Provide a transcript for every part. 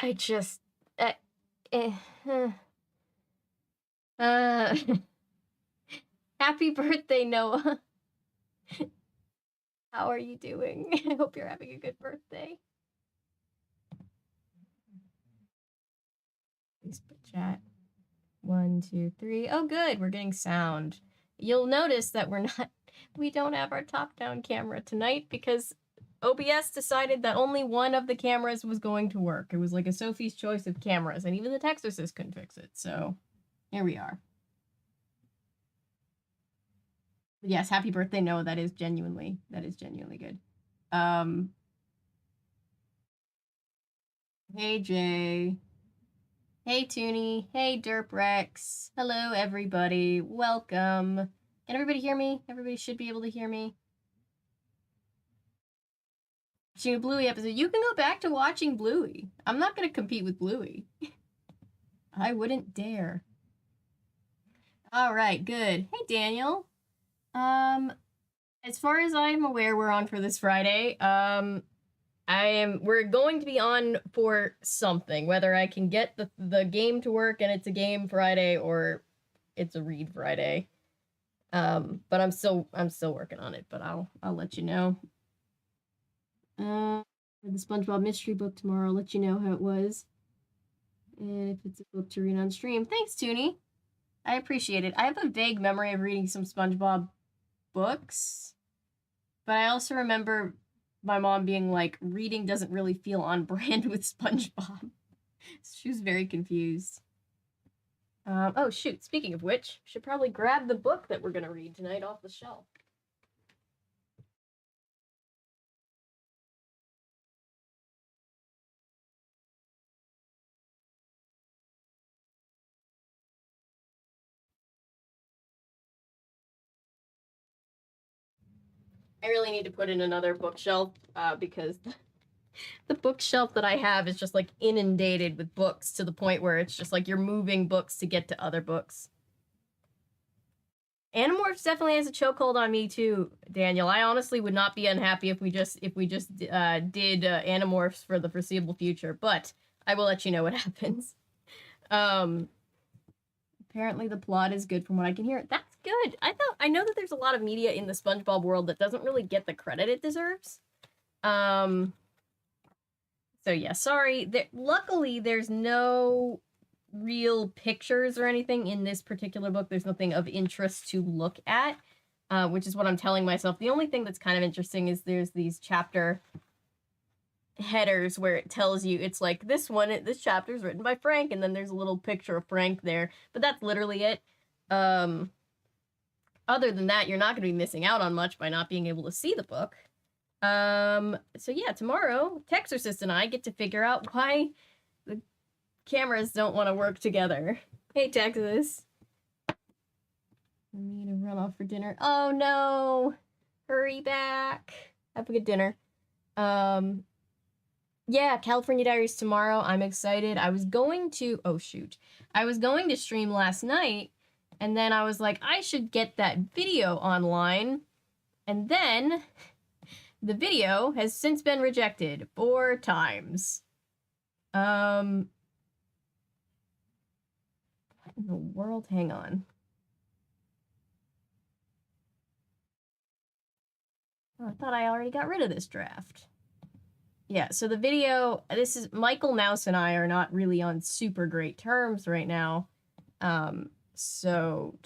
I just... Uh, eh, uh, happy birthday, Noah. How are you doing? I hope you're having a good birthday. Please put chat. 1, 2, 3. Oh, good. We're getting sound. You'll notice that we don't have our top-down camera tonight because OBS decided that only one of the cameras was going to work. It was like a Sophie's choice of cameras, and even the Texarsis couldn't fix it. So here we are. But yes, happy birthday, Noah. That is genuinely good. Hey, Jay. Hey, Toonie. Hey, Derprex. Hello, everybody. Welcome. Can everybody hear me? Everybody should be able to hear me. Watching a Bluey episode. You can go back to watching Bluey. I'm not going to compete with Bluey. I wouldn't dare. All right, good. Hey, Daniel. As far as I'm aware, we're on for this Friday. We're going to be on for something, whether I can get the game to work and it's a game Friday or it's a read Friday. But I'm still working on it, but I'll let you know. The SpongeBob mystery book tomorrow. I'll let you know how it was. And if it's a book to read on stream. Thanks, Toonie. I appreciate it. I have a vague memory of reading some SpongeBob books, but I also remember my mom being like, reading doesn't really feel on brand with SpongeBob. She was very confused. Oh, shoot. Speaking of which, should probably grab the book that we're going to read tonight off the shelf. I really need to put in another bookshelf because the bookshelf that I have is just like inundated with books to the point where it's just like you're moving books to get to other books. Animorphs definitely has a chokehold on me too, Daniel. I honestly would not be unhappy if we just did Animorphs for the foreseeable future, but I will let you know what happens. Apparently the plot is good from what I can hear. That's good. I know that there's a lot of media in the SpongeBob world that doesn't really get the credit it deserves. So yeah, sorry. Luckily, there's no real pictures or anything in this particular book. There's nothing of interest to look at, which is what I'm telling myself. The only thing that's kind of interesting is there's these chapter headers where it tells you, it's like, this chapter is written by Frank, and then there's a little picture of Frank there, but that's literally it. Other than that, you're not going to be missing out on much by not being able to see the book. So yeah, tomorrow, Texarsis and I get to figure out why the cameras don't want to work together. Hey, Texas. I need to run off for dinner. Oh, no. Hurry back. Have a good dinner. Yeah, California Diaries tomorrow. I'm excited. I was going to... Oh, shoot. I was going to stream last night, and then I was like, I should get that video online. And then the video has since been rejected 4 times. What in the world? Hang on. Oh, I thought I already got rid of this draft. Yeah, so the video, Michael Mouse and I are not really on super great terms right now. So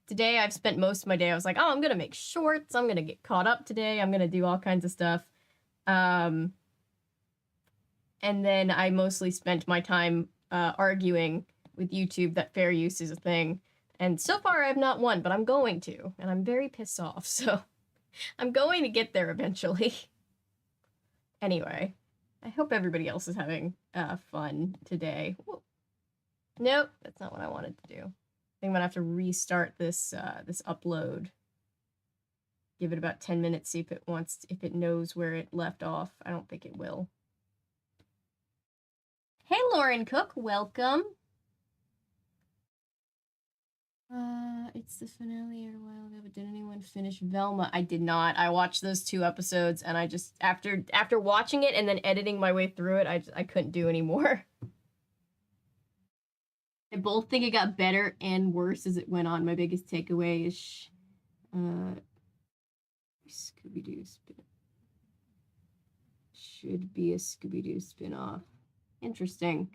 today I've spent most of my day, I was like, oh, I'm going to make shorts. I'm going to get caught up today. I'm going to do all kinds of stuff. And then I mostly spent my time arguing with YouTube that fair use is a thing. And so far I've not won, but I'm going to. And I'm very pissed off, so I'm going to get there eventually. Anyway, I hope everybody else is having fun today. Whoa. Nope, that's not what I wanted to do. I think I'm gonna have to restart this this upload. Give it about 10 minutes, see if it knows where it left off. I don't think it will. Hey, Lauren Cook, welcome. It's the finale aired a while ago, but did anyone finish Velma? I did not. I watched those 2 episodes, and I just after watching it and then editing my way through it, I couldn't do anymore. I both think it got better and worse as it went on. My biggest takeaway is Scooby-Doo should be a Scooby-Doo spin-off. Interesting.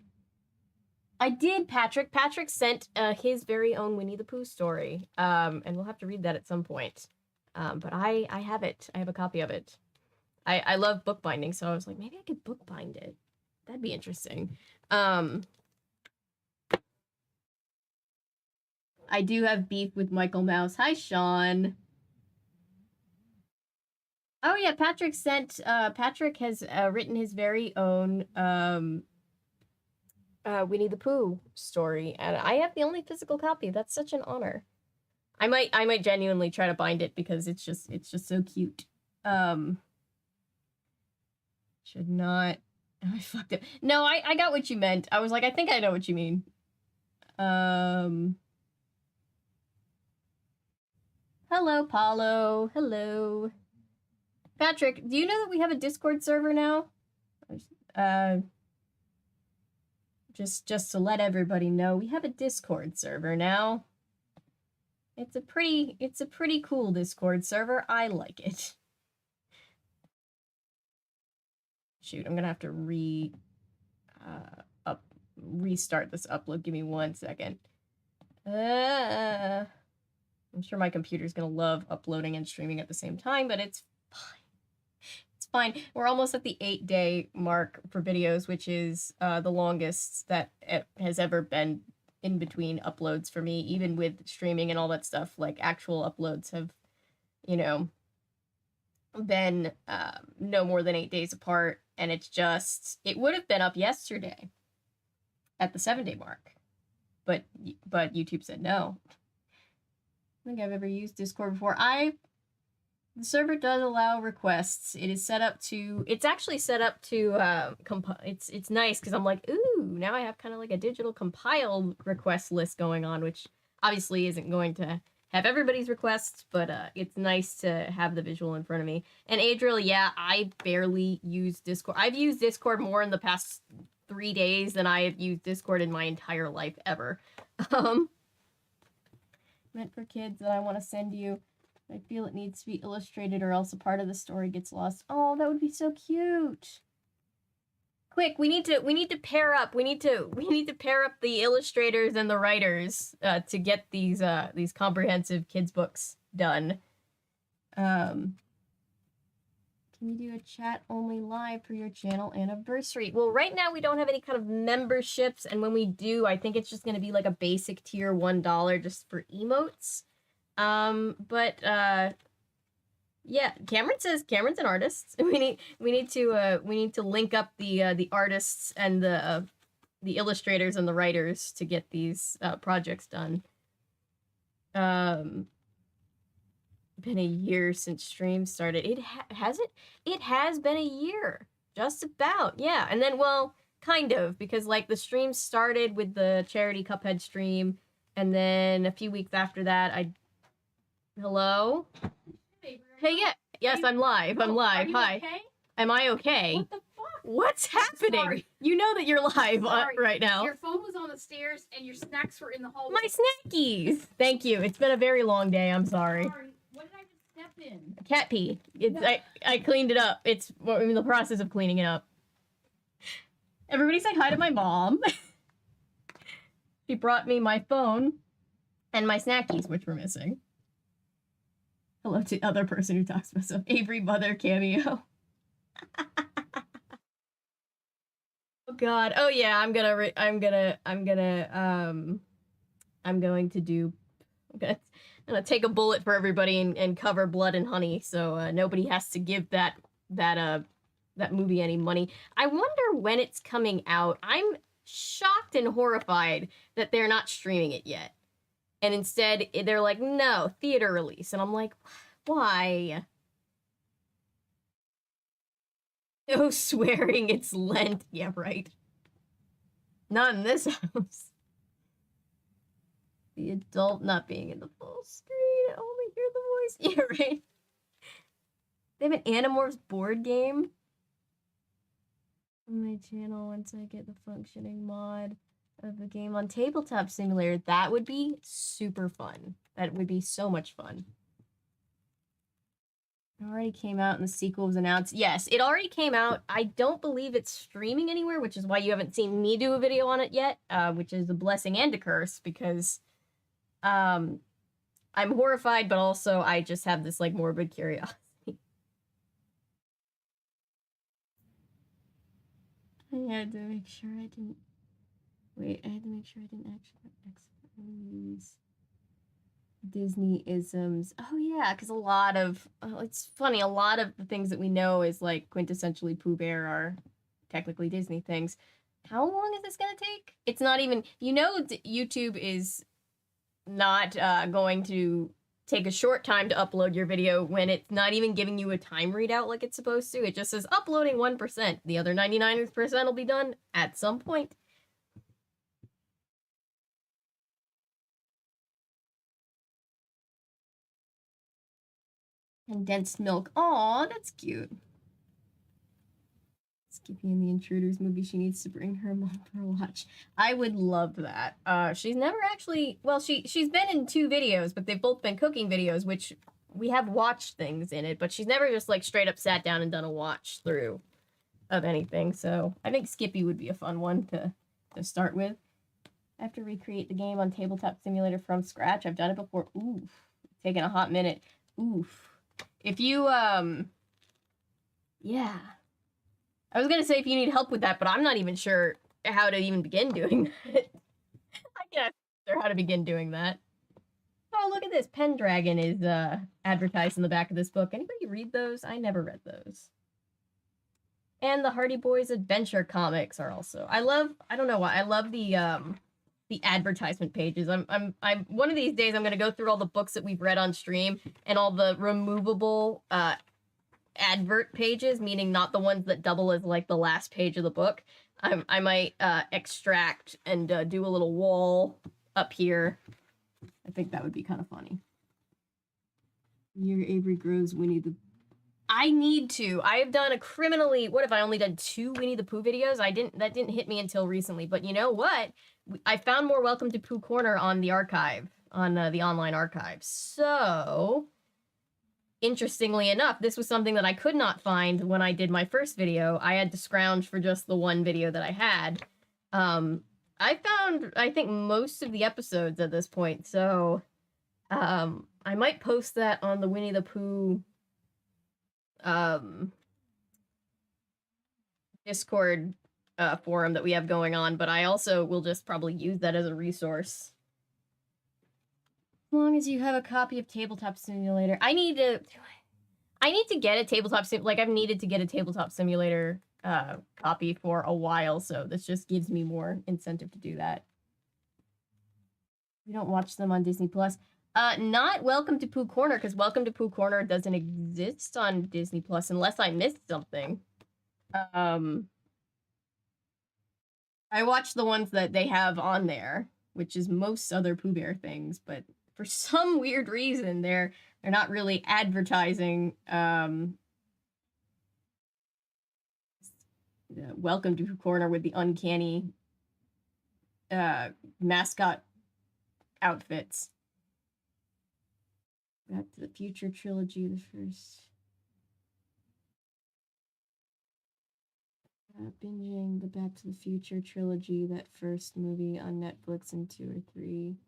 I did, Patrick. Patrick sent his very own Winnie the Pooh story, and we'll have to read that at some point. But I have it. I have a copy of it. I love bookbinding, so I was like, maybe I could bookbind it. That'd be interesting. I do have beef with Michael Mouse. Hi, Sean. Oh yeah, Patrick sent. Patrick has written his very own Winnie the Pooh story, and I have the only physical copy. That's such an honor. I might genuinely try to bind it because it's just so cute. Should not. I fucked it. No, I got what you meant. I was like, I think I know what you mean. Hello, Paulo. Hello. Patrick, do you know that we have a Discord server now? Just to let everybody know, we have a Discord server now. It's a pretty cool Discord server. I like it. Shoot, I'm gonna have to restart this upload. Give me 1 second. I'm sure my computer's gonna love uploading and streaming at the same time, but it's fine. It's fine. We're almost at the 8-day mark for videos, which is the longest that it has ever been in between uploads for me, even with streaming and all that stuff. Like, actual uploads have, you know, been no more than 8 days apart, and it would have been up yesterday at the 7-day mark, but YouTube said no. I don't think I've ever used Discord before. The server does allow requests. It is set up to, it's actually set up to, it's nice because I'm like, ooh, now I have kind of like a digital compiled request list going on, which obviously isn't going to have everybody's requests, but it's nice to have the visual in front of me. And Adriel, yeah, I barely use Discord. I've used Discord more in the past 3 days than I have used Discord in my entire life ever. Meant for kids that I want to send you. I feel it needs to be illustrated or else a part of the story gets lost. Oh, that would be so cute. Quick, we need to pair up. We need to pair up the illustrators and the writers to get these comprehensive kids books done. Can we do a chat only live for your channel anniversary? Well, right now we don't have any kind of memberships, and when we do, I think it's just going to be like a basic tier $1 just for emotes. Yeah, Cameron says Cameron's an artist. We need to link up the artists and the illustrators and the writers to get these projects done. Been a year since stream started. It has been a year, just about. Yeah, and then, well, kind of, because like the stream started with the charity Cuphead stream, and then a few weeks after that hello. Hey, yeah, yes, I'm live. I'm live. Hi. Okay? Am I okay? What the fuck? What's happening? Sorry. You know that you're live right now. Your phone was on the stairs and your snacks were in the hallway. My snackies. Thank you. It's been a very long day. I'm sorry. What did I just step in? Cat pee. It's no. I cleaned it up. I'm in the process of cleaning it up. Everybody say hi to my mom. She brought me my phone and my snackies, which were missing. Hello to the other person who talks about stuff. Avery Mother cameo. Oh God. Oh yeah. I'm going to take a bullet for everybody and cover Blood and Honey, so nobody has to give that movie any money. I wonder when it's coming out. I'm shocked and horrified that they're not streaming it yet. And instead, they're like, no, theater release. And I'm like, why? No swearing, it's Lent. Yeah, right. Not in this house. the adult not being in the full screen. I only hear the voice. Yeah, right. They have an Animorphs board game on my channel once I get the functioning mod of the game on Tabletop Simulator. That would be super fun. That would be so much fun. It already came out and the sequel was announced. Yes, it already came out. I don't believe it's streaming anywhere, which is why you haven't seen me do a video on it yet, which is a blessing and a curse, because I'm horrified, but also I just have this like morbid curiosity. I had to make sure I didn't... Wait, I had to make sure I didn't actually use Disney-isms. Oh yeah, because a lot of... it's funny, a lot of the things that we know is like quintessentially Pooh Bear are technically Disney things. How long is this gonna take? It's not even... You know YouTube is not going to take a short time to upload your video when it's not even giving you a time readout like it's supposed to. It just says uploading 1%. The other 99% will be done at some point. Condensed milk. Aw, that's cute. Skippy and the Intruders movie. She needs to bring her mom for a watch. I would love that. She's never actually... Well, she's been in 2 videos, but they've both been cooking videos, which we have watched things in it, but she's never just, like, straight up sat down and done a watch through of anything, so I think Skippy would be a fun one to start with. I have to recreate the game on Tabletop Simulator from scratch. I've done it before. Oof. It's taken a hot minute. Oof. If you, yeah. I was gonna say if you need help with that, but I'm not even sure how to even begin doing that. I can't sure how to begin doing that. Oh, look at this. Pendragon is advertised in the back of this book. Anybody read those? I never read those. And the Hardy Boys Adventure comics are also. I don't know why. I love the advertisement pages. I'm one of these days I'm gonna go through all the books that we've read on stream and all the removable advert pages, meaning not the ones that double as like the last page of the book. I might extract and do a little wall up here. I think that would be kind of funny. Year Avery Groves Winnie the... I need to. I have done a criminally... What if I only done 2 Winnie the Pooh videos? That didn't hit me until recently. But you know what? I found more Welcome to Pooh Corner on the archive, on the online archive. So... Interestingly enough, this was something that I could not find when I did my first video. I had to scrounge for just the one video that I had. I found, I think, most of the episodes at this point, so I might post that on the Winnie the Pooh Discord forum that we have going on, but I also will just probably use that as a resource. As long as you have a copy of Tabletop Simulator. I need to get a Tabletop Sim, like I've needed to get a Tabletop Simulator copy for a while, so this just gives me more incentive to do that. We don't watch them on Disney Plus. Not Welcome to Pooh Corner, because Welcome to Pooh Corner doesn't exist on Disney Plus unless I missed something. I watch the ones that they have on there, which is most other Pooh Bear things, but for some weird reason, they're not really advertising Welcome to Pooh Corner with the uncanny mascot outfits. Back to the Future trilogy, the first. Binging the Back to the Future trilogy, that first movie on Netflix, and 2 or 3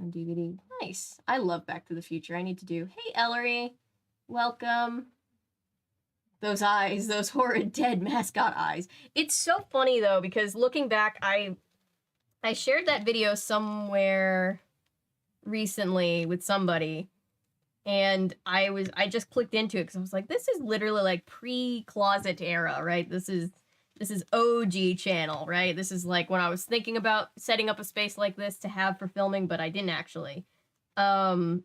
on DVD. Nice. I love Back to the Future. I need to do. Hey, Ellery. Welcome. Those eyes, those horrid dead mascot eyes. It's so funny though, because looking back, I shared that video somewhere recently with somebody, and I just clicked into it because I was like, this is literally like pre-closet era, right? This is OG channel, right? This is like when I was thinking about setting up a space like this to have for filming, but I didn't actually. And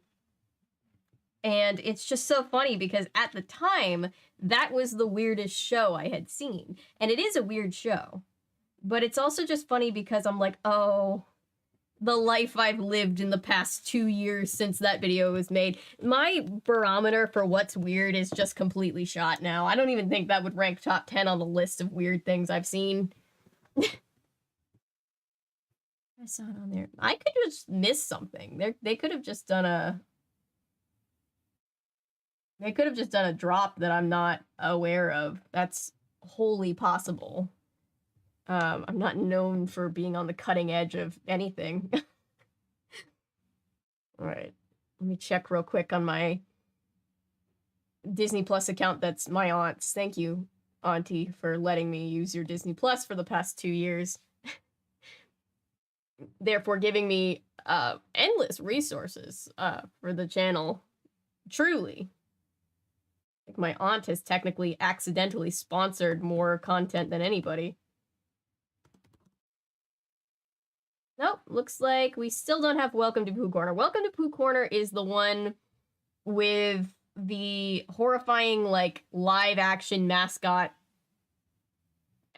it's just so funny because at the time, that was the weirdest show I had seen. And it is a weird show. But it's also just funny because I'm like, oh, the life I've lived in the past 2 years since that video was made. My barometer for what's weird is just completely shot now. I don't even think that would rank top 10 on the list of weird things I've seen. I saw it on there. I could just miss something. They could have just done a... They could have just done a drop that I'm not aware of. That's wholly possible. I'm not known for being on the cutting edge of anything. Alright. Let me check real quick on my Disney Plus account that's my aunt's. Thank you, Auntie, for letting me use your Disney Plus for the past 2 years. Therefore giving me endless resources for the channel. Truly. Like, my aunt has technically accidentally sponsored more content than anybody. Nope, looks like we still don't have Welcome to Pooh Corner. Welcome to Pooh Corner is the one with the horrifying, like, live-action mascot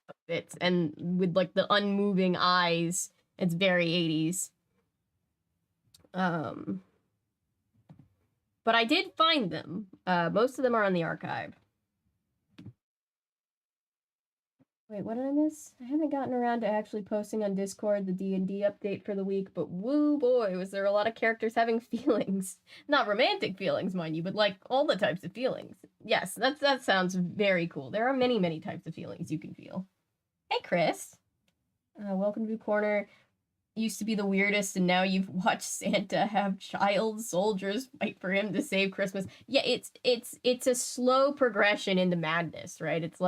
outfits and with, like, the unmoving eyes. It's very 80s. But I did find them. Most of them are on the archive. Wait, what did I miss? I haven't gotten around to actually posting on Discord the D&D update for the week, but woo boy, was there a lot of characters having feelings. Not romantic feelings, mind you, but like all the types of feelings. Yes, that sounds very cool. There are many, many types of feelings you can feel. Hey, Chris. Welcome to Corner. Used to be the weirdest, and now you've watched Santa have child soldiers fight for him to save Christmas. Yeah, it's a slow progression into madness, right? It's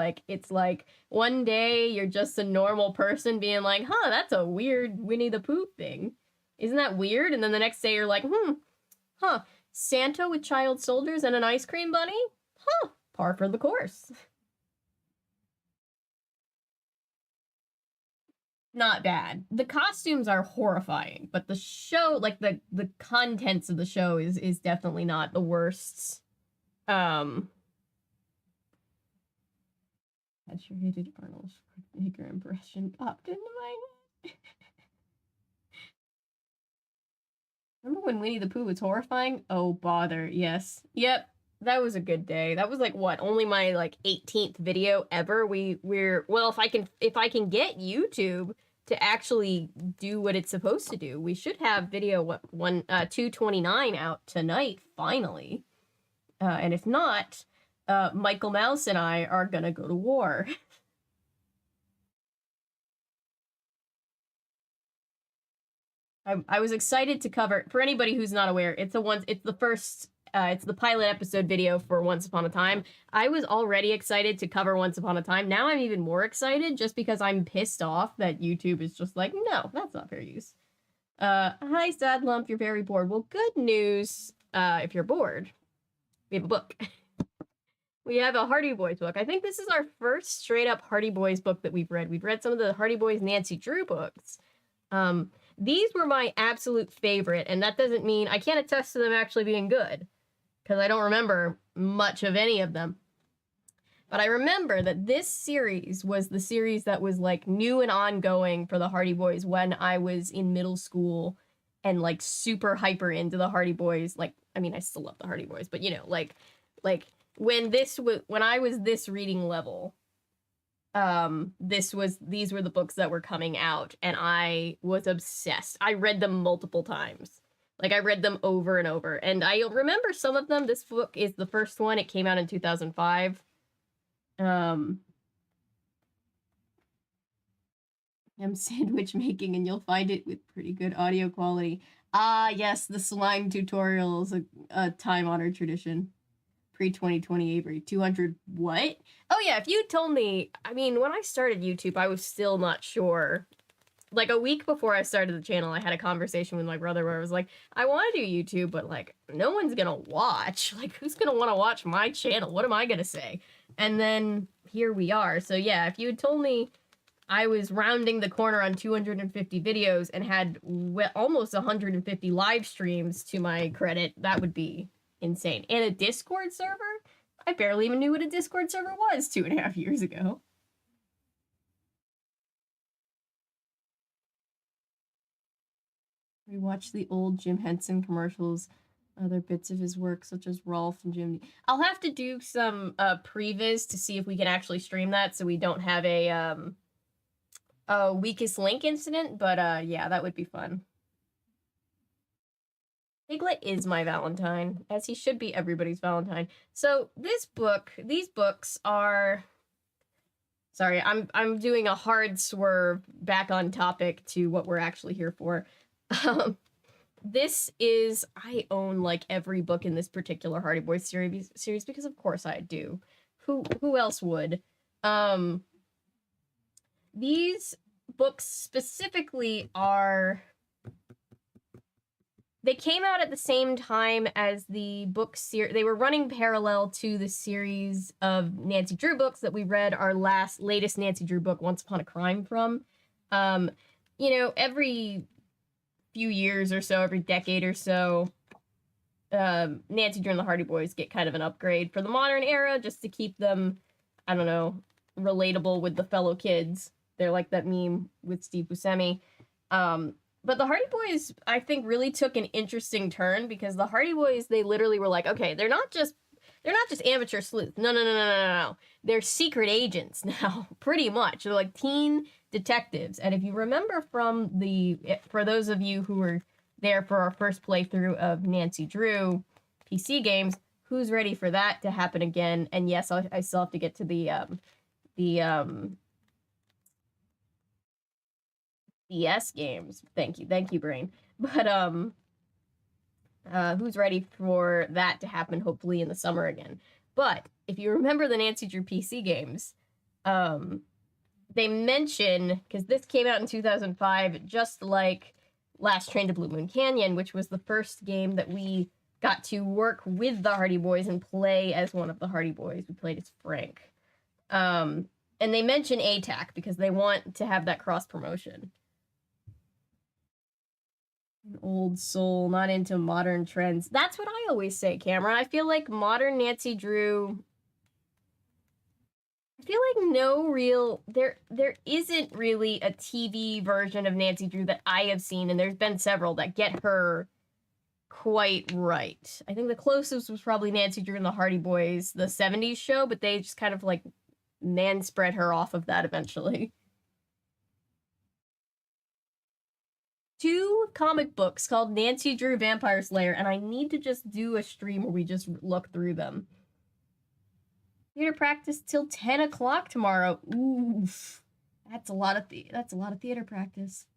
like one day you're just a normal person being like, huh, that's a weird Winnie the Pooh thing. Isn't that weird? And then the next day you're like, Santa with child soldiers and an ice cream bunny? Huh, par for the course. Not bad. The costumes are horrifying, but the show, like the contents of the show is definitely not the worst. Had your hated Arnold Schwarzenegger impression popped into my head. Remember when Winnie the Pooh was horrifying? Oh, bother. Yes. Yep. That was a good day. That was like what? Only my like 18th video ever. We're well, if I can get YouTube to actually do what it's supposed to do, we should have video 229 out tonight finally. And if not, Michael Mouse and I are gonna go to war. I was excited to cover, for anybody who's not aware, it's the pilot episode video for Once Upon a Time. I was already excited to cover Once Upon a Time. Now I'm even more excited just because I'm pissed off that YouTube is just like, no, that's not fair use. Hi, Sad Lump, you're very bored. Well, good news, if you're bored, we have a book. We have a Hardy Boys book. I think this is our first straight-up Hardy Boys book that we've read. We've read some of the Hardy Boys Nancy Drew books. These were my absolute favorite, and that doesn't mean I can't attest to them actually being good, because I don't remember much of any of them. But I remember that this series was the series that was like new and ongoing for the Hardy Boys when I was in middle school and like super hyper into the Hardy Boys. Like, I mean, I still love the Hardy Boys, but you know, like when I was this reading level, these were the books that were coming out, and I was obsessed. I read them multiple times. Like, I read them over and over, and I remember some of them. This book is the first one. It came out in 2005. I'm sandwich making, and you'll find it with pretty good audio quality. Ah, yes, the slime tutorial is a time-honored tradition. Pre-2020 Avery. 200 what? Oh yeah, if you told me, I mean, when I started YouTube, I was still not sure. Like a week before I started the channel, I had a conversation with my brother where I was like, I want to do YouTube, but like, no one's gonna watch. Like, who's gonna want to watch my channel? What am I gonna say? And then here we are. So yeah, if you had told me I was rounding the corner on 250 videos and had almost 150 live streams to my credit, that would be insane. And a Discord server? I barely even knew what a Discord server was 2.5 years ago. We watch the old Jim Henson commercials, other bits of his work, such as Rolf and Jimmy. I'll have to do some previs to see if we can actually stream that, so we don't have a weakest link incident. But yeah, that would be fun. Piglet is my Valentine, as he should be everybody's Valentine. So these books are. Sorry, I'm doing a hard swerve back on topic to what we're actually here for. This is, I own like every book in this particular Hardy Boys series because of course I do. Who else would? These books specifically are, they came out at the same time as the book series. They were running parallel to the series of Nancy Drew books that we read our latest Nancy Drew book, Once Upon a Crime, from. You know, every few years or so, every decade or so, Nancy Drew and the Hardy Boys get kind of an upgrade for the modern era, just to keep them, I don't know, relatable with the fellow kids. They're like that meme with Steve Buscemi. But the Hardy Boys, I think, really took an interesting turn, because the Hardy Boys, they literally were like, okay, they're not just amateur sleuths. No. They're secret agents now, pretty much. They're like teen detectives. And if you remember from for those of you who were there for our first playthrough of Nancy Drew PC games, who's ready for that to happen again? And yes, I still have to get to the DS games. Thank you, brain. But who's ready for that to happen, hopefully in the summer again? But if you remember the Nancy Drew PC games, they mention, because this came out in 2005, just like Last Train to Blue Moon Canyon, which was the first game that we got to work with the Hardy Boys and play as one of the Hardy Boys. We played as Frank. And they mention ATAC because they want to have that cross-promotion. An old soul, not into modern trends. That's what I always say, Cameron. I feel like modern Nancy Drew, I feel like there isn't really a TV version of Nancy Drew that I have seen, and there's been several that get her quite right. I think the closest was probably Nancy Drew and the Hardy Boys, the 70s show, but they just kind of like spread her off of that eventually. 2 comic books called Nancy Drew Vampire Slayer, and I need to just do a stream where we just look through them. Theater practice till 10 o'clock tomorrow. Oof. That's a lot of theater practice.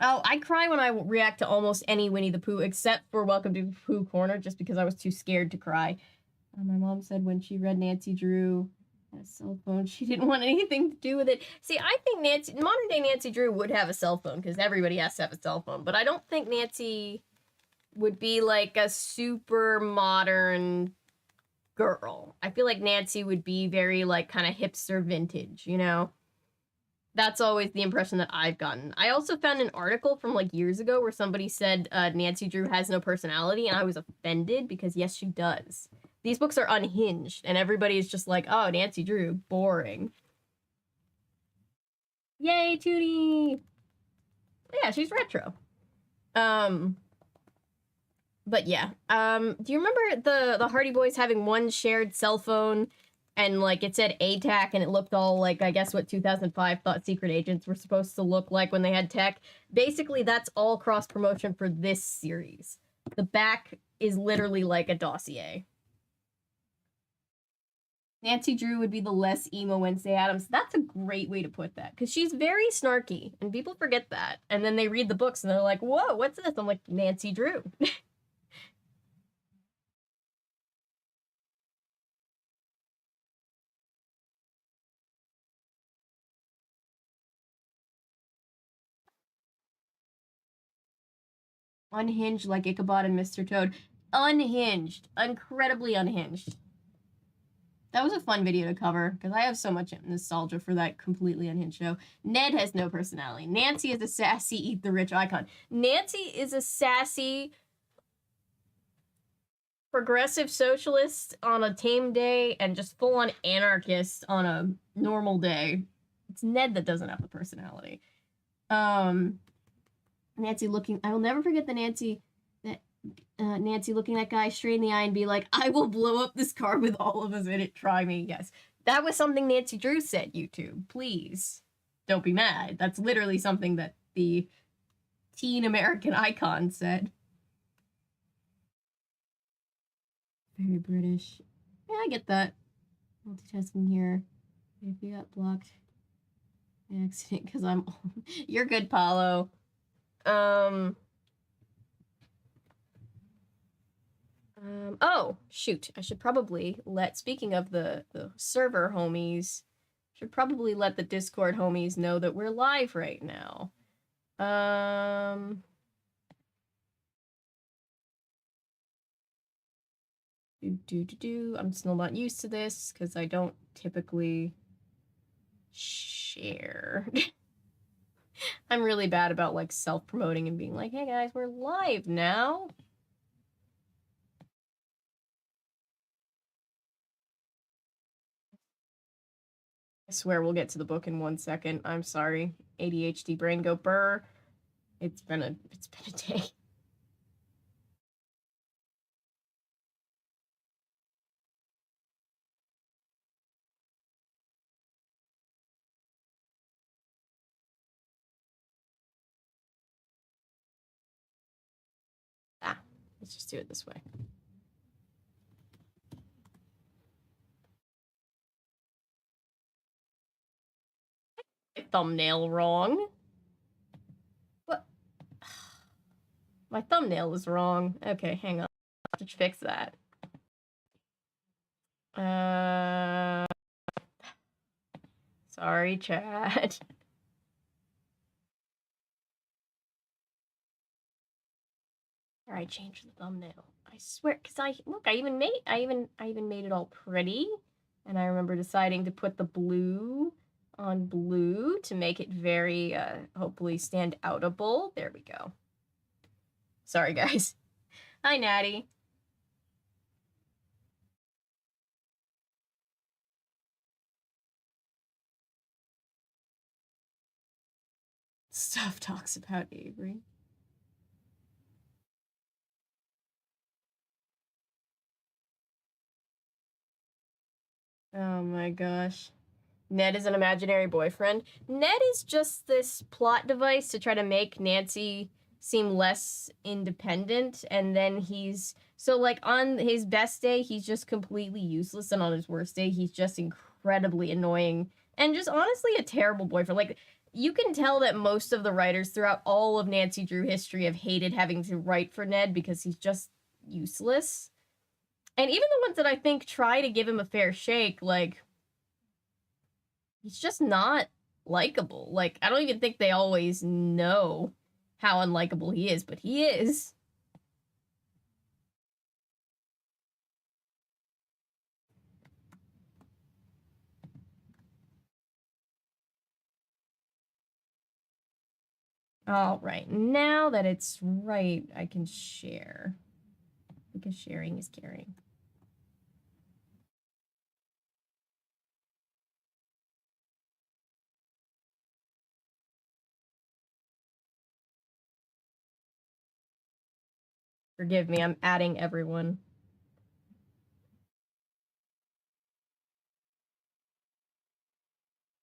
Oh, I cry when I react to almost any Winnie the Pooh, except for Welcome to Pooh Corner, just because I was too scared to cry. My mom said when she read Nancy Drew a cell phone, she didn't want anything to do with it. See, I think modern day Nancy Drew would have a cell phone, because everybody has to have a cell phone, but I don't think Nancy would be like a super modern girl. I feel like Nancy would be very like kind of hipster vintage, you know? That's always the impression that I've gotten. I also found an article from like years ago where somebody said Nancy Drew has no personality, and I was offended because yes, she does. These books are unhinged, and everybody's just like, oh, Nancy Drew, boring. Yay, Tootie! Yeah, she's retro. But yeah, do you remember the Hardy Boys having one shared cell phone, and like it said ATAC, and it looked all like, I guess, what 2005 thought secret agents were supposed to look like when they had tech? Basically, that's all cross-promotion for this series. The back is literally like a dossier. Nancy Drew would be the less emo Wednesday Addams. That's a great way to put that, because she's very snarky, and people forget that. And then they read the books, and they're like, whoa, what's this? I'm like, Nancy Drew. Unhinged like Ichabod and Mr. Toad. Unhinged. Incredibly unhinged. That was a fun video to cover, because I have so much nostalgia for that completely unhinged show. Ned has no personality. Nancy is a sassy, eat the rich icon. Nancy is a sassy, progressive socialist on a tame day, and just full-on anarchist on a normal day. It's Ned that doesn't have the personality. Nancy looking, I will never forget the Nancy looking that guy straight in the eye and be like, I will blow up this car with all of us in it, try me. Yes. That was something Nancy Drew said, YouTube. Please don't be mad. That's literally something that the teen American icon said. Very British. Yeah, I get that. Multitasking here. If you got blocked by accident because I'm you're good, Paulo. Oh, shoot. I should probably speaking of the server homies, should probably let the Discord homies know that we're live right now. I'm still not used to this because I don't typically share. I'm really bad about like self-promoting and being like, hey guys, we're live now. I swear we'll get to the book in 1 second. I'm sorry. ADHD brain go burr. It's been a day. Let's just do it this way. My thumbnail wrong. What? My thumbnail is wrong. Okay, hang on. I'll have to fix that. Sorry, chat. All right, change the thumbnail. I swear, cause I even made it all pretty, and I remember deciding to put the blue on blue to make it very hopefully stand outable. There we go. Sorry, guys. Hi, Natty. Stuff talks about Avery. Oh my gosh. Ned is an imaginary boyfriend. Ned is just this plot device to try to make Nancy seem less independent, and then he's... So, like, on his best day, he's just completely useless, and on his worst day, he's just incredibly annoying, and just honestly a terrible boyfriend. Like, you can tell that most of the writers throughout all of Nancy Drew history have hated having to write for Ned because he's just useless. And even the ones that I think try to give him a fair shake, like, he's just not likable. Like, I don't even think they always know how unlikable he is, but he is. All right, now that it's right, I can share. Because sharing is caring. Forgive me, I'm adding everyone.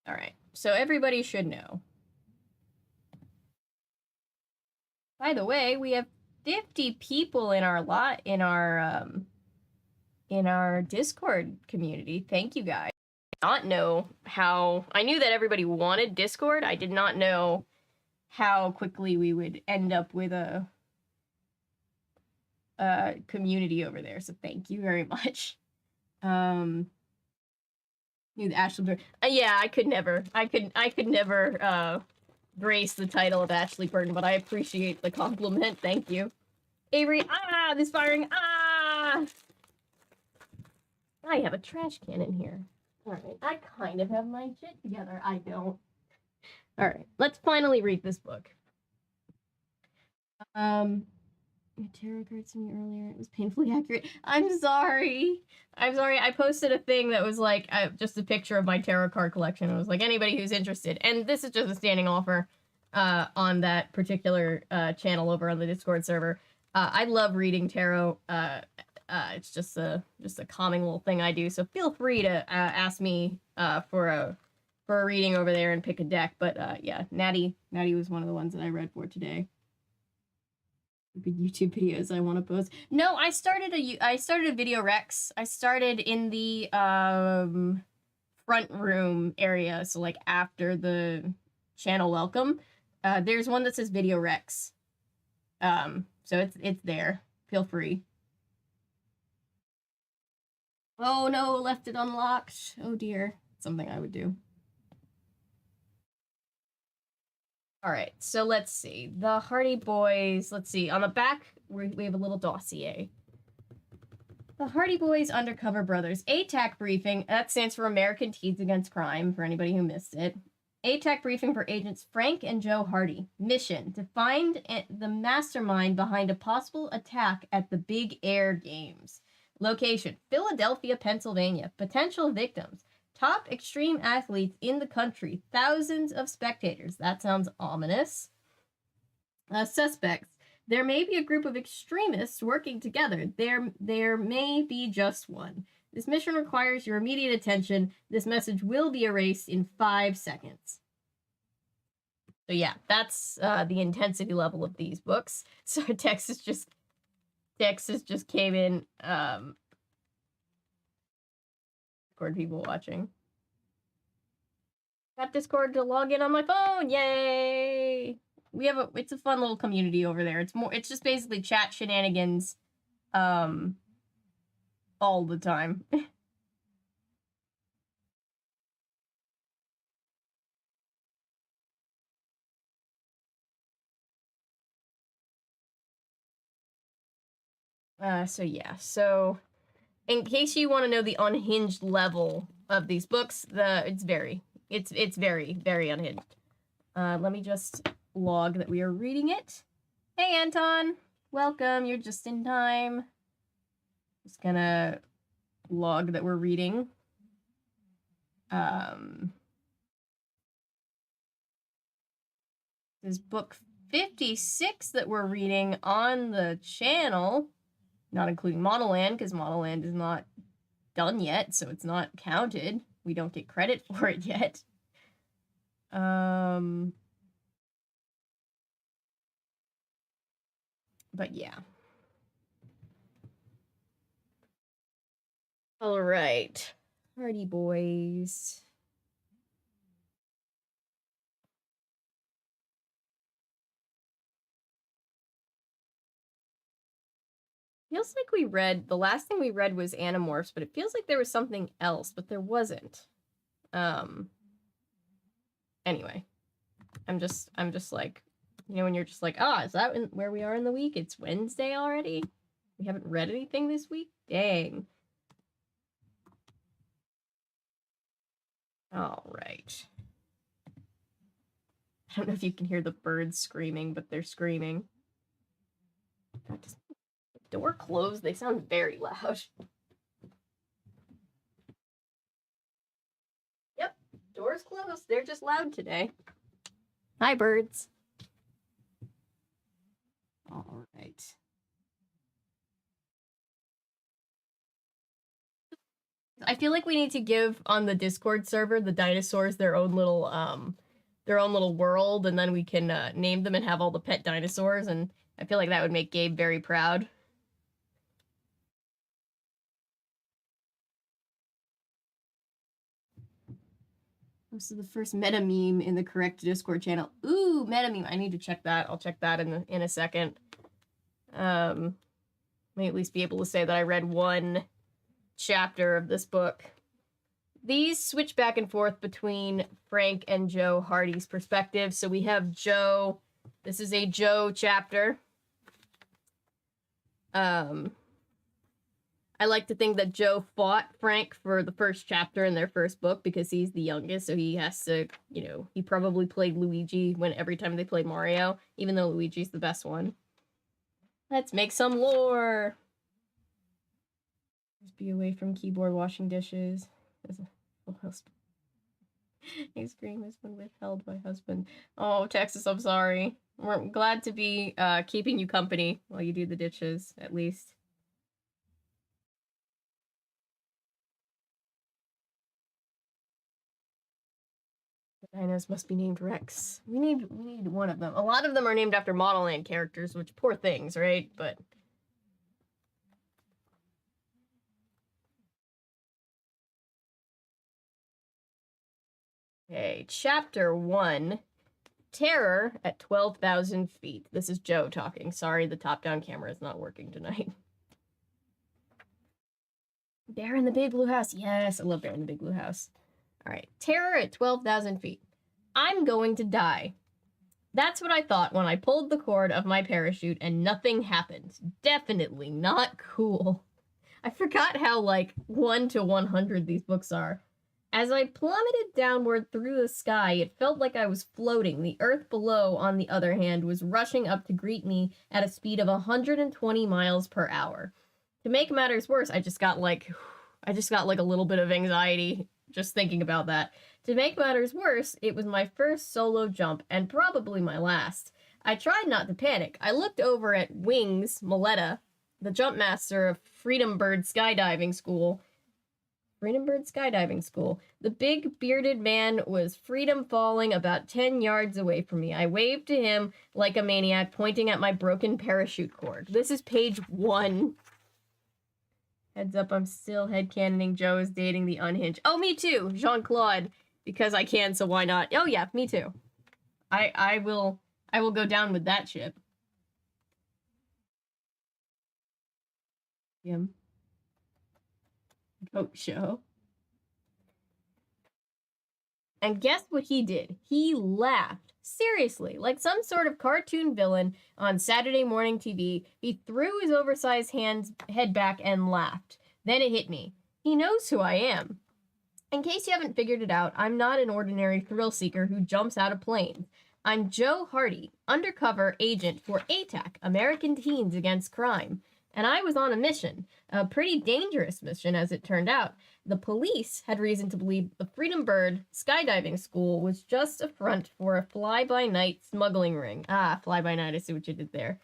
All right, so everybody should know. By the way, we have 50 people in our Discord community. Thank you guys. I did not know how... I knew that everybody wanted Discord. I did not know how quickly we would end up with a community over there. So thank you very much. Ashley, yeah, I could never grace the title of Ashley Burton, but I appreciate the compliment. Thank you. Avery, this firing, I have a trash can in here. All right, I kind of have my shit together. I don't. All right, let's finally read this book. Tarot cards to me earlier. It was painfully accurate. I'm sorry. I posted a thing that was like just a picture of my tarot card collection. It was like, anybody who's interested. And this is just a standing offer. on that particular channel over on the Discord server. I love reading tarot. It's just a calming little thing I do. So feel free to ask me for a reading over there and pick a deck. But yeah, Natty was one of the ones that I read for today. Good YouTube videos I want to post. No, I started a video Rex. I started in the front room area, so like after the channel welcome. There's one that says Video Rex. So it's there. Feel free. Oh no, left it unlocked. Oh dear. Something I would do. All right, so let's see. The Hardy Boys, let's see. On the back, we have a little dossier. The Hardy Boys Undercover Brothers. ATAC briefing. That stands for American Teens Against Crime, for anybody who missed it. ATAC briefing for agents Frank and Joe Hardy. Mission: to find the mastermind behind a possible attack at the Big Air Games. Location: Philadelphia, Pennsylvania. Potential victims: top extreme athletes in the country. Thousands of spectators. That sounds ominous. Suspects: there may be a group of extremists working together. There may be just one. This mission requires your immediate attention. This message will be erased in 5 seconds. So yeah, that's the intensity level of these books. So Texas just came in. Discord people watching. Got Discord to log in on my phone. Yay! It's a fun little community over there. It's just basically chat shenanigans all the time. So yeah. So in case you want to know the unhinged level of these books, it's very, very unhinged. Let me just log that we are reading it. Hey Anton, welcome. You're just in time. Just gonna log that we're reading. This is book 56 that we're reading on the channel, not including Monoland, because Monoland is not done yet, so it's not counted. We don't get credit for it yet. But yeah. All right. Hardy Boys. Feels like the last thing we read was Animorphs, but it feels like there was something else, but there wasn't. Anyway, I'm just like, when you're just like, is that where we are in the week? It's Wednesday already? We haven't read anything this week? Dang. All right. I don't know if you can hear the birds screaming, but they're screaming. God, does the door close? They sound very loud. Yep, door's closed. They're just loud today. Hi, birds. All right. I feel like we need to give on the Discord server the dinosaurs their own little world, and then we can name them and have all the pet dinosaurs, and I feel like that would make Gabe very proud. This is the first meta meme in the correct Discord channel. Ooh, meta meme. I need to check that. I'll check that in a second. May at least be able to say that I read one chapter of this book. These switch back and forth between Frank and Joe Hardy's perspective. So we have Joe. This is a Joe chapter. I like to think that Joe fought Frank for the first chapter in their first book because he's the youngest, so he has to, he probably played Luigi every time they played Mario, even though Luigi's the best one. Let's make some lore. Just be away from keyboard washing dishes. Ice cream has been withheld by husband. Oh, Texas, I'm sorry. We're glad to be keeping you company while you do the dishes, at least. The dinos must be named Rex. We need one of them. A lot of them are named after Model Land characters, which poor things, right? But okay, chapter 1. Terror at 12,000 feet. This is Joe talking. Sorry, the top-down camera is not working tonight. Bear in the Big Blue House. Yes, I love Bear in the Big Blue House. All right, terror at 12,000 feet. I'm going to die. That's what I thought when I pulled the cord of my parachute and nothing happened. Definitely not cool. I forgot how, like, 1 to 100 these books are. As I plummeted downward through the sky, it felt like I was floating. The earth below, on the other hand, was rushing up to greet me at a speed of 120 miles per hour. To make matters worse, I just got like a little bit of anxiety just thinking about that. To make matters worse, it was my first solo jump, and probably my last. I tried not to panic. I looked over at Wings Maletta, the jump master of Freedom Bird Skydiving School. The big bearded man was freedom falling about 10 yards away from me. I waved to him like a maniac, pointing at my broken parachute cord. This is page 1. Heads up, I'm still headcanoning Joe is dating the unhinged. Oh, me too, Jean-Claude. Because I can, so why not? Oh yeah, me too. I will go down with that ship. Him. Goat show. And guess what he did? He laughed. Seriously, like some sort of cartoon villain on Saturday morning TV, he threw his oversized head back and laughed. Then it hit me. He knows who I am. In case you haven't figured it out, I'm not an ordinary thrill seeker who jumps out of planes. I'm Joe Hardy, undercover agent for ATAC, American Teens Against Crime. And I was on a mission, a pretty dangerous mission as it turned out. The police had reason to believe the Freedom Bird Skydiving School was just a front for a fly-by-night smuggling ring. Ah, fly-by-night, I see what you did there.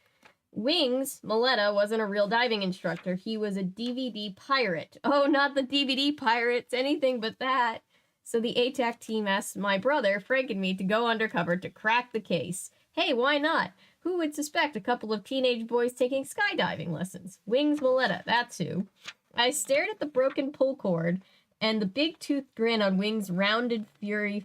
Wings, Maletta, wasn't a real diving instructor. He was a DVD pirate. Oh, not the DVD pirates, anything but that. So the ATAC team asked my brother, Frank, and me to go undercover to crack the case. Hey, why not? Who would suspect a couple of teenage boys taking skydiving lessons? Wings Maletta, that's who. I stared at the broken pull cord and the big tooth grin on Wings' round, furry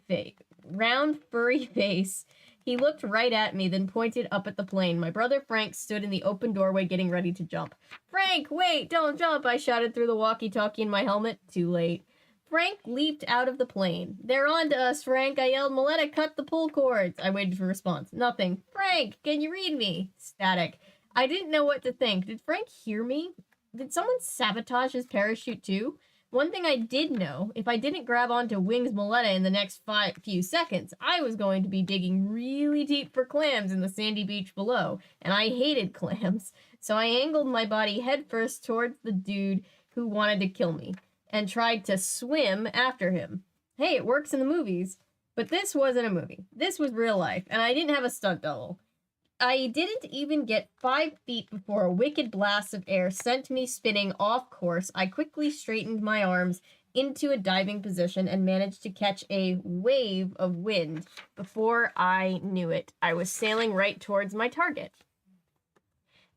face. He looked right at me, then pointed up at the plane. My brother Frank stood in the open doorway getting ready to jump. Frank, wait, don't jump, I shouted through the walkie-talkie in my helmet. Too late. Frank leaped out of the plane. They're on to us, Frank, I yelled. Maletta, cut the pull cords. I waited for a response. Nothing. Frank, can you read me? Static. I didn't know what to think. Did Frank hear me? Did someone sabotage his parachute too? One thing I did know, if I didn't grab onto Wings Maletta in the next few seconds, I was going to be digging really deep for clams in the sandy beach below, and I hated clams, so I angled my body headfirst towards the dude who wanted to kill me, and tried to swim after him. Hey, it works in the movies. But this wasn't a movie. This was real life, and I didn't have a stunt double. I didn't even get 5 feet before a wicked blast of air sent me spinning off course. I quickly straightened my arms into a diving position and managed to catch a wave of wind. Before I knew it, I was sailing right towards my target.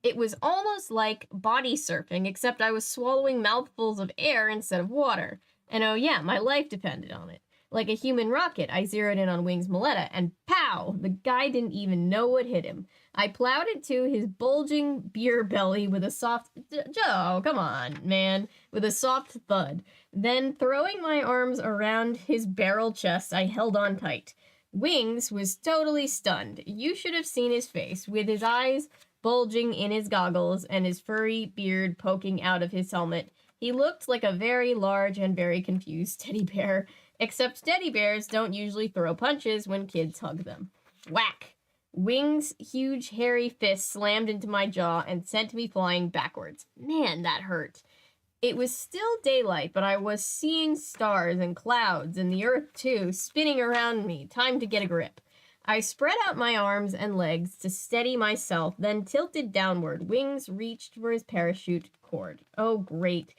It was almost like body surfing, except I was swallowing mouthfuls of air instead of water. And oh yeah, my life depended on it. Like a human rocket, I zeroed in on Wings Maletta, and pow! The guy didn't even know what hit him. I plowed it to his bulging beer belly with a soft... Joe, come on, man. With a soft thud. Then, throwing my arms around his barrel chest, I held on tight. Wings was totally stunned. You should have seen his face, with his eyes bulging in his goggles and his furry beard poking out of his helmet. He looked like a very large and very confused teddy bear. Except teddy bears don't usually throw punches when kids hug them. Whack! Wings' huge hairy fist slammed into my jaw and sent me flying backwards. Man, that hurt. It was still daylight, but I was seeing stars and clouds and the earth too, spinning around me. Time to get a grip. I spread out my arms and legs to steady myself, then tilted downward. Wings reached for his parachute cord. Oh, great.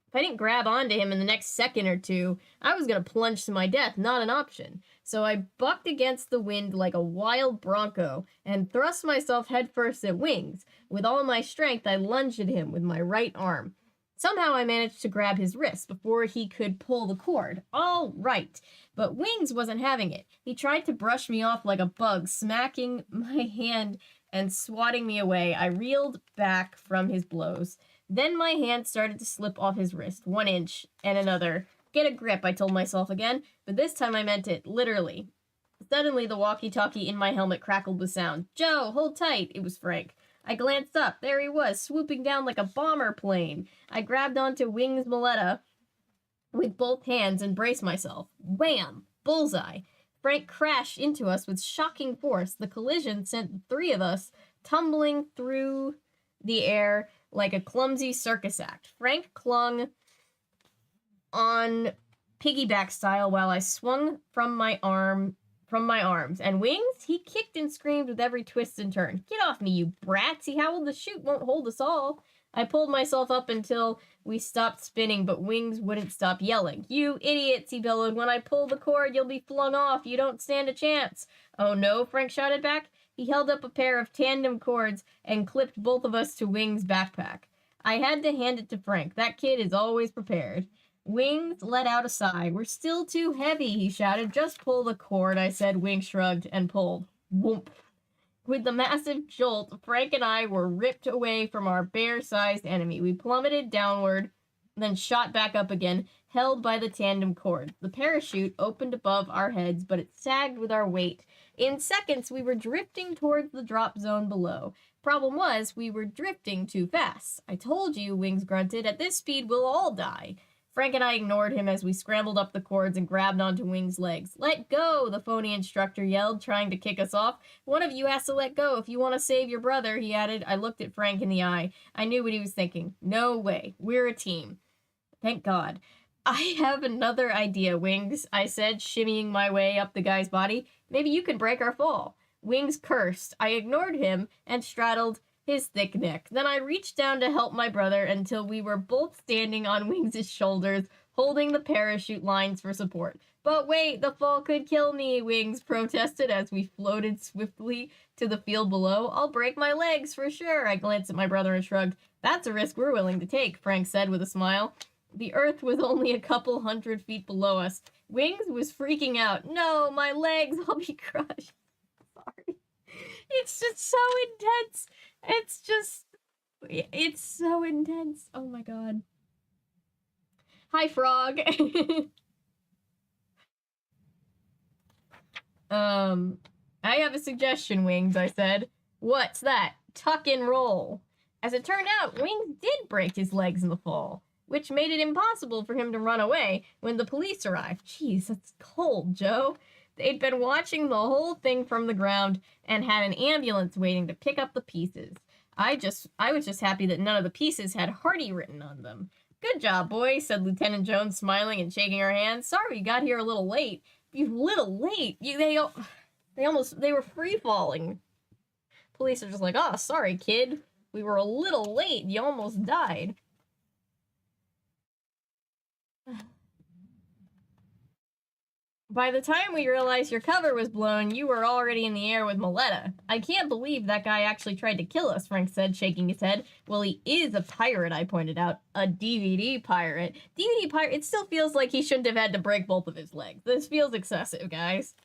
If I didn't grab onto him in the next second or two, I was going to plunge to my death, not an option. So I bucked against the wind like a wild bronco and thrust myself headfirst at Wings. With all my strength, I lunged at him with my right arm. Somehow I managed to grab his wrist before he could pull the cord. All right. But Wings wasn't having it. He tried to brush me off like a bug, smacking my hand and swatting me away. I reeled back from his blows. Then my hand started to slip off his wrist, 1 inch and another. Get a grip, I told myself again, but this time I meant it, literally. Suddenly the walkie-talkie in my helmet crackled with sound. Joe, hold tight. It was Frank. I glanced up. There he was, swooping down like a bomber plane. I grabbed onto Wings' Maletta with both hands and braced myself. Wham! Bullseye. Frank crashed into us with shocking force. The collision sent the three of us tumbling through the air like a clumsy circus act. Frank clung on piggyback style while I swung from my arms. And Wings, he kicked and screamed with every twist and turn. Get off me, you brats. He howled, the chute won't hold us all. I pulled myself up until we stopped spinning, but Wings wouldn't stop yelling. You idiots, he bellowed. When I pull the cord, you'll be flung off. You don't stand a chance. Oh no, Frank shouted back. He held up a pair of tandem cords and clipped both of us to Wings' backpack. I had to hand it to Frank. That kid is always prepared. Wings let out a sigh. We're still too heavy, he shouted. Just pull the cord, I said. Wings shrugged and pulled. Whoomp. With the massive jolt, Frank and I were ripped away from our bear-sized enemy. We plummeted downward, then shot back up again, held by the tandem cord. The parachute opened above our heads, but it sagged with our weight. In seconds, we were drifting towards the drop zone below. Problem was, we were drifting too fast. I told you, Wings grunted. At this speed, we'll all die. Frank and I ignored him as we scrambled up the cords and grabbed onto Wings' legs. Let go, the phony instructor yelled, trying to kick us off. One of you has to let go if you want to save your brother, he added. I looked at Frank in the eye. I knew what he was thinking. No way. We're a team. Thank God. I have another idea, Wings, I said, shimmying my way up the guy's body. Maybe you can break our fall. Wings cursed. I ignored him and straddled his thick neck. Then I reached down to help my brother until we were both standing on Wings' shoulders, holding the parachute lines for support. But wait, the fall could kill me, Wings protested as we floated swiftly to the field below. I'll break my legs for sure. I glanced at my brother and shrugged. That's a risk we're willing to take, Frank said with a smile. The earth was only a couple 100 feet below us. Wings was freaking out. No, my legs, I'll be crushed. Sorry. It's just so intense. It's so intense. Oh my god. Hi, Frog. I have a suggestion, Wings, I said. What's that? Tuck and roll. As it turned out, Wings did break his legs in the fall, which made it impossible for him to run away when the police arrived. Jeez, that's cold, Joe. They'd been watching the whole thing from the ground and had an ambulance waiting to pick up the pieces. I was just happy that none of the pieces had Hardy written on them. Good job, boys, said Lieutenant Jones, smiling and shaking her hand. Sorry you got here a little late. You little late. They were free falling. Police are just like, oh, sorry, kid. We were a little late. You almost died. By the time we realized your cover was blown, you were already in the air with Maletta. I can't believe that guy actually tried to kill us, Frank said, shaking his head. Well, he is a pirate, I pointed out. A DVD pirate. DVD pirate, it still feels like he shouldn't have had to break both of his legs. This feels excessive, guys.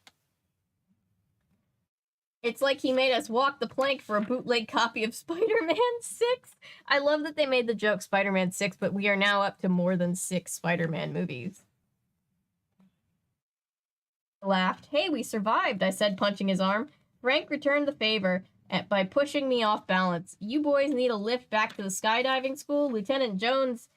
It's like he made us walk the plank for a bootleg copy of Spider-Man 6. I love that they made the joke Spider-Man 6, but we are now up to more than 6 Spider-Man movies. Laughed. Hey, we survived, I said, punching his arm. Frank returned the favor by pushing me off balance. You boys need a lift back to the skydiving school? Lieutenant Jones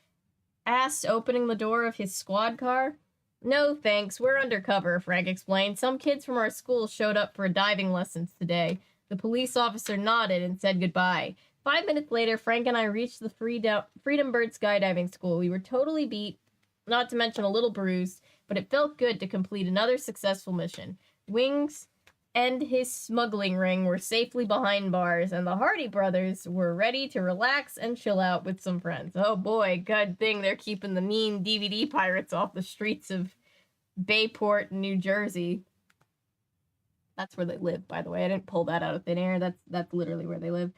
asked, opening the door of his squad car. No, thanks. We're undercover, Frank explained. Some kids from our school showed up for diving lessons today. The police officer nodded and said goodbye. 5 minutes later, Frank and I reached the Freedom Bird skydiving school. We were totally beat, not to mention a little bruised, but it felt good to complete another successful mission. Wings and his smuggling ring were safely behind bars, and the Hardy brothers were ready to relax and chill out with some friends. Oh boy, good thing they're keeping the mean DVD pirates off the streets of Bayport, New Jersey. That's where they live, by the way. I didn't pull that out of thin air. That's literally where they live.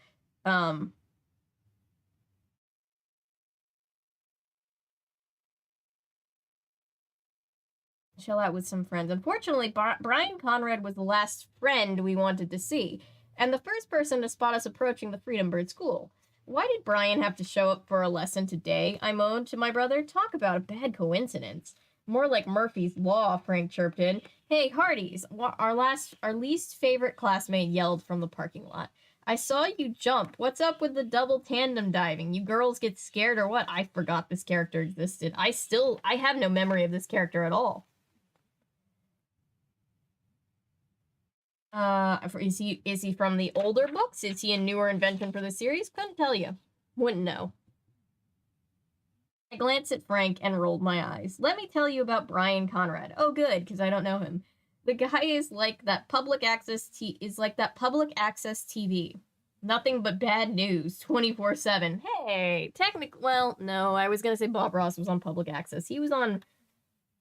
Chill out with some friends. Unfortunately, Brian Conrad was the last friend we wanted to see, and the first person to spot us approaching the Freedom Bird School. Why did Brian have to show up for a lesson today? I moaned to my brother. Talk about a bad coincidence. More like Murphy's Law, Frank chirped in. Hey, Hardies, our least favorite classmate yelled from the parking lot. I saw you jump. What's up with the double tandem diving? You girls get scared or what? I forgot this character existed. I have no memory of this character at all. Is he from the older books? Is he a newer invention for the series? Couldn't tell you. Wouldn't know. I glanced at Frank and rolled my eyes. Let me tell you about Brian Conrad. Oh, good, because I don't know him. The guy is like that public access TV. Nothing but bad news, 24/7. Hey, well, no, I was gonna say Bob Ross was on public access. He was on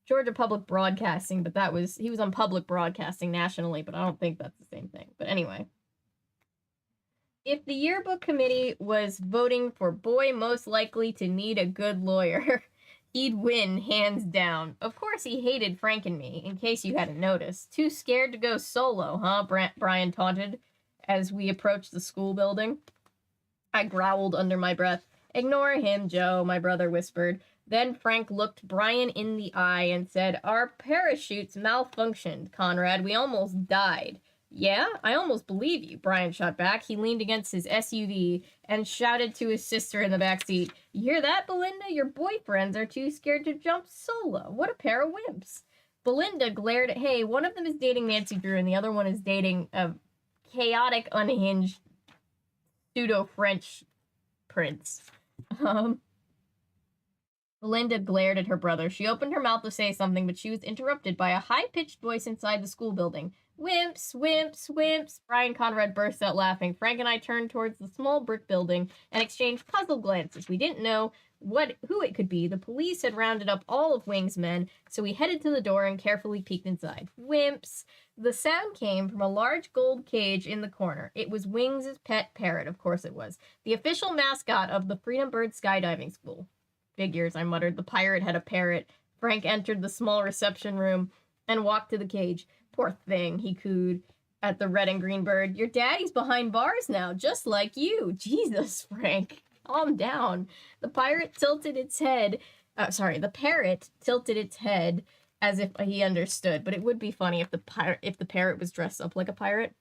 Georgia Public Broadcasting, but he was on public broadcasting nationally, but I don't think that's the same thing. But anyway. If the yearbook committee was voting for boy most likely to need a good lawyer, he'd win hands down. Of course he hated Frank and me, in case you hadn't noticed. Too scared to go solo, huh? Brian taunted as we approached the school building. I growled under my breath. Ignore him, Joe, my brother whispered. Then Frank looked Brian in the eye and said, Our parachutes malfunctioned, Conrad. We almost died. Yeah, I almost believe you, Brian shot back. He leaned against his SUV and shouted to his sister in the back seat. You hear that, Belinda? Your boyfriends are too scared to jump solo. What a pair of wimps. Belinda glared at, hey, one of them is dating Nancy Drew and the other one is dating a chaotic, unhinged, pseudo-French prince. Belinda glared at her brother. She opened her mouth to say something, but she was interrupted by a high-pitched voice inside the school building. Wimps, wimps, wimps. Brian Conrad burst out laughing. Frank and I turned towards the small brick building and exchanged puzzled glances. We didn't know who it could be. The police had rounded up all of Wing's men, so we headed to the door and carefully peeked inside. Wimps. The sound came from a large gold cage in the corner. It was Wing's pet parrot, of course it was. The official mascot of the Freedom Bird skydiving school. Figures, I muttered. The pirate had a parrot. Frank entered the small reception room and walked to the cage. Poor thing, he cooed at the red and green bird. Your daddy's behind bars now, just like you. Jesus, Frank. Calm down. The parrot tilted its head as if he understood, but it would be funny if the parrot was dressed up like a pirate.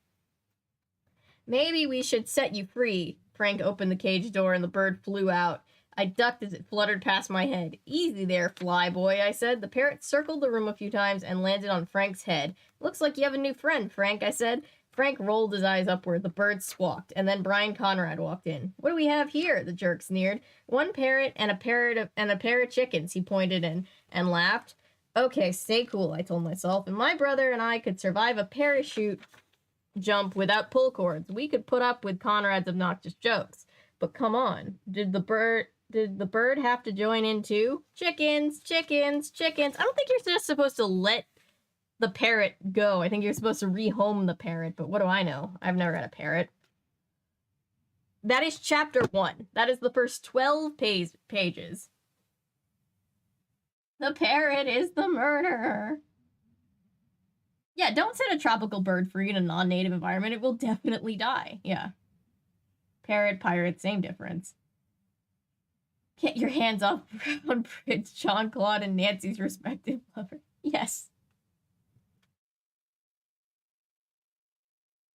Maybe we should set you free. Frank opened the cage door and the bird flew out. I ducked as it fluttered past my head. Easy there, fly boy, I said. The parrot circled the room a few times and landed on Frank's head. Looks like you have a new friend, Frank, I said. Frank rolled his eyes upward. The bird squawked, and then Brian Conrad walked in. What do we have here? The jerk sneered. One parrot and a pair of chickens, he pointed in and laughed. Okay, stay cool, I told myself. And my brother and I could survive a parachute jump without pull cords. We could put up with Conrad's obnoxious jokes. But come on, did the bird have to join in too? Chickens, chickens, chickens. I don't think you're just supposed to let the parrot go. I think you're supposed to rehome the parrot, but what do I know? I've never had a parrot. That is chapter 1. That is the first 12 pages. The parrot is the murderer. Yeah, don't set a tropical bird free in a non-native environment. It will definitely die. Yeah. Parrot, pirate, same difference. Get your hands off Brown Prince, John Claude, and Nancy's respective lover. Yes.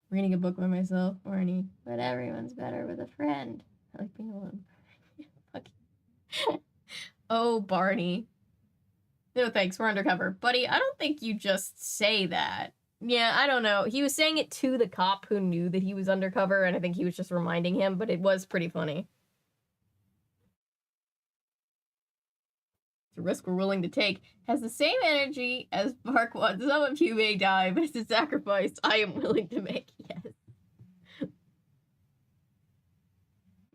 Reading a book by myself, horny, but everyone's better with a friend. I like being alone. Oh, Barney. No thanks, we're undercover. Buddy, I don't think you just say that. Yeah, I don't know. He was saying it to the cop who knew that he was undercover, and I think he was just reminding him, but it was pretty funny. The risk we're willing to take has the same energy as Bark wants. Some of you may die, but it's a sacrifice I am willing to make. Yes.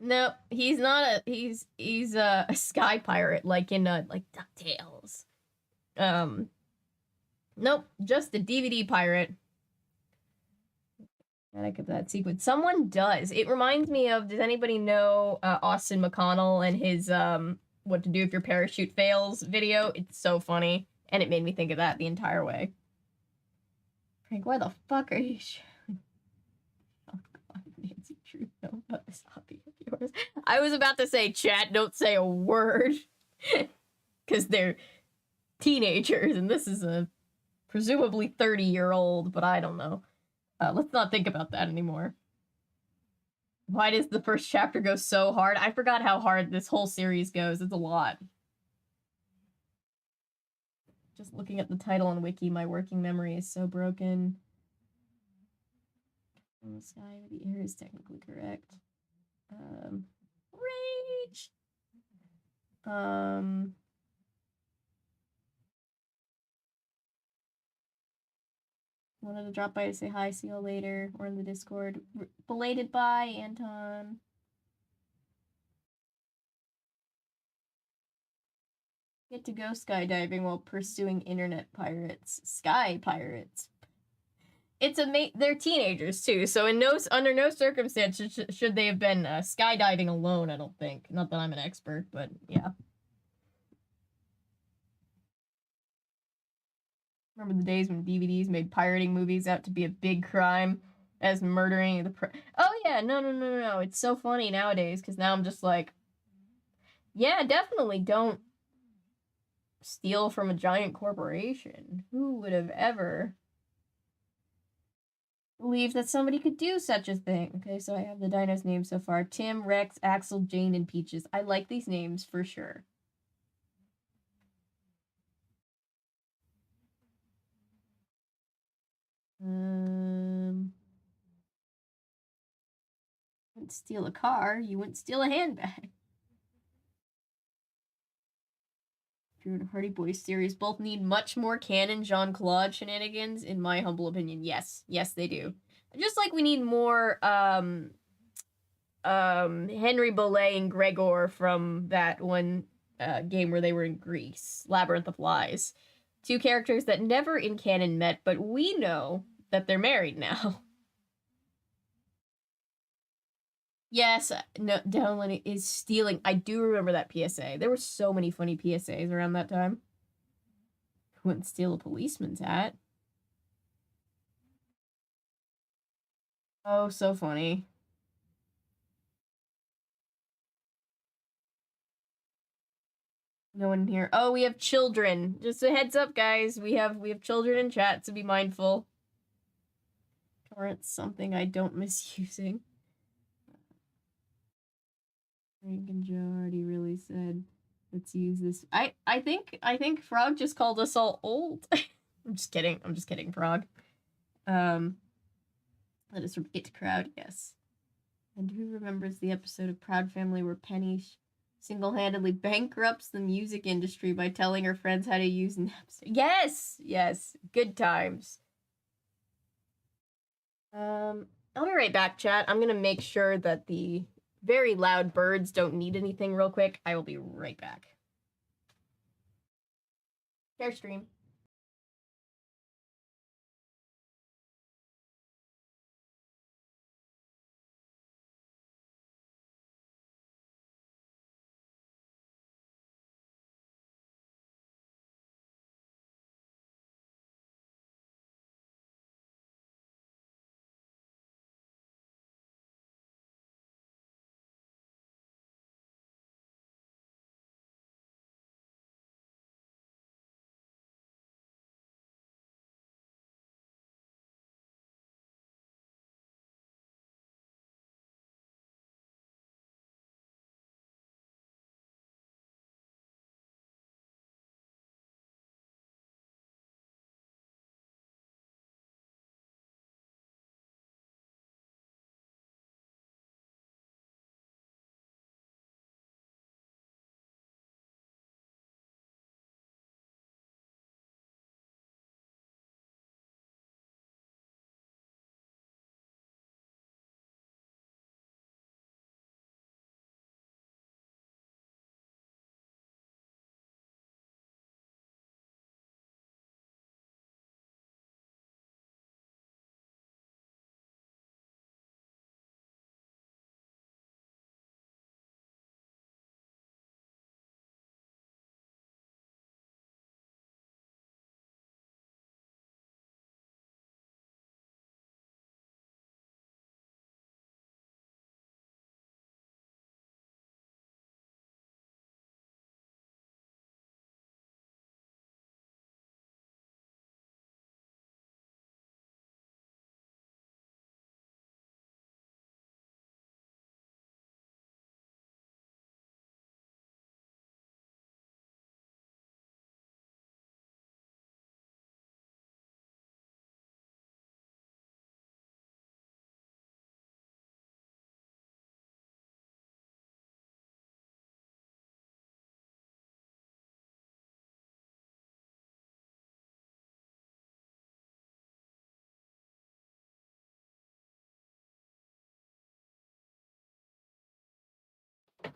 No, he's not a he's a sky pirate like in like DuckTales. Nope, just a DVD pirate. And I get that sequence. Someone does. It reminds me of, does anybody know Austin McConnell and his what to do if your parachute fails video? It's so funny. And it made me think of that the entire way. Frank, why the fuck are you oh God, Nancy Drew know about this hobby of yours? I was about to say, chat, don't say a word. Because they're teenagers, and this is a presumably 30-year-old, but I don't know. Let's not think about that anymore. Why does the first chapter go so hard? I forgot how hard this whole series goes. It's a lot. Just looking at the title on Wiki, my working memory is so broken. The sky with the air is technically correct. Rage! Wanted to drop by to say hi, see you later, or in the Discord. Belated bye, Anton. Get to go skydiving while pursuing internet pirates. Sky pirates. It's they're teenagers too, so under no circumstances should they have been skydiving alone, I don't think. Not that I'm an expert, but yeah. Remember the days when DVDs made pirating movies out to be a big crime as murdering the oh yeah, no. It's so funny nowadays, because now I'm just like, yeah, definitely don't steal from a giant corporation. Who would have ever believed that somebody could do such a thing? Okay, so I have the dinos names so far. Tim, Rex, Axel, Jane, and Peaches. I like these names for sure. Wouldn't steal a car, you wouldn't steal a handbag. Drew and Hardy Boys series both need much more canon Jean-Claude shenanigans, in my humble opinion. Yes, they do. Just like we need more Henry Bolet and Gregor from that one game where they were in Greece, Labyrinth of Lies. Two characters that never in canon met, but we know that they're married now. Yes, no, Downloading is stealing. I do remember that PSA. There were so many funny PSAs around that time. Who wouldn't steal a policeman's hat? Oh, so funny. No one here. Oh, we have children. Just a heads up, guys. We have children in chat, so be mindful. Torrent's something I don't miss using. Frank and Joe already really said, let's use this. I think Frog just called us all old. I'm just kidding, Frog. Let us get to crowd, yes. And who remembers the episode of Proud Family where Penny single-handedly bankrupts the music industry by telling her friends how to use Napster? Yes, good times. I'll be right back, chat. I'm gonna make sure that the very loud birds don't need anything real quick. I will be right back. Share stream.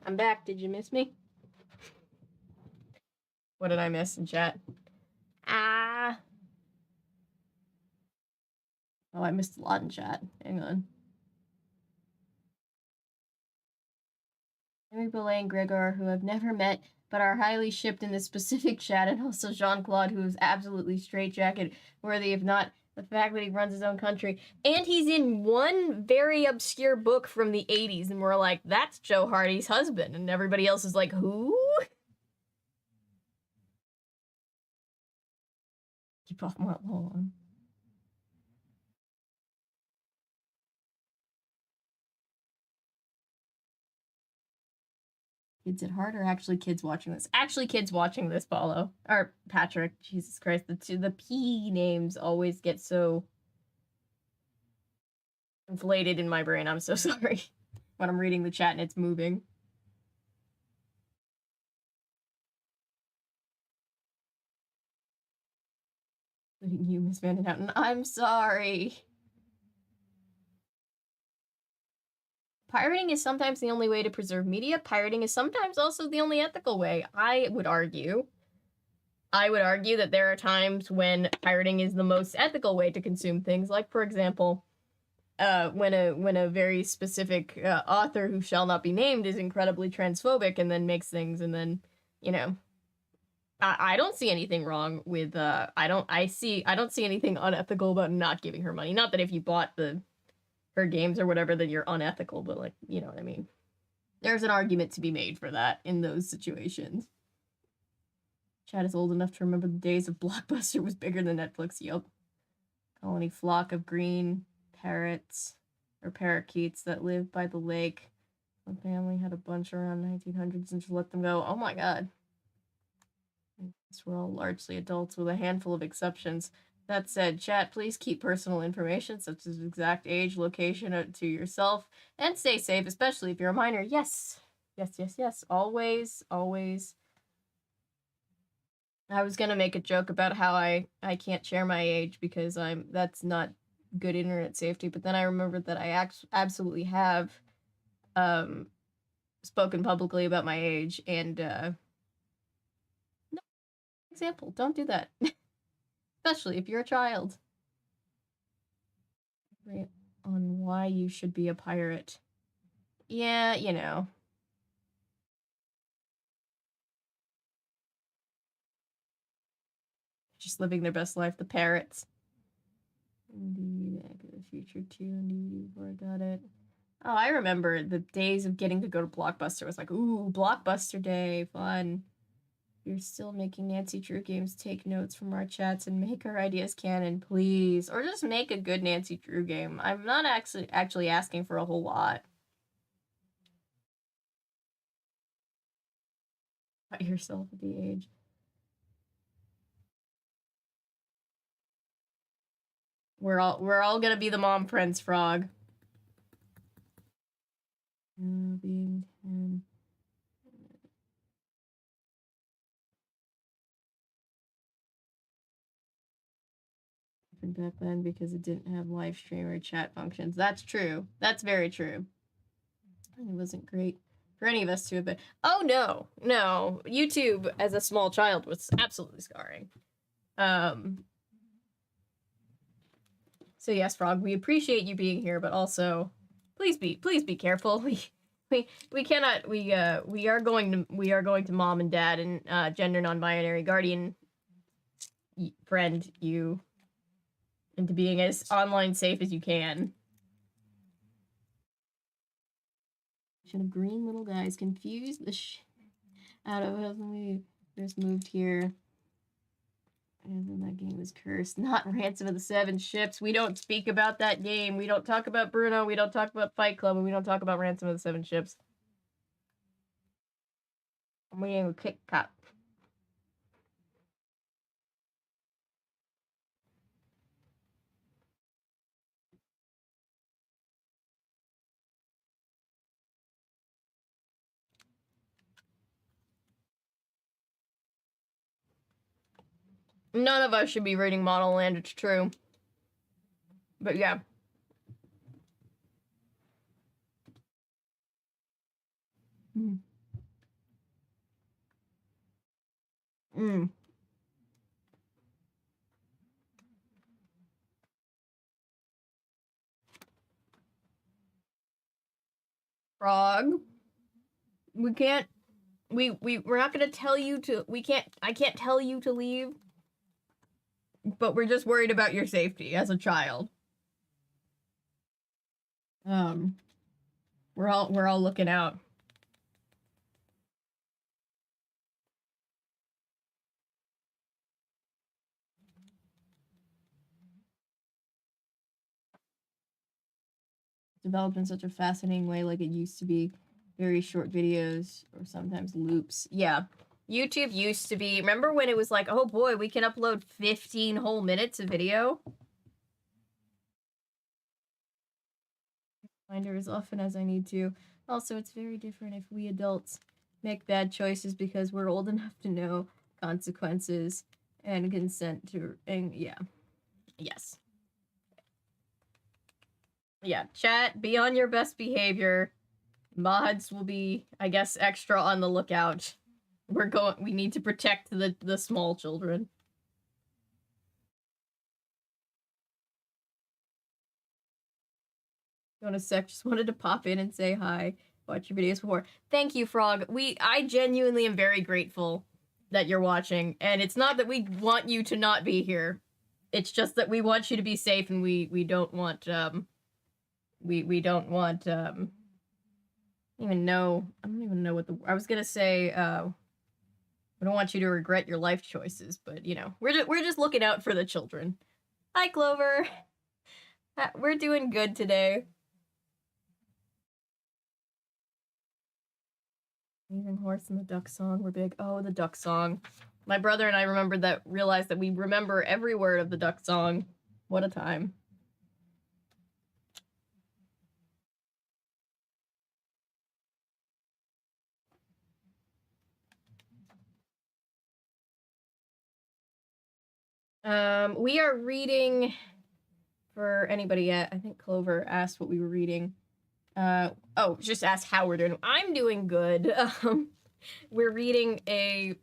I'm back. Did you miss me? What did I miss in chat? Ah. Oh, I missed a lot in chat. Hang on. Henry Belay and Gregor, who I've never met, but are highly shipped in this specific chat, and also Jean-Claude, who is absolutely straitjacket worthy, if not the fact that he runs his own country. And he's in one very obscure book from the 80s, and we're like, that's Joe Hardy's husband. And everybody else is like, who? Keep off my lawn. Kids at heart or actually kids watching this? Actually kids watching this, Paulo. Or Patrick. Jesus Christ. The P names always get so inflated in my brain. I'm so sorry. When I'm reading the chat and it's moving. Including you, Miss Van Den Houten. I'm sorry. Pirating is sometimes the only way to preserve media. Pirating is sometimes also the only ethical way. I would argue that there are times when pirating is the most ethical way to consume things. Like, for example, when a very specific author who shall not be named is incredibly transphobic and then makes things, and then, you know, I don't see anything wrong with I don't see anything unethical about not giving her money. Not that if you bought her games or whatever, then you're unethical, but, like, you know what I mean. There's an argument to be made for that in those situations. Chad is old enough to remember the days of Blockbuster was bigger than Netflix. Yup. Colony flock of green parrots or parakeets that lived by the lake. One family had a bunch around 1900s and just let them go. Oh my god. We're all largely adults with a handful of exceptions. That said, chat, please keep personal information such as exact age, location to yourself, and stay safe, especially if you're a minor. Yes. Yes. Always. I was gonna make a joke about how I can't share my age because that's not good internet safety, but then I remembered that I absolutely have spoken publicly about my age, and no example, don't do that. Especially if you're a child. Right on why you should be a pirate. Yeah, you know. Just living their best life, the parrots. Indeed, Back to the Future 2, indeed, before I got it. Oh, I remember the days of getting to go to Blockbuster. It was like, ooh, Blockbuster Day, fun. You're still making Nancy Drew games, take notes from our chats and make our ideas canon, please. Or just make a good Nancy Drew game. I'm not actually asking for a whole lot. Cut yourself at the age. We're all gonna be the mom friends, Frog. Being 10. Back then because it didn't have live stream or chat functions. That's true. That's very true. It wasn't great for any of us to have been. Oh no. YouTube as a small child was absolutely scarring. So yes, Frog, we appreciate you being here, but also please be careful. We cannot we are going to mom and dad and gender non-binary guardian friend you into being as online safe as you can. Of green little guys confused the out of us when we first moved here. And then that game was cursed. Not Ransom of the Seven Ships. We don't speak about that game. We don't talk about Bruno. We don't talk about Fight Club. And we don't talk about Ransom of the Seven Ships. I'm waiting to kick cop. None of us should be reading Model Land, it's true. But yeah. Mm. Mm. Frog. We can't. We're not gonna tell you to. We can't. I can't tell you to leave. But we're just worried about your safety as a child. We're all looking out. Developed in such a fascinating way, like it used to be. Very short videos or sometimes loops. Yeah. YouTube used to be, remember when it was like, oh boy, we can upload 15 whole minutes of video? Find her as often as I need to. Also, it's very different if we adults make bad choices because we're old enough to know consequences and consent to, and yeah. Yes. Yeah, chat, be on your best behavior. Mods will be, I guess, extra on the lookout. We need to protect the small children. Going a sec, just wanted to pop in and say hi. Watch your videos before. Thank you, Frog. I genuinely am very grateful that you're watching, and it's not that we want you to not be here. It's just that we want you to be safe, and we don't want we don't want I don't even know what I was gonna say. We don't want you to regret your life choices, but you know, we're just looking out for the children. Hi, Clover. We're doing good today. Amazing Horse and the Duck Song were big. Oh, the Duck Song. My brother and I realized that we remember every word of the Duck Song. What a time. We are reading, for anybody yet, I think Clover asked what we were reading. Just asked how we're doing. I'm doing good. We're reading a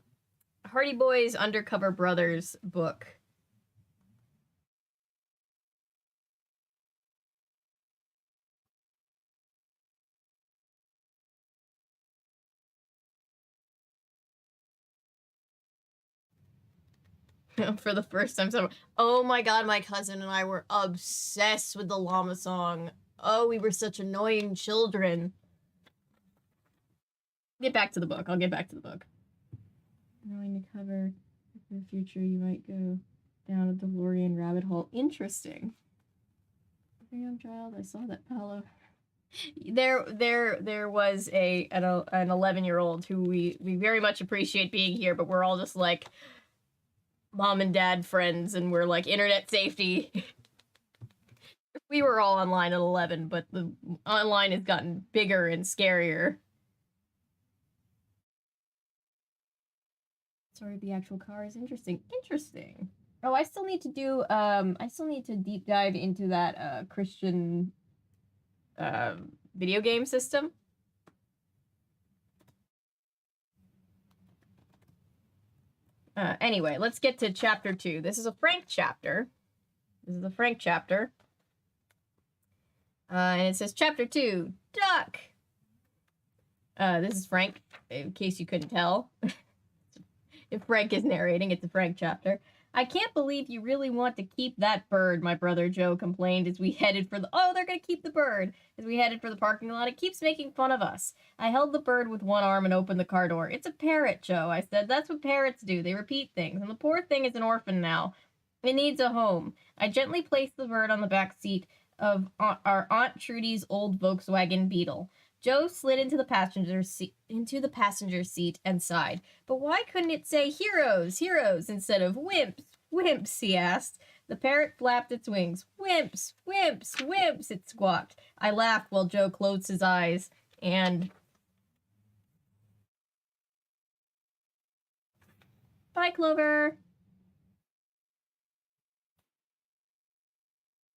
Hardy Boys Undercover Brothers book. For the first time ever. Oh my god, my cousin and I were obsessed with the llama song. Oh, we were such annoying children. Get back to the book. I'll get back to the book. Knowing to cover for the future, you might go down a DeLorean rabbit hole. Interesting. For a young child, I saw that Paolo. There was an 11-year-old who we very much appreciate being here, but we're all just like mom and dad friends, and we're like internet safety. We were all online at 11, but the online has gotten bigger and scarier. Sorry, the actual car is interesting. Interesting. Oh, I still need to do, I still need to deep dive into that, Christian, video game system. Anyway, let's get to chapter 2. This is a Frank chapter. And it says chapter 2, Duck. This is Frank, in case you couldn't tell. If Frank is narrating, it's a Frank chapter. I can't believe you really want to keep that bird, my brother Joe complained as we headed for the— oh, they're gonna keep the bird! As we headed for the parking lot, it keeps making fun of us. I held the bird with one arm and opened the car door. It's a parrot, Joe, I said. That's what parrots do. They repeat things, and the poor thing is an orphan now. It needs a home. I gently placed the bird on the back seat of our Aunt Trudy's old Volkswagen Beetle. Joe slid into the passenger seat and sighed. But why couldn't it say heroes, heroes, instead of wimps, wimps, he asked. The parrot flapped its wings. Wimps, wimps, wimps, it squawked. I laughed while Joe closed his eyes and... Bye, Clover!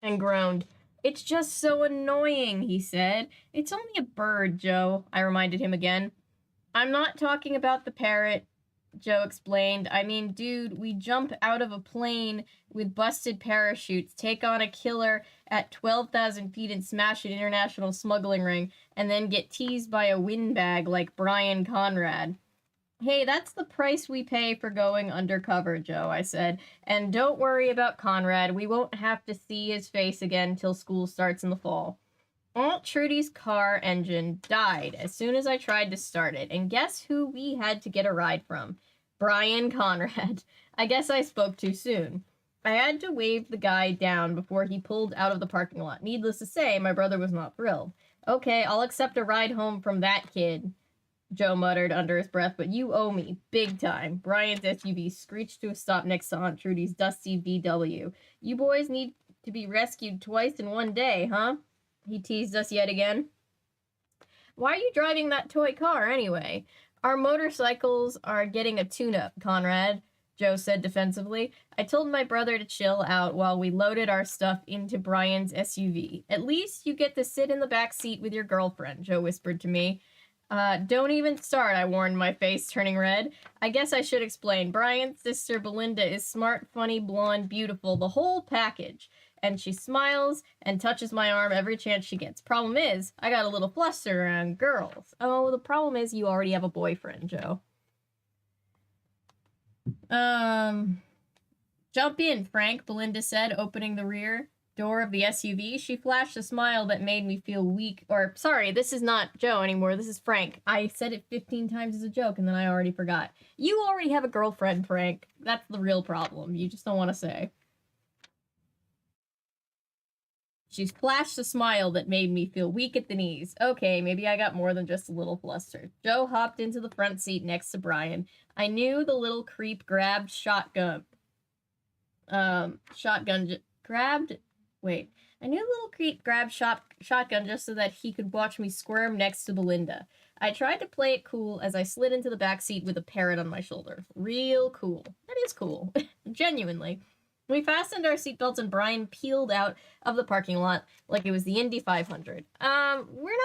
And groaned. It's just so annoying, he said. It's only a bird, Joe, I reminded him again. I'm not talking about the parrot, Joe explained. I mean, dude, we jump out of a plane with busted parachutes, take on a killer at 12,000 feet and smash an international smuggling ring, and then get teased by a windbag like Brian Conrad. Hey, that's the price we pay for going undercover, Joe, I said. And don't worry about Conrad. We won't have to see his face again till school starts in the fall. Aunt Trudy's car engine died as soon as I tried to start it, and guess who we had to get a ride from? Brian Conrad. I guess I spoke too soon. I had to wave the guy down before he pulled out of the parking lot. Needless to say, my brother was not thrilled. Okay, I'll accept a ride home from that kid, Joe muttered under his breath, but you owe me, big time. Brian's SUV screeched to a stop next to Aunt Trudy's dusty VW. You boys need to be rescued twice in one day, huh? He teased us yet again. Why are you driving that toy car, anyway? Our motorcycles are getting a tune-up, Conrad, Joe said defensively. I told my brother to chill out while we loaded our stuff into Brian's SUV. At least you get to sit in the back seat with your girlfriend, Joe whispered to me. Don't even start, I warned, my face turning red. I guess I should explain. Brian's sister Belinda is smart, funny, blonde, beautiful, the whole package. And she smiles and touches my arm every chance she gets. Problem is, I got a little flustered around girls. Oh, the problem is you already have a boyfriend, Joe. Jump in, Frank, Belinda said, opening the rear door of the SUV. She flashed a smile that made me feel weak. Or, sorry, this is not Joe anymore. This is Frank. I said it 15 times as a joke, and then I already forgot. You already have a girlfriend, Frank. That's the real problem. You just don't want to say. She flashed a smile that made me feel weak at the knees. Okay, maybe I got more than just a little flustered. Joe hopped into the front seat next to Brian. I knew the little creep grabbed shotgun. I knew the little creep grabbed shotgun just so that he could watch me squirm next to Belinda. I tried to play it cool as I slid into the back seat with a parrot on my shoulder. Real cool. That is cool. Genuinely. We fastened our seatbelts and Brian peeled out of the parking lot like it was the Indy 500. We're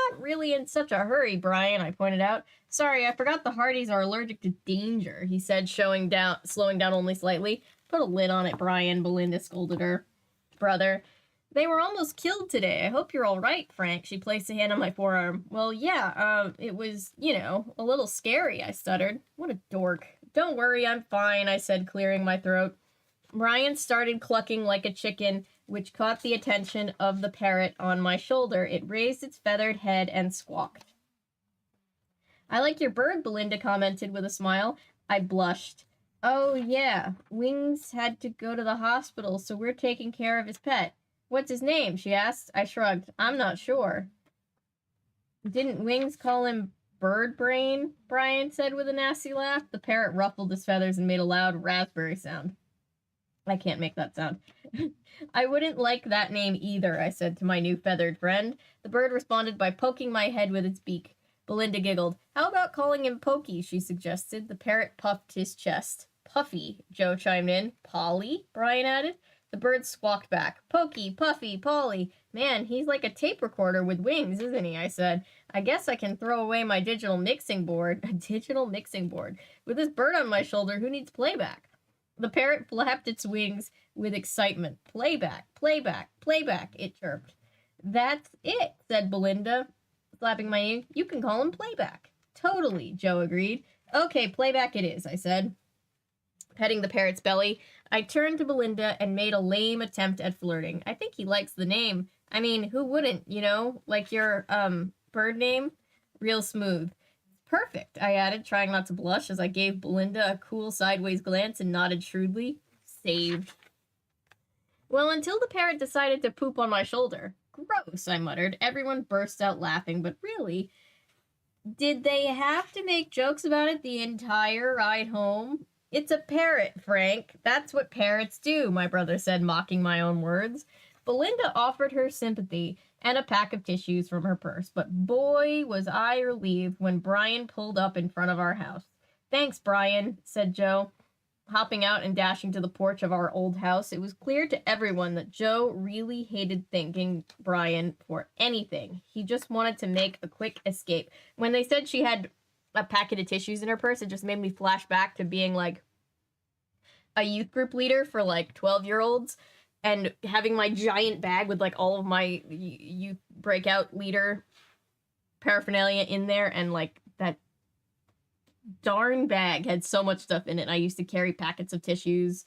not really in such a hurry, Brian, I pointed out. Sorry, I forgot the Hardys are allergic to danger, he said, slowing down only slightly. Put a lid on it, Brian, Belinda scolded her brother. They were almost killed today. I hope you're all right, Frank. She placed a hand on my forearm. Well, yeah, it was, a little scary, I stuttered. What a dork. Don't worry, I'm fine, I said, clearing my throat. Brian started clucking like a chicken, which caught the attention of the parrot on my shoulder. It raised its feathered head and squawked. I like your bird, Belinda commented with a smile. I blushed. Oh, yeah. Wings had to go to the hospital, so we're taking care of his pet. What's his name? She asked. I shrugged. I'm not sure. Didn't Wings call him Bird Brain? Brian said with a nasty laugh. The parrot ruffled his feathers and made a loud raspberry sound. I can't make that sound. I wouldn't like that name either, I said to my new feathered friend. The bird responded by poking my head with its beak. Belinda giggled. How about calling him Pokey, she suggested. The parrot puffed his chest. Puffy, Joe chimed in. Polly, Brian added. The bird squawked back. Pokey, Puffy, Polly. Man, he's like a tape recorder with wings, isn't he? I said. I guess I can throw away my digital mixing board. A digital mixing board. With this bird on my shoulder, who needs playback? The parrot flapped its wings with excitement. Playback, playback, playback, it chirped. That's it, said Belinda, slapping my knee. You can call him Playback. Totally, Joe agreed. Okay, Playback it is, I said, petting the parrot's belly. I turned to Belinda and made a lame attempt at flirting. I think he likes the name. I mean, who wouldn't, like your, bird name? Real smooth. Perfect, I added, trying not to blush as I gave Belinda a cool sideways glance and nodded shrewdly. Saved. Well, until the parrot decided to poop on my shoulder. Gross, I muttered. Everyone burst out laughing, but really, did they have to make jokes about it the entire ride home? It's a parrot, Frank. That's what parrots do, my brother said, mocking my own words. Belinda offered her sympathy and a pack of tissues from her purse, but boy, was I relieved when Brian pulled up in front of our house. Thanks, Brian, said Joe, hopping out and dashing to the porch of our old house. It was clear to everyone that Joe really hated thanking Brian for anything. He just wanted to make a quick escape. When they said she had a packet of tissues in her purse. It just made me flash back to being like a youth group leader for like 12-year-olds and having my giant bag with like all of my youth breakout leader paraphernalia in there, and like that darn bag had so much stuff in it. I used to carry packets of tissues,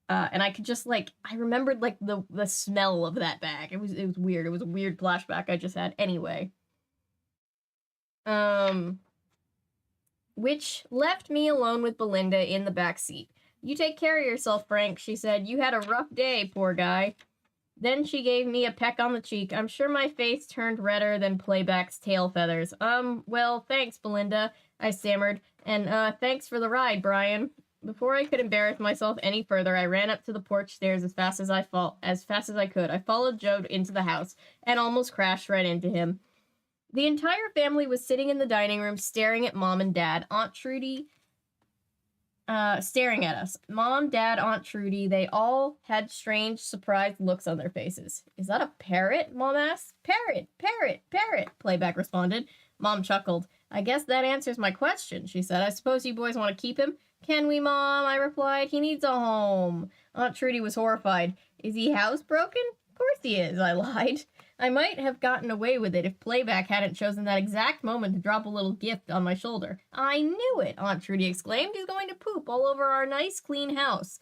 and I could just like, I remembered like the smell of that bag. It was weird. It was a weird flashback I just had. Anyway, which left me alone with Belinda in the back seat. "You take care of yourself, Frank," she said. "You had a rough day, poor guy." Then she gave me a peck on the cheek. I'm sure my face turned redder than Playback's tail feathers. Well, thanks, Belinda," I stammered. "And, thanks for the ride, Brian." Before I could embarrass myself any further, I ran up to the porch stairs as fast as I could. I followed Joe into the house and almost crashed right into him. The entire family was sitting in the dining room staring at Mom and Dad. Aunt Trudy staring at us. Mom, Dad, Aunt Trudy, they all had strange, surprised looks on their faces. "Is that a parrot?" Mom asked. "Parrot, parrot, parrot," Playback responded. Mom chuckled. "I guess that answers my question," she said. "I suppose you boys want to keep him?" "Can we, Mom?" I replied. "He needs a home." Aunt Trudy was horrified. "Is he housebroken?" "Of course he is," I lied. I might have gotten away with it if Playback hadn't chosen that exact moment to drop a little gift on my shoulder. "I knew it," Aunt Trudy exclaimed. "He's going to poop all over our nice, clean house.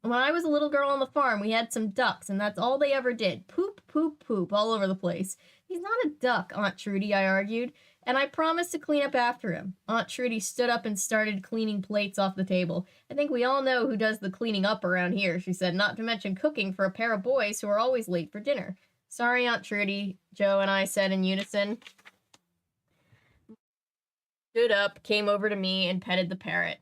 When I was a little girl on the farm, we had some ducks, and that's all they ever did. Poop, poop, poop all over the place." "He's not a duck, Aunt Trudy," I argued, "and I promised to clean up after him." Aunt Trudy stood up and started cleaning plates off the table. "I think we all know who does the cleaning up around here," she said, "not to mention cooking for a pair of boys who are always late for dinner." "Sorry, Aunt Trudy," Joe and I said in unison. Stood up, came over to me, and petted the parrot.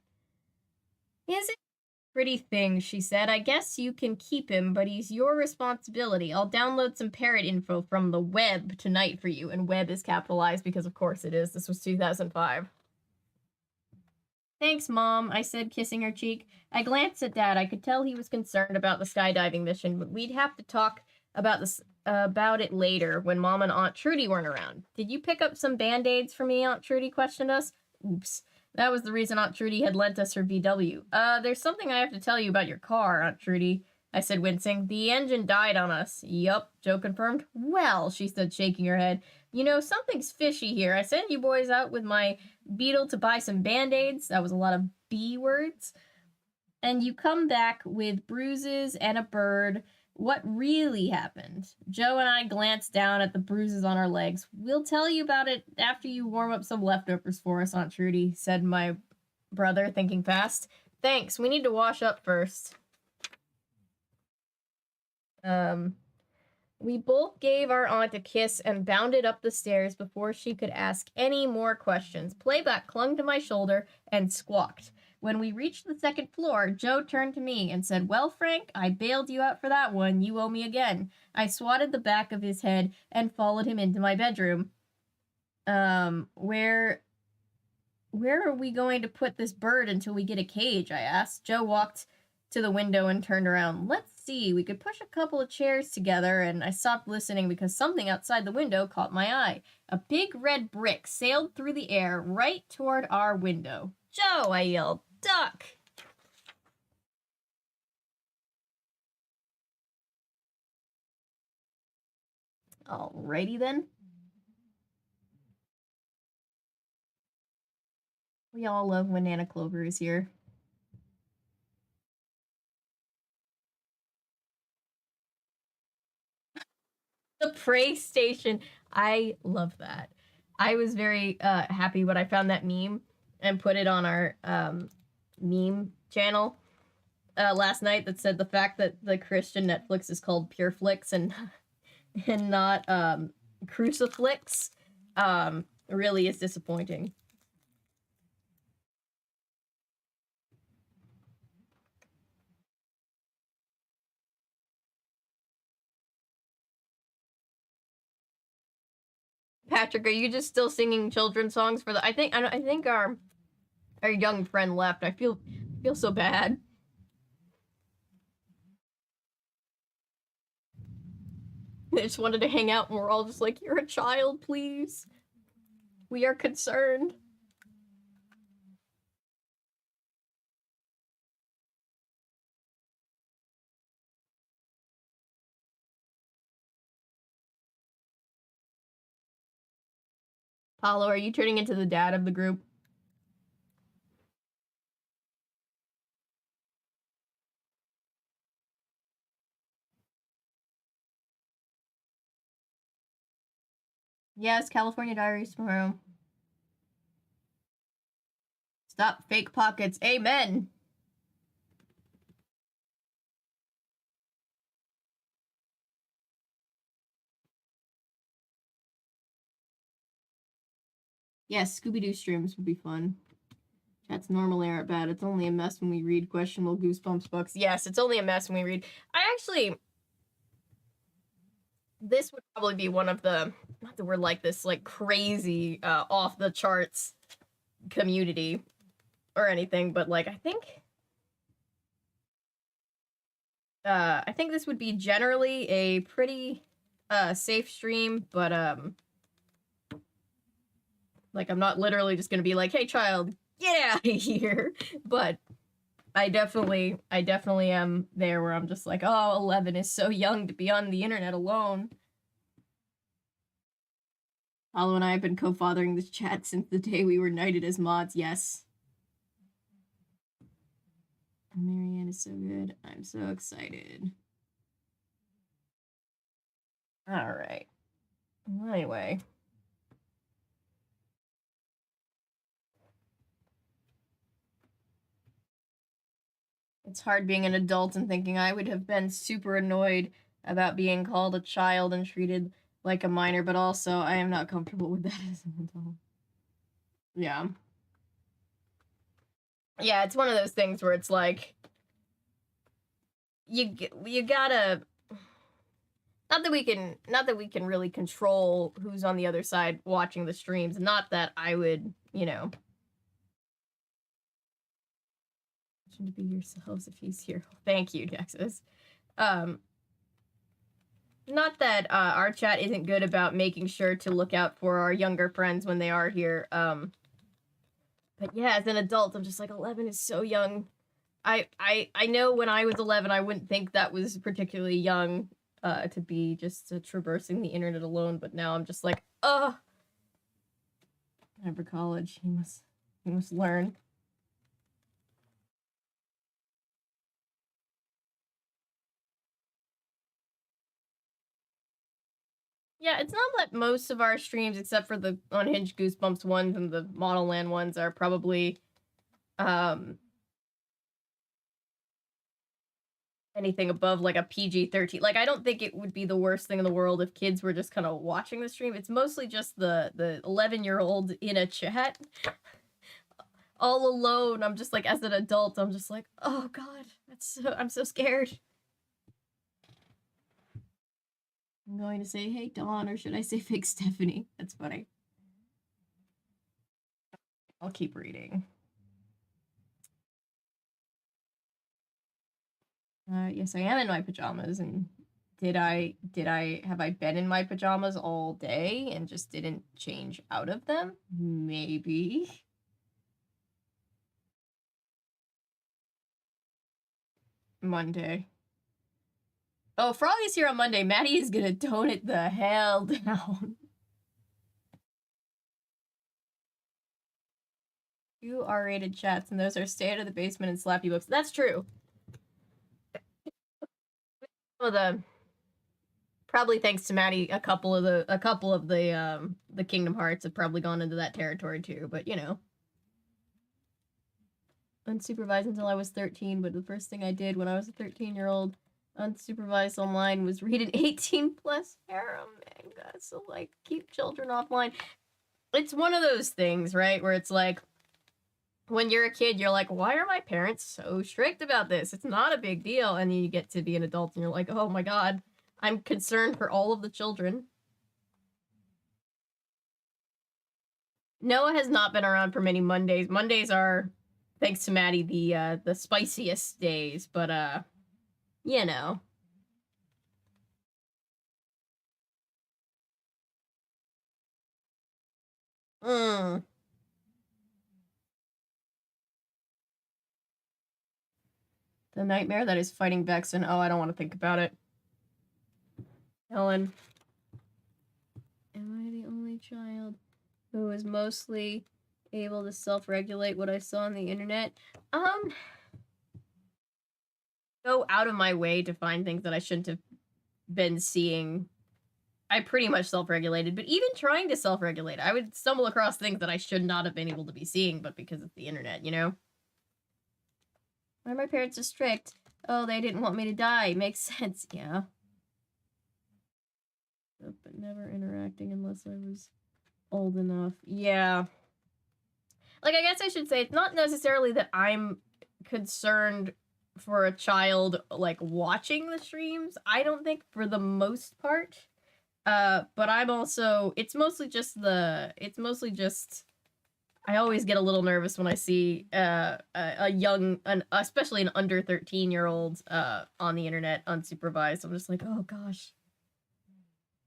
"Is it a pretty thing?" she said. "I guess you can keep him, but he's your responsibility. I'll download some parrot info from the web tonight for you." And web is capitalized because of course it is. This was 2005. "Thanks, Mom," I said, kissing her cheek. I glanced at Dad. I could tell he was concerned about the skydiving mission, but we'd have to talk about it later when Mom and Aunt Trudy weren't around. "Did you pick up some Band-Aids for me?" Aunt Trudy questioned us. Oops. That was the reason Aunt Trudy had lent us her VW. There's something I have to tell you about your car, Aunt Trudy," I said, wincing. "The engine died on us." "Yup," Joe confirmed. "Well," she said, shaking her head, "you know, something's fishy here. I sent you boys out with my Beetle to buy some Band-Aids." That was a lot of B words. "And you come back with bruises and a bird. What really happened?" Joe and I glanced down at the bruises on our legs. "We'll tell you about it after you warm up some leftovers for us, Aunt Trudy," said my brother, thinking fast. "Thanks, we need to wash up first." We both gave our aunt a kiss and bounded up the stairs before she could ask any more questions. Playback clung to my shoulder and squawked. When we reached the second floor, Joe turned to me and said, "Well, Frank, I bailed you out for that one. You owe me again." I swatted the back of his head and followed him into my bedroom. Where are we going to put this bird until we get a cage?" I asked. Joe walked to the window and turned around. "Let's see, we could push a couple of chairs together," and I stopped listening because something outside the window caught my eye. A big red brick sailed through the air right toward our window. "Joe," I yelled, "duck!" Alrighty then. We all love when Nana Clover is here. The Prey Station. I love that. I was very happy when I found that meme and put it on our meme channel last night that said the fact that the Christian Netflix is called Pure Flix and not Cruciflix really is disappointing. Patrick, are you just still singing children's songs for the? I think our young friend left. I feel so bad. They just wanted to hang out, and we're all just like, "You're a child, please. We are concerned." Paulo, are you turning into the dad of the group? Yes, California Diaries tomorrow. Stop fake pockets. Amen. Yes, Scooby-Doo streams would be fun. Chat's normally aren't bad. It's only a mess when we read questionable Goosebumps books. Yes, it's only a mess when we read. This would probably be one of the, not that we're like this, like, crazy, off the charts community or anything, but, like, I think this would be generally a pretty, safe stream, but, like, I'm not literally just gonna be like, hey, child, get out of here, but I definitely am there where I'm just like, oh, 11 is so young to be on the internet alone. Paulo and I have been co-fathering this chat since the day we were knighted as mods, yes. Marianne is so good. I'm so excited. Alright. Anyway. It's hard being an adult and thinking I would have been super annoyed about being called a child and treated like a minor, but also I am not comfortable with that as an adult. Yeah. Yeah, it's one of those things where it's like, you gotta, not that we can really control who's on the other side watching the streams, not that I would, you know, to be yourselves if he's here. Thank you, Texas. Not that our chat isn't good about making sure to look out for our younger friends when they are here. But yeah, as an adult, I'm just like, 11 is so young. I know when I was 11, I wouldn't think that was particularly young to be just traversing the internet alone, but now I'm just like, ugh. Never college. He must learn. Yeah, it's not that most of our streams, except for the Unhinged Goosebumps ones and the Model Land ones, are probably anything above like a PG-13. Like, I don't think it would be the worst thing in the world if kids were just kind of watching the stream. It's mostly just the 11-year-old in a chat all alone. I'm just like, as an adult, I'm just like, oh god, I'm so scared. I'm going to say, hey, Dawn, or should I say fake Stephanie? That's funny. I'll keep reading. Yes, I am in my pajamas, and have I been in my pajamas all day and just didn't change out of them? Maybe. Monday. Oh, Froggy's here on Monday. Maddie is gonna tone it the hell down. Two R-rated chats, and those are Stay Out of the Basement and Slappy Books. That's true. Well, probably thanks to Maddie, a couple of the Kingdom Hearts have probably gone into that territory too, but you know. Unsupervised until I was 13, but the first thing I did when I was a 13-year-old unsupervised online was read an 18+ harem manga. So, like, keep children offline. It's one of those things, right, where it's like, when you're a kid, you're like, why are my parents so strict about this? It's not a big deal. And you get to be an adult and you're like, oh my god, I'm concerned for all of the children. Noah has not been around for many Mondays. Mondays are, thanks to Maddie, the spiciest days, but you know. The nightmare that is fighting Vexen. Oh, I don't want to think about it. Ellen. Am I the only child who was mostly able to self-regulate what I saw on the internet. Go out of my way to find things that I shouldn't have been seeing. I pretty much self-regulated, but even trying to self-regulate, I would stumble across things that I should not have been able to be seeing, but because of the internet, you know? Why are my parents so strict? Oh, they didn't want me to die. Makes sense, yeah. But never interacting unless I was old enough. Yeah. Like, I guess I should say, it's not necessarily that I'm concerned for a child, like, watching the streams. I don't think, for the most part. But I'm also, it's mostly just, I always get a little nervous when I see, a young, especially an under 13-year-old, on the internet, unsupervised. I'm just like, oh gosh.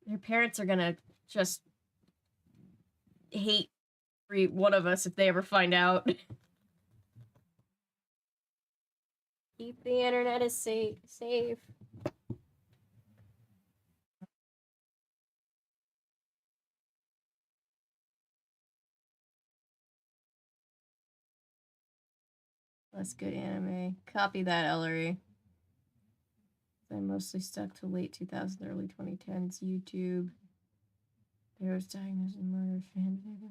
Their parents are gonna just hate every one of us if they ever find out. Keep the internet as safe. That's good anime. Copy that, Ellery. I mostly stuck to late 2000s, early 2010s YouTube. There was diagnosed and murder fanfic.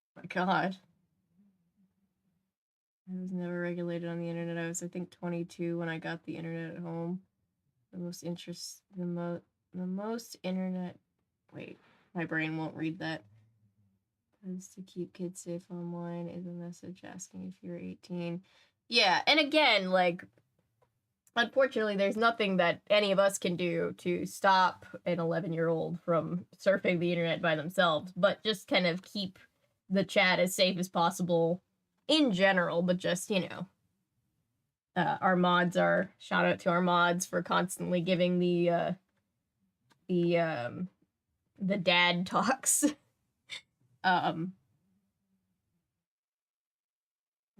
Oh my god. I was never regulated on the internet. I was, I think, 22 when I got the internet at home. The most internet. Wait, my brain won't read that. Is to keep kids safe online is a message asking if you're 18. Yeah, and again, like, unfortunately, there's nothing that any of us can do to stop an 11-year-old from surfing the internet by themselves, but just kind of keep the chat as safe as possible in general, but just, you know, our mods are, shout out to our mods for constantly giving the dad talks.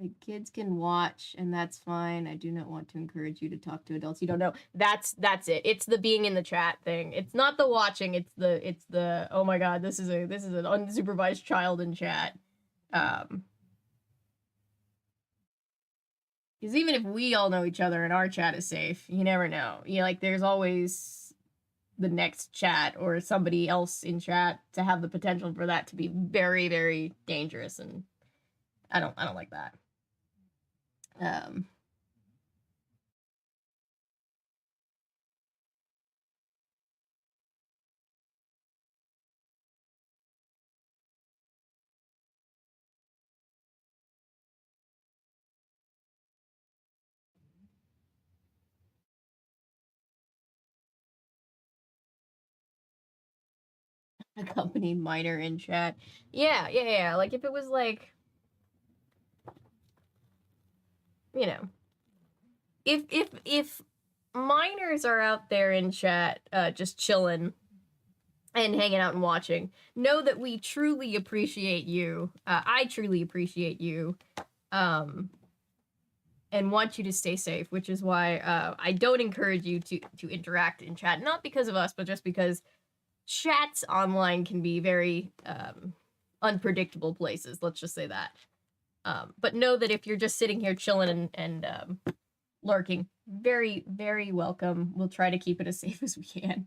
Like, kids can watch, and that's fine. I do not want to encourage you to talk to adults you don't know. That's it. It's the being in the chat thing. It's not the watching. It's the oh my god, this is an unsupervised child in chat. Because even if we all know each other and our chat is safe, you never know. You know, like, there's always the next chat or somebody else in chat to have the potential for that to be very, very dangerous, and I don't like that. Accompanied minor in chat. Yeah. Like, if it was like, you know, if minors are out there in chat, just chilling and hanging out and watching, know that we truly appreciate you. I truly appreciate you, and want you to stay safe, which is why I don't encourage you to interact in chat, not because of us, but just because chats online can be very unpredictable places. Let's just say that. But know that if you're just sitting here chilling and lurking, very, very welcome. We'll try to keep it as safe as we can.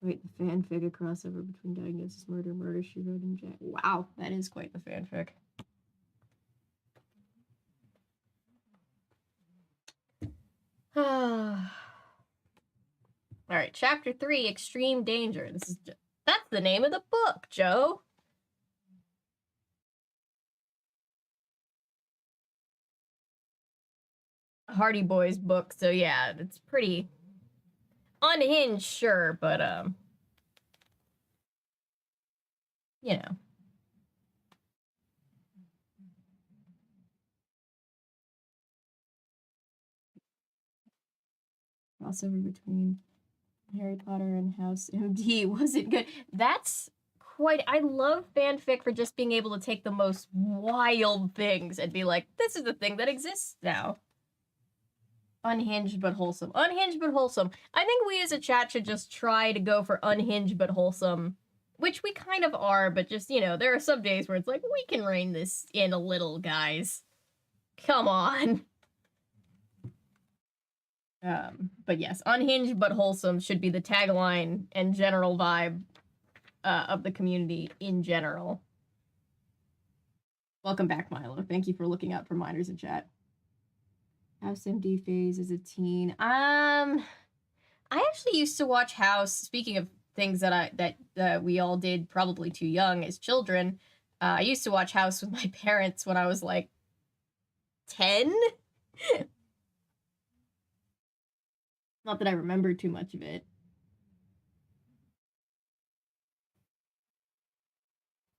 Wait, the fanfic, a crossover between Diagnosis Murder, Murder She Wrote, and Jack. Wow, that is quite the fanfic. Alright, Chapter 3, Extreme Danger. That's the name of the book, Joe! Hardy Boys book, so yeah, it's pretty unhinged, sure, but, you know. Crossover between Harry Potter and House MD wasn't good. That's quite, I love fanfic for just being able to take the most wild things and be like, this is the thing that exists now. Unhinged but wholesome. Unhinged but wholesome. I think we as a chat should just try to go for unhinged but wholesome. Which we kind of are, but just, you know, there are some days where it's like, we can rein this in a little, guys. Come on. But yes, unhinged but wholesome should be the tagline and general vibe of the community in general. Welcome back, Milo. Thank you for looking out for minors in chat. House MD phase as a teen. I actually used to watch House. Speaking of things that we all did probably too young as children, I used to watch House with my parents when I was like 10. Not that I remember too much of it.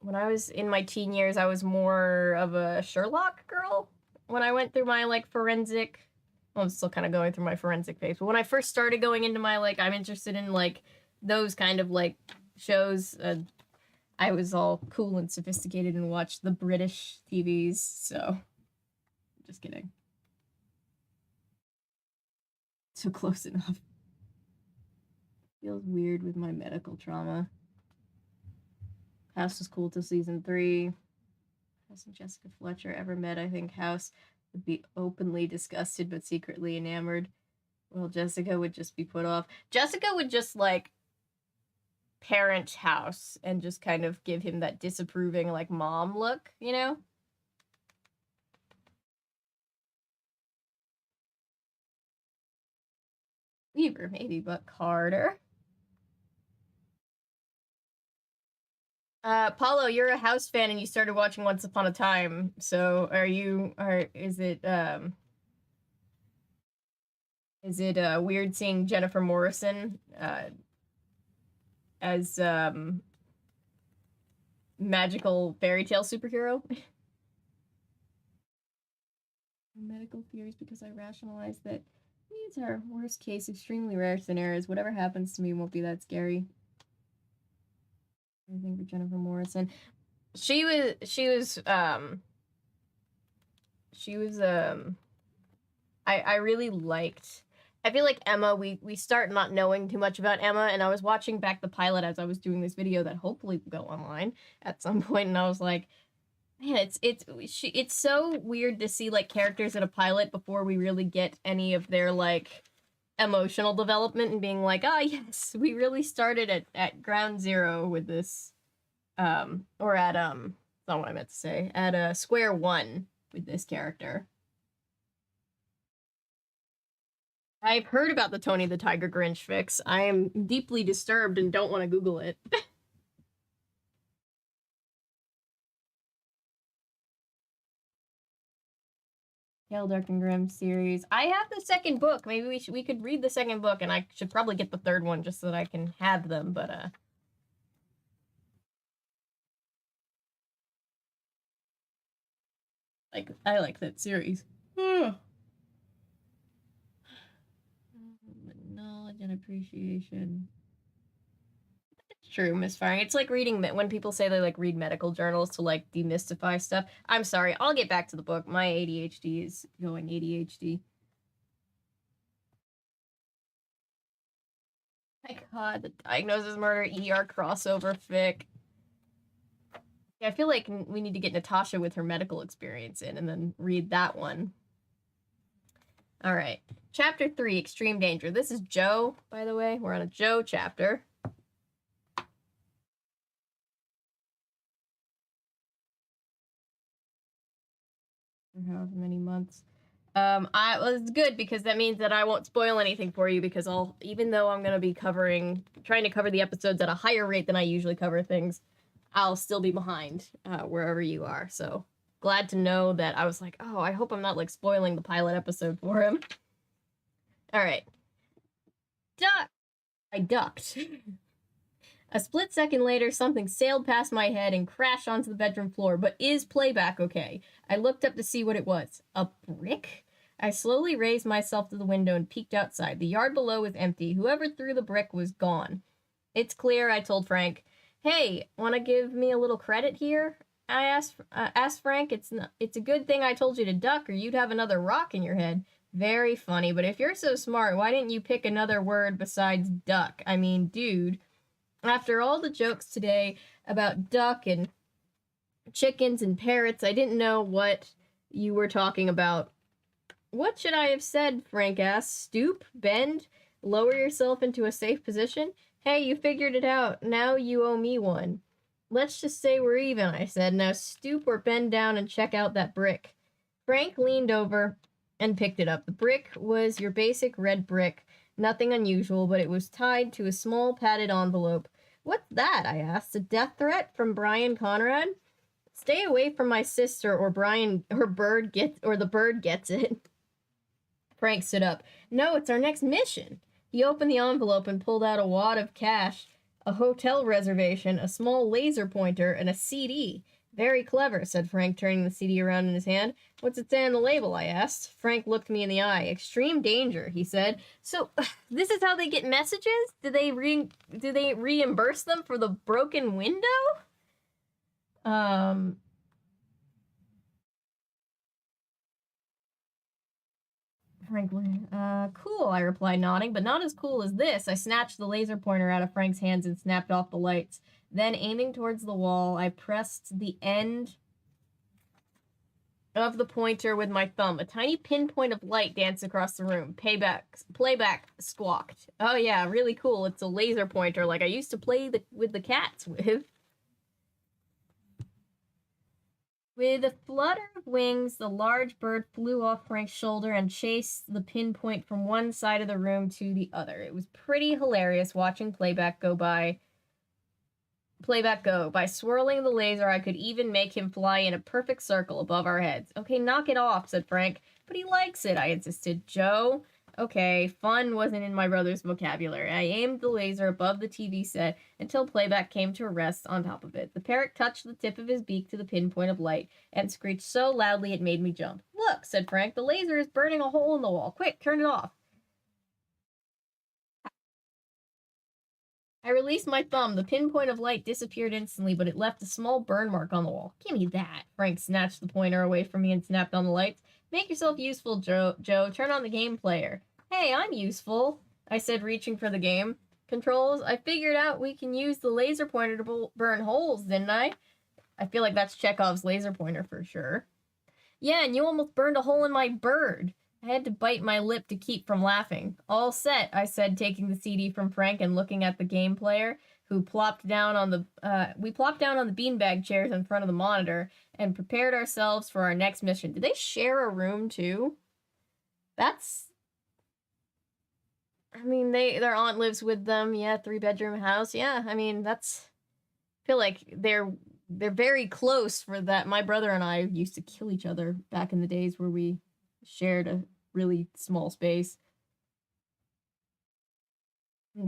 When I was in my teen years, I was more of a Sherlock girl. When I went through my, like, forensic... Well, I'm still kind of going through my forensic phase. But when I first started going into my, like, I'm interested in, like, those kind of, like, shows, I was all cool and sophisticated and watched the British TVs, so... Just kidding. So close enough. Feels weird with my medical trauma. House was cool till season 3. House and Jessica Fletcher ever met, I think House would be openly disgusted but secretly enamored. Well, Jessica would just be put off. Jessica would just, like, parent House and just kind of give him that disapproving, like, mom look, you know? Weaver, maybe, but Carter. Paulo, you're a House fan and you started watching Once Upon a Time, so is it weird seeing Jennifer Morrison as magical fairy tale superhero? Medical fears because I rationalized that these are worst case, extremely rare scenarios. Whatever happens to me won't be that scary. I think for Jennifer Morrison. She was I really liked, I feel like Emma, we start not knowing too much about Emma, and I was watching back the pilot as I was doing this video that hopefully will go online at some point, and I was like, man, it's so weird to see, like, characters in a pilot before we really get any of their, like, emotional development and being like, yes, we really started at ground zero with this, or at, that's not what I meant to say, at, square one with this character. I've heard about the Tony the Tiger Grinch fix. I am deeply disturbed and don't want to Google it. Gale Dark and Grim series. I have the second book. Maybe we could read the second book, and I should probably get the third one just so that I can have them, but like, I like that series. Knowledge and appreciation. True, misfiring. It's like reading, when people say they, like, read medical journals to, like, demystify stuff. I'm sorry, I'll get back to the book. My ADHD is going ADHD. My god, the Diagnosis Murder ER crossover fic. Yeah, I feel like we need to get Natasha with her medical experience in and then read that one. Alright. Chapter 3, Extreme Danger. This is Joe, by the way. We're on a Joe chapter. However many months. Well, it's good because that means that I won't spoil anything for you because even though I'm going to be trying to cover the episodes at a higher rate than I usually cover things, I'll still be behind wherever you are. So glad to know that I was like, oh, I hope I'm not, like, spoiling the pilot episode for him. All right. I ducked. A split second later, something sailed past my head and crashed onto the bedroom floor, but is playback okay? I looked up to see what it was. A brick? I slowly raised myself to the window and peeked outside. The yard below was empty. Whoever threw the brick was gone. It's clear, I told Frank. Hey, want to give me a little credit here? I asked Frank. It's a good thing I told you to duck or you'd have another rock in your head. Very funny, but if you're so smart, why didn't you pick another word besides duck? I mean, dude, after all the jokes today about duck and chickens and parrots, I didn't know what you were talking about. What should I have said? Frank asked. Stoop? Bend? Lower yourself into a safe position? Hey, you figured it out. Now you owe me one. Let's just say we're even, I said. Now stoop or bend down and check out that brick. Frank leaned over and picked it up. The brick was your basic red brick. Nothing unusual, but it was tied to a small padded envelope. What's that? I asked. A death threat from Brian Conrad? Stay away from my sister or the bird gets it. Frank stood up. No, it's our next mission. He opened the envelope and pulled out a wad of cash, a hotel reservation, a small laser pointer, and a CD. Very clever, said Frank, turning the CD around in his hand. What's it say on the label? I asked. Frank looked me in the eye. Extreme danger, he said. So, this is how they get messages? Do they reimburse them for the broken window? Franklin, cool, I replied, nodding, but not as cool as this. I snatched the laser pointer out of Frank's hands and snapped off the lights. Then, aiming towards the wall, I pressed the end of the pointer with my thumb. A tiny pinpoint of light danced across the room. Playback squawked. Oh yeah, really cool. It's a laser pointer like I used to play with the cats with. With a flutter of wings, the large bird flew off Frank's shoulder and chased the pinpoint from one side of the room to the other. It was pretty hilarious watching Playback go. By swirling the laser, I could even make him fly in a perfect circle above our heads. Okay, knock it off, said Frank. But he likes it, I insisted. Joe? Okay, fun wasn't in my brother's vocabulary. I aimed the laser above the TV set until Playback came to rest on top of it. The parrot touched the tip of his beak to the pinpoint of light and screeched so loudly it made me jump. Look, said Frank, the laser is burning a hole in the wall. Quick, turn it off. I released my thumb. The pinpoint of light disappeared instantly, but it left a small burn mark on the wall. Give me that. Frank snatched the pointer away from me and snapped on the lights. Make yourself useful, Joe. Turn on the game player. Hey, I'm useful, I said, reaching for the game controls. I figured out we can use the laser pointer to burn holes, didn't I? I feel like that's Chekhov's laser pointer for sure. Yeah, and you almost burned a hole in my bird. I had to bite my lip to keep from laughing. All set, I said, taking the CD from Frank and looking at the game player, who plopped down on the, we plopped down on the beanbag chairs in front of the monitor and prepared ourselves for our next mission. Did they share a room, too? I mean, their aunt lives with them. Yeah, 3-bedroom house. Yeah, I mean, I feel like they're very close for that. My brother and I used to kill each other back in the days where we shared a really small space.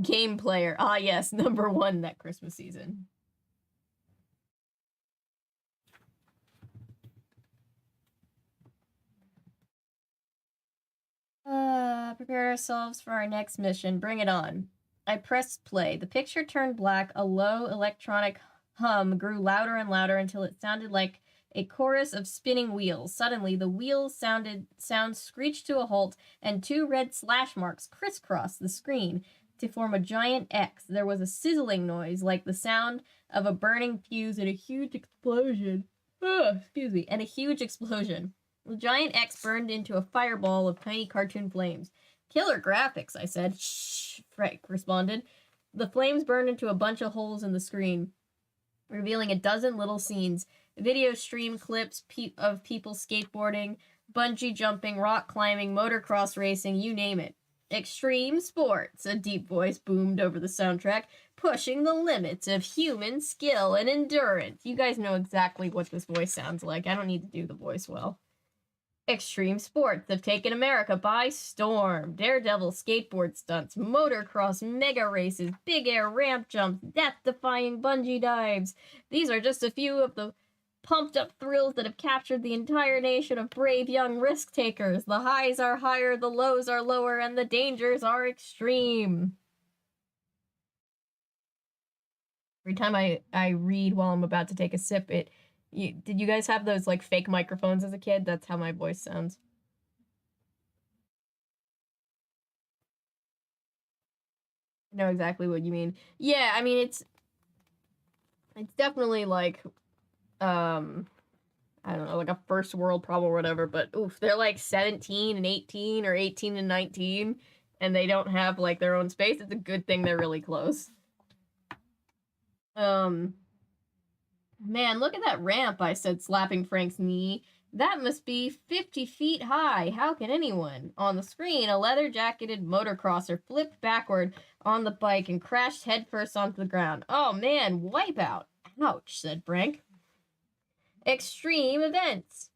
Game player. Ah, yes, #1 that Christmas season. Prepare ourselves for our next mission. Bring it on. I pressed play. The picture turned black. A low electronic hum grew louder and louder until it sounded like a chorus of spinning wheels. Suddenly, the wheels sound screeched to a halt, and 2 red slash marks crisscrossed the screen to form a giant X. There was a sizzling noise, like the sound of a burning fuse and a huge explosion. And a huge explosion. The giant X burned into a fireball of tiny cartoon flames. Killer graphics, I said. Shh, Frank responded. The flames burned into a bunch of holes in the screen, revealing a dozen little scenes. Video stream clips of people skateboarding, bungee jumping, rock climbing, motocross racing, you name it. Extreme sports, a deep voice boomed over the soundtrack, pushing the limits of human skill and endurance. You guys know exactly what this voice sounds like. I don't need to do the voice well. Extreme sports have taken America by storm. Daredevil skateboard stunts, motocross mega races, big air ramp jumps, death-defying bungee dives. These are just a few of the pumped-up thrills that have captured the entire nation of brave young risk-takers. The highs are higher, the lows are lower, and the dangers are extreme. Every time I read while I'm about to take a sip, did you guys have those, like, fake microphones as a kid? That's how my voice sounds. I know exactly what you mean. Yeah, I mean, it's definitely like, I don't know, like a first world problem or whatever, but oof, they're like 17 and 18 or 18 and 19, and they don't have like their own space. It's a good thing they're really close. Man, look at that ramp, I said, slapping Frank's knee. That must be 50 feet high. How can anyone? On the screen, a leather-jacketed motocrosser flipped backward on the bike and crashed headfirst onto the ground. Oh man, wipeout. Ouch, said Frank. Extreme events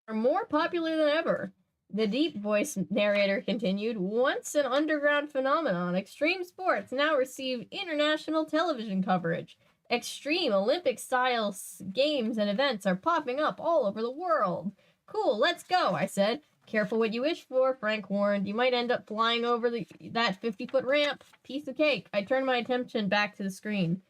are more popular than ever. The deep voice narrator continued. Once an underground phenomenon, extreme sports now receive international television coverage. Extreme Olympic-style games and events are popping up all over the world. Cool, let's go, I said. Careful what you wish for, Frank warned. You might end up flying over that 50-foot ramp. Piece of cake. I turned my attention back to the screen.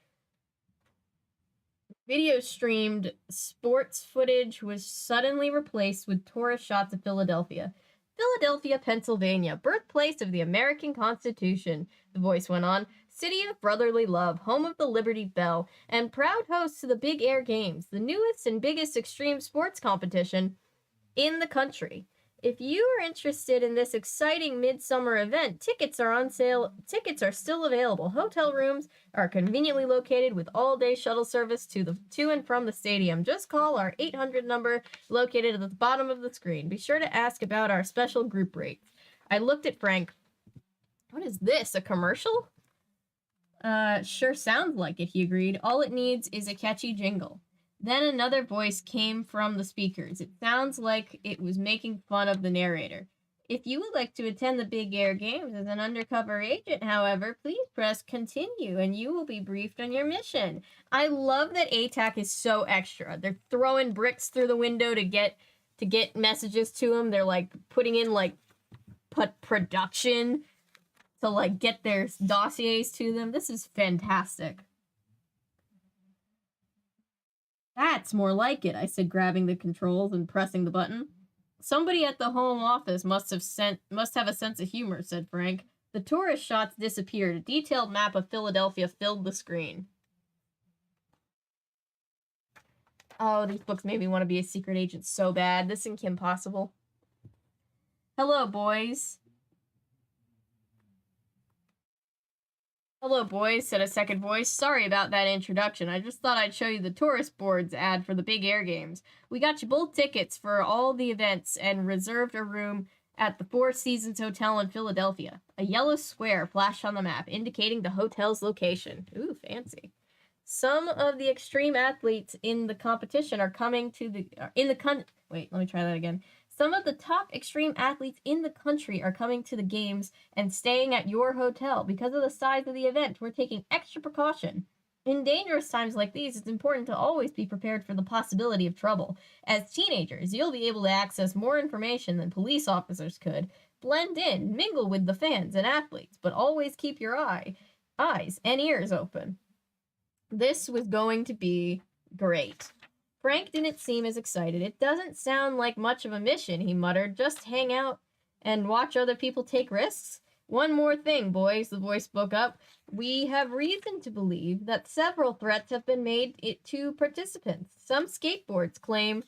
Video streamed sports footage was suddenly replaced with tourist shots of Philadelphia. Philadelphia, Pennsylvania, birthplace of the American Constitution, the voice went on. City of brotherly love, home of the Liberty Bell, and proud host to the Big Air Games, the newest and biggest extreme sports competition in the country. If you are interested in this exciting midsummer event, tickets are on sale. Tickets are still available. Hotel rooms are conveniently located with all-day shuttle service to and from the stadium. Just call our 800 number located at the bottom of the screen. Be sure to ask about our special group rates. I looked at Frank. What is this, a commercial? Sure sounds like it, he agreed. All it needs is a catchy jingle. Then another voice came from the speakers. It sounds like it was making fun of the narrator. If you would like to attend the Big Air Games as an undercover agent, however, please press continue and you will be briefed on your mission. I love that ATAC is so extra. They're throwing bricks through the window to get messages to them. They're like putting in like production to like get their dossiers to them. This is fantastic. That's more like it, I said, grabbing the controls and pressing the button. Somebody at the home office must have a sense of humor, said Frank. The tourist shots disappeared. A detailed map of Philadelphia filled the screen. Oh, these books made me want to be a secret agent so bad. This and Kim Possible. Hello, boys. Hello, boys, said a second voice. Sorry about that introduction. I just thought I'd show you the tourist boards ad for the Big Air Games. We got you both tickets for all the events and reserved a room at the Four Seasons Hotel in Philadelphia. A yellow square flashed on the map, indicating the hotel's location. Ooh, fancy. Some of the extreme athletes in the competition are coming to the... Wait, let me try that again. Some of the top extreme athletes in the country are coming to the games and staying at your hotel. Because of the size of the event, we're taking extra precaution. In dangerous times like these, it's important to always be prepared for the possibility of trouble. As teenagers, you'll be able to access more information than police officers could. Blend in, mingle with the fans and athletes, but always keep your eyes and ears open. This was going to be great. Frank didn't seem as excited. It doesn't sound like much of a mission, he muttered. Just hang out and watch other people take risks. One more thing, boys, the voice spoke up. We have reason to believe that several threats have been made to participants. Some skateboarders claim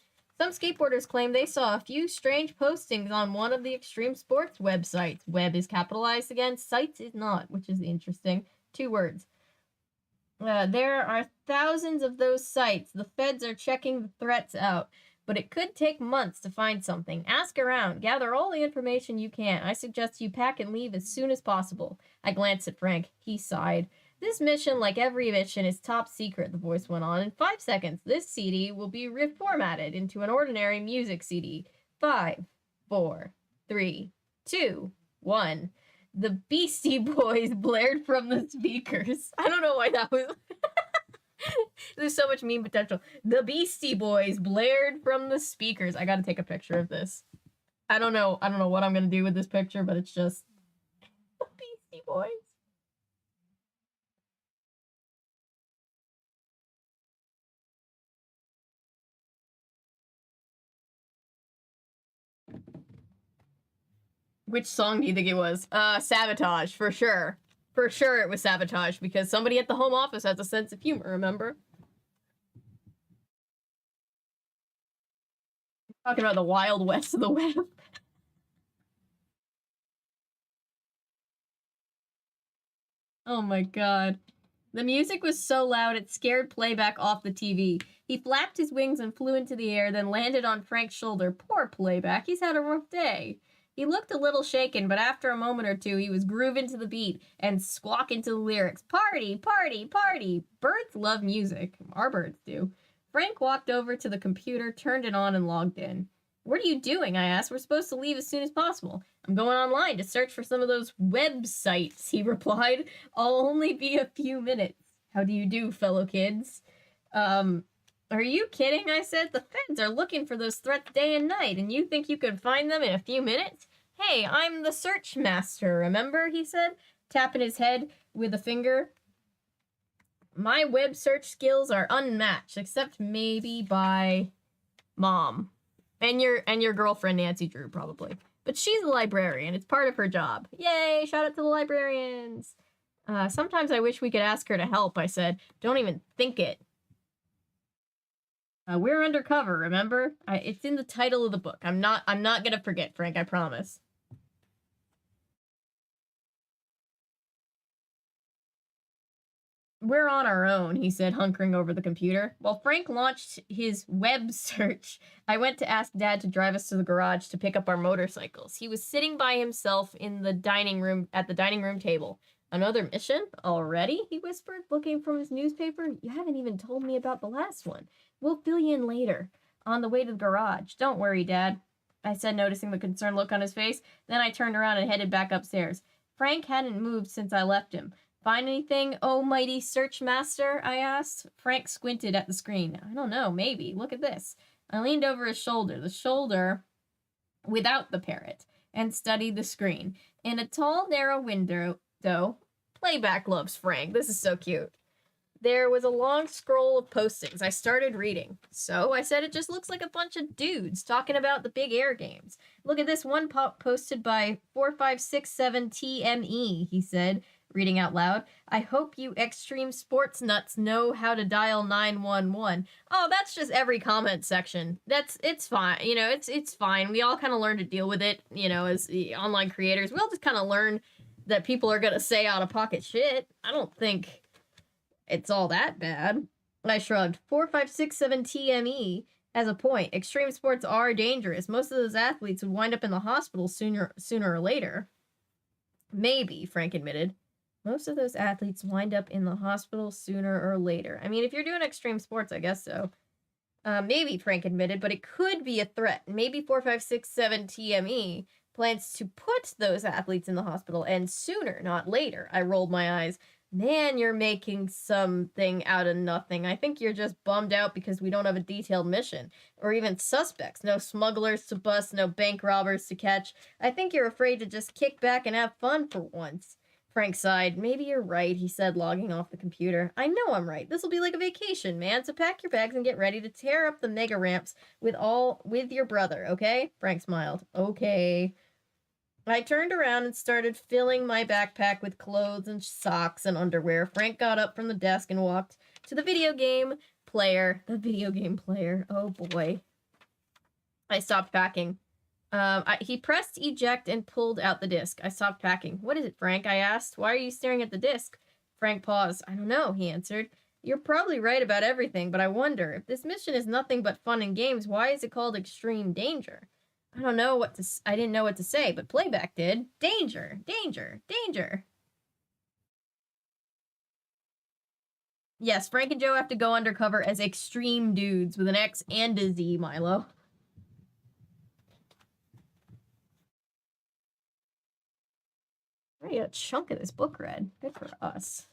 they saw a few strange postings on one of the extreme sports websites. Web is capitalized again, sites is not, which is interesting. 2 words. There are thousands of those sites. The feds are checking the threats out, but it could take months to find something. Ask around. Gather all the information you can. I suggest you pack and leave as soon as possible. I glanced at Frank. He sighed. This mission, like every mission, is top secret, the voice went on. In 5 seconds, this CD will be reformatted into an ordinary music CD. 5, 4, 3, 2, 1. The Beastie Boys blared from the speakers. I don't know why that was... There's so much meme potential. The Beastie Boys blared from the speakers. I gotta take a picture of this. I don't know what I'm gonna do with this picture, but it's just... The Beastie Boys. Which song do you think it was? Sabotage, for sure. For sure it was sabotage, because somebody at the home office has a sense of humor, remember? Talking about the Wild West of the web. Oh my god. The music was so loud it scared Playback off the TV. He flapped his wings and flew into the air, then landed on Frank's shoulder. Poor Playback, he's had a rough day. He looked a little shaken, but after a moment or two, he was grooving to the beat and squawking to the lyrics. Party, party, party. Birds love music. Our birds do. Frank walked over to the computer, turned it on, and logged in. What are you doing? I asked. We're supposed to leave as soon as possible. I'm going online to search for some of those websites, he replied. I'll only be a few minutes. How do you do, fellow kids? Are you kidding? I said. The feds are looking for those threats day and night, and you think you could find them in a few minutes? Hey, I'm the search master, remember? He said, tapping his head with a finger. My web search skills are unmatched, except maybe by Mom. And your girlfriend, Nancy Drew, probably. But she's a librarian. It's part of her job. Yay! Shout out to the librarians. Sometimes I wish we could ask her to help, I said. Don't even think it. We're undercover, remember? It's in the title of the book. I'm not gonna forget, Frank, I promise. We're on our own, he said, hunkering over the computer. While Frank launched his web search, I went to ask Dad to drive us to the garage to pick up our motorcycles. He was sitting by himself in the dining room at the dining room table. Another mission? Already? He whispered, looking from his newspaper. You haven't even told me about the last one. We'll fill you in later. On the way to the garage. Don't worry, Dad, I said, noticing the concerned look on his face. Then I turned around and headed back upstairs. Frank hadn't moved since I left him. Find anything, oh mighty search master? I asked. Frank squinted at the screen. I don't know, maybe. Look at this. I leaned over his shoulder, the shoulder without the parrot, and studied the screen. In a tall, narrow window, Playback loves Frank. This is so cute. There was a long scroll of postings. I started reading. So I said it just looks like a bunch of dudes talking about the big air games. Look at this one posted by 4567TME, he said, reading out loud. I hope you extreme sports nuts know how to dial 911. Oh, that's just every comment section. It's fine. You know, it's fine. We all kind of learn to deal with it, you know, as online creators. We all just kind of learn that people are going to say out-of-pocket shit. I don't think it's all that bad. I shrugged. 4567TME has a point. Extreme sports are dangerous. Most of those athletes would wind up in the hospital sooner or later. Maybe, Frank admitted. Most of those athletes wind up in the hospital sooner or later. I mean, if you're doing extreme sports, I guess so. Maybe, Frank admitted, but it could be a threat. Maybe 4567TME plans to put those athletes in the hospital, and sooner, not later. I rolled my eyes. Man, you're making something out of nothing. I think you're just bummed out because we don't have a detailed mission. Or even suspects. No smugglers to bust, no bank robbers to catch. I think you're afraid to just kick back and have fun for once. Frank sighed. Maybe you're right, he said, logging off the computer. I know I'm right. This'll be like a vacation, man. So pack your bags and get ready to tear up the mega ramps with your brother, okay? Frank smiled. Okay. I turned around and started filling my backpack with clothes and socks and underwear. Frank got up from the desk and walked to the video game player. The video game player. Oh, boy. I stopped packing. He pressed eject and pulled out the disc. I stopped packing. What is it, Frank? I asked. Why are you staring at the disc? Frank paused. I don't know, he answered. You're probably right about everything, but I wonder, if this mission is nothing but fun and games, why is it called Extreme Danger? I didn't know what to say, but Playback did. Danger, danger, danger. Yes, Frank and Joe have to go undercover as extreme dudes with an X and a Z, Milo. Already got a chunk of this book read. Good for us.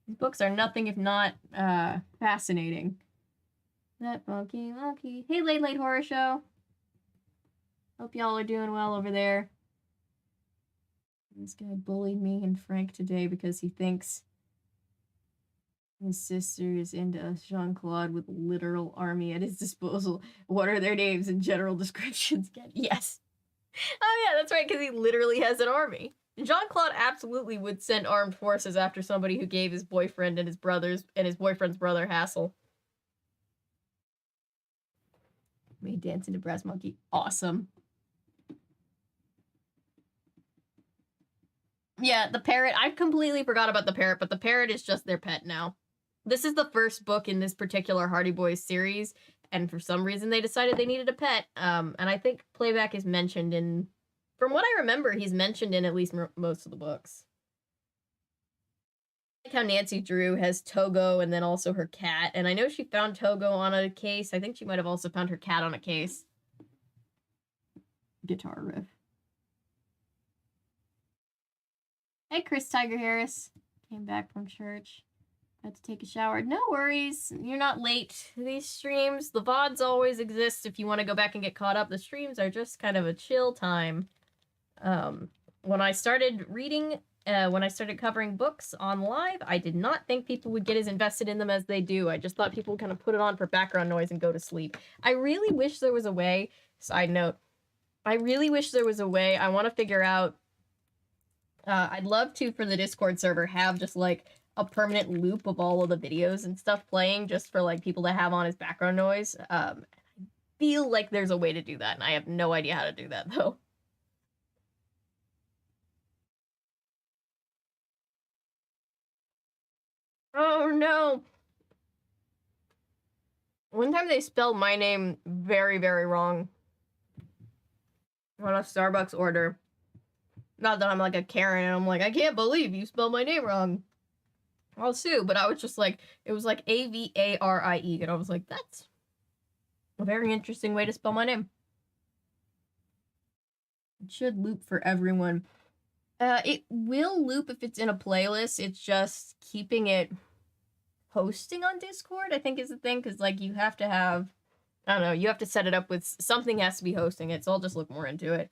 These books are nothing if not fascinating. That funky monkey. Hey, Late Horror Show. Hope y'all are doing well over there. This guy bullied me and Frank today because he thinks his sister is into Jean-Claude with a literal army at his disposal. What are their names and general descriptions? Yes. Oh yeah, that's right, because he literally has an army. Jean-Claude absolutely would send armed forces after somebody who gave his boyfriend and his boyfriend's brother hassle. Me dancing to Brass Monkey. Awesome. Yeah, the parrot. I completely forgot about the parrot, but the parrot is just their pet now. This is the first book in this particular Hardy Boys series, and for some reason they decided they needed a pet. And I think Playback is mentioned in... From what I remember, he's mentioned in at least most of the books. I like how Nancy Drew has Togo and then also her cat, and I know she found Togo on a case. I think she might have also found her cat on a case. Guitar riff. Hey, Chris Tiger Harris. Came back from church. Had to take a shower. No worries. You're not late. These streams, the VODs always exist if you want to go back and get caught up. The streams are just kind of a chill time. When I started reading, when I started covering books on live, I did not think people would get as invested in them as they do. I just thought people would kind of put it on for background noise and go to sleep. I really wish there was a way, side note, I really wish there was a way. I want to figure out, I'd love to, for the Discord server, have just like a permanent loop of all of the videos and stuff playing just for like people to have on as background noise. I feel like there's a way to do that, and I have no idea how to do that though. Oh no! One time they spelled my name very, very wrong on a Starbucks order. Not that I'm like a Karen and I'm like, I can't believe you spelled my name wrong. I'll sue, but I was just like, it was like Avarie, and I was like, that's a very interesting way to spell my name. It should loop for everyone. It will loop if it's in a playlist. It's just keeping it hosting on Discord, I think, is the thing, because like you have to have, I don't know, you have to set it up with something has to be hosting it, so I'll just look more into it.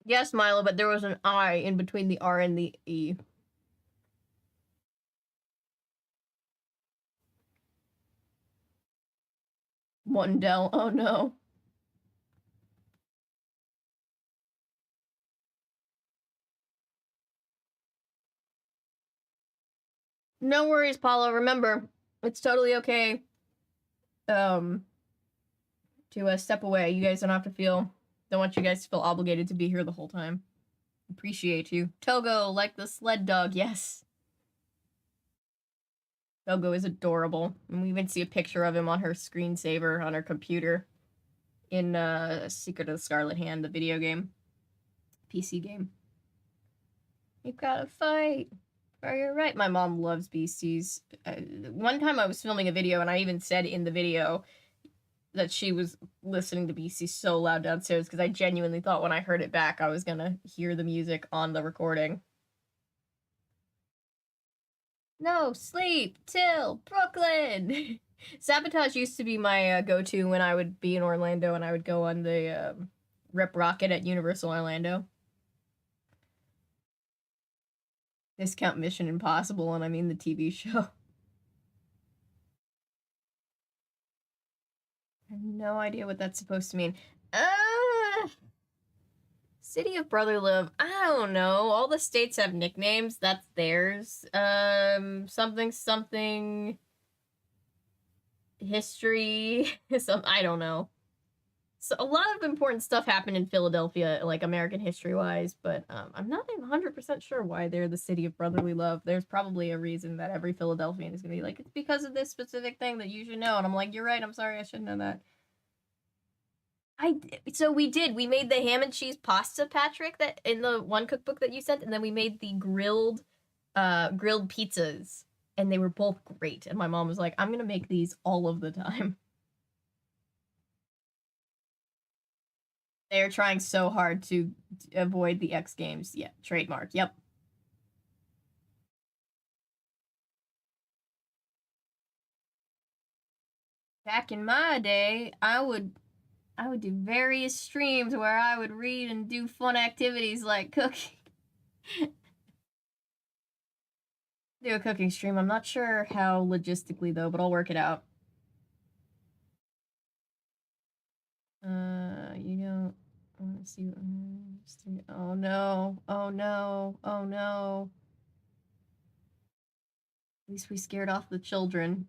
Yes, Milo, but there was an I in between the R and the E. Mundell, oh no. No worries, Paulo. Remember, it's totally okay to step away. You guys don't have to feel, don't want you guys to feel obligated to be here the whole time. Appreciate you. Togo, like the sled dog, yes. Togo is adorable. And we even see a picture of him on her screensaver on her computer in Secret of the Scarlet Hand, the video game. PC game. You gotta fight for your right. My mom loves Beasties. One time I was filming a video and I even said in the video that she was listening to Beasties so loud downstairs because I genuinely thought when I heard it back I was gonna hear the music on the recording. No, sleep till Brooklyn! Sabotage used to be my go-to when I would be in Orlando and I would go on the Rip Rocket at Universal Orlando. Discount Mission Impossible, and I mean the TV show. I have no idea what that's supposed to mean. City of Brother Love. I don't know. All the states have nicknames. That's theirs. Something something history. I don't know. So a lot of important stuff happened in Philadelphia, like American history-wise, but I'm not 100% sure why they're the City of Brotherly Love. There's probably a reason that every Philadelphian is going to be like, it's because of this specific thing that you should know. And I'm like, you're right, I'm sorry, I should know that. So we made the ham and cheese pasta, Patrick, that in the one cookbook that you sent, and then we made the grilled pizzas, and they were both great. And my mom was like, I'm going to make these all of the time. They're trying so hard to avoid the X Games. Yeah, trademark. Yep. Back in my day, I would do various streams where I would read and do fun activities like cooking. Do a cooking stream. I'm not sure how logistically though, but I'll work it out. Oh no. Oh no. Oh no. At least we scared off the children.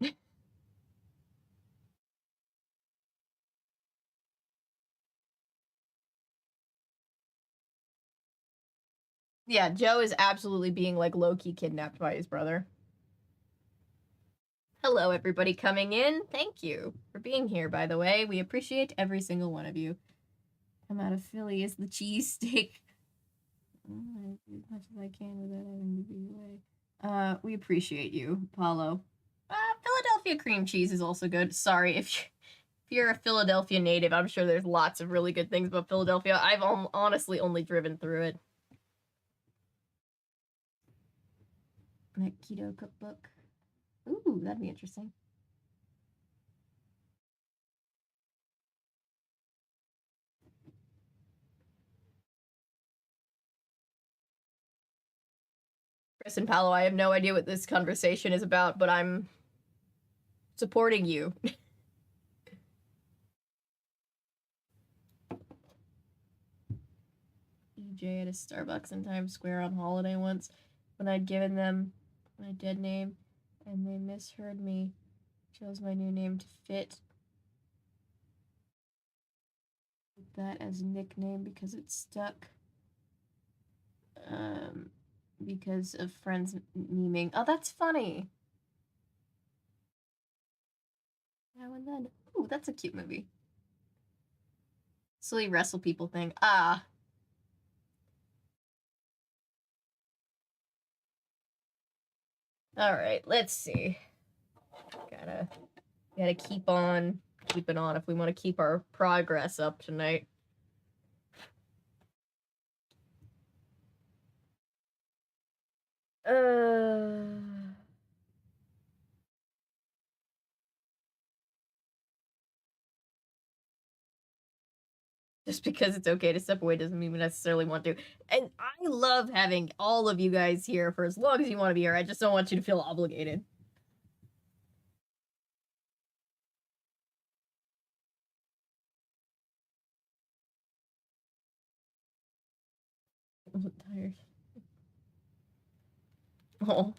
Yeah, Joe is absolutely being like low-key kidnapped by his brother. Hello, everybody coming in. Thank you for being here, by the way. We appreciate every single one of you. Come out of Philly is the cheesesteak. I do as much as I can without having to be away. We appreciate you, Paulo. Philadelphia cream cheese is also good. Sorry, if you're a Philadelphia native, I'm sure there's lots of really good things about Philadelphia. I've honestly only driven through it. That keto cookbook. Ooh, that'd be interesting. Chris and Paolo, I have no idea what this conversation is about, but I'm supporting you. EJ at a Starbucks in Times Square on holiday once when I'd given them my dead name and they misheard me. Chose my new name to fit with that as a nickname because it stuck. Because of friends memeing. Oh, that's funny. Now and then. Ooh, that's a cute movie. Silly wrestle people thing. Ah. All right, let's see. Gotta keep on keeping on if we want to keep our progress up tonight. Just because it's okay to step away doesn't mean we necessarily want to. And I love having all of you guys here for as long as you want to be here. I just don't want you to feel obligated. I'm tired. Oh.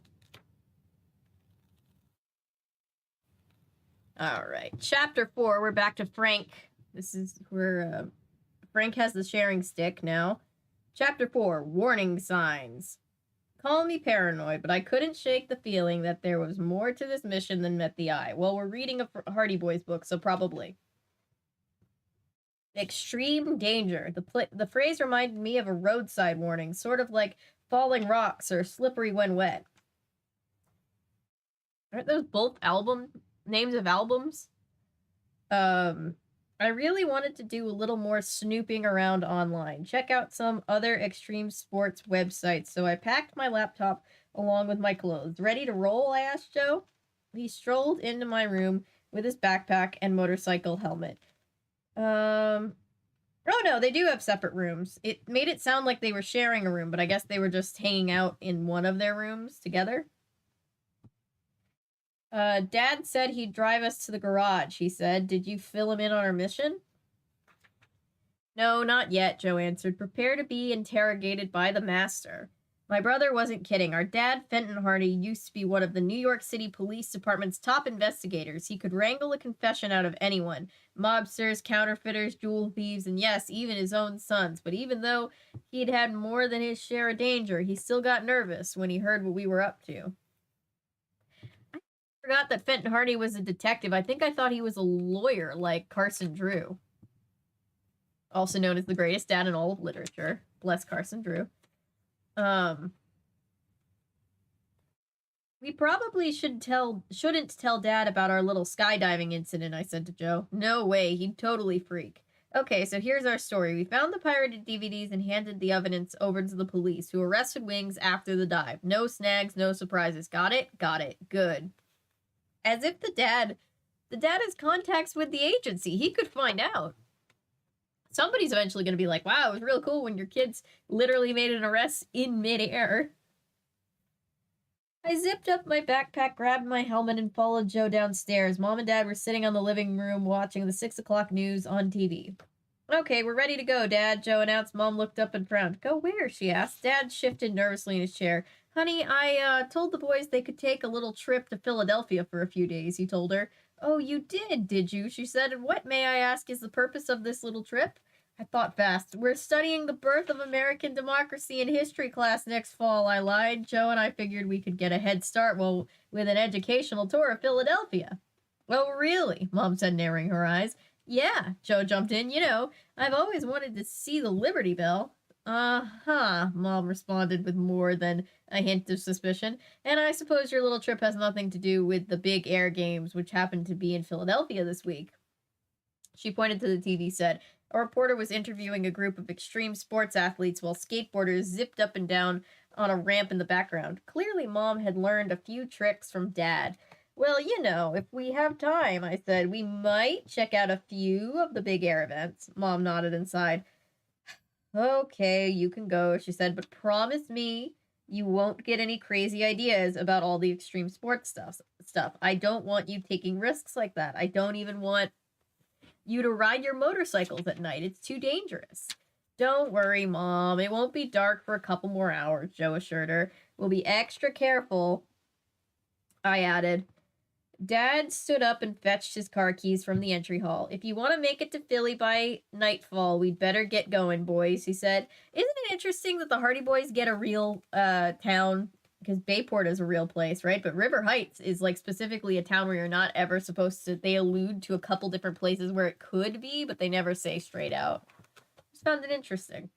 All right. Chapter 4. We're back to Frank. This is where Frank has the sharing stick now. Chapter 4. Warning signs. Call me paranoid, but I couldn't shake the feeling that there was more to this mission than met the eye. Well, we're reading a Hardy Boys book, so probably. Extreme danger. The phrase reminded me of a roadside warning, sort of like falling rocks or slippery when wet. Aren't those both names of albums? I really wanted to do a little more snooping around online. Check out some other extreme sports websites, so I packed my laptop along with my clothes. Ready to roll, I asked Joe. He strolled into my room with his backpack and motorcycle helmet. Oh no, they do have separate rooms. It made it sound like they were sharing a room, but I guess they were just hanging out in one of their rooms together. Dad said he'd drive us to the garage, he said. Did you fill him in on our mission? No, not yet, Joe answered. Prepare to be interrogated by the master. My brother wasn't kidding. Our dad, Fenton Hardy, used to be one of the New York City Police Department's top investigators. He could wrangle a confession out of anyone. Mobsters, counterfeiters, jewel thieves, and yes, even his own sons. But even though he'd had more than his share of danger, he still got nervous when he heard what we were up to. I forgot that Fenton Hardy was a detective. I think I thought he was a lawyer like Carson Drew. Also known as the greatest dad in all of literature. Bless Carson Drew. We probably shouldn't tell Dad about our little skydiving incident, I said to Joe. No way, he'd totally freak. Okay, so here's our story. We found the pirated DVDs and handed the evidence over to the police, who arrested Wings after the dive. No snags, no surprises. Got it? Got it. Good. As if the dad has contacts with the agency. He could find out. Somebody's eventually going to be like, wow, it was real cool when your kids literally made an arrest in midair. I zipped up my backpack, grabbed my helmet, and followed Joe downstairs. Mom and Dad were sitting on the living room watching the 6 o'clock news on TV. Okay, we're ready to go, Dad, Joe announced. Mom looked up and frowned. Go where? She asked. Dad shifted nervously in his chair. Honey, I told the boys they could take a little trip to Philadelphia for a few days, he told her. Oh, you did you? She said. And what, may I ask, is the purpose of this little trip? I thought fast. We're studying the birth of American democracy in history class next fall, I lied. Joe and I figured we could get a head start with an educational tour of Philadelphia. Oh, really? Mom said, narrowing her eyes. Yeah, Joe jumped in. You know, I've always wanted to see the Liberty Bell. Uh-huh, Mom responded with more than a hint of suspicion. And I suppose your little trip has nothing to do with the big air games, which happened to be in Philadelphia this week. She pointed to the TV set. A reporter was interviewing a group of extreme sports athletes while skateboarders zipped up and down on a ramp in the background. Clearly, Mom had learned a few tricks from Dad. Well, you know, if we have time, I said, we might check out a few of the big air events. Mom nodded and sighed. Okay, you can go, she said, but promise me you won't get any crazy ideas about all the extreme sports stuff. I don't want you taking risks like that. I don't even want you to ride your motorcycles at night. It's too dangerous. Don't worry, Mom. It won't be dark for a couple more hours, Joe assured her. We'll be extra careful, I added. Dad stood up and fetched his car keys from the entry hall. If you want to make it to Philly by nightfall, we'd better get going, boys, he said. Isn't it interesting that the Hardy Boys get a real town? Because Bayport is a real place, right? But River Heights is like specifically a town where you're not ever supposed to. They allude to a couple different places where it could be, but they never say straight out. Just found it interesting.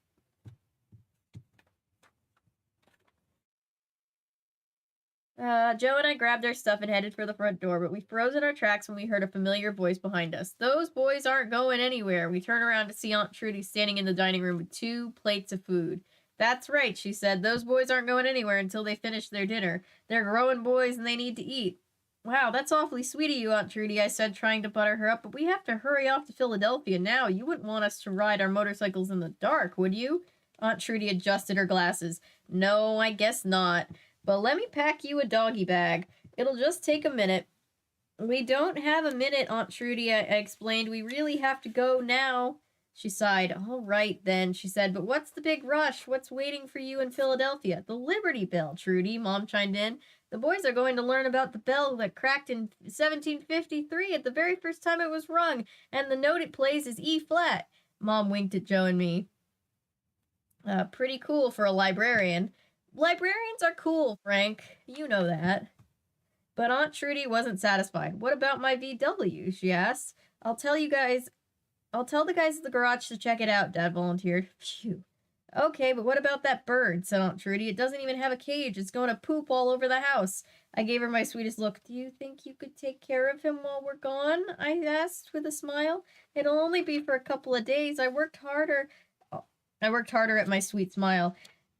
Joe and I grabbed our stuff and headed for the front door, but we froze in our tracks when we heard a familiar voice behind us. Those boys aren't going anywhere. We turned around to see Aunt Trudy standing in the dining room with 2 plates of food. That's right, she said. Those boys aren't going anywhere until they finish their dinner. They're growing boys and they need to eat. Wow, that's awfully sweet of you, Aunt Trudy, I said, trying to butter her up, but we have to hurry off to Philadelphia now. You wouldn't want us to ride our motorcycles in the dark, would you? Aunt Trudy adjusted her glasses. No, I guess not. But let me pack you a doggy bag. It'll just take a minute. We don't have a minute, Aunt Trudy, I explained. We really have to go now. She sighed. All right, then, she said. But what's the big rush? What's waiting for you in Philadelphia? The Liberty Bell, Trudy, Mom chimed in. The boys are going to learn about the bell that cracked in 1753 at the very first time it was rung, and the note it plays is E-flat. Mom winked at Joe and me. Pretty cool for a librarian. Librarians are cool, Frank. You know that. But Aunt Trudy wasn't satisfied. What about my VW? She asked. I'll tell the guys at the garage to check it out, Dad volunteered. Phew. Okay, but what about that bird? Said Aunt Trudy. It doesn't even have a cage. It's going to poop all over the house. I gave her my sweetest look. Do you think you could take care of him while we're gone? I asked with a smile. It'll only be for a couple of days. I worked harder at my sweet smile.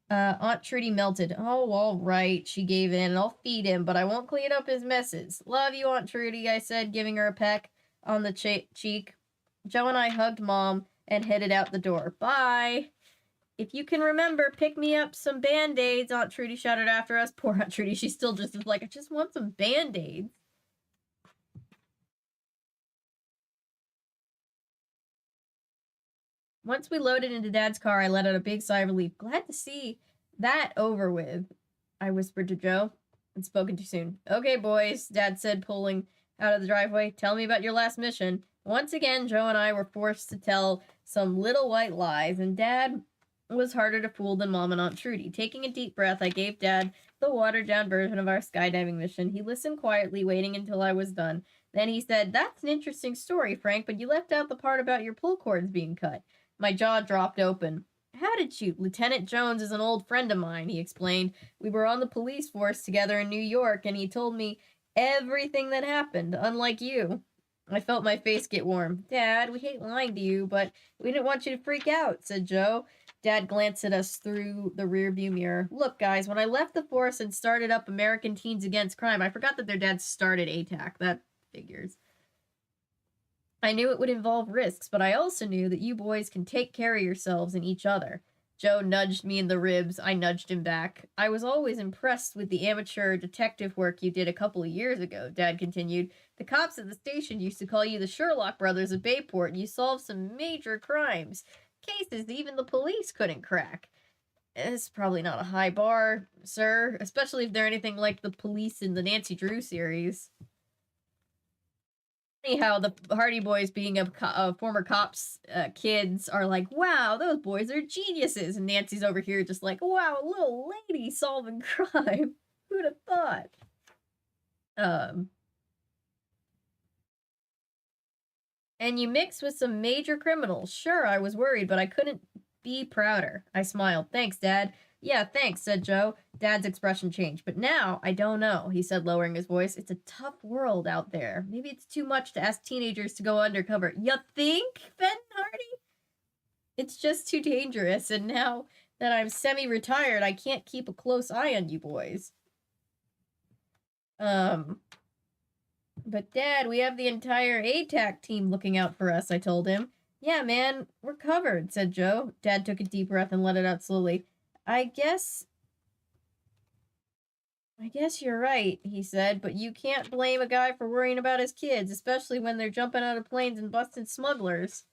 Aunt Trudy melted. Oh, all right, she gave in. I'll feed him, but I won't clean up his messes. Love you, Aunt Trudy, I said, giving her a peck on the cheek. Joe and I hugged Mom and headed out the door. Bye. If you can remember, pick me up some Band-Aids, Aunt Trudy shouted after us. Poor Aunt Trudy, she's still just like, I just want some Band-Aids. Once we loaded into Dad's car, I let out a big sigh of relief. Glad to see that over with, I whispered to Joe. I'd spoken too soon. Okay, boys, Dad said, pulling out of the driveway. Tell me about your last mission. Once again, Joe and I were forced to tell some little white lies, and Dad was harder to fool than Mom and Aunt Trudy. Taking a deep breath, I gave Dad the watered-down version of our skydiving mission. He listened quietly, waiting until I was done. Then he said, That's an interesting story, Frank, but you left out the part about your pull cords being cut. My jaw dropped open. How did you? Lieutenant Jones is an old friend of mine, he explained. We were on the police force together in New York, and he told me everything that happened, unlike you. I felt my face get warm. Dad, we hate lying to you, but we didn't want you to freak out, said Joe. Dad glanced at us through the rearview mirror. Look, guys, when I left the force and started up American Teens Against Crime, I forgot that their dad started ATAC. That figures. I knew it would involve risks, but I also knew that you boys can take care of yourselves and each other. Joe nudged me in the ribs. I nudged him back. I was always impressed with the amateur detective work you did a couple of years ago, Dad continued. The cops at the station used to call you the Sherlock brothers of Bayport, and you solved some major crimes. Cases even the police couldn't crack. It's probably not a high bar, sir, especially if they're anything like the police in the Nancy Drew series. Anyhow, the Hardy Boys, being a former cops kids, are like, wow, those boys are geniuses. And Nancy's over here just like, wow, a little lady solving crime. Who'd have thought? And you mix with some major criminals. Sure, I was worried, but I couldn't be prouder. I smiled. Thanks, Dad. Yeah, thanks, said Joe. Dad's expression changed. But now, I don't know, he said, lowering his voice. It's a tough world out there. Maybe it's too much to ask teenagers to go undercover. You think, Ben Hardy? It's just too dangerous, and now that I'm semi-retired, I can't keep a close eye on you boys. But Dad, we have the entire ATAC team looking out for us, I told him. Yeah, man, we're covered, said Joe. Dad took a deep breath and let it out slowly. I guess you're right, he said, but you can't blame a guy for worrying about his kids, especially when they're jumping out of planes and busting smugglers.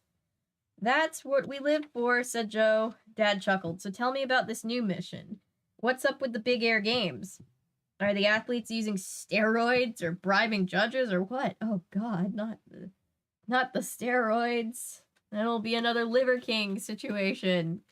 That's what we live for, said Joe. Dad chuckled. So tell me about this new mission. What's up with the Big Air Games? Are the athletes using steroids or bribing judges or what? Oh God, not the steroids. That'll be another Liver King situation.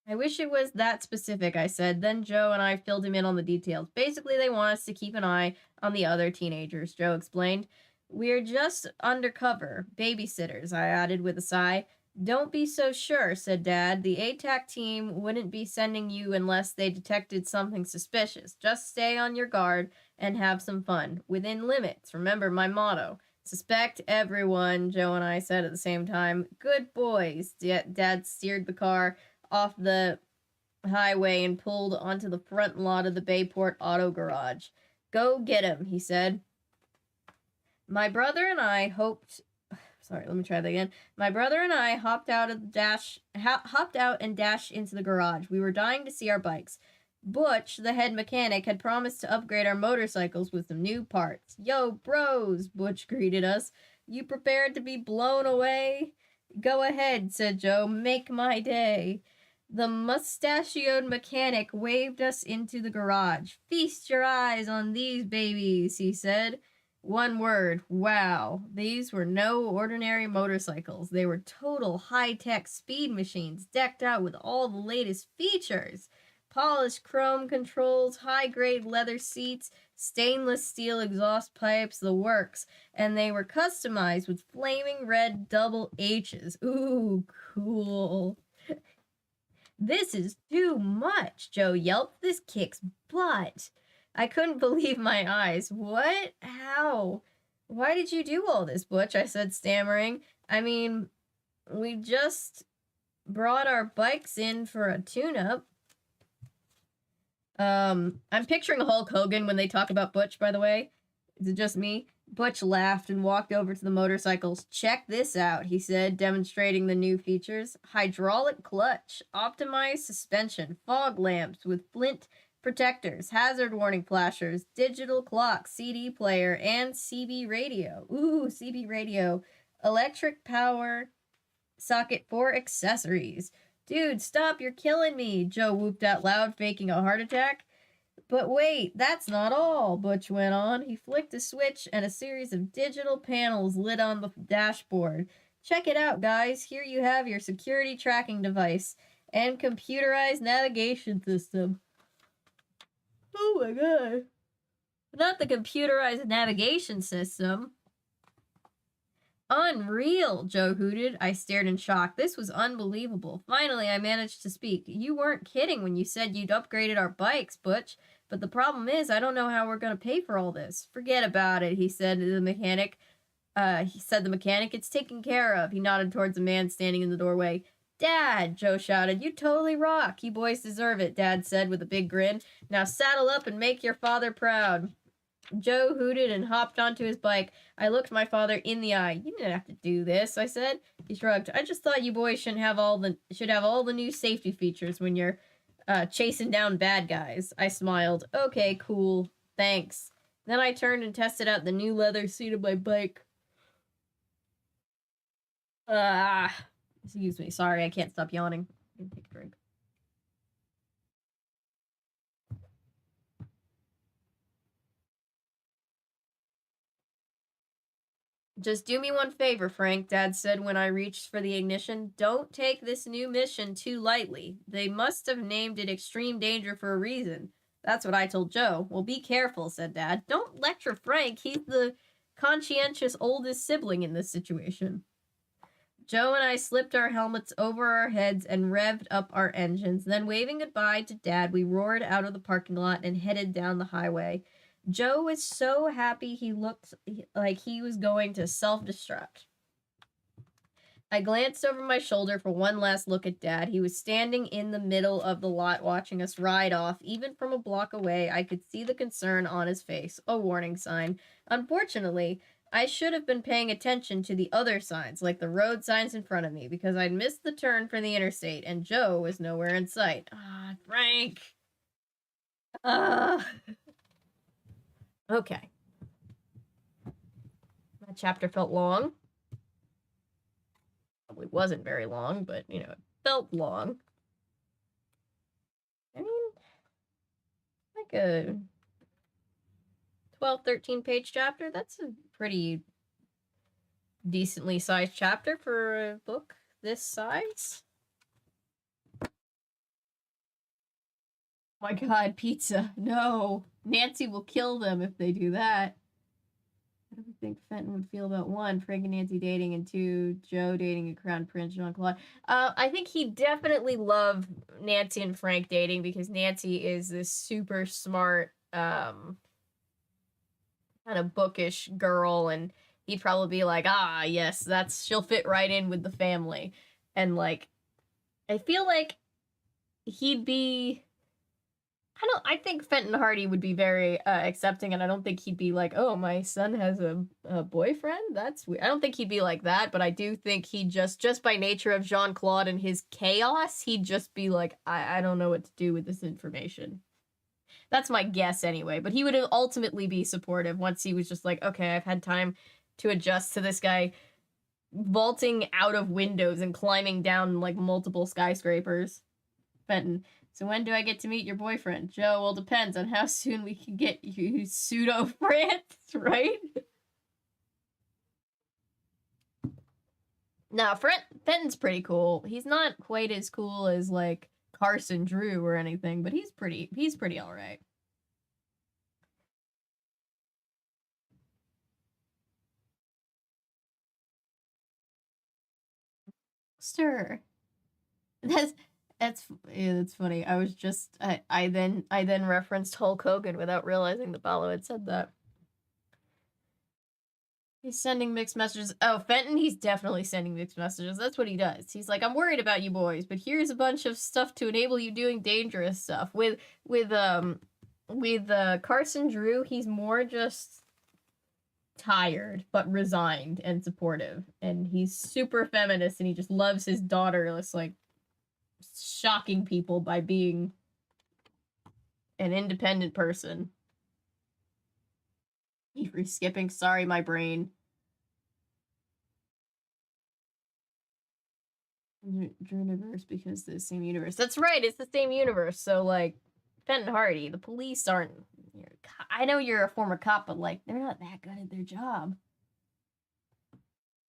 I wish it was that specific, I said. Then Joe and I filled him in on the details. Basically, they want us to keep an eye on the other teenagers, Joe explained. We're just undercover, babysitters, I added with a sigh. Don't be so sure, said Dad. The ATAC team wouldn't be sending you unless they detected something suspicious. Just stay on your guard and have some fun. Within limits. Remember my motto. Suspect everyone, Joe and I said at the same time. Good boys. Dad steered the car off the highway and pulled onto the front lot of the Bayport Auto Garage. Go get him, he said. My brother and I hopped out and dashed into the garage. We were dying to see our bikes. Butch, the head mechanic, had promised to upgrade our motorcycles with some new parts. Yo, bros, Butch greeted us. You prepared to be blown away? Go ahead, said Joe. Make my day. The mustachioed mechanic waved us into the garage. Feast your eyes on these babies, he said. One word, wow. These were no ordinary motorcycles. They were total high-tech speed machines decked out with all the latest features. Polished chrome controls, high-grade leather seats, stainless steel exhaust pipes, the works. And they were customized with flaming red double H's. Ooh, cool. This is too much, Joe yelped. This kicks butt. I couldn't believe my eyes. What? How? Why did you do all this, Butch? I said, stammering. I mean, we just brought our bikes in for a tune-up. I'm picturing Hulk Hogan when they talk about Butch, by the way. Is it just me? Butch laughed and walked over to the motorcycles. Check this out, he said, demonstrating the new features. Hydraulic clutch, optimized suspension, fog lamps with flint protectors, hazard warning flashers, digital clock, CD player, and CB radio. Ooh, CB radio. Electric power socket for accessories. Dude, stop, you're killing me, Joe whooped out loud, faking a heart attack. But wait, that's not all, Butch went on. He flicked a switch and a series of digital panels lit on the dashboard. Check it out, guys. Here you have your security tracking device and computerized navigation system. Oh my god. Not the computerized navigation system. Unreal, Joe hooted. I stared in shock. This was unbelievable. Finally, I managed to speak. You weren't kidding when you said you'd upgraded our bikes, Butch. But the problem is, I don't know how we're going to pay for all this. Forget about it, he said to the mechanic. It's taken care of. He nodded towards a man standing in the doorway. Dad, Joe shouted. You totally rock. You boys deserve it, Dad said with a big grin. Now saddle up and make your father proud. Joe hooted and hopped onto his bike. I looked my father in the eye. You didn't have to do this, I said. He shrugged. I just thought you boys should have all the new safety features when you're chasing down bad guys. I smiled. Okay, cool. Thanks. Then I turned and tested out the new leather seat of my bike. Excuse me. Sorry, I can't stop yawning. I'm gonna take a drink. Just do me one favor, Frank, Dad said when I reached for the ignition. Don't take this new mission too lightly. They must have named it Extreme Danger for a reason. That's what I told Joe. Well, be careful, said Dad. Don't lecture Frank. He's the conscientious oldest sibling in this situation. Joe and I slipped our helmets over our heads and revved up our engines. Then, waving goodbye to Dad, we roared out of the parking lot and headed down the highway. Joe was so happy he looked like he was going to self-destruct. I glanced over my shoulder for one last look at Dad. He was standing in the middle of the lot watching us ride off. Even from a block away, I could see the concern on his face, a warning sign. Unfortunately, I should have been paying attention to the other signs, like the road signs in front of me, because I'd missed the turn for the interstate, and Joe was nowhere in sight. Ah, Frank! Okay. That chapter felt long. Probably wasn't very long, but, you know, it felt long. I mean, like a 12, 13 page chapter. That's a pretty decently sized chapter for a book this size. Oh my god, pizza. No. Nancy will kill them if they do that. How do we think Fenton would feel about 1, Frank and Nancy dating, and 2, Joe dating a crown prince, Jean-Claude? I think he'd definitely love Nancy and Frank dating because Nancy is this super smart, kind of bookish girl, and he'd probably be like, ah, yes, she'll fit right in with the family. And, like, I feel like he'd be... I think Fenton Hardy would be very accepting, and I don't think he'd be like, oh, my son has a boyfriend? That's weird. I don't think he'd be like that, but I do think he'd just by nature of Jean-Claude and his chaos, he'd just be like, I don't know what to do with this information. That's my guess anyway, but he would ultimately be supportive once he was just like, okay, I've had time to adjust to this guy vaulting out of windows and climbing down, like, multiple skyscrapers. Fenton. So when do I get to meet your boyfriend? Joe, well, depends on how soon we can get you pseudo-France, right? No, Fenton's pretty cool. He's not quite as cool as, like, Carson Drew or anything, but he's pretty alright. Stir. That's funny. I was just I then referenced Hulk Hogan without realizing that Ballo had said that. He's sending mixed messages. Oh, Fenton, he's definitely sending mixed messages. That's what he does. He's like, I'm worried about you boys, but here's a bunch of stuff to enable you doing dangerous stuff. With Carson Drew, he's more just tired but resigned and supportive, and he's super feminist, and he just loves his daughter. It's like shocking people by being an independent person. You're skipping. Sorry, my brain. Universe because the same universe. That's right. It's the same universe. So like, Fenton Hardy, the police aren't. I know you're a former cop, but like, they're not that good at their job.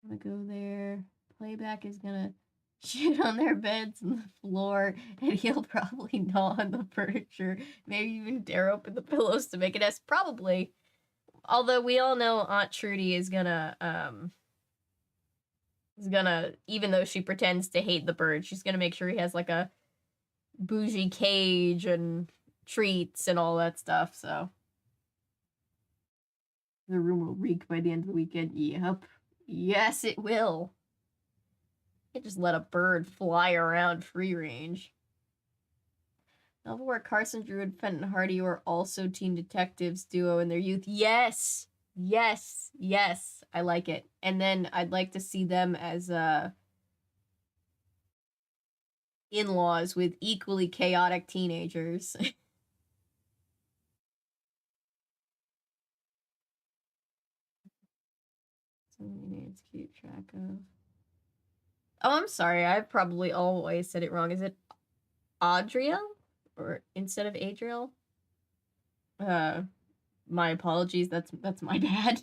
I'm gonna go there. Playback is gonna shit on their beds and the floor, and he'll probably gnaw on the furniture. Maybe even tear open the pillows to make an S. Probably. Although we all know Aunt Trudy is gonna, even though she pretends to hate the bird, she's gonna make sure he has like a bougie cage and treats and all that stuff, so. The room will reek by the end of the weekend. Yep. Yes, it will. You can't just let a bird fly around free range. Novel where Carson Drew and Fenton Hardy were also teen detectives duo in their youth. Yes! Yes! Yes! I like it. And then I'd like to see them as in-laws with equally chaotic teenagers. So many names to keep track of. Oh, I'm sorry. I've probably always said it wrong. Is it Adriel? Or instead of Adriel? My apologies. That's my bad.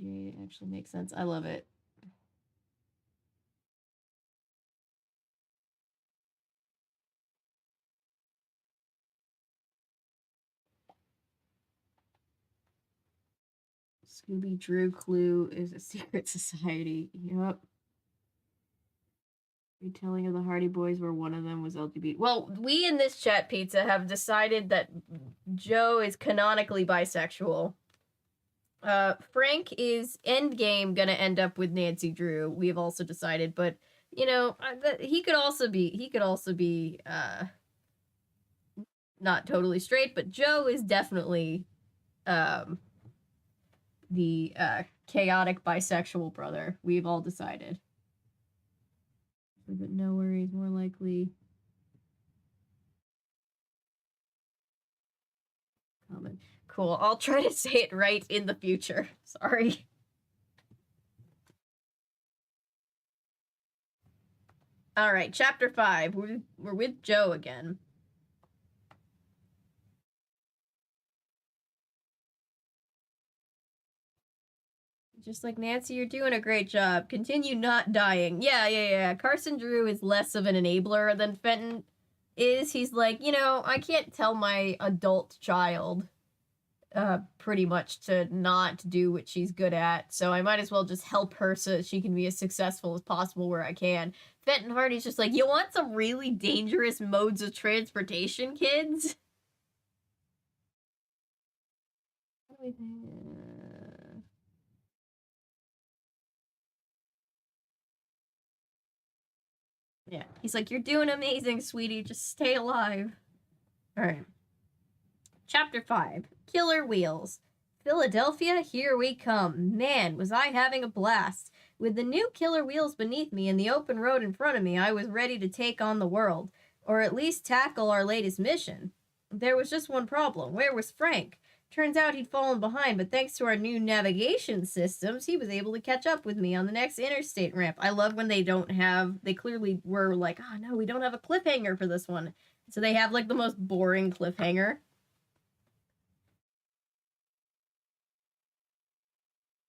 It actually makes sense. I love it. Scooby Drew Clue is a secret society. Yep. Retelling of the Hardy Boys where one of them was LGBT. Well, we in this chat pizza have decided that Joe is canonically bisexual. Frank is endgame gonna end up with Nancy Drew. We have also decided, but you know, he could also be not totally straight, but Joe is definitely the chaotic bisexual brother. We've all decided. But no worries, more likely. Common. Cool. I'll try to say it right in the future. Sorry. All right, chapter 5. We're with Joe again. Just like Nancy, you're doing a great job. Continue not dying. Yeah. Carson Drew is less of an enabler than Fenton is. He's like, you know, I can't tell my adult child pretty much to not do what she's good at, so I might as well just help her so that she can be as successful as possible where I can. Fenton Hardy's just like, you want some really dangerous modes of transportation, kids? What do we think? Yeah, he's like, you're doing amazing, sweetie. Just stay alive. All right. Chapter 5. Killer Wheels. Philadelphia, here we come. Man, was I having a blast. With the new killer wheels beneath me and the open road in front of me, I was ready to take on the world, or at least tackle our latest mission. There was just one problem. Where was Frank? Turns out he'd fallen behind, but thanks to our new navigation systems, he was able to catch up with me on the next interstate ramp. I love when they clearly were like, oh no, we don't have a cliffhanger for this one. So they have like the most boring cliffhanger.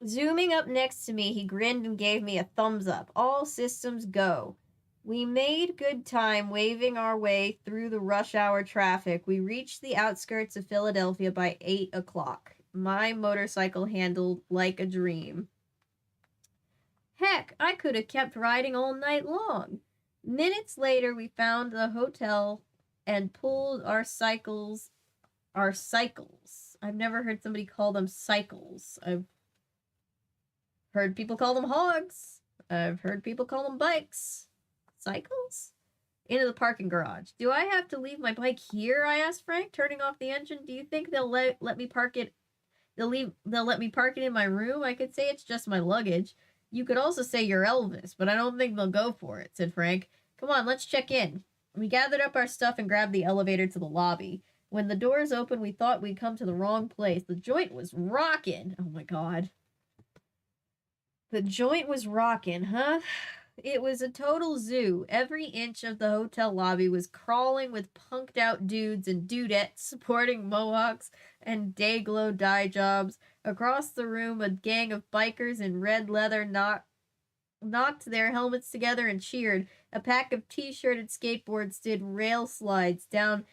Zooming up next to me, he grinned and gave me a thumbs up. All systems go. We made good time waving our way through the rush hour traffic. We reached the outskirts of Philadelphia by 8 o'clock. My motorcycle handled like a dream. Heck, I could have kept riding all night long. Minutes later, we found the hotel and pulled our cycles. I've never heard somebody call them cycles. I've heard people call them hogs. I've heard people call them bikes. Cycles? Into the parking garage. Do I have to leave my bike here? I asked Frank, turning off the engine. Do you think they'll let me park it? They'll let me park it in my room? I could say it's just my luggage. You could also say you're Elvis, but I don't think they'll go for it, said Frank. Come on, let's check in. We gathered up our stuff and grabbed the elevator to the lobby. When the doors opened, we thought we'd come to the wrong place. The joint was rockin'. Oh my god. The joint was rockin', huh? It was a total zoo. Every inch of the hotel lobby was crawling with punked out dudes and dudettes sporting mohawks and day-glow dye jobs. Across the room, a gang of bikers in red leather knocked their helmets together and cheered. A pack of t-shirted skateboards did rail slides down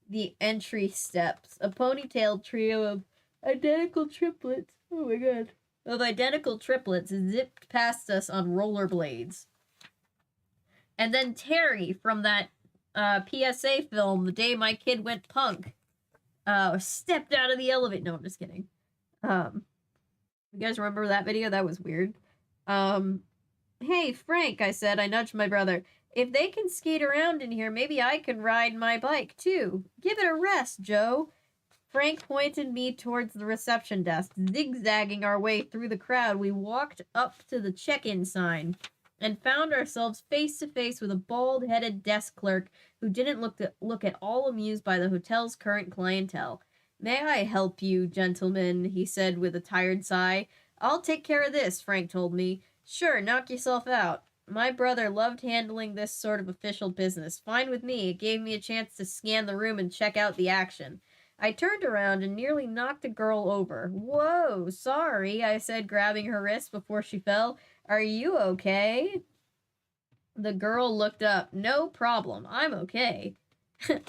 the entry steps. A ponytailed trio of identical triplets. Oh my god. Of identical triplets zipped past us on rollerblades. And then Terry from that PSA film, The Day My Kid Went Punk, stepped out of the elevator. No, I'm just kidding. You guys remember that video? That was weird. Hey, Frank, I said. I nudged my brother. If they can skate around in here, maybe I can ride my bike, too. Give it a rest, Joe. Frank pointed me towards the reception desk. Zigzagging our way through the crowd, we walked up to the check-in sign and found ourselves face to face with a bald-headed desk clerk who didn't look at all amused by the hotel's current clientele. May I help you, gentlemen? He said with a tired sigh. I'll take care of this, Frank told me. Sure, knock yourself out. My brother loved handling this sort of official business. Fine with me. It gave me a chance to scan the room and check out the action. I turned around and nearly knocked a girl over. Whoa, sorry, I said, grabbing her wrist before she fell. Are you okay? The girl looked up. No problem. I'm okay.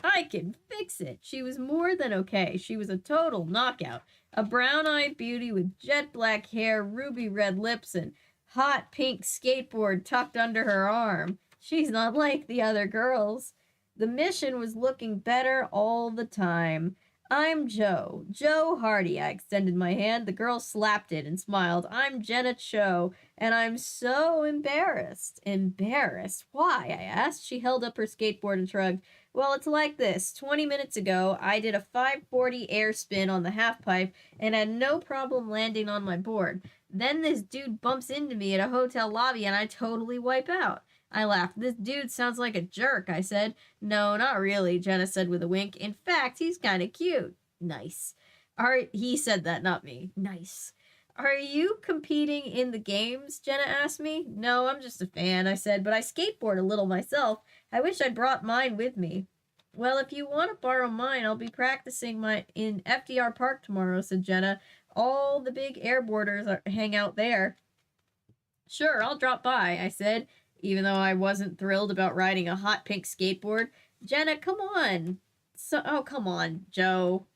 I can fix it. She was more than okay. She was a total knockout. A brown-eyed beauty with jet black hair, ruby red lips, and hot pink skateboard tucked under her arm. She's not like the other girls. The mission was looking better all the time. I'm Joe. Joe Hardy. I extended my hand. The girl slapped it and smiled. I'm Jenna Cho, and I'm so embarrassed. Embarrassed? Why? I asked. She held up her skateboard and shrugged. Well, it's like this. 20 minutes ago, I did a 540 air spin on the half pipe and had no problem landing on my board. Then this dude bumps into me at a hotel lobby and I totally wipe out. I laughed. This dude sounds like a jerk, I said. No, not really, Jenna said with a wink. In fact, he's kind of cute. Nice. He said that, not me. Nice. Are you competing in the games? Jenna asked me. No, I'm just a fan, I said, but I skateboard a little myself. I wish I'd brought mine with me. Well, if you want to borrow mine, I'll be practicing in FDR Park tomorrow, said Jenna. All the big airboarders hang out there. Sure, I'll drop by, I said, even though I wasn't thrilled about riding a hot pink skateboard. Jenna, come on. Come on, Joe.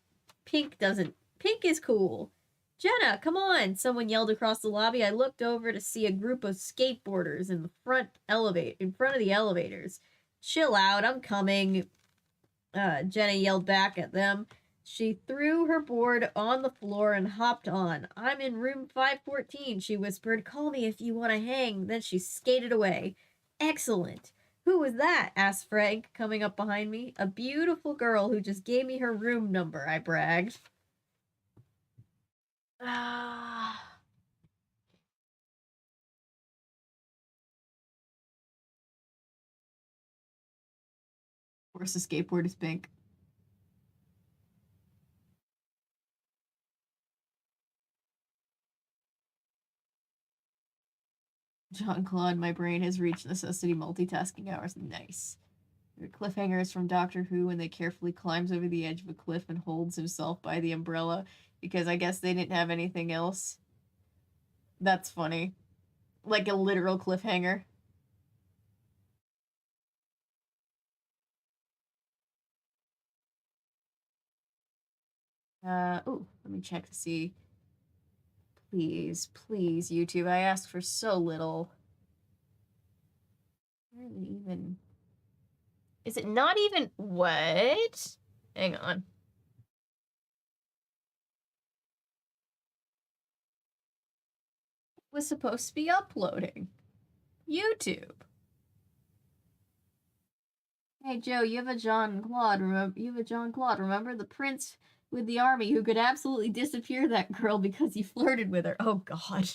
Pink is cool. Jenna, come on, someone yelled across the lobby. I looked over to see a group of skateboarders in front of the elevators. Chill out, I'm coming. Jenna yelled back at them. She threw her board on the floor and hopped on. I'm in room 514, she whispered. Call me if you want to hang. Then she skated away. Excellent. Who was that? Asked Frank, coming up behind me. A beautiful girl who just gave me her room number, I bragged. Of course, the skateboard is pink. Jean-Claude, my brain has reached necessity multitasking hours. Nice. The cliffhanger is from Doctor Who when they carefully climbs over the edge of a cliff and holds himself by the umbrella because I guess they didn't have anything else. That's funny. Like a literal cliffhanger. Oh, let me check to see. Please, please, YouTube. I asked for so little. Really even... Is it not even... What? Hang on. It was supposed to be uploading. YouTube. Hey, Joe, you have a Jean-Claude, remember? The prince with the army who could absolutely disappear that girl because he flirted with her. Oh, God.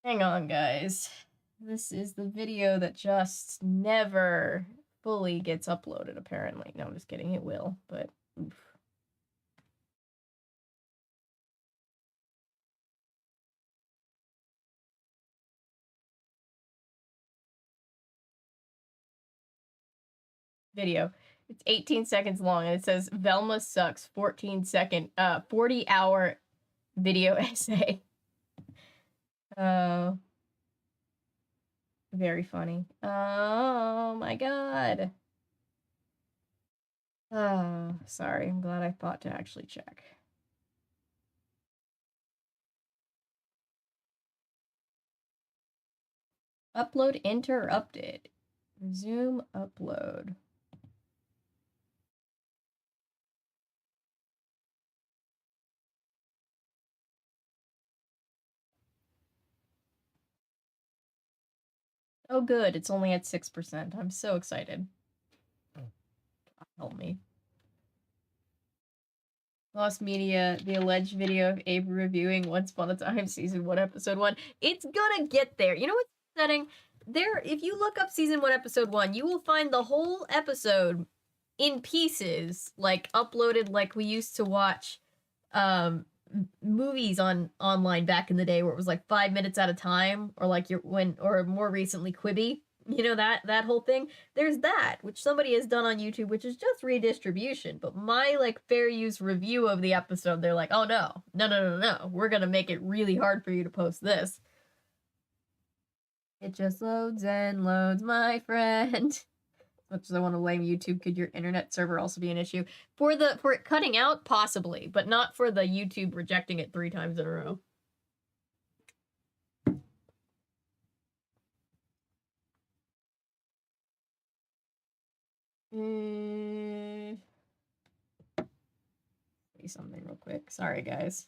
Hang on, guys. This is the video that just never fully gets uploaded, apparently. No, I'm just kidding. It will, but... Oof. Video. It's 18 seconds long, and it says, Velma sucks, 40-hour video essay. Very funny. Oh my god. Oh, sorry. I'm glad I thought to actually check. Upload interrupted. Resume upload. Oh, good. It's only at 6%. I'm so excited. God, help me. Lost Media, the alleged video of Abe reviewing Once Upon a Time Season 1, Episode 1. It's gonna get there. You know what's upsetting? There, if you look up Season 1, Episode 1, you will find the whole episode in pieces, like, uploaded like we used to watch, movies online back in the day where it was like 5 minutes at a time, or like or more recently Quibi, you know, that whole thing. There's that, which somebody has done on YouTube, which is just redistribution. But my like fair use review of the episode, they're like, oh no, we're gonna make it really hard for you to post this. It just loads and loads, my friend. As much as I want to blame YouTube, could your internet server also be an issue? For it cutting out, possibly, but not for the YouTube rejecting it 3 times in a row. Say something real quick. Sorry, guys.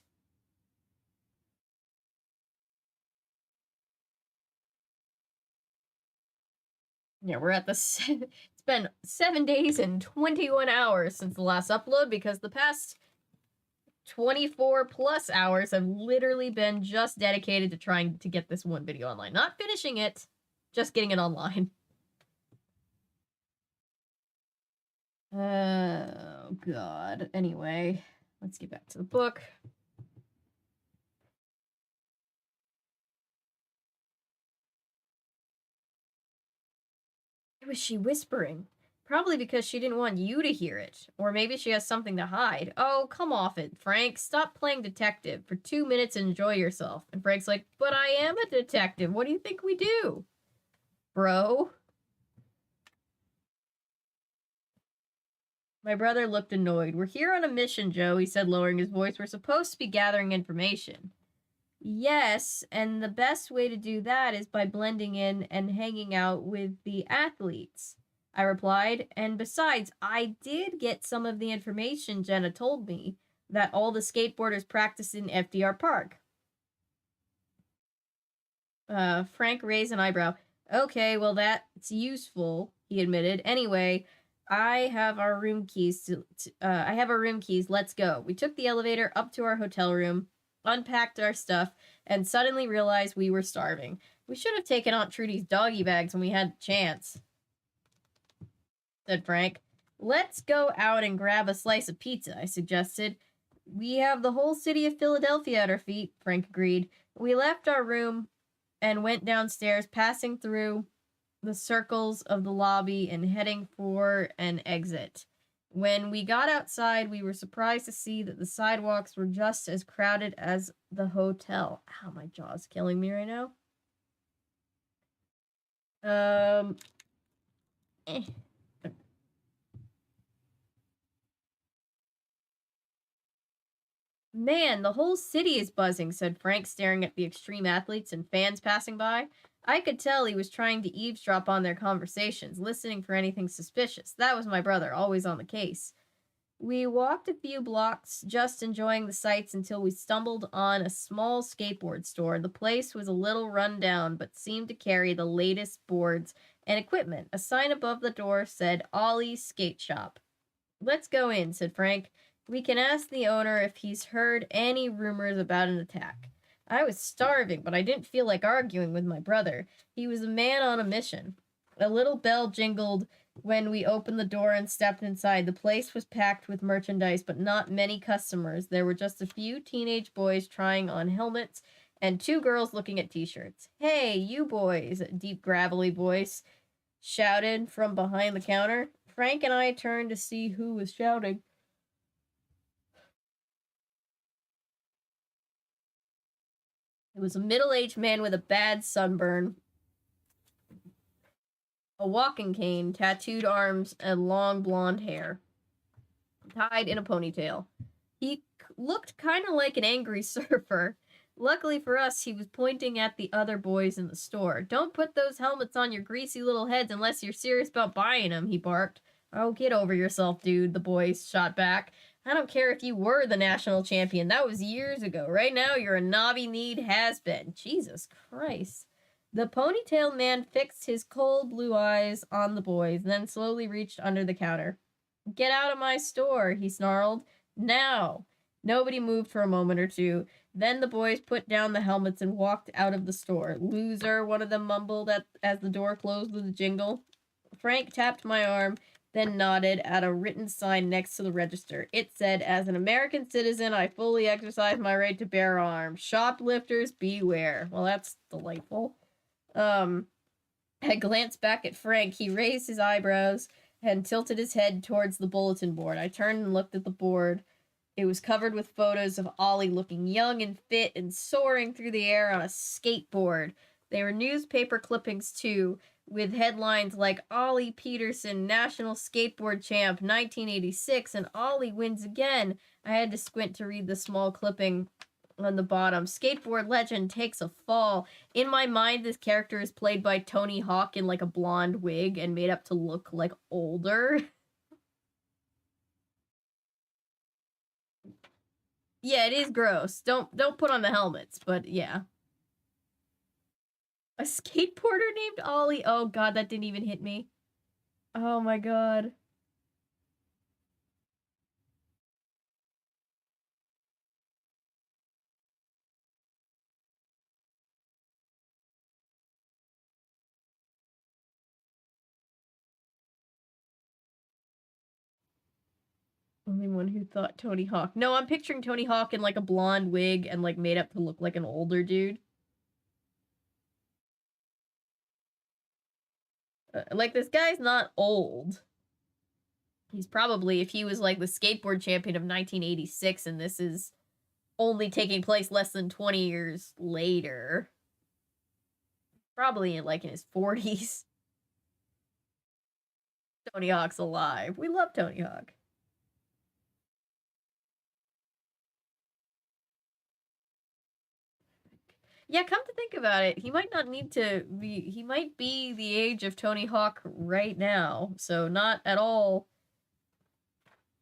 Yeah, we're at the... It's been 7 days and 21 hours since the last upload, because the past 24 plus hours have literally been just dedicated to trying to get this one video online. Not finishing it, just getting it online. Oh, God. Anyway, let's get back to the book. Why was she whispering? Probably because she didn't want you to hear it. Or maybe she has something to hide. Oh, come off it, Frank. Stop playing detective. For 2 minutes and enjoy yourself. And Frank's like, but I am a detective. What do you think we do? Bro? My brother looked annoyed. We're here on a mission, Joe, he said, lowering his voice. We're supposed to be gathering information. Yes, and the best way to do that is by blending in and hanging out with the athletes, I replied. And besides, I did get some of the information Jenna told me, that all the skateboarders practice in FDR Park. Frank raised an eyebrow. Okay, well, that's useful, he admitted. Anyway, I have our room keys. Let's go. We took the elevator up to our hotel room, unpacked our stuff, and suddenly realized we were starving. We should have taken Aunt Trudy's doggy bags when we had the chance, said Frank. Let's go out and grab a slice of pizza, I suggested. We have the whole city of Philadelphia at our feet, Frank agreed. We left our room and went downstairs, passing through the circles of the lobby and heading for an exit. When we got outside, we were surprised to see that the sidewalks were just as crowded as the hotel. Ow, my jaw's killing me right now. Man, the whole city is buzzing, said Frank, staring at the extreme athletes and fans passing by. I could tell he was trying to eavesdrop on their conversations, listening for anything suspicious. That was my brother, always on the case. We walked a few blocks, just enjoying the sights, until we stumbled on a small skateboard store. The place was a little run down, but seemed to carry the latest boards and equipment. A sign above the door said, Ollie Skate Shop. Let's go in, said Frank. We can ask the owner if he's heard any rumors about an attack. I was starving, but I didn't feel like arguing with my brother. He was a man on a mission. A little bell jingled when we opened the door and stepped inside. The place was packed with merchandise, but not many customers. There were just a few teenage boys trying on helmets and 2 girls looking at t-shirts. Hey, you boys, a deep, gravelly voice shouted from behind the counter. Frank and I turned to see who was shouting. It was a middle-aged man with a bad sunburn, a walking cane, tattooed arms, and long blonde hair, tied in a ponytail. He looked kind of like an angry surfer. Luckily for us, he was pointing at the other boys in the store. Don't put those helmets on your greasy little heads unless you're serious about buying them, he barked. Oh, get over yourself, dude, the boys shot back. I don't care if you were the national champion. That was years ago. Right now, you're a knobby-kneed has-been. Jesus Christ. The ponytail man fixed his cold blue eyes on the boys, then slowly reached under the counter. Get out of my store, he snarled. Now! Nobody moved for a moment or two. Then the boys put down the helmets and walked out of the store. Loser, one of them mumbled as the door closed with a jingle. Frank tapped my arm, then nodded at a written sign next to the register. It said, as an American citizen, I fully exercise my right to bear arms. Shoplifters, beware. Well, that's delightful. I glanced back at Frank. He raised his eyebrows and tilted his head towards the bulletin board. I turned and looked at the board. It was covered with photos of Ollie looking young and fit and soaring through the air on a skateboard. They were newspaper clippings, too, with headlines like Ollie Peterson, National Skateboard Champ, 1986, and Ollie wins again. I had to squint to read the small clipping on the bottom. Skateboard legend takes a fall. In my mind, this character is played by Tony Hawk in like a blonde wig and made up to look like older. Yeah, it is gross. Don't put on the helmets, but yeah. A skateboarder named Ollie. Oh god, that didn't even hit me. Oh my god. Only one who thought Tony Hawk. No, I'm picturing Tony Hawk in like a blonde wig and like made up to look like an older dude. Like, this guy's not old. He's probably, if he was like the skateboard champion of 1986 and this is only taking place less than 20 years later, probably like in his 40s. Tony Hawk's alive. We love Tony Hawk. Yeah, come to think about it, he might not need to be, he might be the age of Tony Hawk right now, so not at all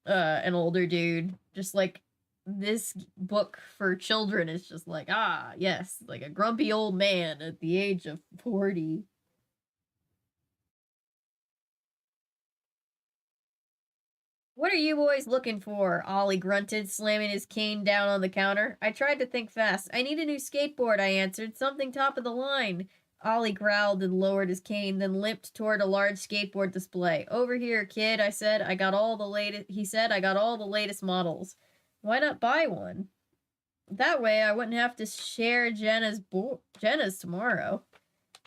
an older dude. Just like, this book for children is just like, ah, yes, like a grumpy old man at the age of 40. What are you boys looking for? Ollie grunted, slamming his cane down on the counter. I tried to think fast. I need a new skateboard, I answered. Something top of the line. Ollie growled and lowered his cane, then limped toward a large skateboard display. Over here, kid, I said. I got all the latest models. Why not buy one? That way I wouldn't have to share Jenna's tomorrow.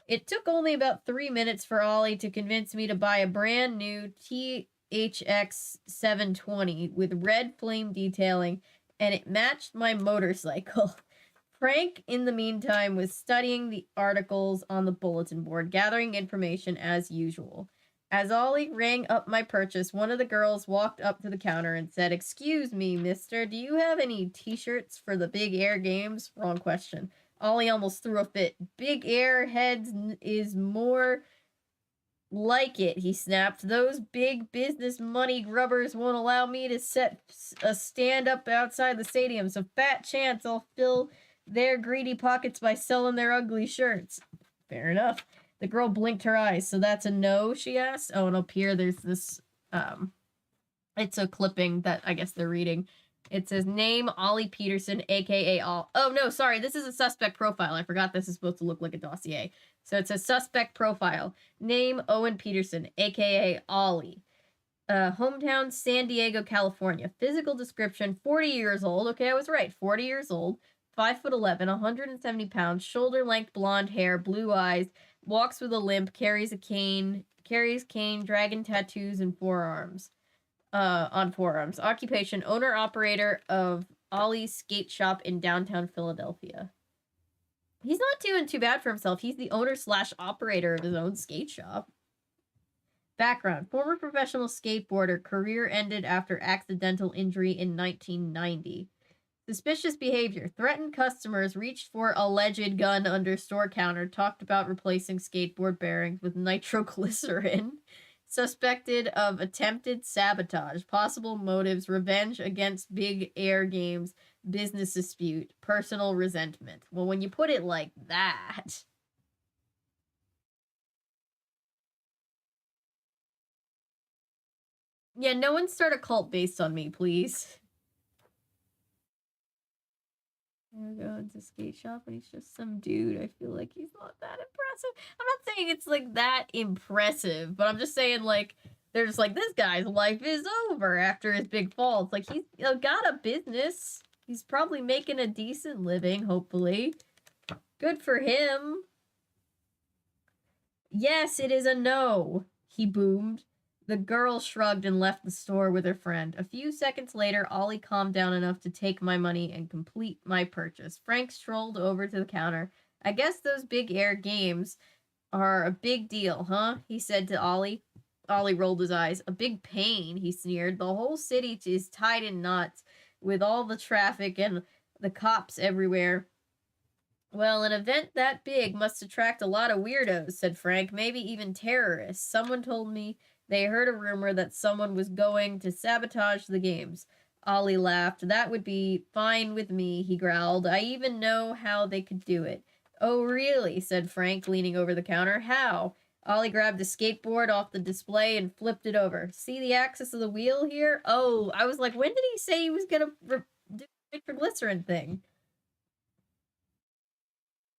It took only about 3 minutes for Ollie to convince me to buy a brand new HX 720 with red flame detailing, and it matched my motorcycle. Frank, in the meantime, was studying the articles on the bulletin board, gathering information as usual. As Ollie rang up my purchase, one of the girls walked up to the counter and said, "Excuse me, mister, do you have any t-shirts for the Big Air Games?" Wrong question. Ollie almost threw a fit. Big Air Heads is more like it, he snapped. Those big business money grubbers won't allow me to set a stand up outside the stadium, so fat chance I'll fill their greedy pockets by selling their ugly shirts. Fair enough. The girl blinked her eyes. So that's a no, she asked. Oh, and up here there's this, it's a clipping that I guess they're reading. It says, name Ollie Peterson, aka All. Oh, no, sorry. This is a suspect profile. I forgot this is supposed to look like a dossier. So it's a suspect profile. Name Owen Peterson, aka Ollie. Hometown, San Diego, California. Physical description, 40 years old. Okay, I was right. 40 years old. 5'11", 170 pounds, shoulder-length blonde hair, blue eyes, walks with a limp, carries cane, dragon tattoos, and forearms. On forearms. Occupation, owner-operator of Ollie's Skate Shop in downtown Philadelphia. He's not doing too bad for himself. He's the owner/operator of his own skate shop. Background, former professional skateboarder, career ended after accidental injury in 1990. Suspicious behavior, threatened customers, reached for alleged gun under store counter, talked about replacing skateboard bearings with nitroglycerin. Suspected of attempted sabotage, possible motives, revenge against Big Air Games, business dispute, personal resentment. Well, when you put it like that... Yeah, no one start a cult based on me, please. There we go, it's a skate shop and he's just some dude. I feel like he's not that impressive. I'm not saying it's like that impressive, but I'm just saying like they're just like, this guy's life is over after his big fall. It's like he's got a business. He's probably making a decent living, hopefully. Good for him. Yes, it is a no, he boomed. The girl shrugged and left the store with her friend. A few seconds later, Ollie calmed down enough to take my money and complete my purchase. Frank strolled over to the counter. I guess those big air games are a big deal, huh? He said to Ollie. Ollie rolled his eyes. A big pain, he sneered. The whole city is tied in knots with all the traffic and the cops everywhere. Well, an event that big must attract a lot of weirdos, said Frank. Maybe even terrorists. Someone told me they heard a rumor that someone was going to sabotage the games. Ollie laughed. That would be fine with me, he growled. I even know how they could do it. Oh, really? Said Frank, leaning over the counter. How? Ollie grabbed a skateboard off the display and flipped it over. See the axis of the wheel here? Oh, I was like, when did he say he was gonna do the nitroglycerin thing?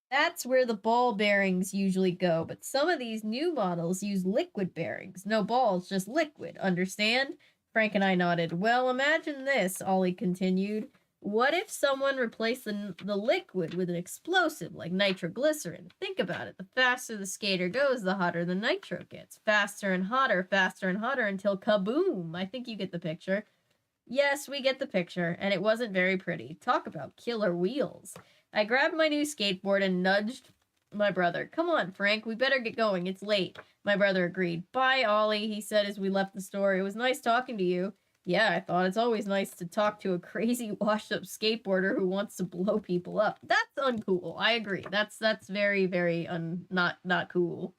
That's where the ball bearings usually go, but some of these new models use liquid bearings. No balls, just liquid, understand? Frank and I nodded. Well, imagine this, Ollie continued. What if someone replaced the liquid with an explosive like nitroglycerin? Think about it. The faster the skater goes, the hotter the nitro gets. Faster and hotter until kaboom. I think you get the picture. Yes, we get the picture, and it wasn't very pretty. Talk about killer wheels. I grabbed my new skateboard and nudged my brother. Come on, Frank, we better get going. It's late. My brother agreed. Bye, Ollie, he said as we left the store. It was nice talking to you. Yeah, I thought it's always nice to talk to a crazy washed-up skateboarder who wants to blow people up. That's uncool. I agree. That's very, very not cool.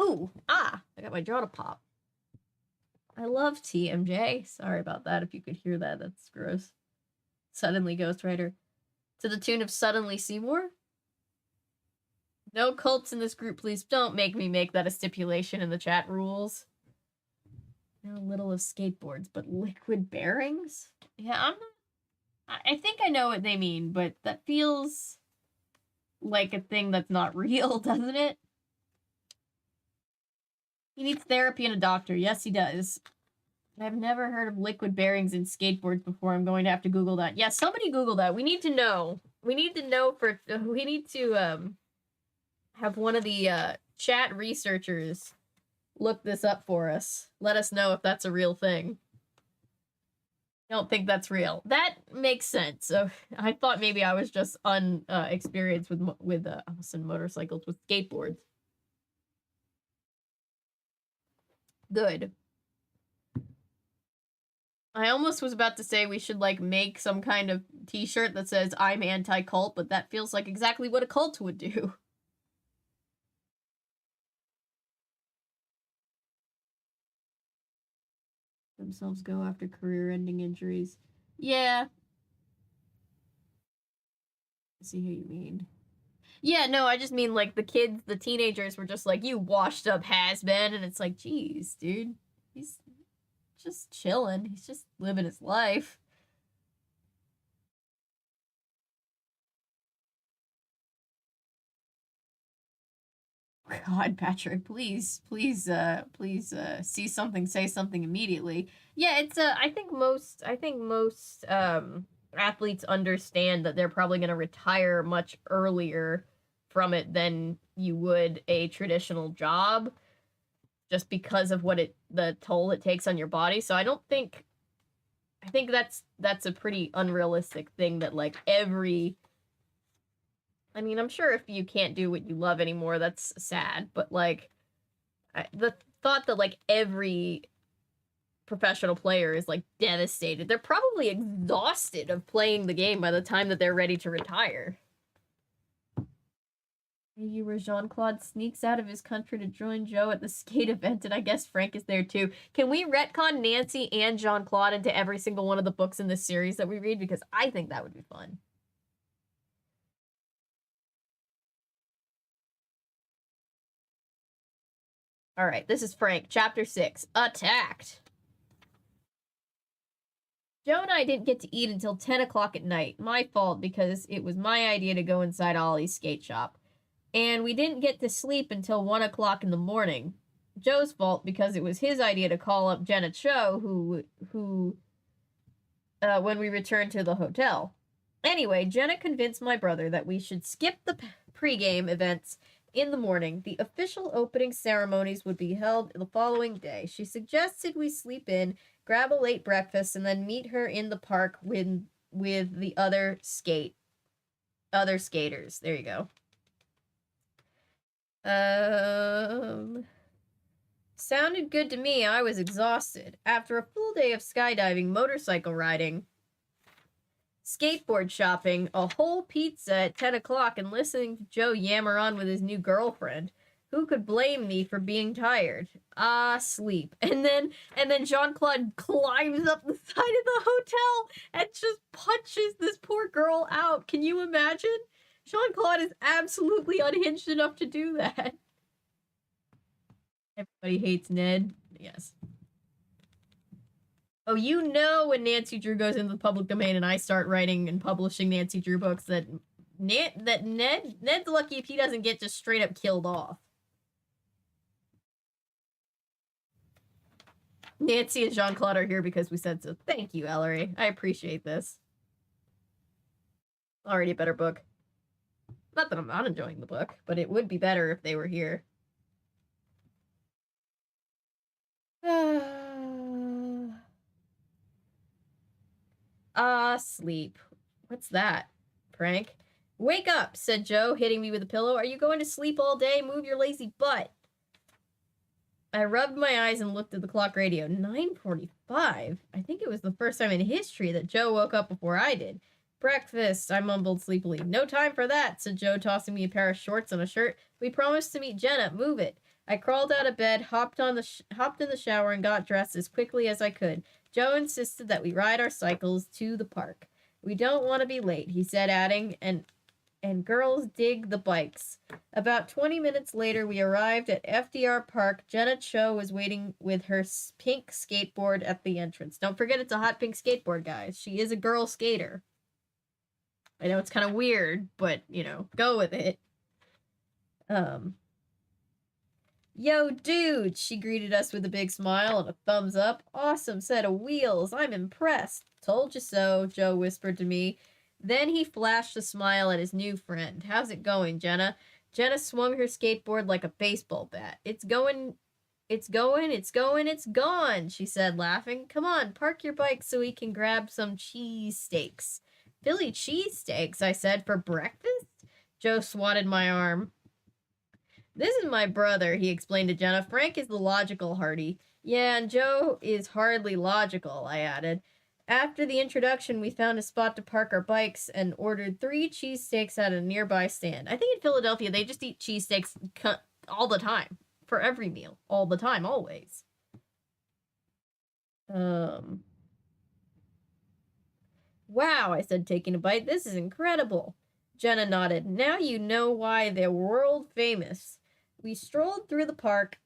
Ooh, I got my jaw to pop. I love TMJ. Sorry about that if you could hear that. That's gross. Suddenly Ghostwriter. To the tune of Suddenly Seymour? No cults in this group, please. Don't make me make that a stipulation in the chat rules. No little of skateboards, but liquid bearings? Yeah, I think I know what they mean, but that feels like a thing that's not real, doesn't it? He needs therapy and a doctor. Yes, he does. I've never heard of liquid bearings in skateboards before. I'm going to have to Google that. Yeah, somebody Google that. We need to know. We need to know we need to, have one of the, chat researchers look this up for us. Let us know if that's a real thing. Don't think that's real. That makes sense. So I thought maybe I was just experienced with motorcycles, with skateboards. Good. I almost was about to say we should, like, make some kind of t-shirt that says, I'm anti-cult, but that feels like exactly what a cult would do. Themselves go after career-ending injuries. Yeah. I see who you mean. Yeah, no, I just mean, like, the teenagers were just like, you washed-up has-been, and it's like, geez, dude. He's just chilling. He's just living his life. God, Patrick, please see something, say something immediately. Yeah, it's I think most athletes understand that they're probably going to retire much earlier from it than you would a traditional job, just because of the toll it takes on your body. So I think that's a pretty unrealistic thing that, like, I mean, I'm sure if you can't do what you love anymore, that's sad, but, like, the thought that, like, every professional player is, like, devastated. They're probably exhausted of playing the game by the time that they're ready to retire. Maybe where Jean-Claude sneaks out of his country to join Joe at the skate event, and I guess Frank is there too. Can we retcon Nancy and Jean-Claude into every single one of the books in this series that we read? Because I think that would be fun. Alright, this is Frank, Chapter 6, Attacked. Joe and I didn't get to eat until 10 o'clock at night. My fault, because it was my idea to go inside Ollie's skate shop. And we didn't get to sleep until 1 o'clock in the morning. Joe's fault, because it was his idea to call up Jenna Cho, who when we returned to the hotel. Anyway, Jenna convinced my brother that we should skip the pregame events in the morning. The official opening ceremonies would be held the following day. She suggested we sleep in, grab a late breakfast, and then meet her in the park with the other skaters. There you go. Sounded good to me. I was exhausted. After a full day of skydiving, motorcycle riding, skateboard shopping, a whole pizza at 10 o'clock, and listening to Joe yammer on with his new girlfriend. Who could blame me for being tired? Sleep. And then Jean-Claude climbs up the side of the hotel and just punches this poor girl out. Can you imagine? Jean-Claude is absolutely unhinged enough to do that. Everybody hates Ned. Yes. Oh, you know when Nancy Drew goes into the public domain and I start writing and publishing Nancy Drew books that Ned's lucky if he doesn't get just straight up killed off. Nancy and Jean-Claude are here because we said so. Thank you, Ellery. I appreciate this. Already a better book. Not that I'm not enjoying the book, but it would be better if they were here. Sleep. What's that? Prank? Wake up, said Joe, hitting me with a pillow. Are you going to sleep all day? Move your lazy butt. I rubbed my eyes and looked at the clock radio. 9:45? I think it was the first time in history that Joe woke up before I did. Breakfast, I mumbled sleepily. No time for that, said Joe, tossing me a pair of shorts and a shirt. We promised to meet Jenna. Move it. I crawled out of bed, hopped in the shower, and got dressed as quickly as I could. Joe insisted that we ride our cycles to the park. We don't want to be late, he said, adding, and girls dig the bikes. About 20 minutes later, we arrived at FDR Park. Jenna Cho was waiting with her pink skateboard at the entrance. Don't forget it's a hot pink skateboard, guys. She is a girl skater. I know it's kind of weird, but, you know, go with it. Yo, dude, she greeted us with a big smile and a thumbs up. Awesome set of wheels. I'm impressed. Told you so, Joe whispered to me. Then he flashed a smile at his new friend. How's it going, Jenna? Jenna swung her skateboard like a baseball bat. It's gone, she said, laughing. Come on, park your bike so we can grab some cheesesteaks. Philly cheesesteaks, I said, for breakfast? Joe swatted my arm. This is my brother, he explained to Jenna. Frank is the logical Hardy. Yeah, and Joe is hardly logical, I added. After the introduction, we found a spot to park our bikes and ordered 3 cheesesteaks at a nearby stand. I think in Philadelphia, they just eat cheesesteaks all the time. For every meal. All the time, always. Wow, I said, taking a bite. This is incredible. Jenna nodded. Now you know why they're world famous. We strolled through the park,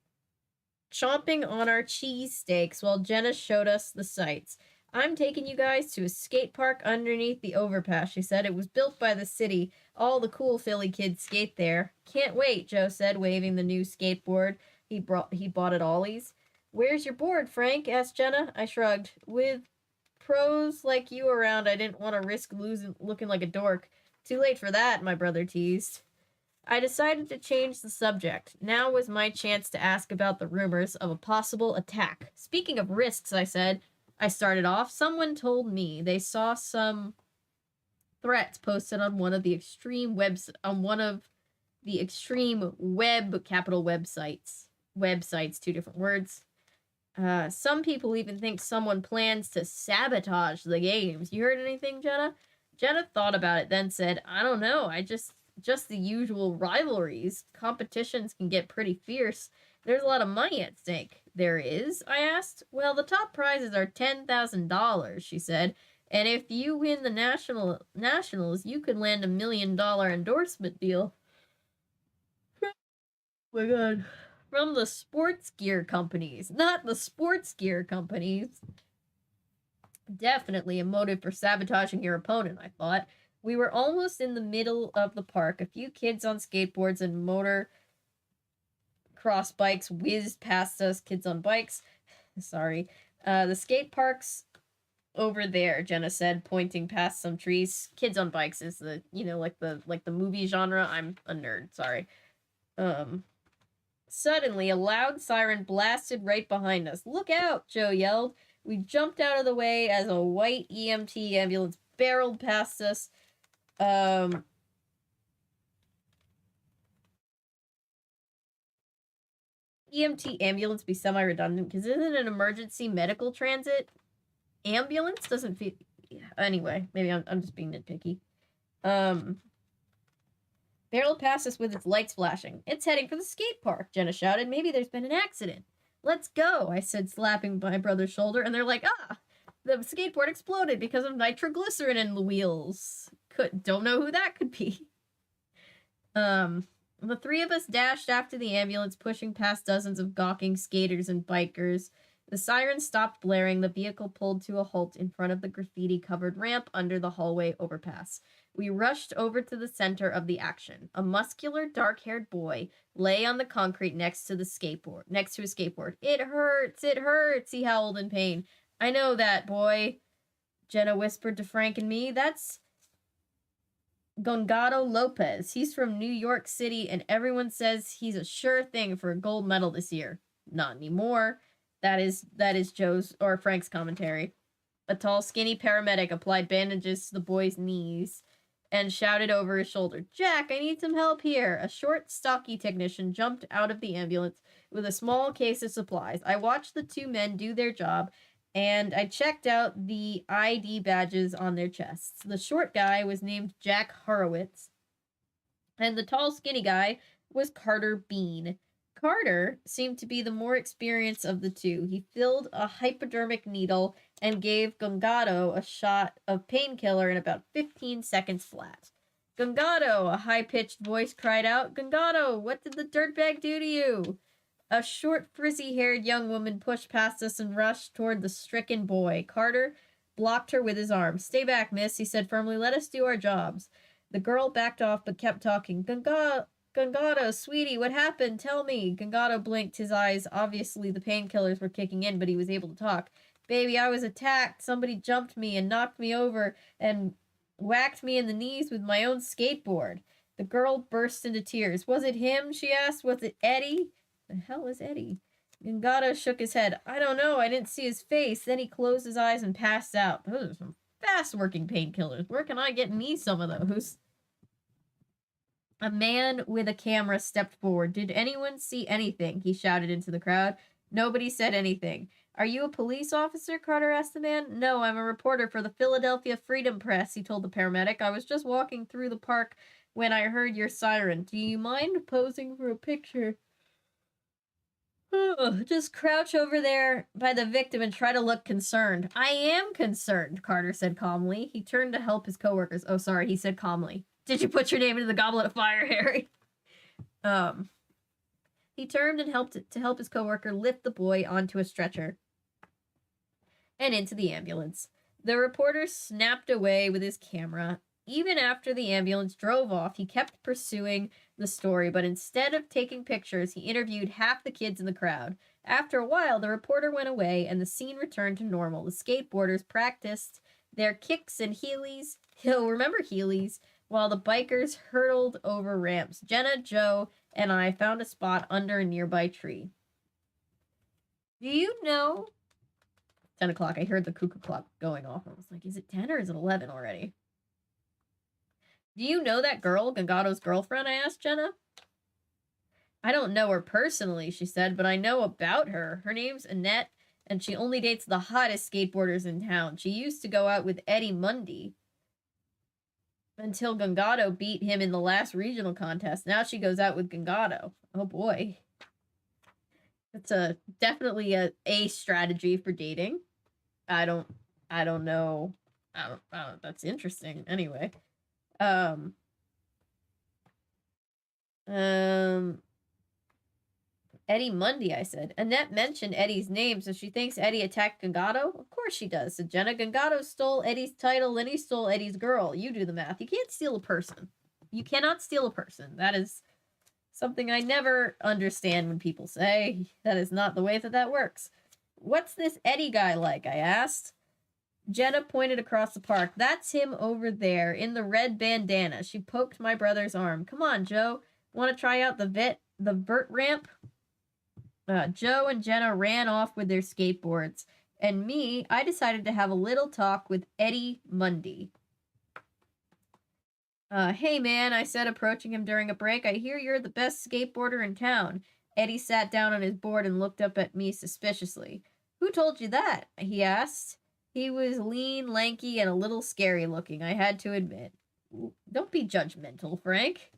chomping on our cheesesteaks while Jenna showed us the sights. I'm taking you guys to a skate park underneath the overpass, she said. It was built by the city. All the cool Philly kids skate there. Can't wait, Joe said, waving the new skateboard he bought at Ollie's. Where's your board, Frank? Asked Jenna. I shrugged. With pros like you around, I didn't want to risk looking like a dork. Too late for that, my brother teased. I decided to change the subject. Now was my chance to ask about the rumors of a possible attack. Speaking of risks, I said, I started off. Someone told me they saw some threats posted on one of the extreme web, capital websites, 2 different words. Some people even think someone plans to sabotage the games. You heard anything, Jenna? Jenna thought about it, then said, I don't know. I just the usual rivalries. Competitions can get pretty fierce. There's a lot of money at stake. There is? I asked. Well, the top prizes are $10,000, she said. And if you win the nationals, you could land $1 million endorsement deal. Oh my god. From the sports gear companies, not the sports gear companies. Definitely a motive for sabotaging your opponent, I thought. We were almost in the middle of the park. A few kids on skateboards and motor cross bikes whizzed past us. Kids on bikes. Sorry. The skate park's over there, Jenna said, pointing past some trees. Kids on bikes is the, like the movie genre. I'm a nerd, sorry. Suddenly, a loud siren blasted right behind us. Look out, Joe yelled. We jumped out of the way as a white EMT ambulance barreled past us. EMT ambulance be semi-redundant because isn't an emergency medical transit ambulance? Doesn't feel... Anyway, maybe I'm just being nitpicky. Barreled past us with its lights flashing. It's heading for the skate park, Jenna shouted. Maybe there's been an accident. Let's go, I said, slapping my brother's shoulder, and they're like, the skateboard exploded because of nitroglycerin in the wheels. Don't know who that could be. The three of us dashed after the ambulance, pushing past dozens of gawking skaters and bikers. The siren stopped blaring. The vehicle pulled to a halt in front of the graffiti-covered ramp under the hallway overpass. We rushed over to the center of the action. A muscular, dark-haired boy lay on the concrete next to a skateboard. It hurts, he howled in pain. I know that, boy, Jenna whispered to Frank and me. That's Gongado Lopez. He's from New York City, and everyone says he's a sure thing for a gold medal this year. Not anymore. That is Joe's or Frank's commentary. A tall, skinny paramedic applied bandages to the boy's knees and shouted over his shoulder, Jack, I need some help here. A short, stocky technician jumped out of the ambulance with a small case of supplies. I watched the two men do their job, and I checked out the ID badges on their chests. The short guy was named Jack Horowitz, and the tall, skinny guy was Carter Bean. Carter seemed to be the more experienced of the two. He filled a hypodermic needle and gave Gongado a shot of painkiller in about 15 seconds flat. Gongado, a high-pitched voice cried out. Gongado, what did the dirtbag do to you? A short, frizzy-haired young woman pushed past us and rushed toward the stricken boy. Carter blocked her with his arm. Stay back, miss, he said firmly. Let us do our jobs. The girl backed off but kept talking. Gongado, sweetie, what happened? Tell me. Gongado blinked his eyes. Obviously, the painkillers were kicking in, but he was able to talk. Baby, I was attacked. Somebody jumped me and knocked me over and whacked me in the knees with my own skateboard. The girl burst into tears. Was it him? She asked. Was it Eddie? The hell is Eddie? Gongado shook his head. I don't know. I didn't see his face. Then he closed his eyes and passed out. Those are some fast-working painkillers. Where can I get me some of those? A man with a camera stepped forward. Did anyone see anything? He shouted into the crowd. Nobody said anything. Are you a police officer? Carter asked the man. No, I'm a reporter for the Philadelphia Freedom Press, he told the paramedic. I was just walking through the park when I heard your siren. Do you mind posing for a picture? Just crouch over there by the victim and try to look concerned. I am concerned, Carter said calmly. He turned to help his coworkers. Oh, sorry, he said calmly. Did you put your name into the goblet of fire, Harry? He turned and helped his coworker lift the boy onto a stretcher and into the ambulance. The reporter snapped away with his camera. Even after the ambulance drove off, he kept pursuing the story, but instead of taking pictures, he interviewed half the kids in the crowd. After a while, the reporter went away, and the scene returned to normal. The skateboarders practiced their kicks and heelys. He'll remember heelys, while the bikers hurtled over ramps. Jenna, Joe, and I found a spot under a nearby tree. Do you know... 10 o'clock. I heard the cuckoo clock going off. I was like, is it 10 or is it 11 already? Do you know that girl, Gongado's girlfriend? I asked Jenna. I don't know her personally, she said, but I know about her. Her name's Annette, and she only dates the hottest skateboarders in town. She used to go out with Eddie Mundy until Gongado beat him in the last regional contest. Now she goes out with Gongado. Oh boy. That's definitely a strategy for dating. I don't know. I don't, that's interesting. Anyway. Eddie Mundy, I said. Annette mentioned Eddie's name, so she thinks Eddie attacked Gangado? Of course she does, said Jenna. Gangado stole Eddie's title, then he stole Eddie's girl. You do the math. You can't steal a person. You cannot steal a person. That is something I never understand when people say. That is not the way that works. What's this Eddie guy like? I asked. Jenna pointed across the park. That's him over there, in the red bandana. She poked my brother's arm. Come on, Joe. Want to try out the vert ramp? Joe and Jenna ran off with their skateboards. And me, I decided to have a little talk with Eddie Mundy. Hey man, I said, approaching him during a break. I hear you're the best skateboarder in town. Eddie sat down on his board and looked up at me suspiciously. Who told you that? He asked. He was lean, lanky, and a little scary looking, I had to admit. Don't be judgmental, Frank.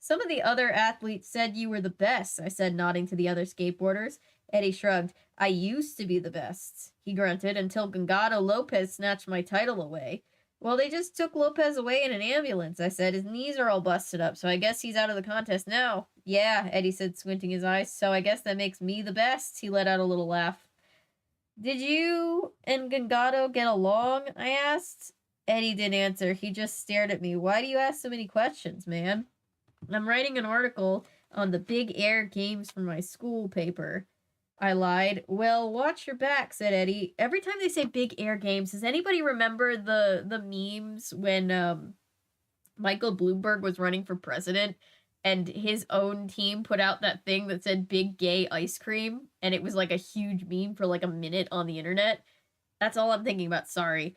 Some of the other athletes said you were the best, I said, nodding to the other skateboarders. Eddie shrugged. I used to be the best, he grunted, until Gangado Lopez snatched my title away. Well, they just took Lopez away in an ambulance, I said. His knees are all busted up, so I guess he's out of the contest now. Yeah, Eddie said, squinting his eyes, so I guess that makes me the best. He let out a little laugh. Did you and Gangado get along? I asked. Eddie didn't answer. He just stared at me. Why do you ask so many questions, man? I'm writing an article on the Big Air Games for my school paper. I lied. Well, watch your back, said Eddie. Every time they say Big Air Games, does anybody remember the memes when Michael Bloomberg was running for president and his own team put out that thing that said Big Gay Ice Cream, and it was like a huge meme for like a minute on the internet? That's all I'm thinking about, sorry.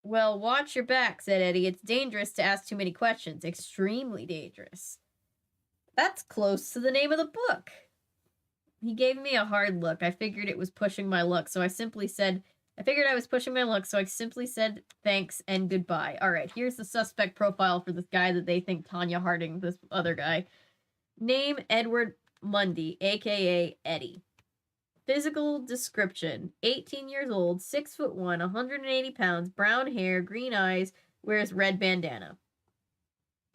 Well, watch your back, said Eddie. It's dangerous to ask too many questions. Extremely dangerous. That's close to the name of the book. He gave me a hard look. I figured it was pushing my luck, so I simply said, thanks and goodbye. All right, here's the suspect profile for this guy that they think Tanya Harding, this other guy. Name, Edward Mundy, a.k.a. Eddie. Physical description, 18 years old, 6'1", 180 pounds, brown hair, green eyes, wears red bandana.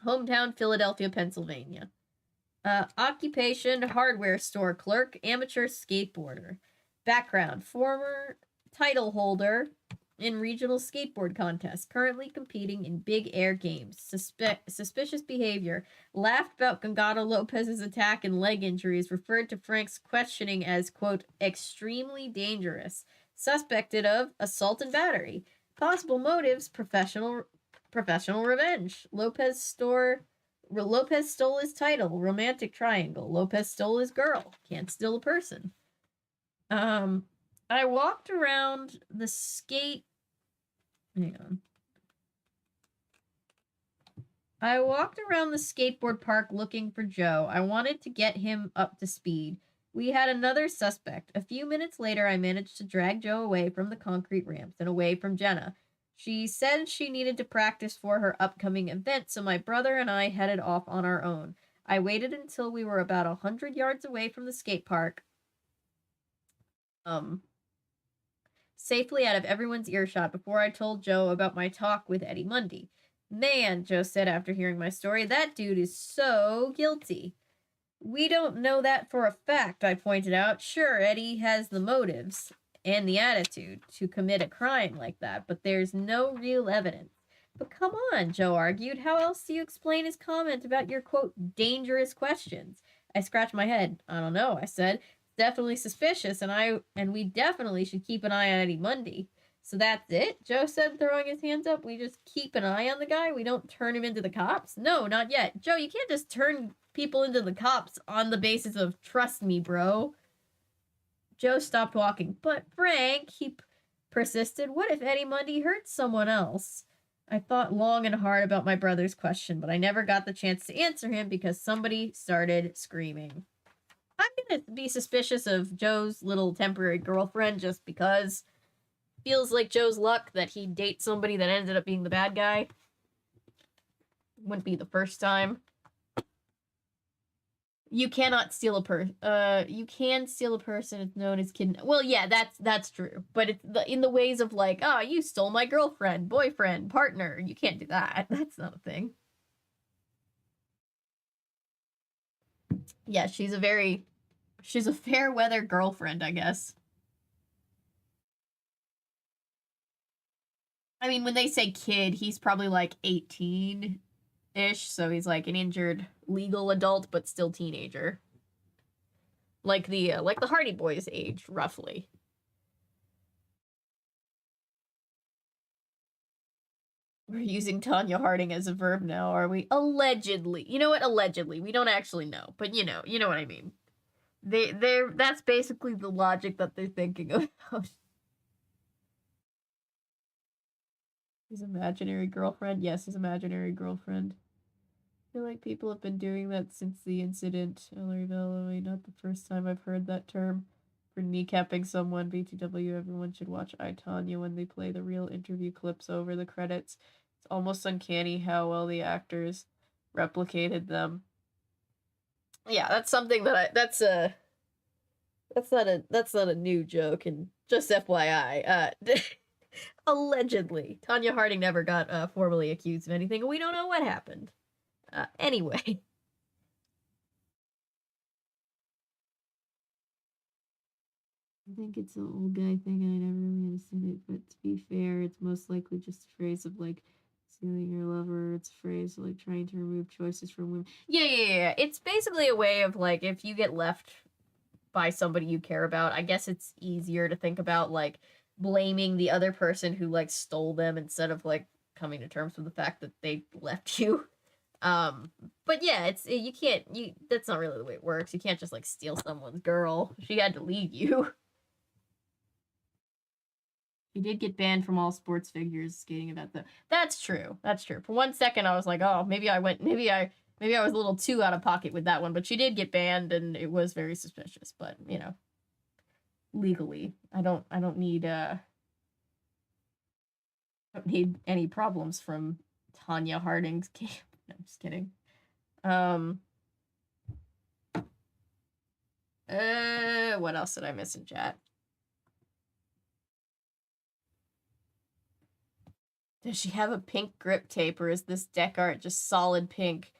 Hometown, Philadelphia, Pennsylvania. Occupation, hardware store clerk, amateur skateboarder. Background, former title holder in regional skateboard contests, currently competing in Big Air Games. Suspicious behavior. Laughed about Gangado Lopez's attack and leg injuries. Referred to Frank's questioning as, quote, extremely dangerous. Suspected of assault and battery. Possible motives, professional revenge. Lopez stole his title. Romantic triangle. Lopez stole his girl. Can't steal a person. I walked around the I walked around the skateboard park looking for Joe. I wanted to get him up to speed. We had another suspect. A few minutes later, I managed to drag Joe away from the concrete ramps and away from Jenna. She said she needed to practice for her upcoming event, so my brother and I headed off on our own. I waited until we were about 100 yards away from the skate park. Safely out of everyone's earshot before I told Joe about my talk with Eddie Mundy. Man, Joe said after hearing my story, that dude is so guilty. We don't know that for a fact, I pointed out. Sure, Eddie has the motives and the attitude to commit a crime like that, but there's no real evidence. But come on, Joe argued. How else do you explain his comment about your, quote, dangerous questions? I scratched my head. I don't know, I said. Definitely suspicious, and we definitely should keep an eye on Eddie Mundy. So that's it? Joe said, throwing his hands up. We just keep an eye on the guy? We don't turn him into the cops? No, not yet. Joe, you can't just turn people into the cops on the basis of trust me, bro. Joe stopped walking. But Frank, he persisted, what if Eddie Mundy hurts someone else? I thought long and hard about my brother's question, but I never got the chance to answer him because somebody started screaming. I'm gonna be suspicious of Joe's little temporary girlfriend just because feels like Joe's luck that he dates somebody that ended up being the bad guy. Wouldn't be the first time. You cannot steal a person. You can steal a person. It's known as kidnapping. Well, yeah, that's true. But it's in the ways of like, oh, you stole my girlfriend, boyfriend, partner. You can't do that. That's not a thing. Yeah, she's a fair weather girlfriend, I guess. I mean, when they say kid, he's probably like 18-ish, so he's like an injured legal adult, but still teenager. Like the Hardy Boys age, roughly. We're using Tanya Harding as a verb now, are we? Allegedly. You know what? Allegedly. We don't actually know, but you know what I mean. That's basically the logic that they're thinking about. His imaginary girlfriend? Yes, his imaginary girlfriend. I feel like people have been doing that since the incident. Ellery Bellamy, not the first time I've heard that term. For kneecapping someone, BTW, everyone should watch I, Tonya when they play the real interview clips over the credits. It's almost uncanny how well the actors replicated them. Yeah, that's something that that's not a new joke, and just FYI, allegedly, Tanya Harding never got formally accused of anything, and we don't know what happened. Anyway. I think it's an old guy thing, and I never really understood it, but to be fair, it's most likely just a phrase of, like, stealing your lover. It's a phrase of, like, trying to remove choices from women. Yeah. It's basically a way of, like, if you get left by somebody you care about, I guess it's easier to think about, like, blaming the other person who, like, stole them instead of, like, coming to terms with the fact that they left you. But yeah, that's not really the way it works. You can't just, like, steal someone's girl. She had to leave you. He did get banned from all sports figures skating event though. That's true. For one second I was like, oh, maybe I was a little too out of pocket with that one, but she did get banned and it was very suspicious, but you know, legally, I don't need any problems from Tanya Harding's game. No, I'm just kidding. What else did I miss in chat? Does she have a pink grip tape, or is this deck art just solid pink?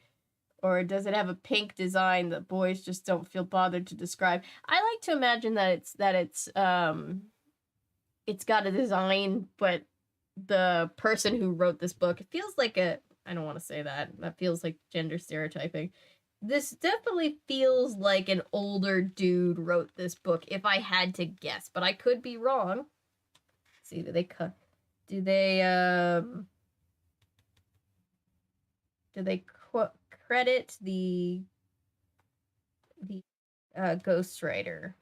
Or does it have a pink design that boys just don't feel bothered to describe? I like to imagine that it's got a design, but the person who wrote this book, it feels like I don't want to say that. That feels like gender stereotyping. This definitely feels like an older dude wrote this book, if I had to guess, but I could be wrong. Let's see, do they credit the ghostwriter?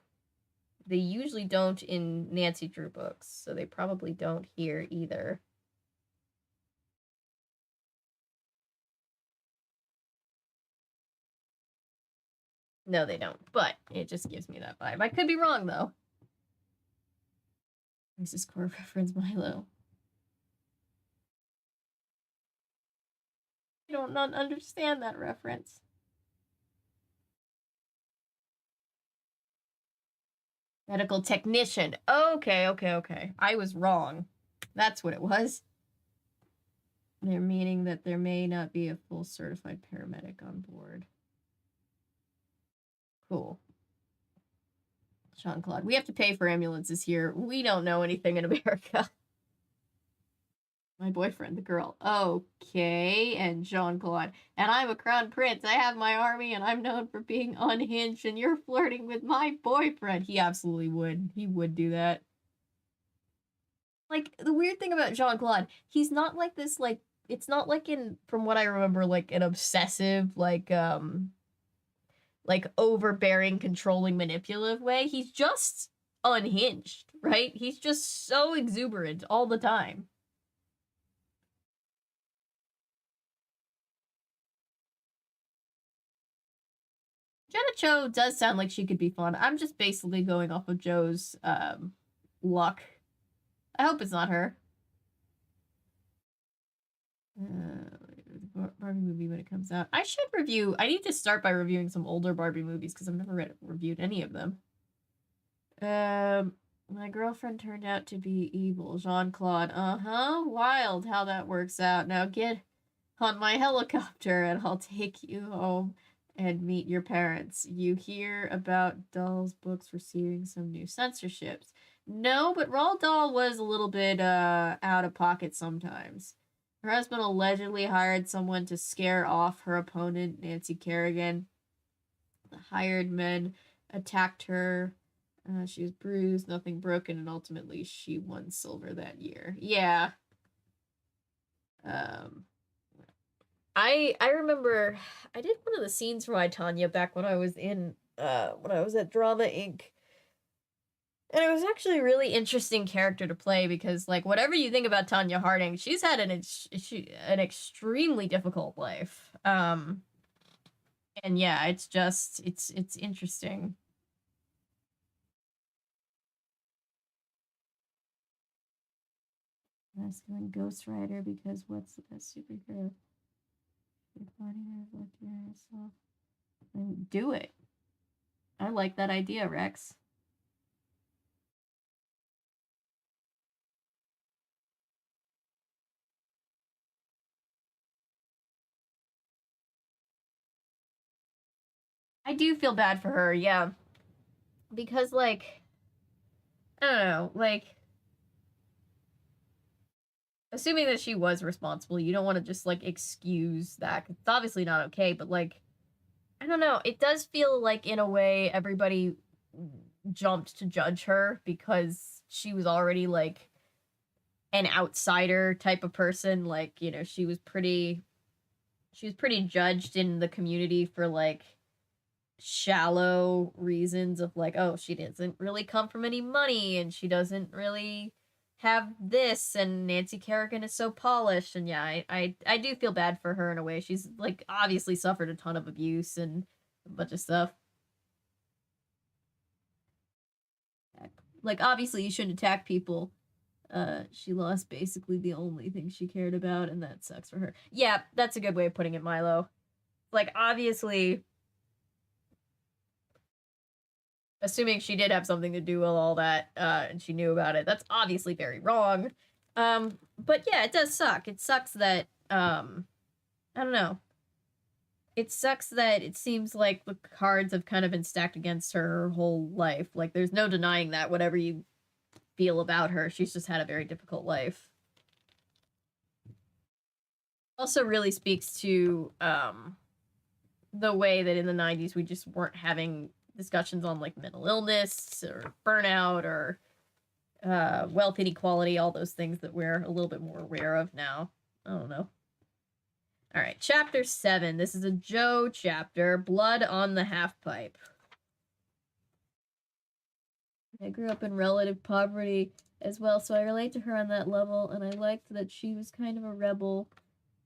They usually don't in Nancy Drew books, so they probably don't here either. No, they don't, but it just gives me that vibe. I could be wrong, though. This core reference Milo. I don't not understand that reference. Medical technician. Okay. I was wrong. That's what it was. They're meaning that there may not be a full certified paramedic on board. Cool. Jean-Claude. We have to pay for ambulances here. We don't know anything in America. My boyfriend, the girl. Okay, and Jean-Claude. And I'm a crown prince. I have my army, and I'm known for being unhinged, and you're flirting with my boyfriend. He absolutely would. He would do that. Like, the weird thing about Jean-Claude, he's not like this, like, it's not like from what I remember, like, an obsessive, like overbearing, controlling, manipulative way. He's just unhinged, right? He's just so exuberant all the time. Jenna Cho does sound like she could be fun. I'm just basically going off of Joe's luck. I hope it's not her. Barbie movie when it comes out. I need to start by reviewing some older Barbie movies because I've never reviewed any of them. My girlfriend turned out to be evil. Jean-Claude. Wild how that works out. Now get on my helicopter and I'll take you home. and meet your parents. You hear about Dahl's books receiving some new censorships. No, but Roald Dahl was a little bit out of pocket sometimes. Her husband allegedly hired someone to scare off her opponent, Nancy Kerrigan. The hired men attacked her. She was bruised, nothing broken, and ultimately she won silver that year. Yeah. I remember I did one of the scenes from I, Tanya back when I was at Drama Inc. And it was actually a really interesting character to play because, like, whatever you think about Tanya Harding, she's had an extremely difficult life. And yeah, it's interesting. Masculine Ghost Rider because what's the best superhero? Your body reflecting yourself. And do it. I like that idea, Rex. I do feel bad for her, yeah. Because, like, I don't know, like, assuming that she was responsible, you don't want to just, like, excuse that. It's obviously not okay, but, like, I don't know. It does feel like, in a way, everybody jumped to judge her because she was already, like, an outsider type of person. Like, you know, she was pretty judged in the community for, like, shallow reasons of, like, oh, she doesn't really come from any money and she doesn't really have this, and Nancy Kerrigan is so polished. And yeah, I do feel bad for her in a way. She's, like, obviously suffered a ton of abuse and a bunch of stuff. Like, obviously you shouldn't attack people. She lost basically the only thing she cared about, and that sucks for her. Yeah, that's a good way of putting it, Milo. Like, obviously, assuming she did have something to do with all that, and she knew about it, that's obviously very wrong. But yeah, it does suck. It sucks that, I don't know. It sucks that it seems like the cards have kind of been stacked against her whole life. Like, there's no denying that, whatever you feel about her, she's just had a very difficult life. Also really speaks to, the way that in the 90s we just weren't having discussions on, like, mental illness or burnout or wealth inequality, all those things that we're a little bit more aware of now. I don't know. All right, chapter 7. This is a Joe chapter, Blood on the Halfpipe. I grew up in relative poverty as well, so I relate to her on that level, and I liked that she was kind of a rebel,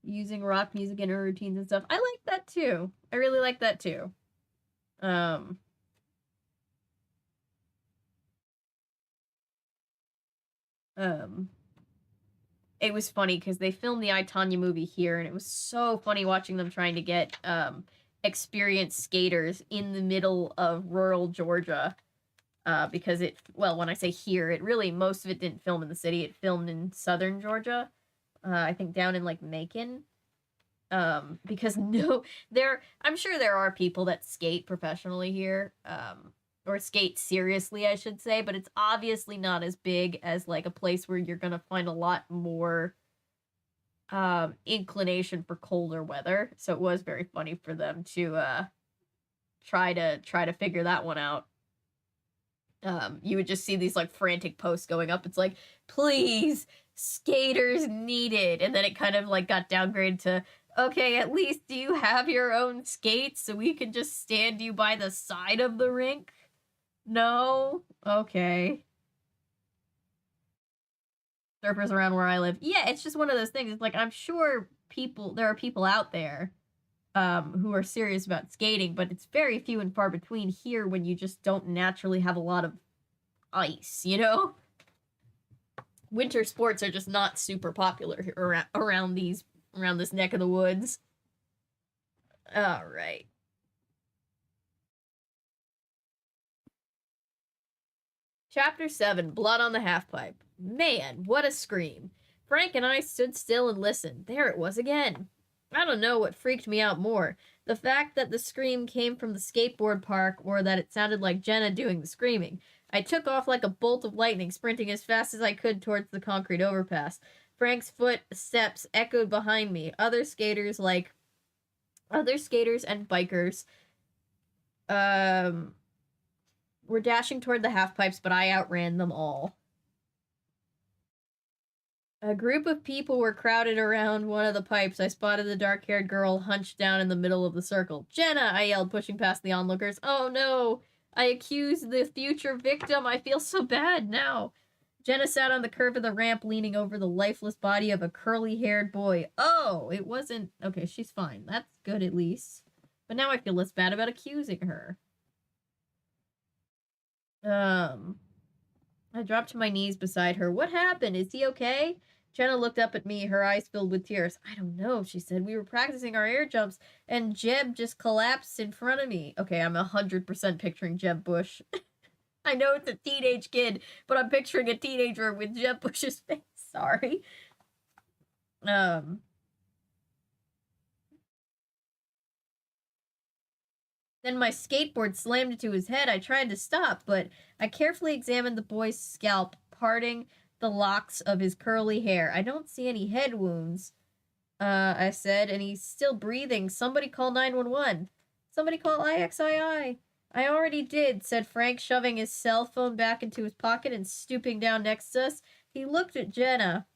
using rock music in her routines and stuff. I like that too. I really like that too. It was funny because they filmed the I, Tonya movie here, and it was so funny watching them trying to get experienced skaters in the middle of rural Georgia. Because when I say here, it really, most of it didn't film in the city. It filmed in southern Georgia. I think down in, like, Macon. Because I'm sure there are people that skate professionally here. Or skate seriously, I should say, but it's obviously not as big as, like, a place where you're gonna find a lot more inclination for colder weather. So it was very funny for them to try to figure that one out. You would just see these, like, frantic posts going up. It's like, please, skaters needed, and then it kind of, like, got downgraded to, okay, at least do you have your own skates so we can just stand you by the side of the rink? No? Okay. Surfers around where I live. Yeah, it's just one of those things. It's like, I'm sure there are people out there who are serious about skating, but it's very few and far between here when you just don't naturally have a lot of ice, you know? Winter sports are just not super popular around this neck of the woods. All right. Chapter 7, Blood on the Halfpipe. Man, what a scream. Frank and I stood still and listened. There it was again. I don't know what freaked me out more. The fact that the scream came from the skateboard park or that it sounded like Jenna doing the screaming. I took off like a bolt of lightning, sprinting as fast as I could towards the concrete overpass. Frank's footsteps echoed behind me. Other skaters and bikers were dashing toward the half pipes, but I outran them all. A group of people were crowded around one of the pipes. I spotted the dark-haired girl hunched down in the middle of the circle. Jenna, I yelled, pushing past the onlookers. Oh no, I accused the future victim. I feel so bad now. Jenna sat on the curve of the ramp, leaning over the lifeless body of a curly-haired boy. Oh, it wasn't... Okay, she's fine. That's good, at least. But now I feel less bad about accusing her. I dropped to my knees beside her. What happened? Is he okay? Jenna looked up at me, her eyes filled with tears. I don't know, she said. We were practicing our air jumps, and Jeb just collapsed in front of me. Okay, I'm 100% picturing Jeb Bush. I know it's a teenage kid, but I'm picturing a teenager with Jeb Bush's face. Sorry. Then my skateboard slammed into his head. I tried to stop, but I carefully examined the boy's scalp, parting the locks of his curly hair. I don't see any head wounds, I said, and he's still breathing. Somebody call 911. Somebody call IXII. I already did, said Frank, shoving his cell phone back into his pocket and stooping down next to us. He looked at Jenna.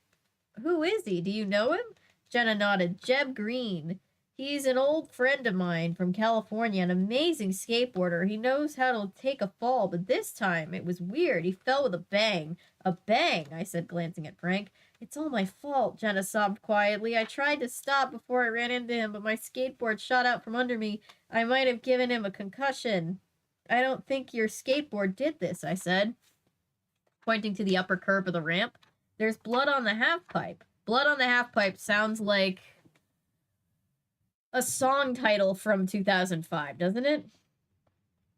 Who is he? Do you know him? Jenna nodded. Jeb Green. He's an old friend of mine from California, an amazing skateboarder. He knows how to take a fall, but this time it was weird. He fell with a bang. A bang, I said, glancing at Frank. It's all my fault, Jenna sobbed quietly. I tried to stop before I ran into him, but my skateboard shot out from under me. I might have given him a concussion. I don't think your skateboard did this, I said, pointing to the upper curve of the ramp. There's blood on the half pipe. Blood on the half pipe sounds like a song title from 2005, doesn't it?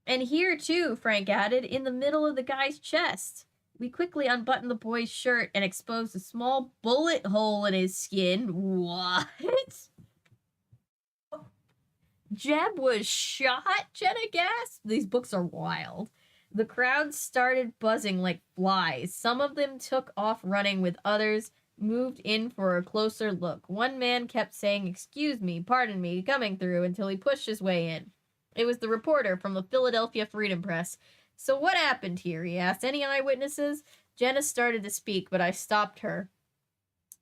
And here, too, Frank added, in the middle of the guy's chest. We quickly unbuttoned the boy's shirt and exposed a small bullet hole in his skin. What? Jeb was shot? Jenna gasped. These books are wild. The crowd started buzzing like flies. Some of them took off running, with others moved in for a closer look. One man kept saying, excuse me, pardon me, coming through, until he pushed his way in. It was the reporter from the Philadelphia Freedom Press. So what happened here? He asked. Any eyewitnesses? Jenna started to speak, but I stopped her.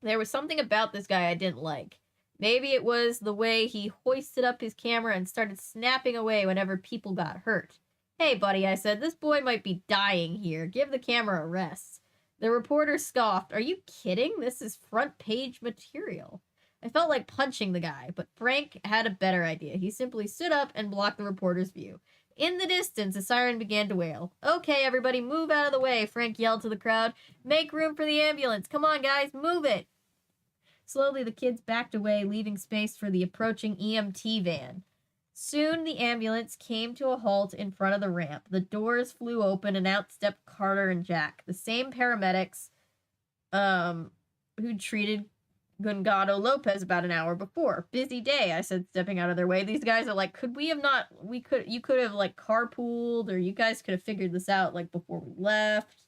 There was something about this guy I didn't like. Maybe it was the way he hoisted up his camera and started snapping away whenever people got hurt. Hey, buddy, I said, this boy might be dying here. Give the camera a rest. The reporter scoffed. Are you kidding? This is front page material. I felt like punching the guy, but Frank had a better idea. He simply stood up and blocked the reporter's view. In the distance, a siren began to wail. Okay, everybody, move out of the way, Frank yelled to the crowd. Make room for the ambulance. Come on, guys, move it. Slowly, the kids backed away, leaving space for the approaching EMT van. Soon, the ambulance came to a halt in front of the ramp. The doors flew open, and out stepped Carter and Jack, the same paramedics who'd treated Gungado Lopez about an hour before. Busy day, I said, stepping out of their way. These guys are like, you could have, like, carpooled, or you guys could have figured this out, like, before we left.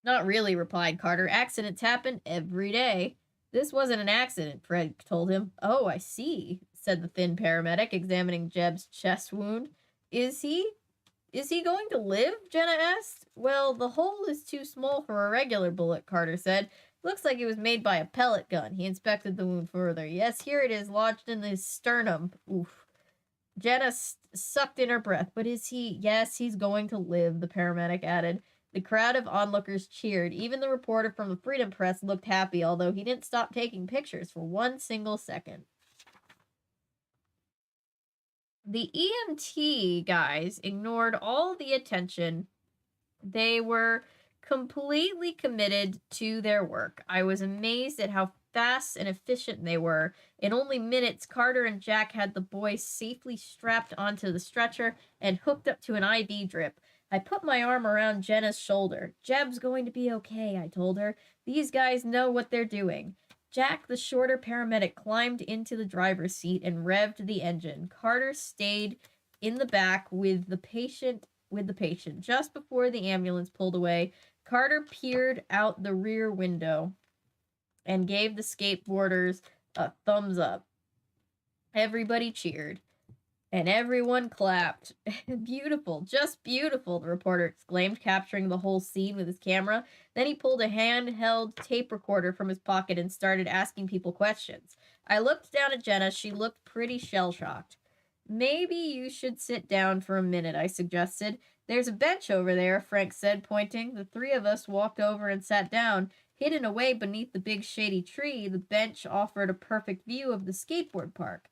Not really, replied Carter. Accidents happen every day. This wasn't an accident, Fred told him. Oh, I see, said the thin paramedic, examining Jeb's chest wound. Is he going to live? Jenna asked. Well, the hole is too small for a regular bullet, Carter said. Looks like it was made by a pellet gun. He inspected the wound further. Yes, here it is, lodged in his sternum. Oof. Jenna sucked in her breath. But is he? Yes, he's going to live, the paramedic added. The crowd of onlookers cheered. Even the reporter from the Freedom Press looked happy, although he didn't stop taking pictures for one single second. The EMT guys ignored all the attention. They were completely committed to their work. I was amazed at how fast and efficient they were. In only minutes, Carter and Jack had the boy safely strapped onto the stretcher and hooked up to an IV drip. I put my arm around Jenna's shoulder. Jeb's going to be okay, I told her. These guys know what they're doing. Jack, the shorter paramedic, climbed into the driver's seat and revved the engine. Carter stayed in the back with the patient. Just before the ambulance pulled away, Carter peered out the rear window and gave the skateboarders a thumbs up. Everybody cheered. And everyone clapped. Beautiful, just beautiful, the reporter exclaimed, capturing the whole scene with his camera. Then he pulled a handheld tape recorder from his pocket and started asking people questions. I looked down at Jenna. She looked pretty shell-shocked. Maybe you should sit down for a minute, I suggested. There's a bench over there, Frank said, pointing. The three of us walked over and sat down. Hidden away beneath the big shady tree, the bench offered a perfect view of the skateboard park.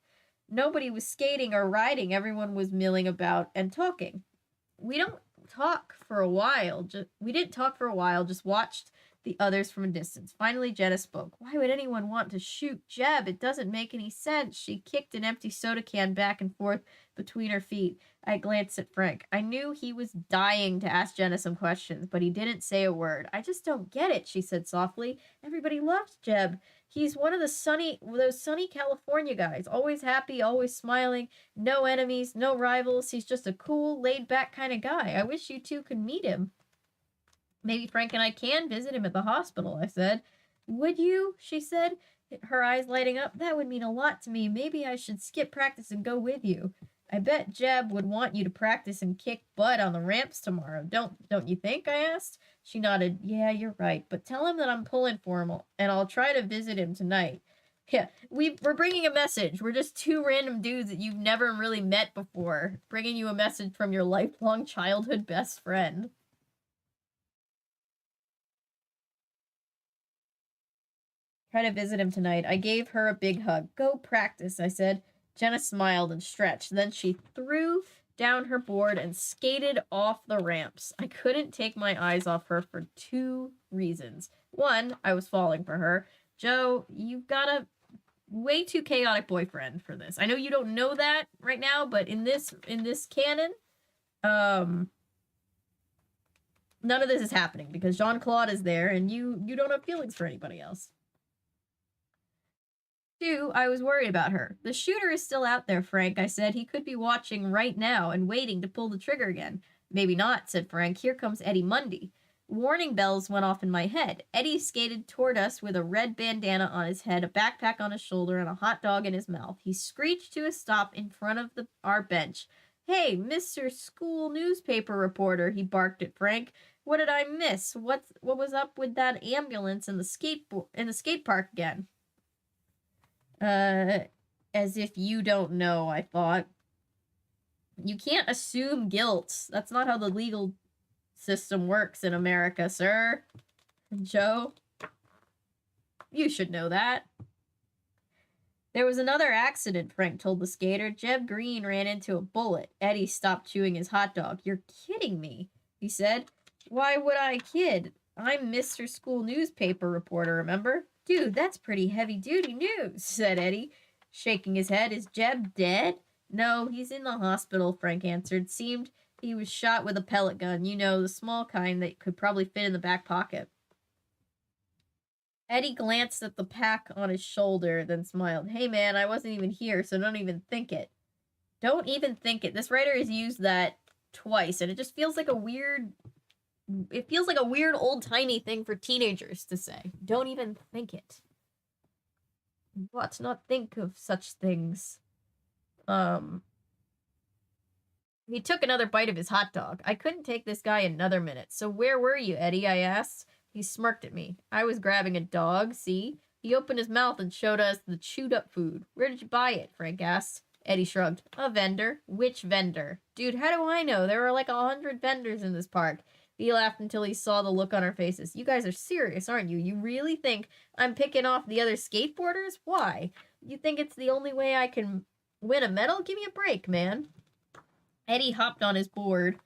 Nobody was skating or riding. Everyone was milling about and talking. We didn't talk for a while, just watched the others from a distance. Finally, Jenna spoke. Why would anyone want to shoot Jeb? It doesn't make any sense. She kicked an empty soda can back and forth between her feet. I glanced at Frank. I knew he was dying to ask Jenna some questions, but he didn't say a word. I just don't get it, she said softly. Everybody loves Jeb. He's one of those sunny California guys. Always happy, always smiling. No enemies, no rivals. He's just a cool, laid-back kind of guy. I wish you two could meet him. Maybe Frank and I can visit him at the hospital, I said. Would you? She said, her eyes lighting up. That would mean a lot to me. Maybe I should skip practice and go with you. I bet Jeb would want you to practice and kick butt on the ramps tomorrow. Don't you think? I asked. She nodded. Yeah, you're right. But tell him that I'm pulling for him, and I'll try to visit him tonight. Yeah, we're bringing a message. We're just two random dudes that you've never really met before, bringing you a message from your lifelong childhood best friend. Try to visit him tonight. I gave her a big hug. Go practice, I said. Jenna smiled and stretched. Then she threw down her board and skated off the ramps. I couldn't take my eyes off her for two reasons. One, I was falling for her. Joe, you've got a way too chaotic boyfriend for this. I know you don't know that right now, but in this canon, none of this is happening because Jean-Claude is there and you don't have feelings for anybody else. Two, I was worried about her. The shooter is still out there, Frank, I said. He could be watching right now and waiting to pull the trigger again. Maybe not, said Frank. Here comes Eddie Mundy. Warning bells went off in my head. Eddie skated toward us with a red bandana on his head, a backpack on his shoulder, and a hot dog in his mouth. He screeched to a stop in front of our bench. Hey, Mr. School newspaper reporter, he barked at Frank. What did I miss? What was up with that ambulance in the skate park again? As if you don't know, I thought. You can't assume guilt. That's not how the legal system works in America, sir. Joe, you should know that. There was another accident, Frank told the skater. Jeb Green ran into a bullet. Eddie stopped chewing his hot dog. You're kidding me, he said. Why would I kid? I'm Mr. School newspaper reporter, remember? Dude, that's pretty heavy-duty news, said Eddie, shaking his head. Is Jeb dead? No, he's in the hospital, Frank answered. Seemed he was shot with a pellet gun. You know, the small kind that could probably fit in the back pocket. Eddie glanced at the pack on his shoulder, then smiled. Hey, man, I wasn't even here, so don't even think it. Don't even think it. This writer has used that twice, and it just feels like a weird... It feels like a weird old-timey thing for teenagers to say. Don't even think it. You ought to not think of such things. He took another bite of his hot dog. I couldn't take this guy another minute. So where were you, Eddie? I asked. He smirked at me. I was grabbing a dog, see? He opened his mouth and showed us the chewed-up food. Where did you buy it? Frank asked. Eddie shrugged. A vendor. Which vendor? Dude, how do I know? There were like 100 vendors in this park. He laughed until he saw the look on our faces. You guys are serious, aren't you? You really think I'm picking off the other skateboarders? Why? You think it's the only way I can win a medal? Give me a break, man. Eddie hopped on his board.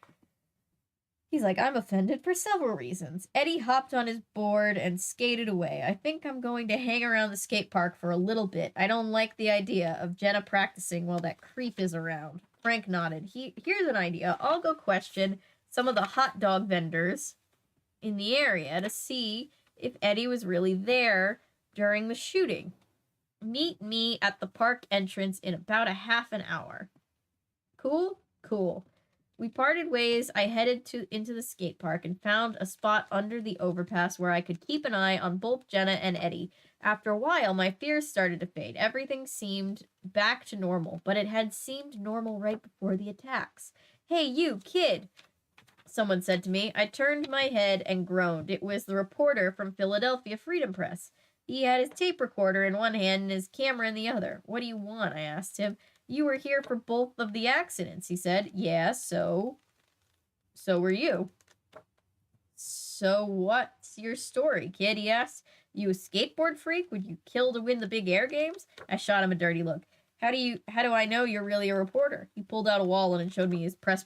He's like, I'm offended for several reasons. Eddie hopped on his board and skated away. I think I'm going to hang around the skate park for a little bit. I don't like the idea of Jenna practicing while that creep is around. Frank nodded. Here's an idea. I'll go question some of the hot dog vendors in the area to see if Eddie was really there during the shooting. Meet me at the park entrance in about a half an hour. Cool? Cool. We parted ways. I headed into the skate park and found a spot under the overpass where I could keep an eye on both Jenna and Eddie. After a while, my fears started to fade. Everything seemed back to normal, but it had seemed normal right before the attacks. Hey, you, kid, someone said to me. I turned my head and groaned. It was the reporter from Philadelphia Freedom Press. He had his tape recorder in one hand and his camera in the other. What do you want? I asked him. You were here for both of the accidents, he said. Yeah, so were you. So what's your story, kid? He asked. You a skateboard freak? Would you kill to win the big air games? I shot him a dirty look. How do I know you're really a reporter? He pulled out a wallet and showed me his press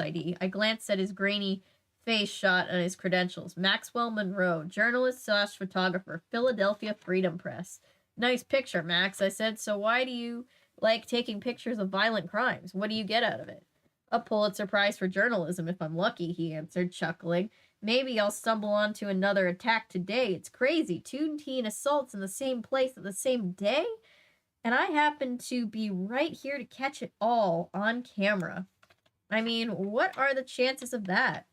ID. I glanced at his grainy face shot on his credentials. Maxwell Monroe, journalist/photographer, Philadelphia Freedom Press. Nice picture, Max, I said. So why do you like taking pictures of violent crimes? What do you get out of it? A Pulitzer Prize for journalism if I'm lucky, he answered, chuckling. Maybe I'll stumble onto another attack today. It's crazy. 2 teen assaults in the same place at the same day? And I happen to be right here to catch it all on camera. I mean, what are the chances of that?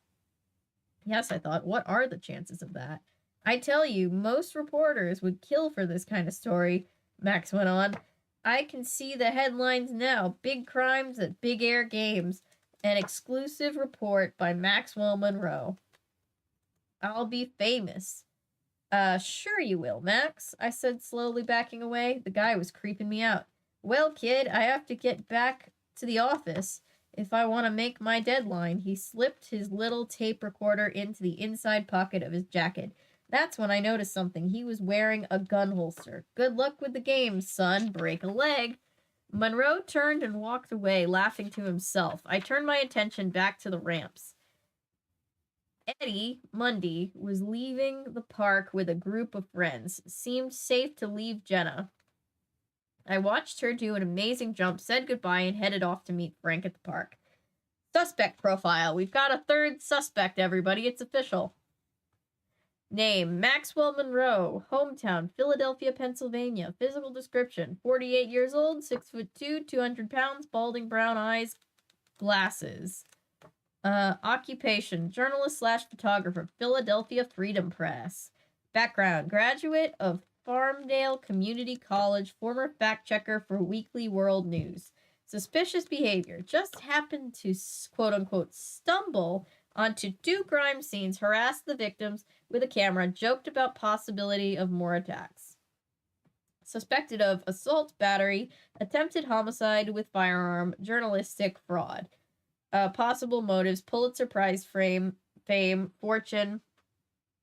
Yes, I thought, what are the chances of that? I tell you, most reporters would kill for this kind of story, Max went on. I can see the headlines now. Big crimes at big air games. An exclusive report by Maxwell Monroe. I'll be famous. Sure you will, Max, I said, slowly backing away. The guy was creeping me out. Well, kid, I have to get back to the office if I want to make my deadline. He slipped his little tape recorder into the inside pocket of his jacket. That's when I noticed something. He was wearing a gun holster. Good luck with the games, son. Break a leg. Monroe turned and walked away, laughing to himself. I turned my attention back to the ramps. Eddie, Mundy, was leaving the park with a group of friends. Seemed safe to leave Jenna. I watched her do an amazing jump, said goodbye, and headed off to meet Frank at the park. Suspect profile. We've got a third suspect, everybody. It's official. Name, Maxwell Monroe. Hometown, Philadelphia, Pennsylvania. Physical description, 48 years old, 6'2", 200 pounds, balding brown eyes, glasses. Occupation, journalist/photographer, Philadelphia Freedom Press. Background, graduate of Farmdale Community College, former fact-checker for Weekly World News. Suspicious behavior, just happened to, quote-unquote, stumble onto 2 crime scenes, harassed the victims with a camera, joked about possibility of more attacks. Suspected of assault, battery, attempted homicide with firearm, journalistic fraud. Possible motives, Pulitzer Prize fame, fortune,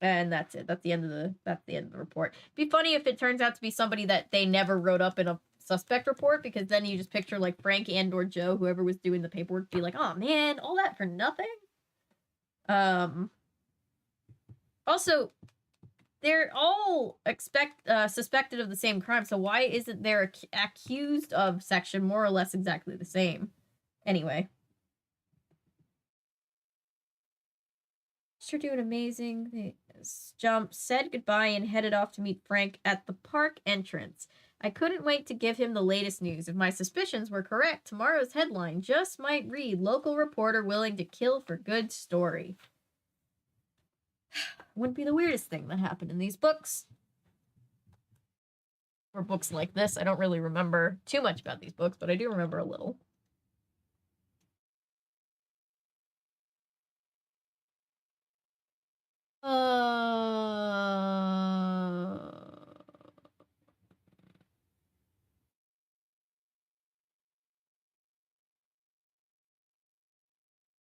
and that's it. That's the end of the report. It'd be funny if it turns out to be somebody that they never wrote up in a suspect report, because then you just picture like Frank and or Joe, whoever was doing the paperwork, be like, oh man, all that for nothing. Also, they're all suspected of the same crime, so why isn't their accused of section more or less exactly the same? Anyway. Her doing amazing. Jump, said goodbye, and headed off to meet Frank at the park entrance. I couldn't wait to give him the latest news. If my suspicions were correct, tomorrow's headline just might read, local reporter willing to kill for good story. Wouldn't be the weirdest thing that happened in these books. Or books like this. I don't really remember too much about these books, but I do remember a little.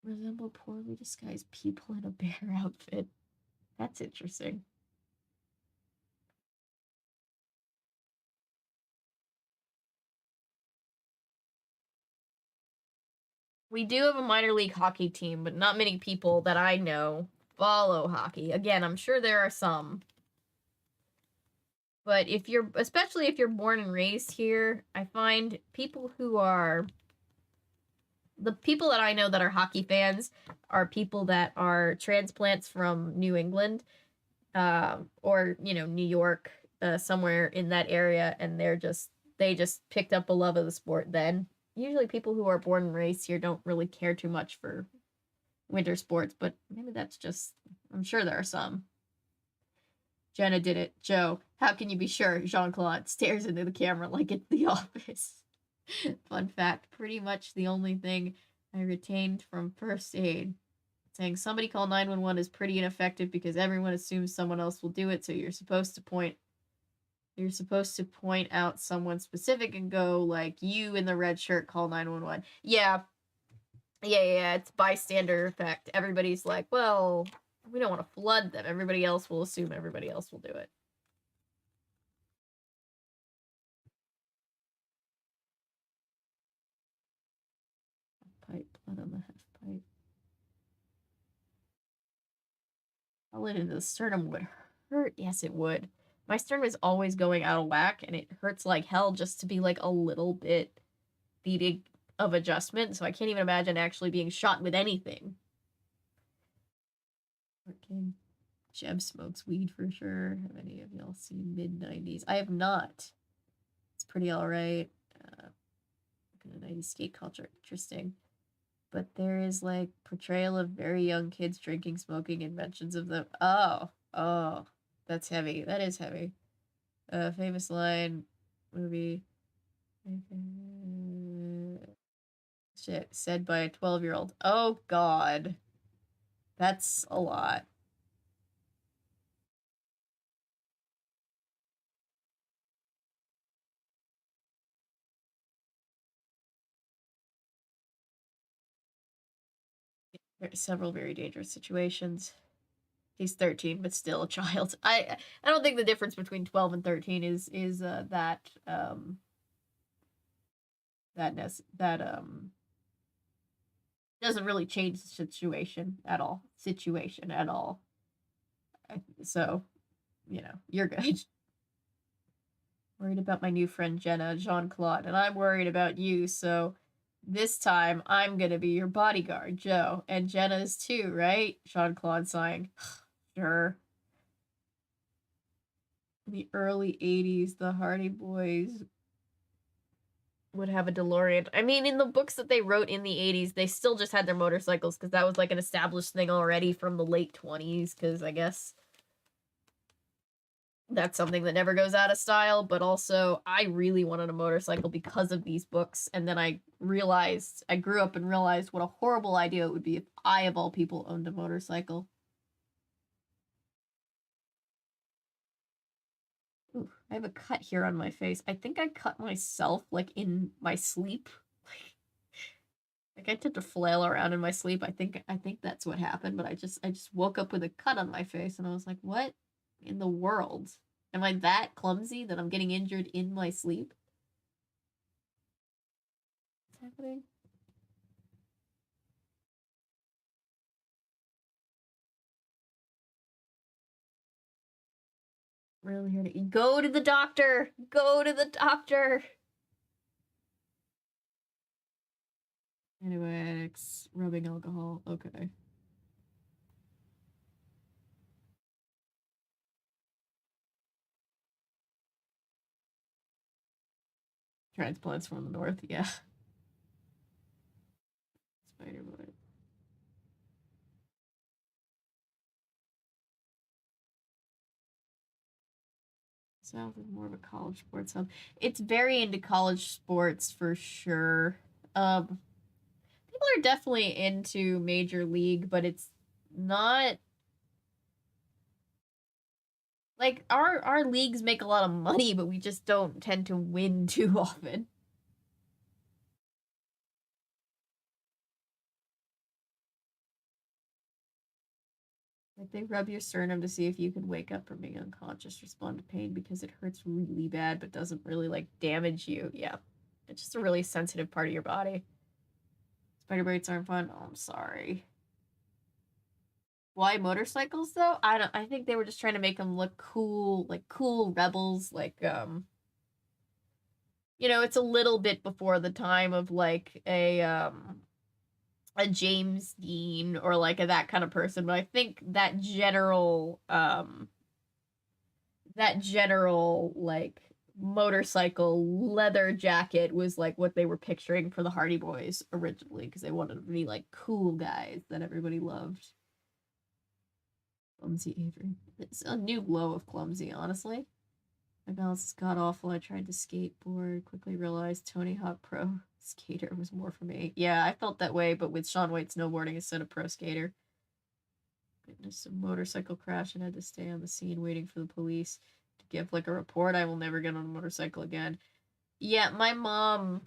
Resemble poorly disguised people in a bear outfit. That's interesting. We do have a minor league hockey team, but not many people that I know follow hockey. Again, I'm sure there are some. But especially if you're born and raised here, I find people who are, the people that I know that are hockey fans are people that are transplants from New England, or, New York, somewhere in that area, and they just picked up a love of the sport then. Usually people who are born and raised here don't really care too much for winter sports, but maybe that's just, I'm sure there are some. Jenna did it. Joe, how can you be sure? Jean-Claude stares into the camera like it's The Office. Fun fact, pretty much the only thing I retained from first aid. Saying somebody call 911 is pretty ineffective because everyone assumes someone else will do it, so you're supposed to point out someone specific and go, like, you in the red shirt, call 911. Yeah, it's bystander effect. Everybody's like, well, we don't want to flood them. Everybody else will assume everybody else will do it. Pipe, blood on the half pipe. Bullet into the sternum would hurt. Yes, it would. My sternum is always going out of whack, and it hurts like hell just to be like a little bit beating of adjustment, so I can't even imagine actually being shot with anything. Okay. Jem smokes weed for sure. Have any of y'all seen mid-90s? I have not. It's pretty alright. 90s skate culture. Interesting. But there is, like, portrayal of very young kids drinking, smoking, and mentions of them. Oh. That's heavy. That is heavy. Famous line, movie. Shit, said by a 12-year-old. Oh, God. That's a lot. There are several very dangerous situations. He's 13, but still a child. I don't think the difference between 12 and 13 is doesn't really change the situation at all. So, you know, you're good. Worried about my new friend Jenna, Jean-Claude, and I'm worried about you, so this time I'm gonna be your bodyguard, Joe. And Jenna's too, right? Jean-Claude sighing. Sure. In the early 80s, the Hardy Boys would have a DeLorean. I mean, in the books that they wrote in the 80s, they still just had their motorcycles because that was like an established thing already from the late 20s, because I guess that's something that never goes out of style. But also, I really wanted a motorcycle because of these books, and then I grew up and realized what a horrible idea it would be if I, of all people, owned a motorcycle. Ooh, I have a cut here on my face. I think I cut myself, like, in my sleep. Like, I tend to flail around in my sleep. I think that's what happened, but I just woke up with a cut on my face, and I was like, what in the world? Am I that clumsy that I'm getting injured in my sleep? What's happening? Really here to go to the doctor. Go to the doctor. Antibiotics, rubbing alcohol. Okay. Transplants from the north, yeah. Spider-Man. South is more of a college sports hub. It's very into college sports for sure. People are definitely into Major League, but it's not like our leagues make a lot of money, but we just don't tend to win too often. Like, they rub your sternum to see if you can wake up from being unconscious, respond to pain because it hurts really bad but doesn't really, like, damage you. Yeah. It's just a really sensitive part of your body. Spider bites aren't fun. Oh, I'm sorry. Why motorcycles, though? I think they were just trying to make them look cool, like cool rebels, like, you know, it's a little bit before the time of, like, a James Dean or like that kind of person, but I think that that general, like, motorcycle leather jacket was, like, what they were picturing for the Hardy Boys originally, because they wanted to be, like, cool guys that everybody loved. Clumsy Avery. It's a new low of clumsy, honestly. My balance is god-awful. I tried to skateboard, quickly realized Tony Hawk Pro Skater was more for me. Yeah, I felt that way, but with Shaun White snowboarding instead of Pro Skater. Witnessed a motorcycle crash and had to stay on the scene waiting for the police to give, like, a report. I will never get on a motorcycle again. Yeah, my mom,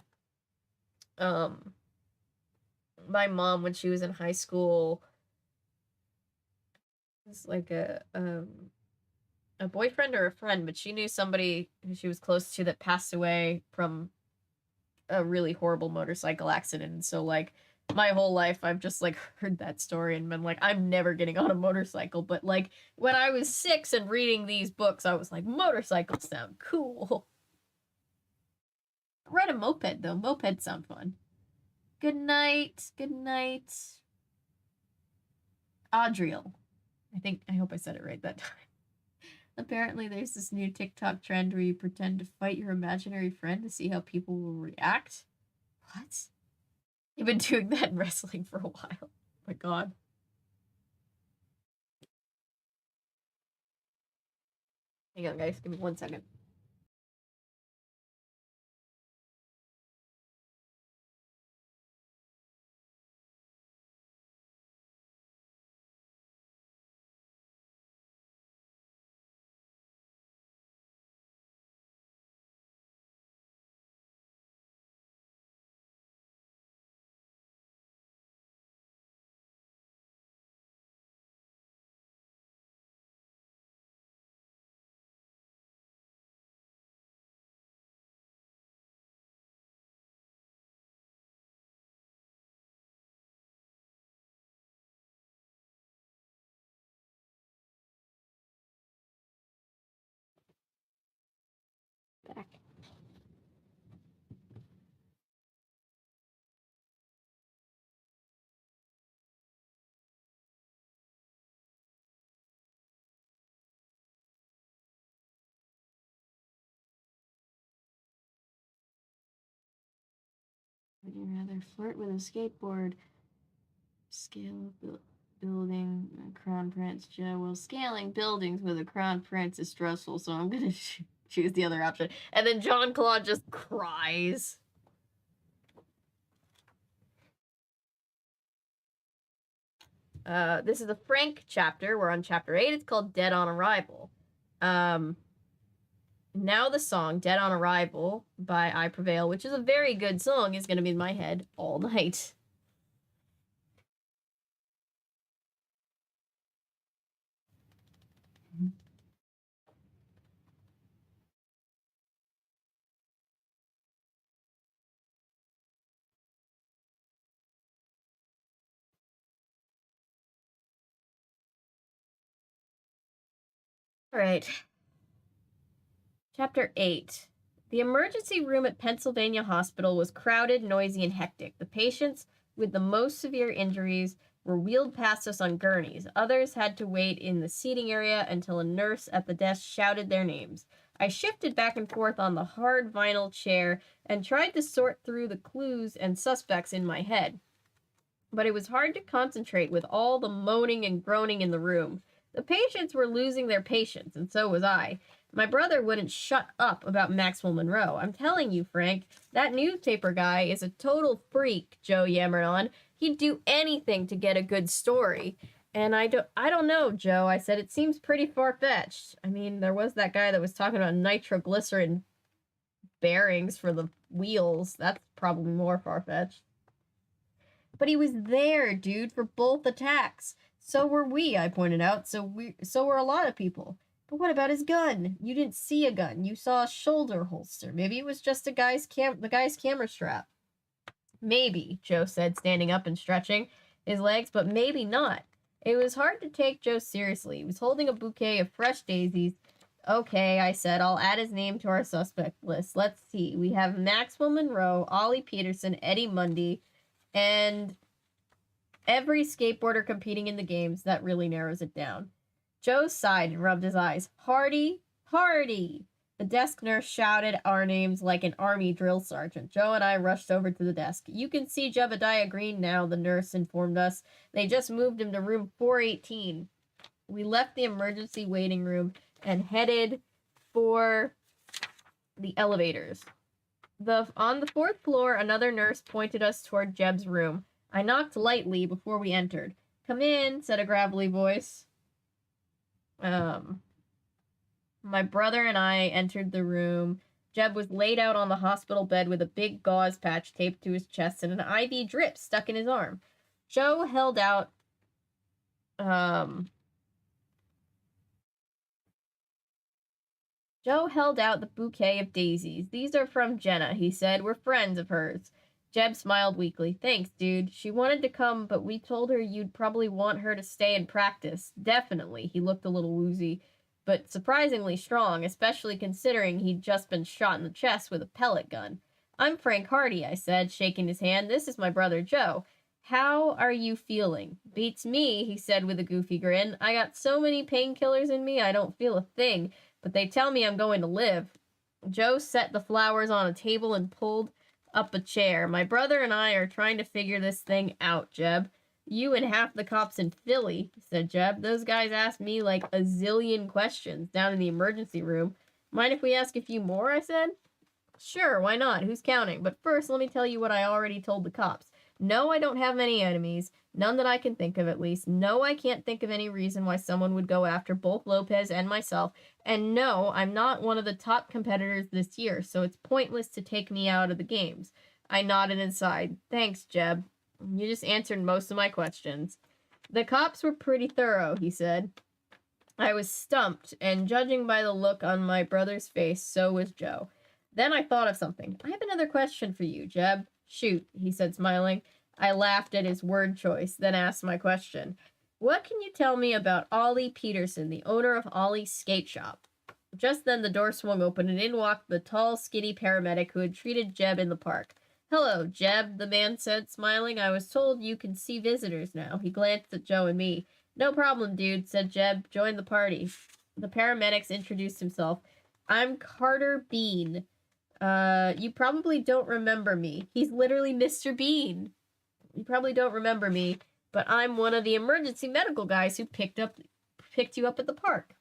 when she was in high school, was like a boyfriend or a friend, but she knew somebody who she was close to that passed away from a really horrible motorcycle accident. And so, like, my whole life I've just, like, heard that story and been like, I'm never getting on a motorcycle. But, like, when I was 6 and reading these books, I was like, motorcycles sound cool. Ride a moped, though. Mopeds sound fun. Good night. Good night. Audriel. I hope I said it right that time. Apparently, there's this new TikTok trend where you pretend to fight your imaginary friend to see how people will react. What? You've been doing that in wrestling for a while. Oh my god. Hang on, guys. Give me 1 second. Back. Would you rather flirt with a skateboard, scale building, Crown Prince Joe? Well, scaling buildings with a Crown Prince is stressful, so I'm gonna choose the other option. And then John Claude just cries. This is a Frank chapter. We're on chapter 8. It's called Dead on Arrival. Now the song Dead on Arrival by I Prevail, which is a very good song, is going to be in my head all night. All right. Chapter 8. The emergency room at Pennsylvania Hospital was crowded, noisy, and hectic. The patients with the most severe injuries were wheeled past us on gurneys. Others had to wait in the seating area until a nurse at the desk shouted their names. I shifted back and forth on the hard vinyl chair and tried to sort through the clues and suspects in my head. But it was hard to concentrate with all the moaning and groaning in the room. The patients were losing their patience, and so was I. My brother wouldn't shut up about Maxwell Monroe. I'm telling you, Frank, that newspaper guy is a total freak, Joe yammered on. He'd do anything to get a good story. And I don't know, Joe. I said, it seems pretty far-fetched. I mean, there was that guy that was talking about nitroglycerin bearings for the wheels. That's probably more far-fetched. But he was there, dude, for both attacks. So were we, I pointed out. So were a lot of people. But what about his gun? You didn't see a gun. You saw a shoulder holster. Maybe it was just the guy's camera strap. Maybe, Joe said, standing up and stretching his legs, but maybe not. It was hard to take Joe seriously. He was holding a bouquet of fresh daisies. Okay, I said, I'll add his name to our suspect list. Let's see. We have Maxwell Monroe, Ollie Peterson, Eddie Mundy, and every skateboarder competing in the games. That really narrows it down. Joe sighed and rubbed his eyes. Hardy, Hardy! The desk nurse shouted our names like an army drill sergeant. Joe and I rushed over to the desk. You can see Jebediah Green now, the nurse informed us. They just moved him to room 418. We left the emergency waiting room and headed for the elevators. On the 4th floor, another nurse pointed us toward Jeb's room. I knocked lightly before we entered. Come in, said a gravelly voice. My brother and I entered the room. Jeb was laid out on the hospital bed with a big gauze patch taped to his chest and an IV drip stuck in his arm. Joe held out the bouquet of daisies. These are from Jenna, he said. We're friends of hers. Jeb smiled weakly. Thanks, dude. She wanted to come, but we told her you'd probably want her to stay and practice. Definitely. He looked a little woozy, but surprisingly strong, especially considering he'd just been shot in the chest with a pellet gun. I'm Frank Hardy, I said, shaking his hand. This is my brother, Joe. How are you feeling? Beats me, he said with a goofy grin. I got so many painkillers in me, I don't feel a thing, but they tell me I'm going to live. Joe set the flowers on a table and pulled up a chair. My brother and I are trying to figure this thing out, Jeb. You and half the cops in Philly, said Jeb. Those guys asked me like a zillion questions down in the emergency room. Mind if we ask a few more, I said. Sure, why not? Who's counting? But first, let me tell you what I already told the cops. No, I don't have many enemies. None that I can think of, at least. No, I can't think of any reason why someone would go after both Lopez and myself. And no, I'm not one of the top competitors this year, so it's pointless to take me out of the games. I nodded and sighed. Thanks, Jeb. You just answered most of my questions. The cops were pretty thorough, he said. I was stumped, and judging by the look on my brother's face, so was Joe. Then I thought of something. I have another question for you, Jeb. Shoot, he said, smiling. I laughed at his word choice, then asked my question. What can you tell me about Ollie Peterson, the owner of Ollie's skate shop? Just then the door swung open, and in walked the tall, skinny paramedic who had treated Jeb in the park. Hello, Jeb, the man said, smiling. I was told you can see visitors now. He glanced at Joe and me. No problem, dude, said Jeb. Join the party. The paramedics introduced himself. I'm Carter Bean. You probably don't remember me. He's literally Mr. Bean. You probably don't remember me, but I'm one of the emergency medical guys who picked you up at the park.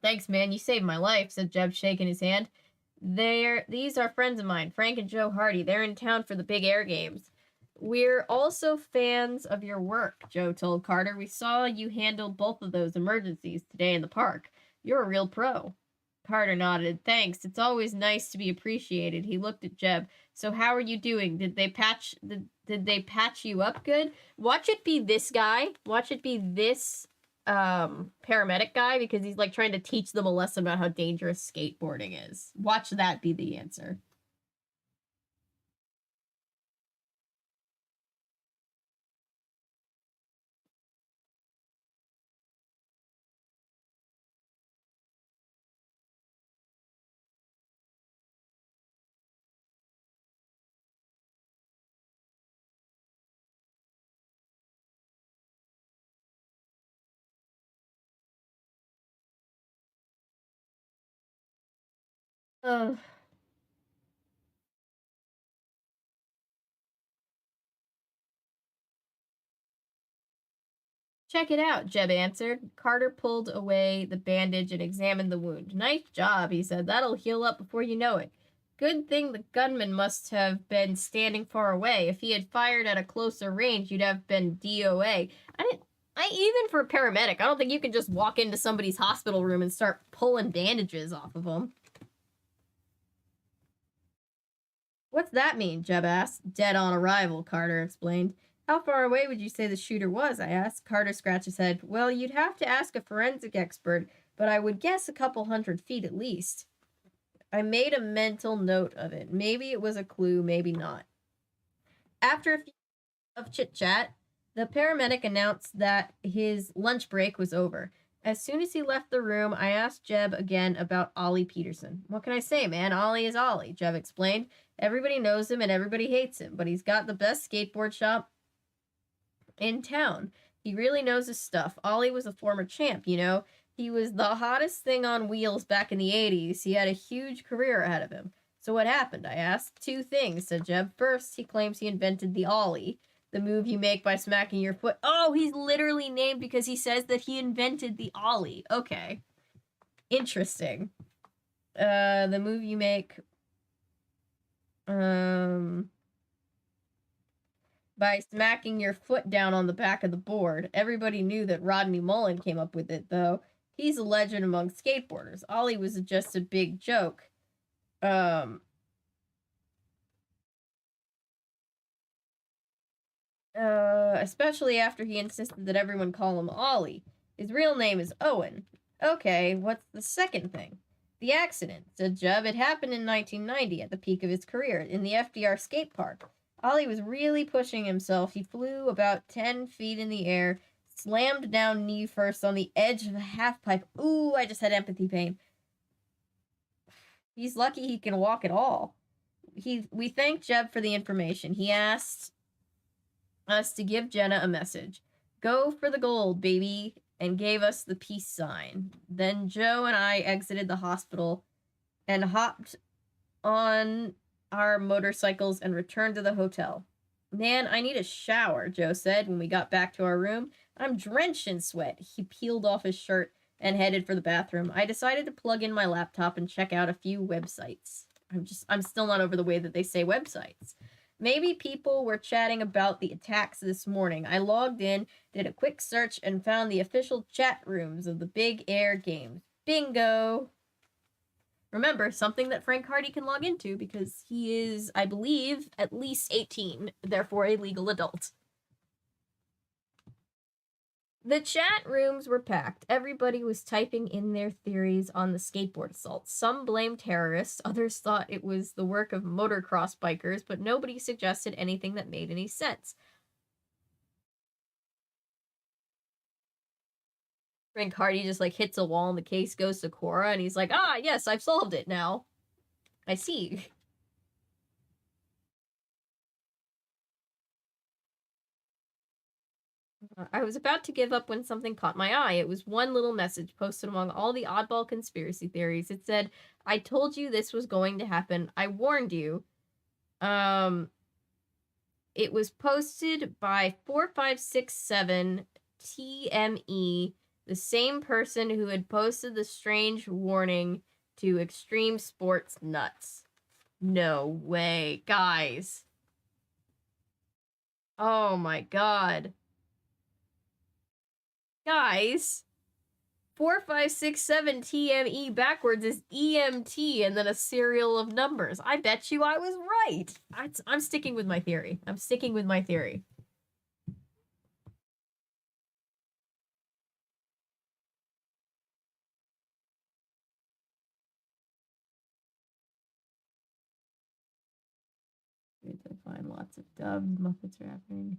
Thanks, man. You saved my life, said Jeb, shaking his hand. These are friends of mine, Frank and Joe Hardy. They're in town for the big air games. We're also fans of your work, Joe told Carter. We saw you handle both of those emergencies today in the park. You're a real pro. Carter nodded. Thanks. It's always nice to be appreciated. He looked at Jeb. So how are you doing? Did they patch you up good? Watch it be this guy. Watch it be this paramedic guy, because he's like trying to teach them a lesson about how dangerous skateboarding is. Watch that be the answer. Check it out, Jeb answered. Carter pulled away the bandage and examined the wound. Nice job, he said. That'll heal up before you know it. Good thing the gunman must have been standing far away. If he had fired at a closer range, you'd have been DOA. Even for a paramedic, I don't think you can just walk into somebody's hospital room and start pulling bandages off of them. What's that mean? Jeb asked. Dead on arrival, Carter explained. How far away would you say the shooter was? I asked. Carter scratched his head. Well, you'd have to ask a forensic expert, but I would guess a couple 100 feet at least. I made a mental note of it. Maybe it was a clue, maybe not. After a few of chit-chat, the paramedic announced that his lunch break was over. As soon as he left the room, I asked Jeb again about Ollie Peterson. What can I say, man? Ollie is Ollie, Jeb explained. Everybody knows him and everybody hates him, but he's got the best skateboard shop in town. He really knows his stuff. Ollie was a former champ, you know. He was the hottest thing on wheels back in the 80s. He had a huge career ahead of him. So what happened? I asked. 2 things, said Jeb. First, he claims he invented the Ollie, the move you make by smacking your foot. Oh, he's literally named because he says that he invented the Ollie. Okay. Interesting. The move you make by smacking your foot down on the back of the board. Everybody knew that Rodney Mullen came up with it, though. He's a legend among skateboarders. Ollie was just a big joke. Especially after he insisted that everyone call him Ollie. His real name is Owen. Okay, what's the second thing? The accident, said Jeb. It happened in 1990 at the peak of his career in the FDR skate park. Ollie was really pushing himself. He flew about 10 feet in the air, slammed down knee first on the edge of a half pipe. Ooh, I just had empathy pain. He's lucky he can walk at all. We thanked Jeb for the information. He asked us to give Jenna a message. Go for the gold, baby, and gave us the peace sign. Then Joe and I exited the hospital and hopped on our motorcycles and returned to the hotel. Man, I need a shower, Joe said when we got back to our room. I'm drenched in sweat. He peeled off his shirt and headed for the bathroom. I decided to plug in my laptop and check out a few websites. I'm still not over the way that they say websites. Maybe people were chatting about the attacks this morning. I logged in, did a quick search, and found the official chat rooms of the Big Air games. Bingo! Remember, something that Frank Hardy can log into because he is, I believe, at least 18, therefore a legal adult. The chat rooms were packed. Everybody was typing in their theories on the skateboard assault. Some blamed terrorists, others thought it was the work of motocross bikers, but nobody suggested anything that made any sense. Frank Hardy just like hits a wall and the case goes to Cora and he's like, ah, yes, I've solved it now. I see. I was about to give up when something caught my eye. It was one little message posted among all the oddball conspiracy theories. It said, I told you this was going to happen. I warned you. It was posted by 4567 TME, the same person who had posted the strange warning to Extreme Sports Nuts. No way, guys. Oh my god. Guys, 4567 TME backwards is EMT and then a serial of numbers. I bet you I was right. I'm sticking with my theory. I'm sticking with my theory. I find lots of dubbed Muppets are happening.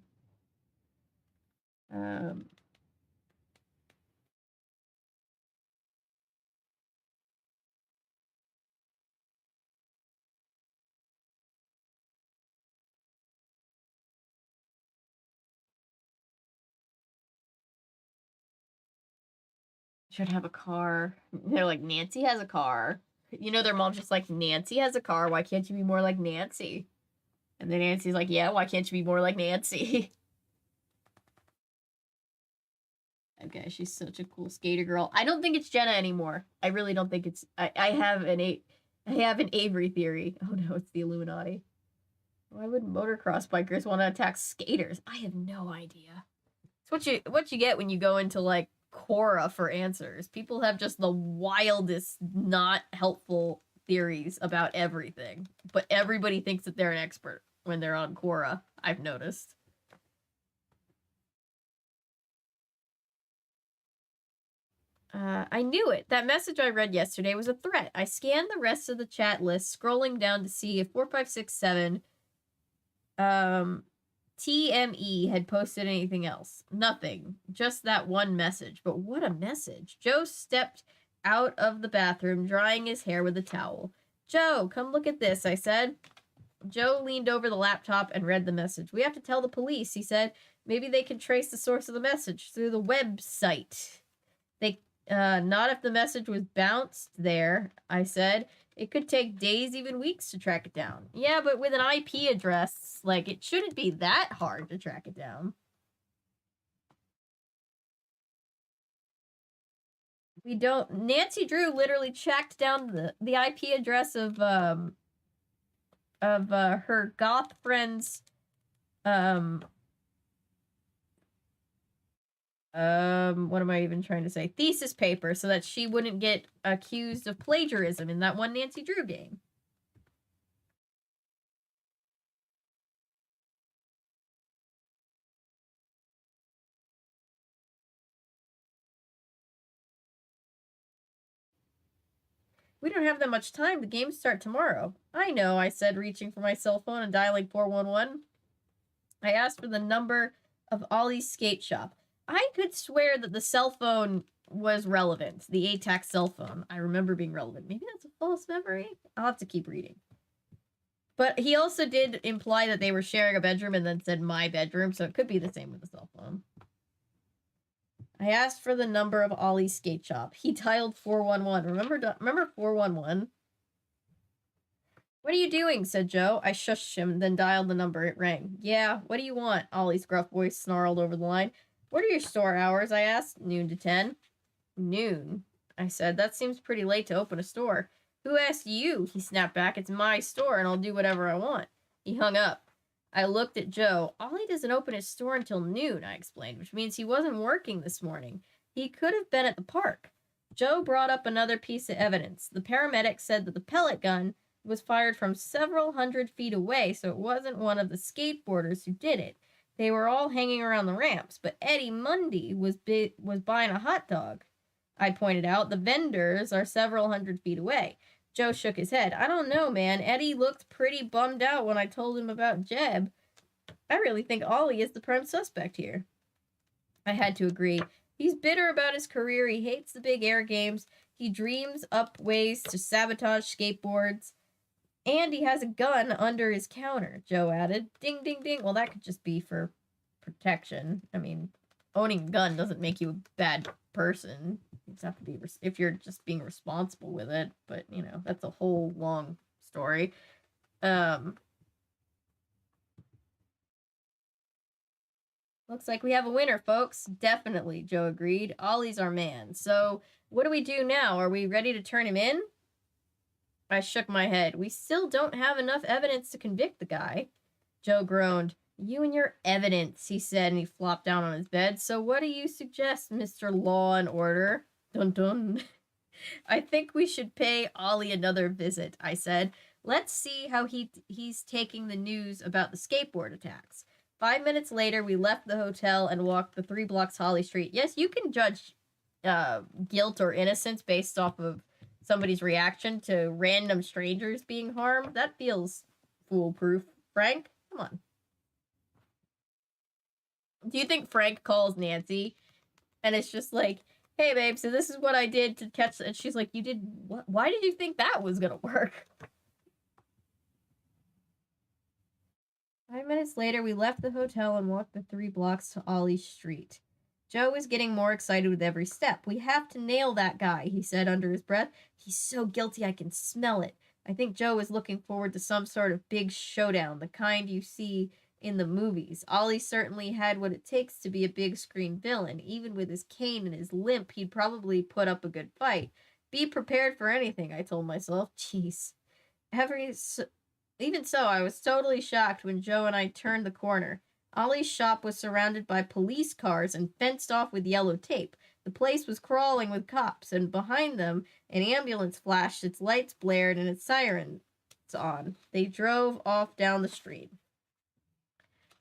Should have a car. They're like, Nancy has a car. You know, their mom's just like, Nancy has a car. Why can't you be more like Nancy? And then Nancy's like, yeah, why can't you be more like Nancy? Okay, she's such a cool skater girl. I don't think it's Jenna anymore. I really don't think it's... I have an Avery theory. Oh no, it's the Illuminati. Why would motocross bikers want to attack skaters? I have no idea. It's what you get when you go into, like, Quora for answers. People have just the wildest, not helpful theories about everything. But everybody thinks that they're an expert when they're on Quora, I've noticed. I knew it. That message I read yesterday was a threat. I scanned the rest of the chat list, scrolling down to see if 4567 TME had posted anything else. Nothing. Just that one message. But what a message. Joe stepped out of the bathroom, drying his hair with a towel. Joe, come look at this, I said. Joe leaned over the laptop and read the message. We have to tell the police, he said. Maybe they can trace the source of the message through the website. Not if the message was bounced there, I said. It could take days, even weeks to track it down. Yeah, but with an IP address, like, it shouldn't be that hard to track it down. We don't... Nancy Drew literally tracked down the IP address of her goth friend's, what am I even trying to say? Thesis paper, so that she wouldn't get accused of plagiarism in that one Nancy Drew game. We don't have that much time. The games start tomorrow. I know, I said, reaching for my cell phone and dialing 411. I asked for the number of Ollie's skate shop. I could swear that the cell phone was relevant. The ATAC cell phone. I remember being relevant. Maybe that's a false memory? I'll have to keep reading. But he also did imply that they were sharing a bedroom and then said my bedroom, so it could be the same with the cell phone. I asked for the number of Ollie's skate shop. He dialed 411. Remember 411? What are you doing? Said Joe. I shushed him, then dialed the number. It rang. Yeah, what do you want? Ollie's gruff voice snarled over the line. What are your store hours? I asked. Noon to 10. Noon, I said. That seems pretty late to open a store. Who asked you? He snapped back. It's my store, and I'll do whatever I want. He hung up. I looked at Joe. Ollie doesn't open his store until noon, I explained, which means he wasn't working this morning. He could have been at the park. Joe brought up another piece of evidence. The paramedic said that the pellet gun was fired from several hundred feet away, so it wasn't one of the skateboarders who did it. They were all hanging around the ramps, but Eddie Mundy was buying a hot dog. I pointed out the vendors are several hundred feet away. Joe shook his head. I don't know, man. Eddie looked pretty bummed out when I told him about Jeb. I really think Ollie is the prime suspect here. I had to agree. He's bitter about his career. He hates the big air games. He dreams up ways to sabotage skateboards. And he has a gun under his counter, Joe added. Ding, ding, ding. Well, that could just be for protection. I mean, owning a gun doesn't make you a bad person. You just have to be, if you're just being responsible with it. But, you know, that's a whole long story. Looks like we have a winner, folks. Definitely, Joe agreed. Ollie's our man. So, what do we do now? Are we ready to turn him in? I shook my head. We still don't have enough evidence to convict the guy. Joe groaned. You and your evidence, he said, and he flopped down on his bed. So what do you suggest, Mr. Law and Order? Dun dun. I think we should pay Ollie another visit, I said. Let's see how he's taking the news about the skateboard attacks. 5 minutes later, we left the hotel and walked the 3 blocks Holly Street. Yes, you can judge guilt or innocence based off of somebody's reaction to random strangers being harmed. That feels foolproof. Frank, come on. Do you think Frank calls Nancy and it's just like, hey, babe, so this is what I did to catch... And she's like, you did what? Why did you think that was going to work? 5 minutes later, we left the hotel and walked the 3 blocks to Ollie Street. Joe was getting more excited with every step. We have to nail that guy, he said under his breath. He's so guilty I can smell it. I think Joe was looking forward to some sort of big showdown, the kind you see in the movies. Ollie certainly had what it takes to be a big screen villain. Even with his cane and his limp, he'd probably put up a good fight. Be prepared for anything, I told myself. Jeez. Even so, I was totally shocked when Joe and I turned the corner. Ollie's shop was surrounded by police cars and fenced off with yellow tape. The place was crawling with cops, and behind them, an ambulance flashed, its lights blared, and its sirens on. They drove off down the street.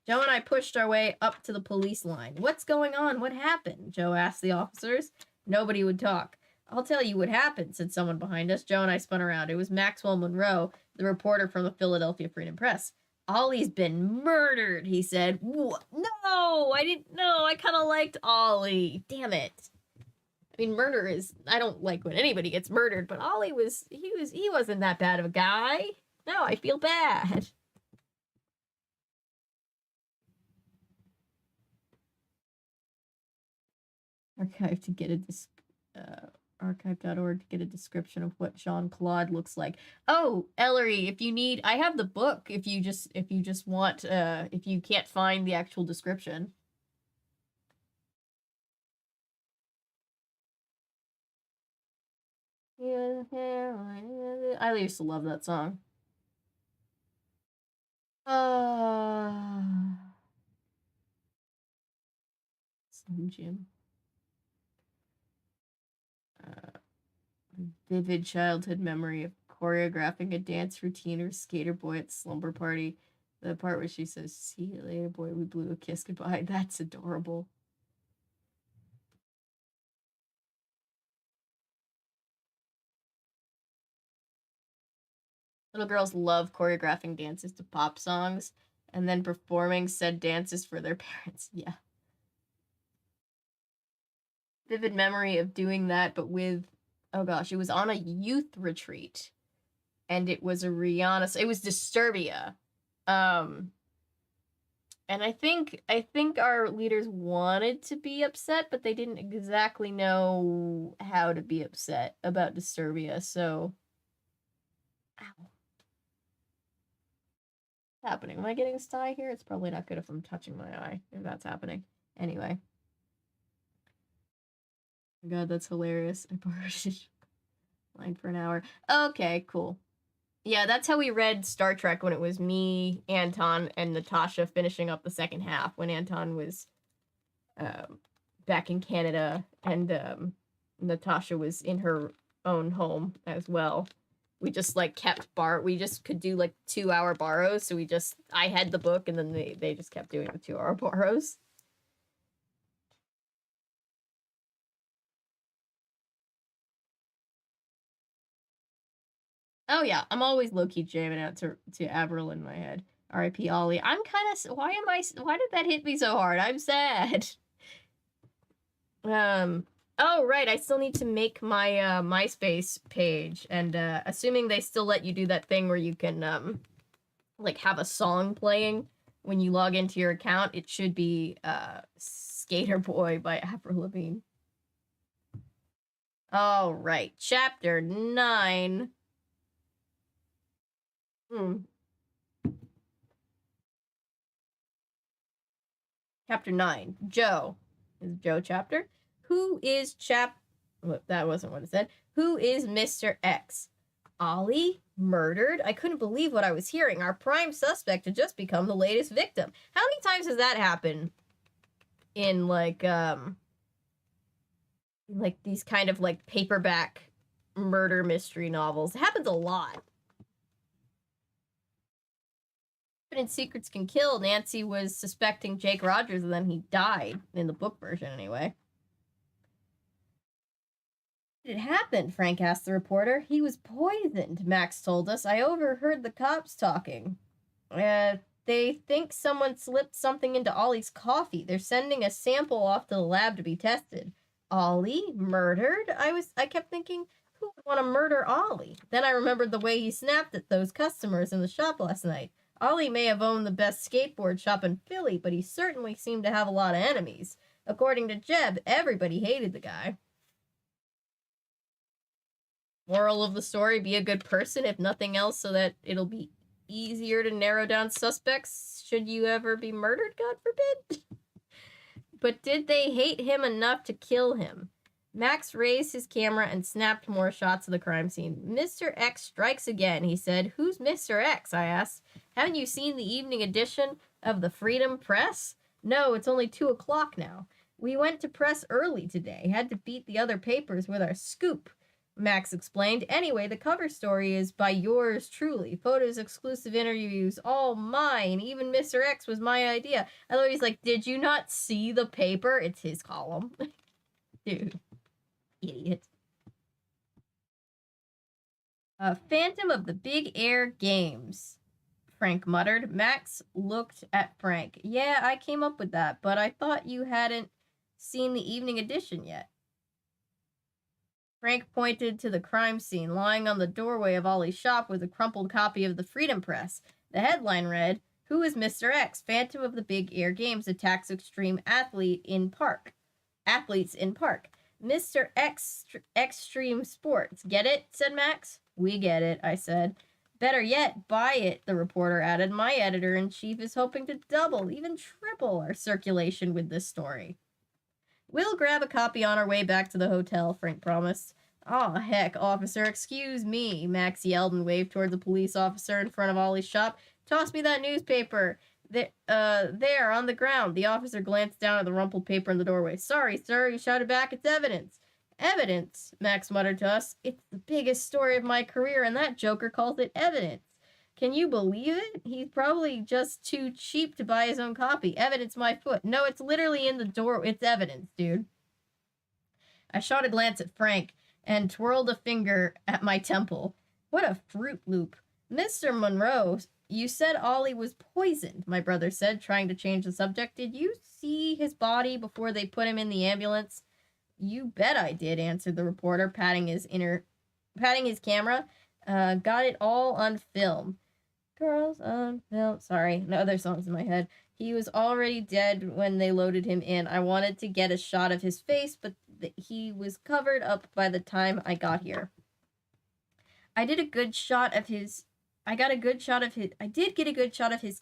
Joe and I pushed our way up to the police line. What's going on? What happened? Joe asked the officers. Nobody would talk. I'll tell you what happened, said someone behind us. Joe and I spun around. It was Maxwell Monroe, the reporter from the Philadelphia Freedom Press. Ollie's been murdered, he said. What? No, I didn't know. I kind of liked Ollie. Damn it. I mean, murder is... I don't like when anybody gets murdered, but Ollie was... He wasn't that bad of a guy. Now I feel bad. Archive to get a archive.org to get a description of what Jean-Claude looks like. Oh, Ellery, if you need, I have the book if you just want, if you can't find the actual description. I used to love that song. Slim Jim. Vivid childhood memory of choreographing a dance routine or skater boy at slumber party. The part where she says, "See you later, boy, we blew a kiss goodbye." That's adorable. Little girls love choreographing dances to pop songs and then performing said dances for their parents. Yeah. Vivid memory of doing that, but with, oh gosh, it was on a youth retreat. And it was a Rihanna, it was Disturbia. And I think our leaders wanted to be upset, but they didn't exactly know how to be upset about Disturbia, so... Ow. What's happening? Am I getting a sty here? It's probably not good if I'm touching my eye, if that's happening. Anyway. Oh my god, that's hilarious. I borrowed it line for an hour. Okay, cool. Yeah, that's how we read Star Trek when it was me, Anton, and Natasha finishing up the second half when Anton was back in Canada and Natasha was in her own home as well. We just like we just could do like 2-hour borrows, so I had the book and then they just kept doing the 2-hour borrows. Oh yeah, I'm always low-key jamming out to Avril in my head. R.I.P. Ollie. I'm kind of, why did that hit me so hard? I'm sad. Oh right, I still need to make my MySpace page, and assuming they still let you do that thing where you can like have a song playing when you log into your account, it should be Skater Boy by Avril Lavigne. All right, chapter 9. Chapter 9. Joe. Is Joe chapter? Who is that wasn't what it said. Who is Mr. X? Ollie? Murdered? I couldn't believe what I was hearing. Our prime suspect had just become the latest victim. How many times has that happened in like these kind of like paperback murder mystery novels? It happens a lot. Secrets can kill. Nancy was suspecting Jake Rogers and then he died in the book version anyway. It happened, Frank asked the reporter. He was poisoned, Max told us. I overheard the cops talking. They think someone slipped something into Ollie's coffee. They're sending a sample off to the lab to be tested. Ollie? Murdered? I kept thinking, who would want to murder Ollie? Then I remembered the way he snapped at those customers in the shop last night. Ollie may have owned the best skateboard shop in Philly, but he certainly seemed to have a lot of enemies. According to Jeb, everybody hated the guy. Moral of the story, be a good person, if nothing else, so that it'll be easier to narrow down suspects should you ever be murdered, God forbid. But did they hate him enough to kill him? Max raised his camera and snapped more shots of the crime scene. Mr. X strikes again, he said. Who's Mr. X? I asked. Haven't you seen the evening edition of the Freedom Press? No, it's only 2 o'clock now. We went to press early today. Had to beat the other papers with our scoop, Max explained. Anyway, the cover story is by yours truly. Photos, exclusive interviews, all mine. Even Mr. X was my idea. I thought he's like, did you not see the paper? It's his column. Dude. Idiot. Phantom of the Big Air Games, Frank muttered. Max looked at Frank. Yeah, I came up with that, but I thought you hadn't seen the evening edition yet. Frank pointed to the crime scene. Lying on the doorway of Ollie's shop was a crumpled copy of the Freedom Press. The headline read, Who is Mr. X? Phantom of the Big Air Games attacks extreme athletes in park. Mr. Extreme Sports. Get it? Said Max. We get it, I said. Better yet, buy it, the reporter added. My editor-in-chief is hoping to double, even triple our circulation with this story. We'll grab a copy on our way back to the hotel, Frank promised. Aw, heck, officer, excuse me, Max yelled and waved towards a police officer in front of Ollie's shop. Toss me that newspaper. There, on the ground. The officer glanced down at the rumpled paper in the doorway. Sorry, sir, he shouted back. It's evidence. Evidence, Max muttered to us. It's the biggest story of my career, and that joker calls it evidence. Can you believe it? He's probably just too cheap to buy his own copy. Evidence my foot. No, it's literally in the door. It's evidence, dude. I shot a glance at Frank and twirled a finger at my temple. What a Fruit Loop. Mr. Monroe, you said Ollie was poisoned, my brother said, trying to change the subject. Did you see his body before they put him in the ambulance? You bet I did, answered the reporter, patting his camera. Got it all on film. Girls on film. Sorry, no other songs in my head. He was already dead when they loaded him in. I wanted to get a shot of his face, but he was covered up by the time I got here. I did get a good shot of his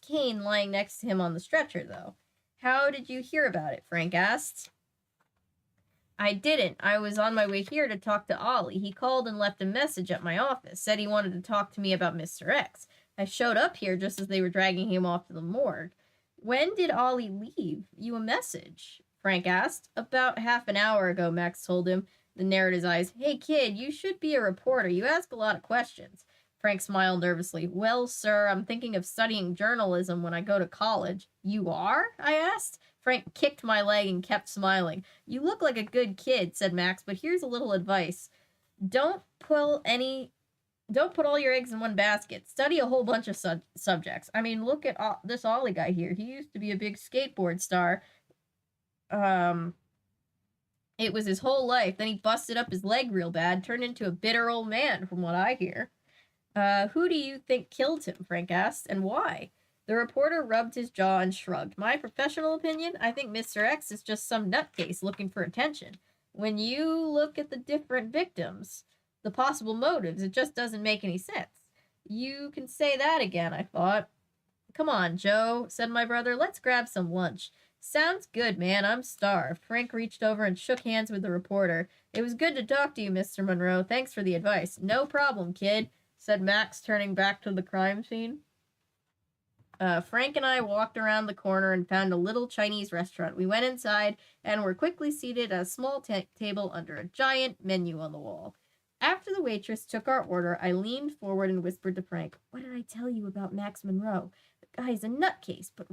cane lying next to him on the stretcher, though. How did you hear about it? Frank asked. I didn't. I was on my way here to talk to Ollie. He called and left a message at my office. Said he wanted to talk to me about Mr. X. I showed up here just as they were dragging him off to the morgue. When did Ollie leave you a message? Frank asked. About half an hour ago, Max told him, then narrowed his eyes. Hey, kid, you should be a reporter. You ask a lot of questions. Frank smiled nervously. Well, sir, I'm thinking of studying journalism when I go to college. You are? I asked. Frank kicked my leg and kept smiling. You look like a good kid, said Max, but here's a little advice. Don't put all your eggs in one basket. Study a whole bunch of subjects. I mean, look at this Ollie guy here. He used to be a big skateboard star. It was his whole life. Then he busted up his leg real bad, turned into a bitter old man, from what I hear. Who do you think killed him? Frank asked, and why? The reporter rubbed his jaw and shrugged. My professional opinion, I think Mr. X is just some nutcase looking for attention. When you look at the different victims, the possible motives, it just doesn't make any sense. You can say that again, I thought. Come on, Joe, said my brother. Let's grab some lunch. Sounds good, man. I'm starved. Frank reached over and shook hands with the reporter. It was good to talk to you, Mr. Monroe. Thanks for the advice. No problem, kid, said Max, turning back to the crime scene. Frank and I walked around the corner and found a little Chinese restaurant. We went inside and were quickly seated at a small table under a giant menu on the wall. After the waitress took our order, I leaned forward and whispered to Frank, What did I tell you about Max Monroe? The guy's a nutcase, but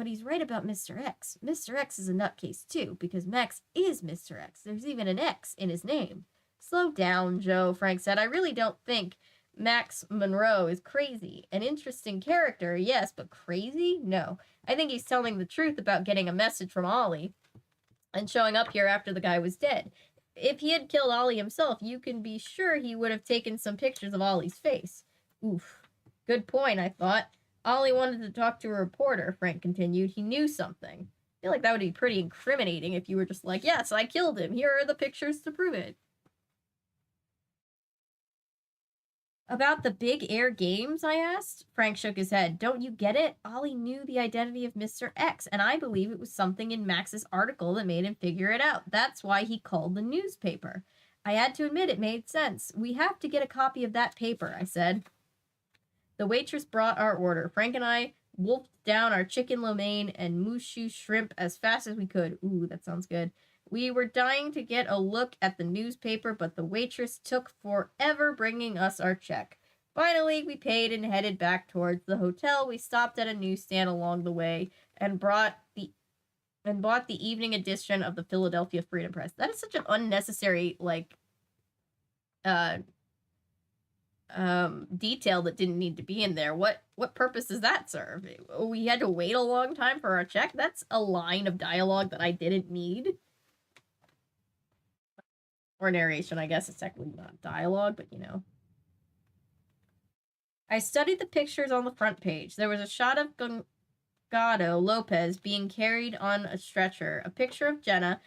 he's right about Mr. X. Mr. X is a nutcase too, because Max is Mr. X. There's even an X in his name. Slow down, Joe, Frank said. I really don't think Max Monroe is crazy. An interesting character, yes, but crazy? No. I think he's telling the truth about getting a message from Ollie and showing up here after the guy was dead. If he had killed Ollie himself, you can be sure he would have taken some pictures of Ollie's face. Oof. Good point, I thought. Ollie wanted to talk to a reporter, Frank continued. He knew something. I feel like that would be pretty incriminating if you were just like, yes, I killed him. Here are the pictures to prove it. About the Big Air Games, I asked. Frank shook his head. Don't you get it? Ollie knew the identity of Mr. X, and I believe it was something in Max's article that made him figure it out. That's why he called the newspaper. I had to admit it made sense. We have to get a copy of that paper, I said. The waitress brought our order. Frank and I wolfed down our chicken lo mein and mooshu shrimp as fast as we could. Ooh, that sounds good. We were dying to get a look at the newspaper, but the waitress took forever bringing us our check. Finally, we paid and headed back towards the hotel. We stopped at a newsstand along the way and bought the evening edition of the Philadelphia Freedom Press. That is such an unnecessary, detail that didn't need to be in there. What purpose does that serve? We had to wait a long time for our check? That's a line of dialogue that I didn't need. Or narration, I guess it's technically not dialogue, but you know. I studied the pictures on the front page. There was a shot of Gado Lopez being carried on a stretcher, a picture of Jenna,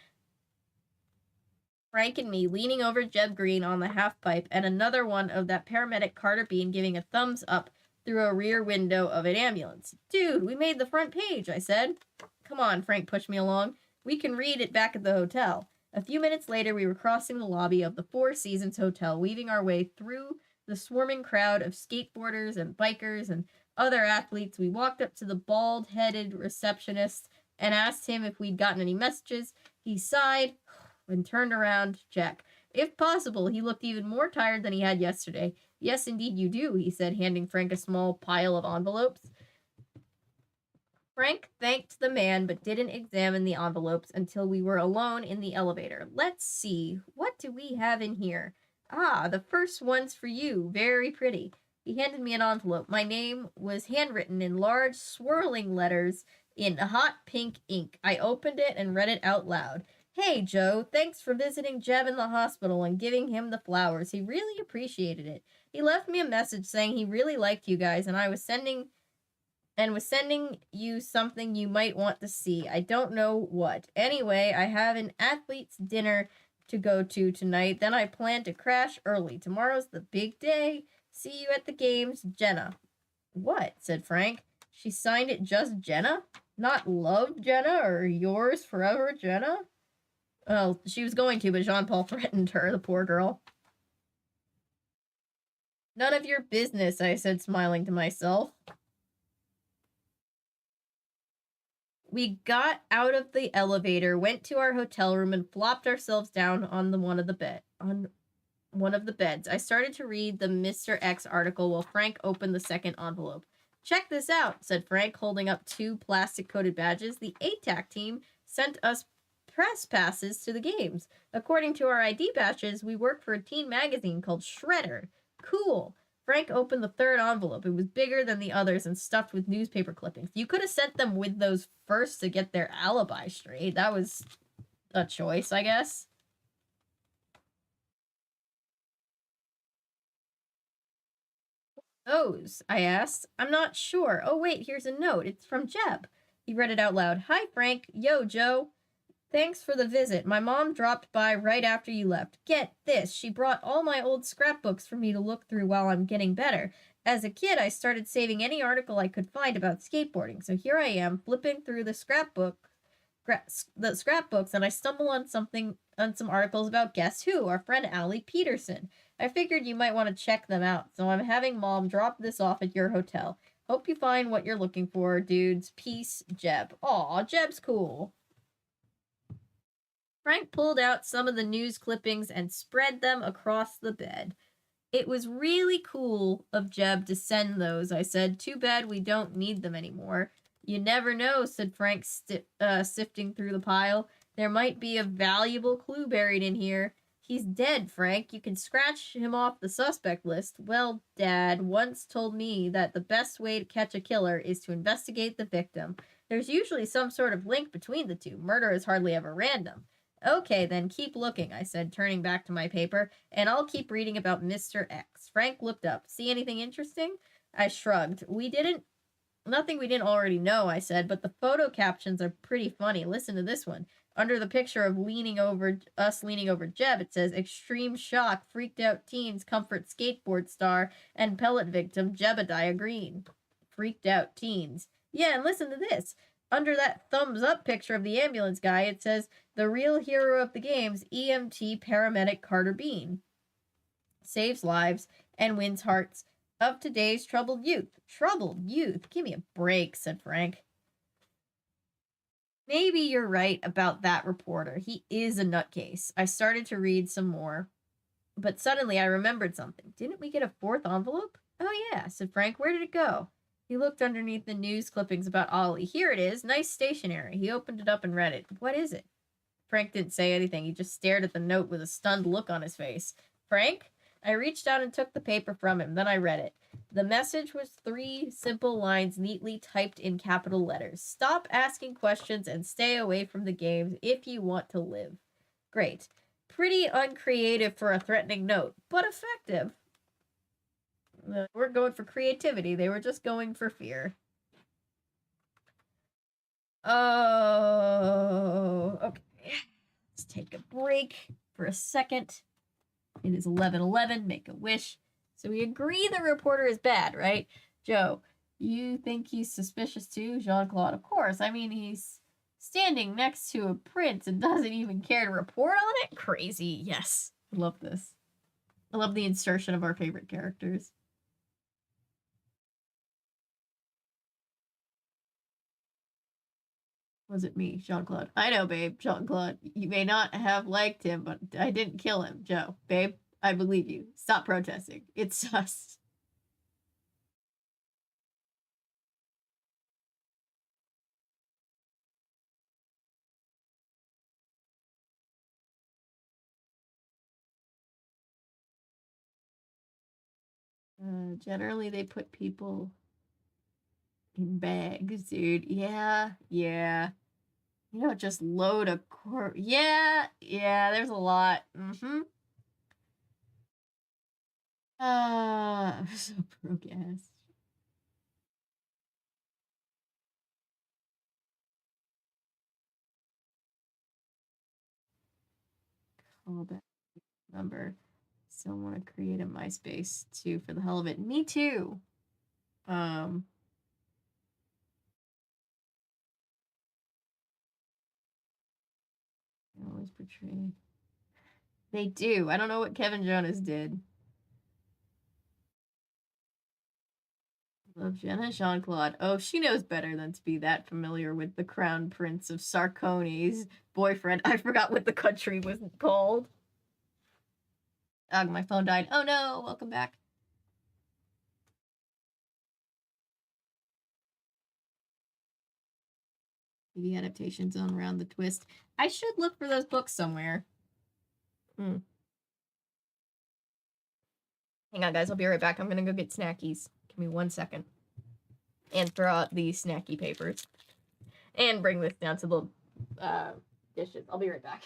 Frank and me leaning over Jeb Green on the half-pipe, and another one of that paramedic Carter Bean giving a thumbs up through a rear window of an ambulance. Dude, we made the front page, I said. Come on, Frank pushed me along. We can read it back at the hotel. A few minutes later, we were crossing the lobby of the Four Seasons Hotel, weaving our way through the swarming crowd of skateboarders and bikers and other athletes. We walked up to the bald-headed receptionist and asked him if we'd gotten any messages. He sighed and turned around to check. If possible, he looked even more tired than he had yesterday. Yes, indeed you do, he said, handing Frank a small pile of envelopes. Frank thanked the man, but didn't examine the envelopes until we were alone in the elevator. Let's see, what do we have in here? Ah, the first one's for you. Very pretty. He handed me an envelope. My name was handwritten in large, swirling letters in hot pink ink. I opened it and read it out loud. Hey, Joe, thanks for visiting Jeb in the hospital and giving him the flowers. He really appreciated it. He left me a message saying he really liked you guys, and was sending you something you might want to see. I don't know what. Anyway, I have an athlete's dinner to go to tonight. Then I plan to crash early. Tomorrow's the big day. See you at the games, Jenna. What? Said Frank. She signed it just Jenna? Not love Jenna or yours forever, Jenna? Well, she was going to, but Jean-Paul threatened her, the poor girl. None of your business, I said, smiling to myself. We got out of the elevator, went to our hotel room, and flopped ourselves down on one of the beds. I started to read the Mr. X article while Frank opened the second envelope. Check this out, said Frank, holding up 2 plastic-coated badges. The ATAC team sent us press passes to the games. According to our ID badges, we work for a teen magazine called Shredder. Cool. Frank opened the third envelope. It was bigger than the others and stuffed with newspaper clippings. You could have sent them with those first to get their alibi straight. That was a choice, I guess. Those? I asked. I'm not sure. Oh, wait, here's a note. It's from Jeb. He read it out loud. Hi, Frank. Yo, Joe. Thanks for the visit. My mom dropped by right after you left. Get this. She brought all my old scrapbooks for me to look through while I'm getting better. As a kid, I started saving any article I could find about skateboarding. So here I am, flipping through the scrapbooks, and I stumble on some articles about Guess Who, our friend Allie Peterson. I figured you might want to check them out, so I'm having Mom drop this off at your hotel. Hope you find what you're looking for, dudes. Peace, Jeb. Aw, Jeb's cool. Frank pulled out some of the news clippings and spread them across the bed. It was really cool of Jeb to send those, I said. Too bad we don't need them anymore. You never know, said Frank, sifting through the pile. There might be a valuable clue buried in here. He's dead, Frank. You can scratch him off the suspect list. Well, Dad once told me that the best way to catch a killer is to investigate the victim. There's usually some sort of link between the two. Murder is hardly ever random. Okay, then keep looking, I said, turning back to my paper, and I'll keep reading about Mr. X. Frank looked up. See anything interesting? I shrugged. Nothing we didn't already know, I said, but the photo captions are pretty funny. Listen to this one. Under the picture of leaning over Jeb, it says, Extreme shock, freaked out teens, comfort skateboard star, and pellet victim, Jebediah Green. Freaked out teens. Yeah, and listen to this. Under that thumbs up picture of the ambulance guy, it says, the real hero of the games, EMT paramedic Carter Bean. Saves lives and wins hearts of today's troubled youth. Troubled youth? Give me a break, said Frank. Maybe you're right about that reporter. He is a nutcase. I started to read some more, but suddenly I remembered something. Didn't we get a 4th envelope? Oh yeah, said Frank. Where did it go? He looked underneath the news clippings about Ollie. Here it is. Nice stationery. He opened it up and read it. What is it? Frank didn't say anything. He just stared at the note with a stunned look on his face. Frank? I reached out and took the paper from him. Then I read it. The message was 3 simple lines neatly typed in capital letters. Stop asking questions and stay away from the games if you want to live. Great. Pretty uncreative for a threatening note, but effective. They weren't going for creativity. They were just going for fear. Oh, okay. Let's take a break. for a second. It is 11:11. Make a wish. So we agree the reporter is bad, right? Joe, you think he's suspicious too? Jean-Claude, of course. I mean, he's standing next to a prince and doesn't even care to report on it? Crazy. Yes. I love this. I love the insertion of our favorite characters. Was it me, Jean-Claude? I know, babe, Jean-Claude. You may not have liked him, but I didn't kill him. Joe, babe, I believe you. Stop protesting. It's sus. Generally, they put people in bags, dude. Yeah, yeah. You don't just load a corpse. Yeah, yeah, there's a lot. Mm-hmm. I'm so broke ass. Call back number. Still want to create a MySpace too for the hell of it. Me too. Um, I always portray. They do. I don't know what Kevin Jonas did. Love Jenna Jean-Claude. Oh, she knows better than to be that familiar with the Crown Prince of Sarcony's boyfriend. I forgot what the country was called. My phone died. Oh no, welcome back. TV adaptations on Around the Twist. I should look for those books somewhere. Hang on, guys. I'll be right back. I'm gonna go get snackies. Give me 1 second. And throw out these snacky papers. And bring this down to the dishes. I'll be right back.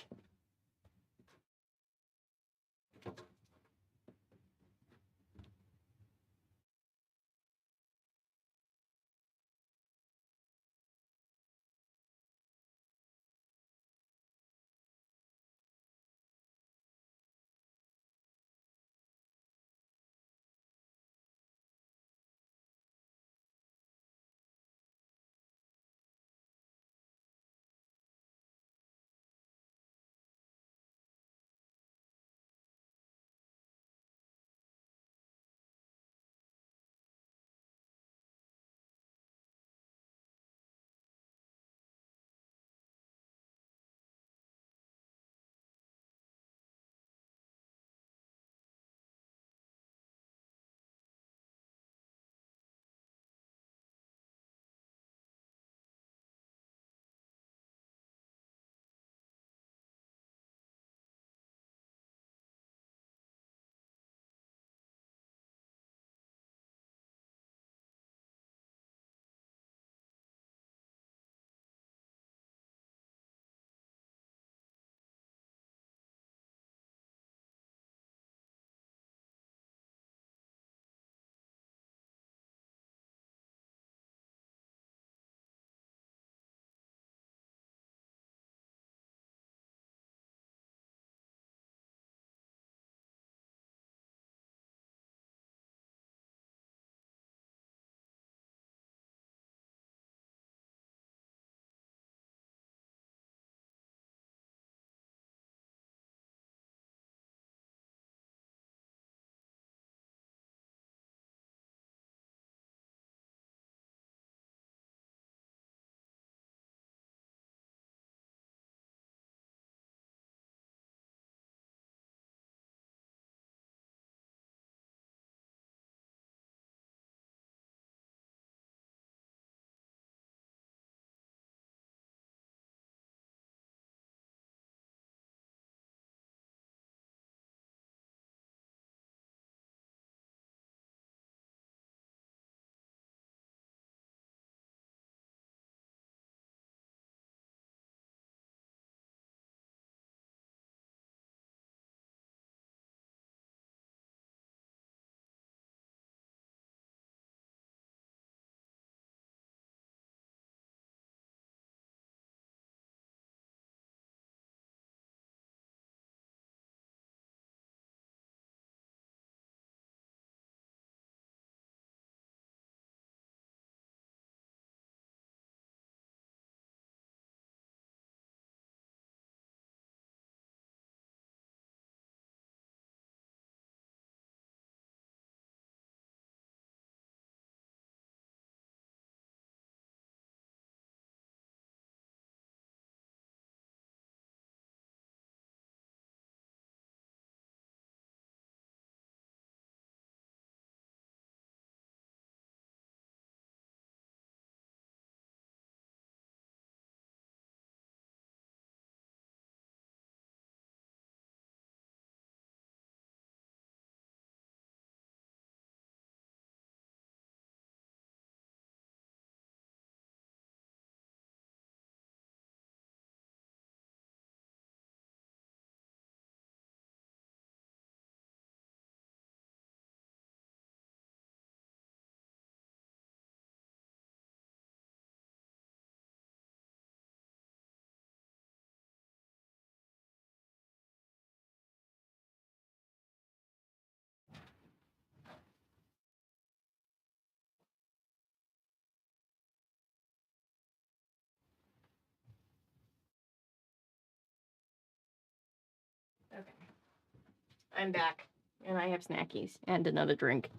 I'm back. And I have snackies and another drink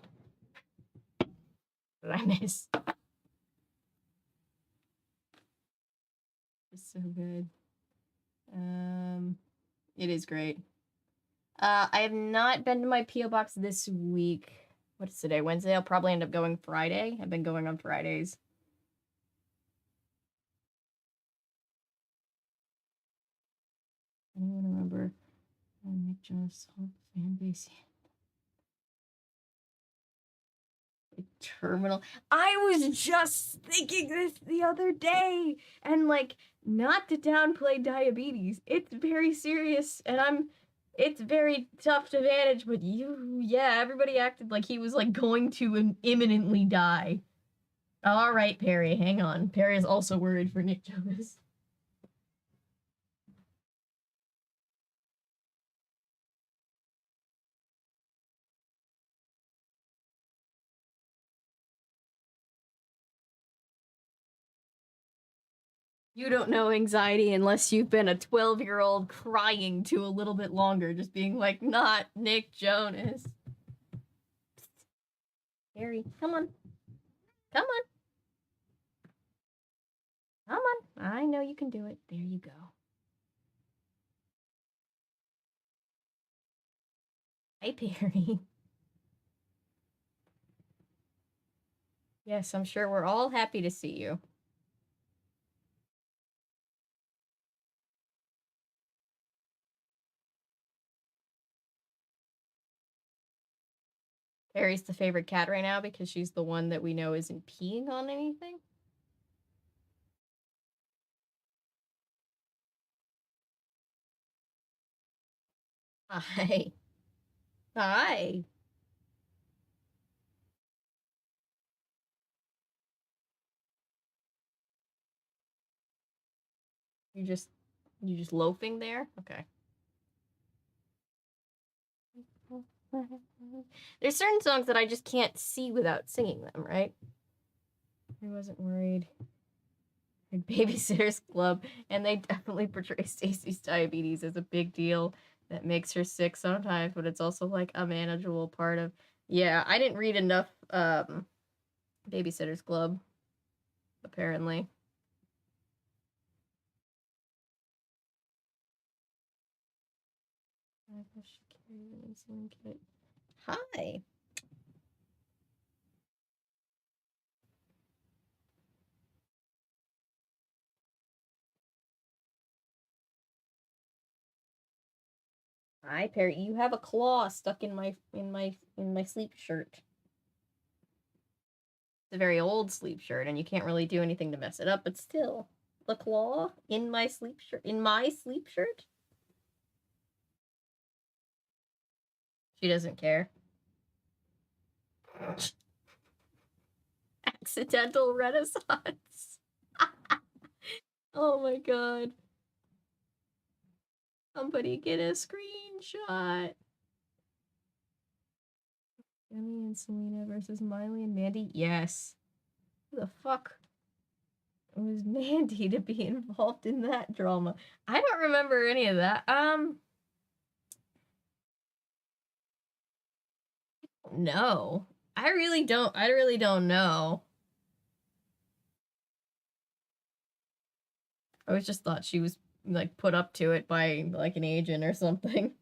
that I miss. It's so good. It is great. I have not been to my P.O. box this week. What's today? Wednesday? I'll probably end up going Friday. I've been going on Fridays. Anyone remember Nick Jonas' fan base? Terminal. I was just thinking this the other day, and like, not to downplay diabetes, it's very serious, and it's very tough to manage, but everybody acted like he was like going to imminently die. All right, Perry, hang on. Perry is also worried for Nick Jonas. You don't know anxiety unless you've been a 12-year-old crying to a little bit longer, just being like, not Nick Jonas. Harry, come on. Come on. Come on. I know you can do it. There you go. Hi, Perry. Yes, I'm sure we're all happy to see you. Perry's the favorite cat right now because she's the one that we know isn't peeing on anything. Hi. Hi. You just loafing there? Okay. There's certain songs that I just can't see without singing them, right? I wasn't worried. Babysitter's Club, and they definitely portray Stacy's diabetes as a big deal that makes her sick sometimes, but it's also like a manageable part of. Yeah, I didn't read enough Babysitter's Club, apparently. Hi. Hi, Perry. You have a claw stuck in my sleep shirt. It's a very old sleep shirt, and you can't really do anything to mess it up, but still, the claw in my sleep shirt. In my sleep shirt. She doesn't care. Accidental renaissance. Oh my god. Somebody get a screenshot. Demi and Selena versus Miley and Mandy? Yes. Who the fuck was Mandy to be involved in that drama? I don't remember any of that. No. I really don't know. I always just thought she was like put up to it by like an agent or something.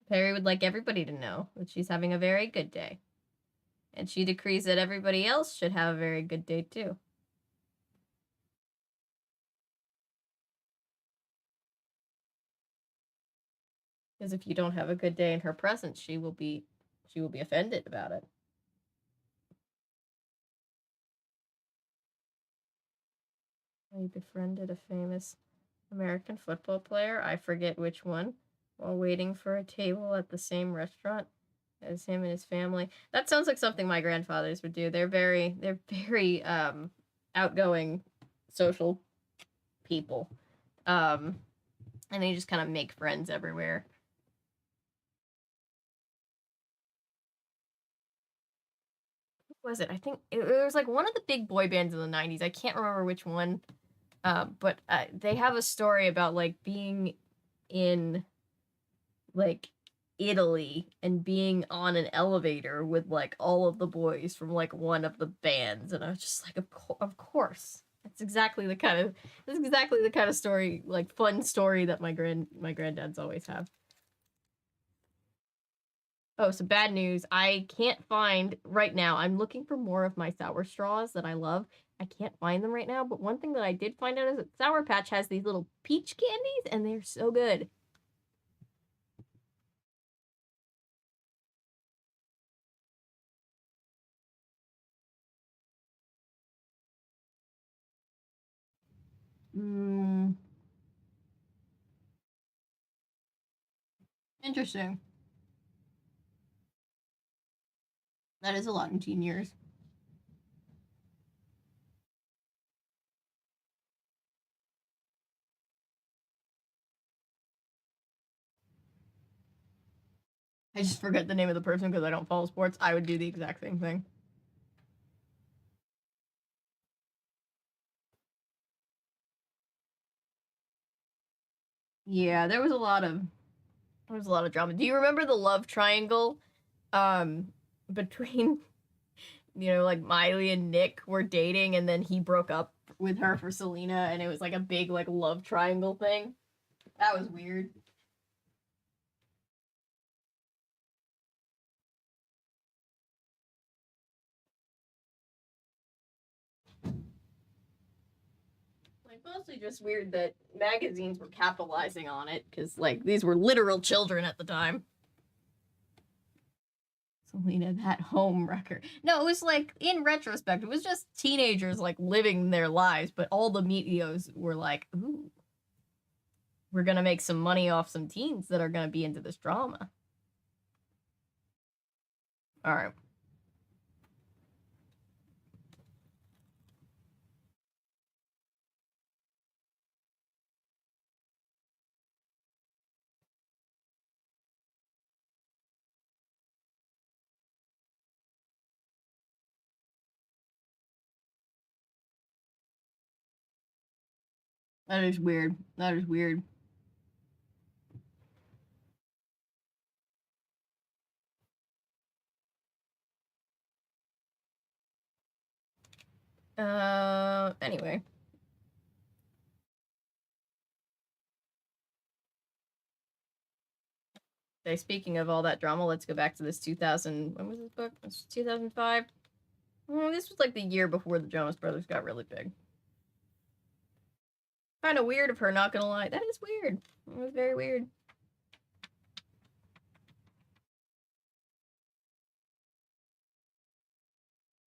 Perry would like everybody to know that she's having a very good day. And she decrees that everybody else should have a very good day too. Because if you don't have a good day in her presence, she will be offended about it. I befriended a famous American football player, I forget which one, while waiting for a table at the same restaurant as him and his family. That sounds like something my grandfathers would do. They're very outgoing social people. And they just kind of make friends everywhere. was it? I think it was like one of the big boy bands in the 90s. I can't remember which one. But they have a story about like being in like Italy and being on an elevator with like all of the boys from like one of the bands, and I was just like, of course. That's exactly the kind of story, like fun story that my granddads always have. Oh, so bad news. I can't find right now. I'm looking for more of my sour straws that I love. I can't find them right now, but one thing that I did find out is that Sour Patch has these little peach candies, and they're so good. Interesting. That is a lot in teen years. I just forget the name of the person because I don't follow sports. I would do the exact same thing. Yeah, there was a lot of drama. Do you remember the love triangle between like Miley and Nick were dating and then he broke up with her for Selena and it was like a big like love triangle thing? That was weird. Like mostly just weird that magazines were capitalizing on it because like these were literal children at the time. Selena, that home wrecker. No, it was like in retrospect, it was just teenagers like living their lives, but all the medios were like, "Ooh, we're gonna make some money off some teens that are gonna be into this drama." All right. That is weird. That is weird. Anyway. Okay, speaking of all that drama, let's go back to this 2000. When was this book? It was 2005. This was like the year before the Jonas Brothers got really big. Kind of weird of her, not gonna lie. That is weird. It was very weird.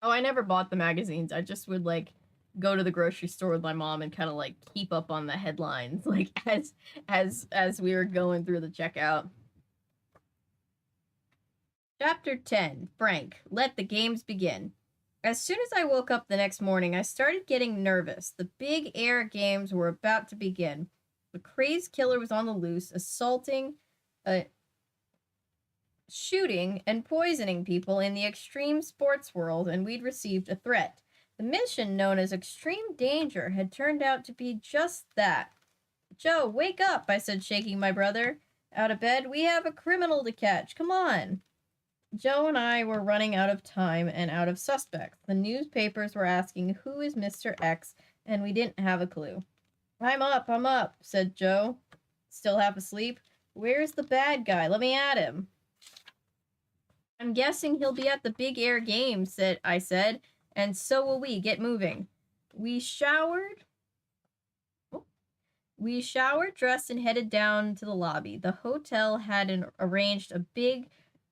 Oh, I never bought the magazines. I just would like go to the grocery store with my mom and kind of like keep up on the headlines like as we were going through the checkout. Chapter 10. Frank, let the games begin. As soon as I woke up the next morning, I started getting nervous. The big air games were about to begin. The crazed killer was on the loose, assaulting, shooting, and poisoning people in the extreme sports world, and we'd received a threat. The mission, known as Extreme Danger, had turned out to be just that. Joe, wake up, I said, shaking my brother out of bed. We have a criminal to catch. Come on. Joe and I were running out of time and out of suspects. The newspapers were asking, who is Mr. X? And we didn't have a clue. I'm up, said Joe, still half asleep. Where's the bad guy? Let me at him. I'm guessing he'll be at the big air game, I said, and so will we. Get moving. We showered, dressed, and headed down to the lobby. The hotel had arranged a big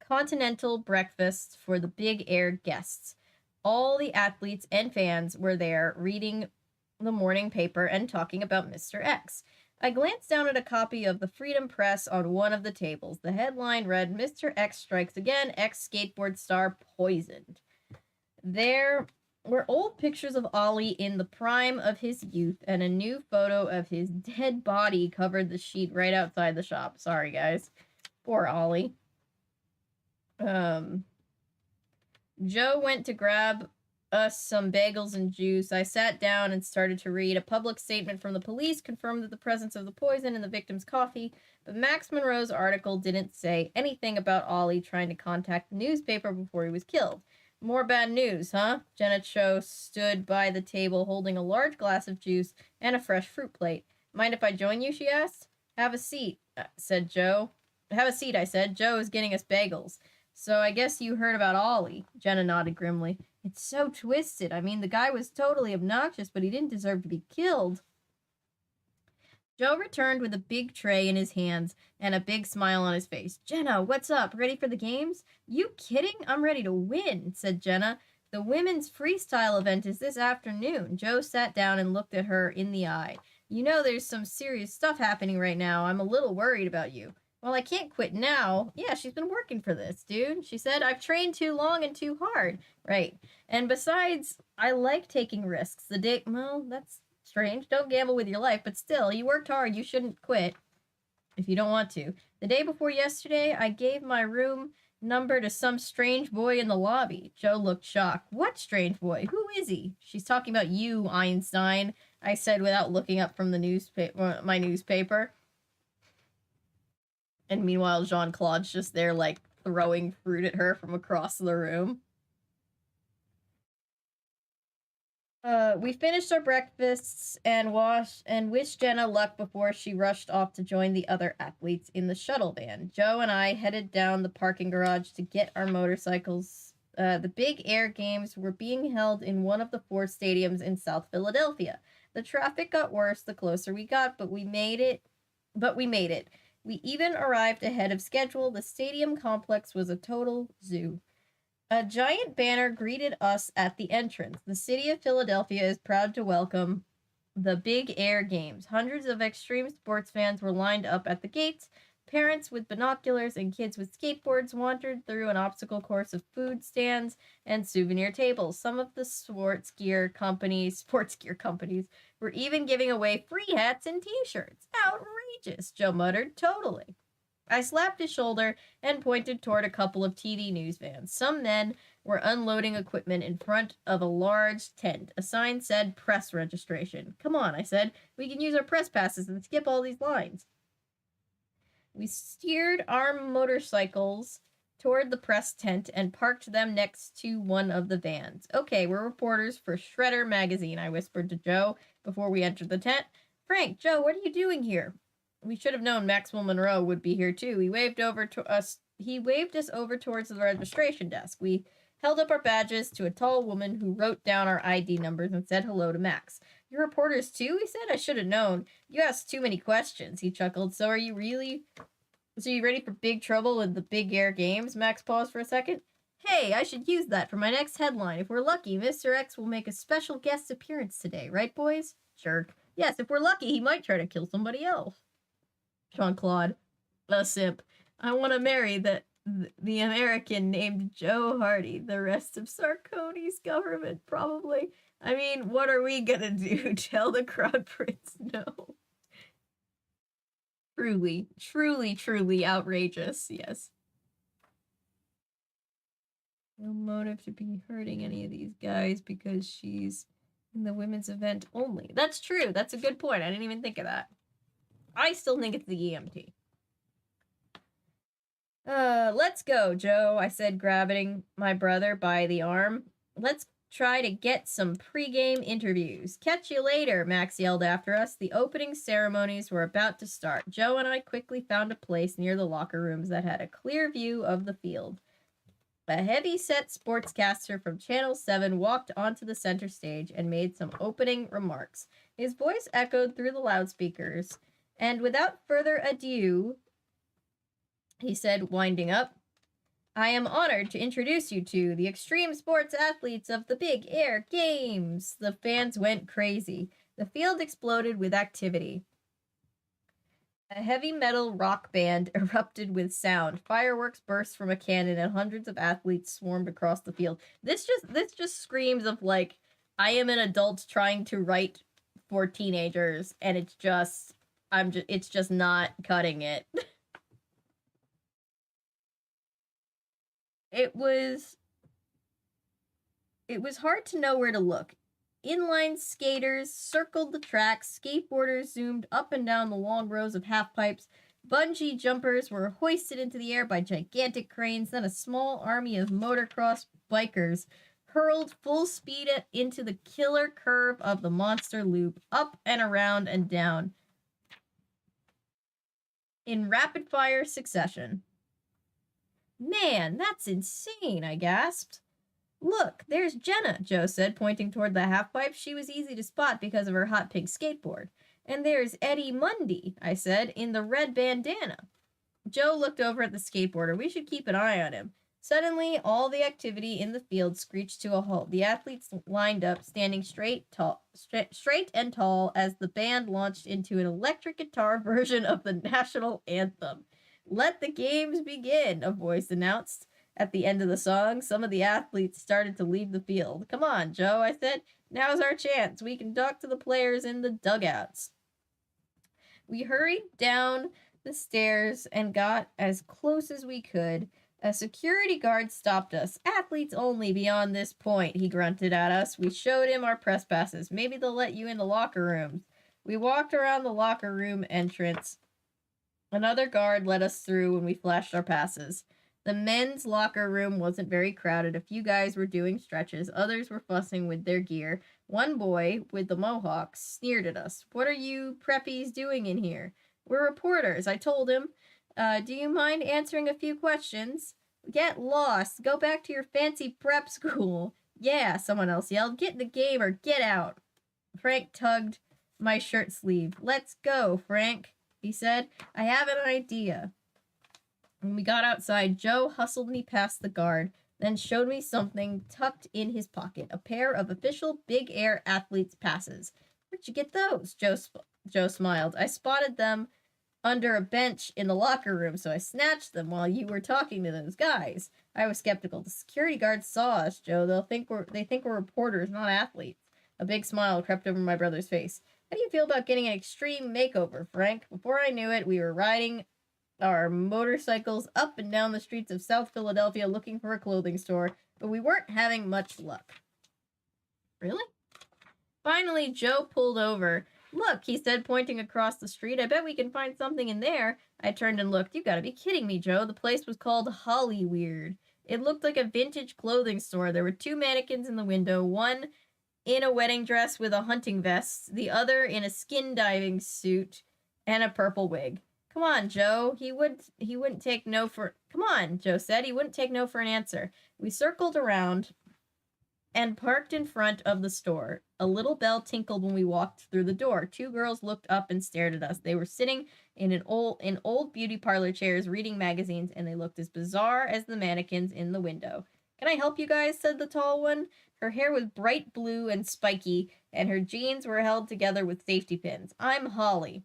continental breakfast for the big air guests. All the athletes and fans were there reading the morning paper and talking about Mr. X. I glanced down at a copy of the Freedom Press on one of the tables. The headline read, Mr. X strikes again, ex-skateboard star poisoned. There were old pictures of Ollie in the prime of his youth, and a new photo of his dead body covered the sheet right outside the shop. Sorry, guys. Poor Ollie. Joe went to grab us some bagels and juice. I sat down and started to read. A public statement from the police confirmed that the presence of the poison in the victim's coffee, but Max Monroe's article didn't say anything about Ollie trying to contact the newspaper before he was killed. More bad news, huh? Jenna Cho stood by the table holding a large glass of juice and a fresh fruit plate. Mind if I join you, she asked. Have a seat, said Joe. Have a seat, I said. Joe is getting us bagels. So I guess you heard about Ollie. Jenna nodded grimly. It's so twisted. I mean, the guy was totally obnoxious, but he didn't deserve to be killed. Joe returned with a big tray in his hands and a big smile on his face. Jenna, what's up? Ready for the games? You kidding? I'm ready to win, said Jenna. The women's freestyle event is this afternoon. Joe sat down and looked at her in the eye. You know there's some serious stuff happening right now. I'm a little worried about you. Well, I can't quit now. Yeah, she's been working for this, dude. She said, I've trained too long and too hard. Right. And besides, I like taking risks. Well, that's strange. Don't gamble with your life, but still, you worked hard. You shouldn't quit if you don't want to. The day before yesterday, I gave my room number to some strange boy in the lobby. Joe looked shocked. What strange boy? Who is he? She's talking about you, Einstein, I said without looking up from the my newspaper. And meanwhile, Jean-Claude's just there, like, throwing fruit at her from across the room. We finished our breakfasts and wished Jenna luck before she rushed off to join the other athletes in the shuttle van. Joe and I headed down the parking garage to get our motorcycles. The Big Air Games were being held in one of the 4 stadiums in South Philadelphia. The traffic got worse the closer we got, but we made it. We even arrived ahead of schedule. The stadium complex was a total zoo. A giant banner greeted us at the entrance. The city of Philadelphia is proud to welcome the Big Air Games. Hundreds of extreme sports fans were lined up at the gates. Parents with binoculars and kids with skateboards wandered through an obstacle course of food stands and souvenir tables. Some of the sports gear companies were even giving away free hats and t-shirts. Outrageous, Joe muttered. Totally. I slapped his shoulder and pointed toward a couple of TV news vans. Some men were unloading equipment in front of a large tent. A sign said press registration. Come on, I said. We can use our press passes and skip all these lines. We steered our motorcycles toward the press tent and parked them next to one of the vans. Okay, we're reporters for Shredder magazine, I whispered to Joe before we entered the tent. Frank, Joe, what are you doing here? We should have known Maxwell Monroe would be here too. He waved us over towards the registration desk. We held up our badges to a tall woman who wrote down our ID numbers and said hello to Max. You're reporters too? He said. I should have known. You asked too many questions, he chuckled. So you ready for big trouble in the Big Air Games? Max paused for a second. Hey, I should use that for my next headline. If we're lucky, Mr. X will make a special guest appearance today, right, boys? Jerk. Yes, if we're lucky, he might try to kill somebody else. Jean-Claude, a simp. I want to marry the American named Joe Hardy. The rest of Sarkozy's government, probably. I mean, what are we gonna do? Tell the Crown Prince no. Truly, truly, truly outrageous, yes. No motive to be hurting any of these guys because she's in the women's event only. That's true. That's a good point. I didn't even think of that. I still think it's the EMT. Let's go, Joe, I said, grabbing my brother by the arm. Let's try to get some pregame interviews. Catch you later, Max yelled after us. The opening ceremonies were about to start. Joe and I quickly found a place near the locker rooms that had a clear view of the field. A heavy-set sportscaster from Channel 7 walked onto the center stage and made some opening remarks. His voice echoed through the loudspeakers. And without further ado, he said, winding up, I am honored to introduce you to the extreme sports athletes of the Big Air Games. The fans went crazy. The field exploded with activity. A heavy metal rock band erupted with sound. Fireworks burst from a cannon and hundreds of athletes swarmed across the field. This just screams of, like, I am an adult trying to write for teenagers, and it's just not cutting it. It was It was hard to know where to look. Inline skaters circled the tracks, skateboarders zoomed up and down the long rows of half-pipes, bungee jumpers were hoisted into the air by gigantic cranes, then a small army of motocross bikers hurled full speed into the killer curve of the monster loop, up and around and down, in rapid-fire succession. Man, that's insane, I gasped. Look, there's Jenna, Joe said, pointing toward the half-pipe. She was easy to spot because of her hot pink skateboard. And there's Eddie Mundy, I said, in the red bandana. Joe looked over at the skateboarder. We should keep an eye on him. Suddenly, all the activity in the field screeched to a halt. The athletes lined up, standing straight and tall as the band launched into an electric guitar version of the national anthem. Let the games begin, a voice announced. At the end of the song, some of the athletes started to leave the field. Come on, Joe, I said. Now's our chance. We can talk to the players in the dugouts. We hurried down the stairs and got as close as we could. A security guard stopped us. Athletes only beyond this point, he grunted at us. We showed him our press passes. Maybe they'll let you in the locker rooms. We walked around the locker room entrance. Another guard let us through when we flashed our passes. The men's locker room wasn't very crowded. A few guys were doing stretches. Others were fussing with their gear. One boy, with the mohawk, sneered at us. What are you preppies doing in here? We're reporters, I told him. Do you mind answering a few questions? Get lost. Go back to your fancy prep school. Yeah, someone else yelled. Get in the game or get out. Frank tugged my shirt sleeve. Let's go, Frank, he said. I have an idea. When we got outside, Joe hustled me past the guard, then showed me something tucked in his pocket, a pair of official Big Air Athletes passes. Where'd you get those? Joe smiled. I spotted them under a bench in the locker room, so I snatched them while you were talking to those guys. I was skeptical. The security guards saw us, Joe. They think we're reporters, not athletes. A big smile crept over my brother's face. How do you feel about getting an extreme makeover, Frank? Before I knew it, we were riding our motorcycles up and down the streets of South Philadelphia looking for a clothing store, but we weren't having much luck. Really? Finally, Joe pulled over. Look, he said, pointing across the street. I bet we can find something in there. I turned and looked. You gotta be kidding me, Joe. The place was called Hollyweird. It looked like a vintage clothing store. There were two mannequins in the window, one in a wedding dress with a hunting vest, the other in a skin diving suit and a purple wig. Come on, Joe. He wouldn't take no for... Come on, Joe said. He wouldn't take no for an answer. We circled around and parked in front of the store. A little bell tinkled when we walked through the door. Two girls looked up and stared at us. They were sitting in old beauty parlor chairs reading magazines, and they looked as bizarre as the mannequins in the window. Can I help you guys? Said the tall one. Her hair was bright blue and spiky, and her jeans were held together with safety pins. I'm Holly.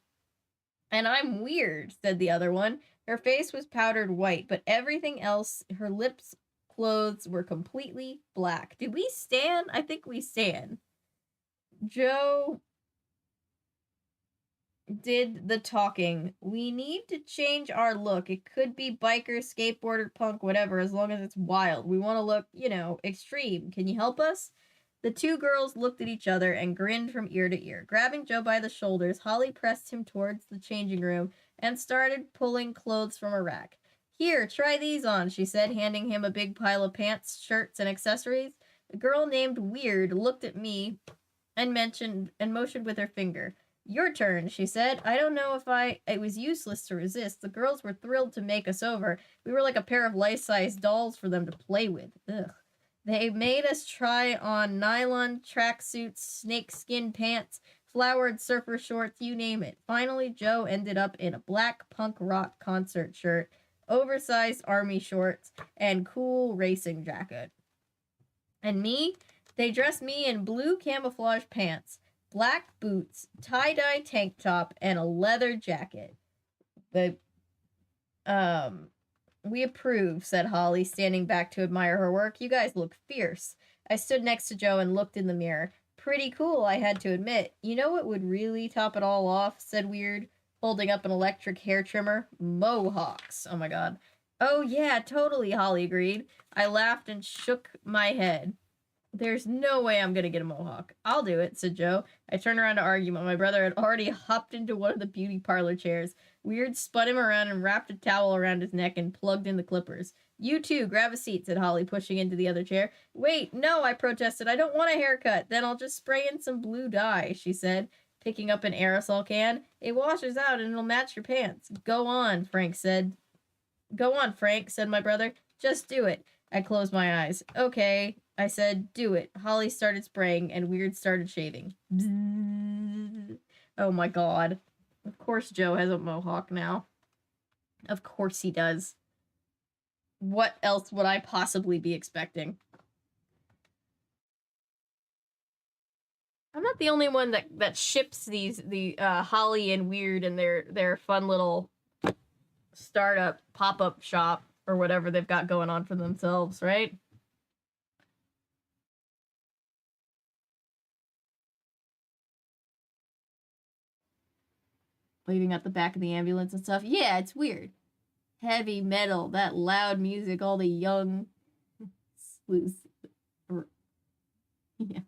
And I'm weird, said the other one. Her face was powdered white, but everything else, her lips, clothes, were completely black. Did we stand? I think we stand. Joe did the talking. We need to change our look. It could be biker, skateboarder, punk, whatever, as long as it's wild. We want to look, extreme. Can you help us? The two girls looked at each other and grinned from ear to ear. Grabbing Joe by the shoulders, Holly pressed him towards the changing room and started pulling clothes from a rack. Here, try these on, she said, handing him a big pile of pants, shirts, and accessories. The girl named Weird looked at me and motioned with her finger. Your turn, she said. I don't know if it was useless to resist. The girls were thrilled to make us over. We were like a pair of life-size dolls for them to play with. Ugh. They made us try on nylon tracksuits, snakeskin pants, flowered surfer shorts, you name it. Finally, Joe ended up in a black punk rock concert shirt, oversized army shorts, and cool racing jacket. And me? They dressed me in blue camouflage pants, black boots, tie-dye tank top, and a leather jacket. We approve, said Holly, standing back to admire her work. You guys look fierce. I stood next to Joe and looked in the mirror. Pretty cool, I had to admit. You know what would really top it all off, said Weird, holding up an electric hair trimmer? Mohawks. Oh my god. Oh yeah, totally, Holly agreed. I laughed and shook my head. There's no way I'm gonna get a mohawk. I'll do it, said Joe. I turned around to argue, but my brother had already hopped into one of the beauty parlor chairs. Weird spun him around and wrapped a towel around his neck and plugged in the clippers. You too, grab a seat, said Holly, pushing into the other chair. Wait, no, I protested. I don't want a haircut. Then I'll just spray in some blue dye, she said, picking up an aerosol can. It washes out and it'll match your pants. Go on, Frank said. Go on, Frank, said my brother. Just do it. I closed my eyes. Okay, I said, do it. Holly started spraying, and Weird started shaving. Bzzz. Oh my god. Of course Joe has a mohawk now. Of course he does. What else would I possibly be expecting? I'm not the only one that ships the Holly and Weird and their fun little startup pop-up shop or whatever they've got going on for themselves, right? Waving at the back of the ambulance and stuff. Yeah, it's weird. Heavy metal, that loud music, all the young sleuths. Yeah.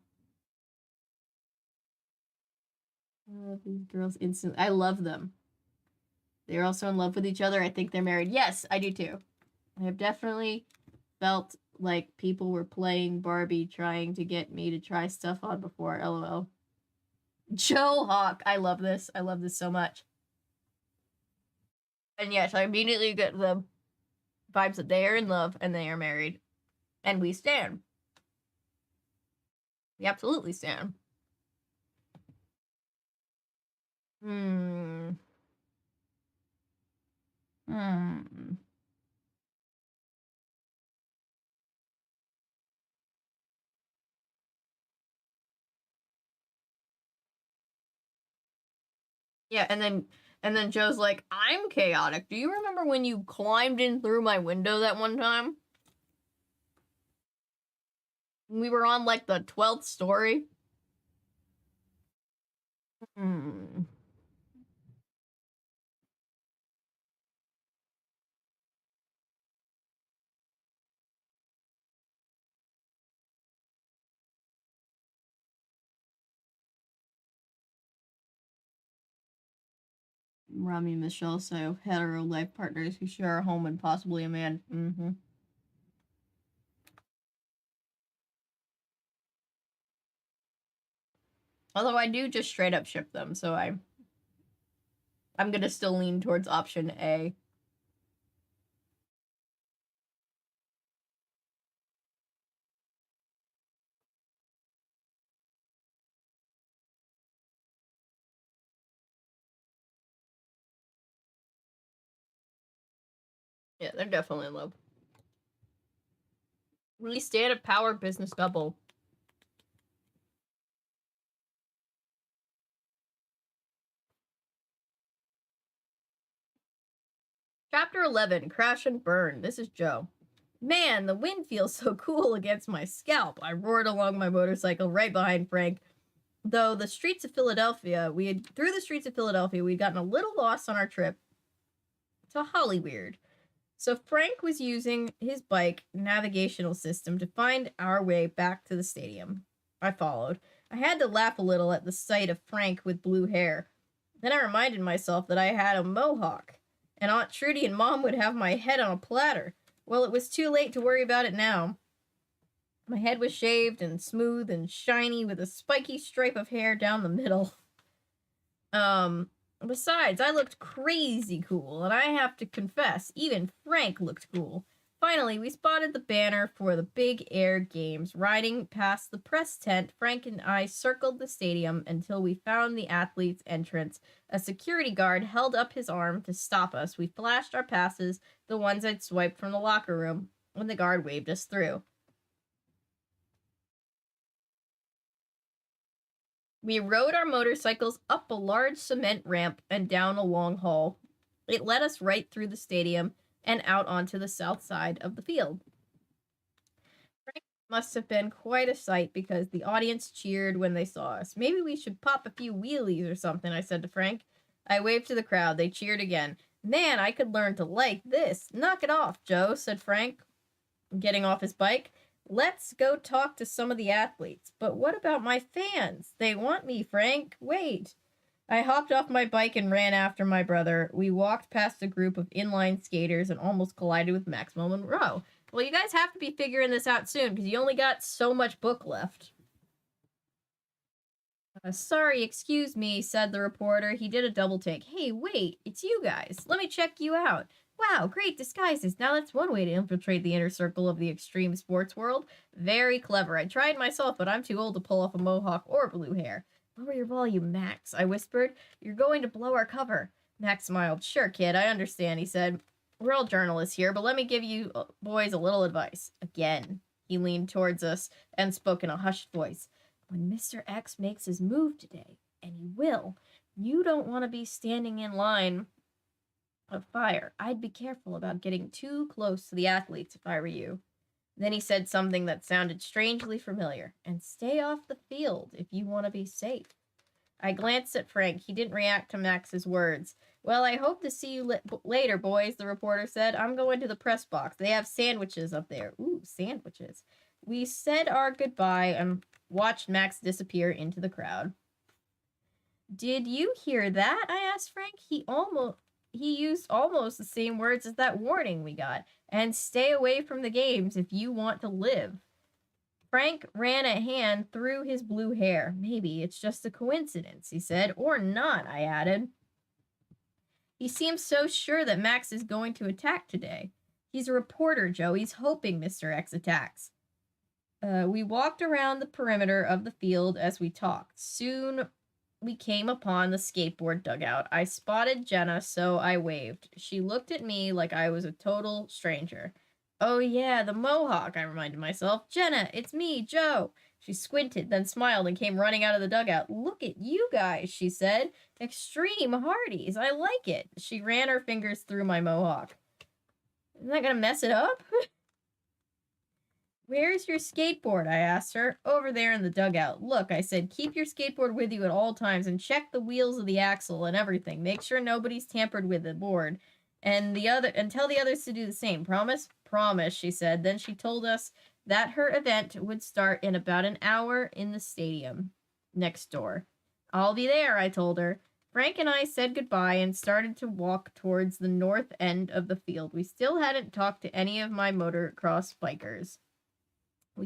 I love these girls instantly. I love them. They're also in love with each other. I think they're married. Yes, I do too. I have definitely felt like people were playing Barbie trying to get me to try stuff on before. LOL. Joe Hawk. I love this. I love this so much. And yes, I immediately get the vibes that they are in love and they are married. And we stand. We absolutely stand. Yeah, and then Joe's like, I'm chaotic. Do you remember when you climbed in through my window that one time? We were on, like, the 12th story. Rami and Michelle, so hetero life partners who share a home and possibly a man. Although I do just straight up ship them, so I'm gonna still lean towards option A. Yeah, they're definitely in love. We stand a power business couple. Chapter 11, Crash and Burn. This is Joe. Man, the wind feels so cool against my scalp. I roared along my motorcycle right behind Frank. Though through the streets of Philadelphia, we'd gotten a little lost on our trip to Hollyweird. So Frank was using his bike navigational system to find our way back to the stadium. I followed. I had to laugh a little at the sight of Frank with blue hair. Then I reminded myself that I had a mohawk, and Aunt Trudy and Mom would have my head on a platter. Well, it was too late to worry about it now. My head was shaved and smooth and shiny with a spiky stripe of hair down the middle. Besides, I looked crazy cool, and I have to confess, even Frank looked cool. Finally, we spotted the banner for the Big Air Games. Riding past the press tent, Frank and I circled the stadium until we found the athletes' entrance. A security guard held up his arm to stop us. We flashed our passes, the ones I'd swiped from the locker room, when the guard waved us through. We rode our motorcycles up a large cement ramp and down a long hall. It led us right through the stadium and out onto the south side of the field. Frank must have been quite a sight because the audience cheered when they saw us. Maybe we should pop a few wheelies or something, I said to Frank. I waved to the crowd. They cheered again. Man, I could learn to like this. Knock it off, Joe, said Frank, getting off his bike. Let's go talk to some of the athletes. But what about my fans? They want me, Frank. Wait. I hopped off my bike and ran after my brother. We walked past a group of inline skaters and almost collided with Maximo Monroe. Well, you guys have to be figuring this out soon because you only got so much book left. Sorry, excuse me, said the reporter. He did a double take. Hey, wait, it's you guys. Let me check you out. Wow, great disguises. Now that's one way to infiltrate the inner circle of the extreme sports world. Very clever. I tried myself, but I'm too old to pull off a mohawk or blue hair. Lower your volume, Max, I whispered. You're going to blow our cover. Max smiled. Sure, kid, I understand, he said. We're all journalists here, but let me give you boys a little advice. Again, he leaned towards us and spoke in a hushed voice. When Mr. X makes his move today, and he will, you don't want to be standing in line of fire. I'd be careful about getting too close to the athletes if I were you. Then he said something that sounded strangely familiar. And stay off the field if you want to be safe. I glanced at Frank. He didn't react to Max's words. Well, I hope to see you later, boys, the reporter said. I'm going to the press box. They have sandwiches up there. Ooh, sandwiches. We said our goodbye and watched Max disappear into the crowd. Did you hear that? I asked Frank. He used almost the same words as that warning we got. And stay away from the games if you want to live. Frank ran a hand through his blue hair. Maybe it's just a coincidence, he said. Or not, I added. He seems so sure that Max is going to attack today. He's a reporter, Joe. He's hoping Mr. X attacks. We walked around the perimeter of the field as we talked. Soon we came upon the skateboard dugout. I spotted Jenna, so I waved. She looked at me like I was a total stranger. Oh yeah, the mohawk, I reminded myself. Jenna, it's me, Joe. She squinted, then smiled and came running out of the dugout. Look at you guys, she said. Extreme Hardies. I like it. She ran her fingers through my mohawk. Isn't that gonna mess it up? Where's your skateboard? I asked her. Over there in the dugout. Look, I said, keep your skateboard with you at all times and check the wheels of the axle and everything. Make sure nobody's tampered with the board. And tell the others to do the same. Promise? Promise, she said. Then she told us that her event would start in about an hour in the stadium next door. I'll be there, I told her. Frank and I said goodbye and started to walk towards the north end of the field. We still hadn't talked to any of my motocross bikers. I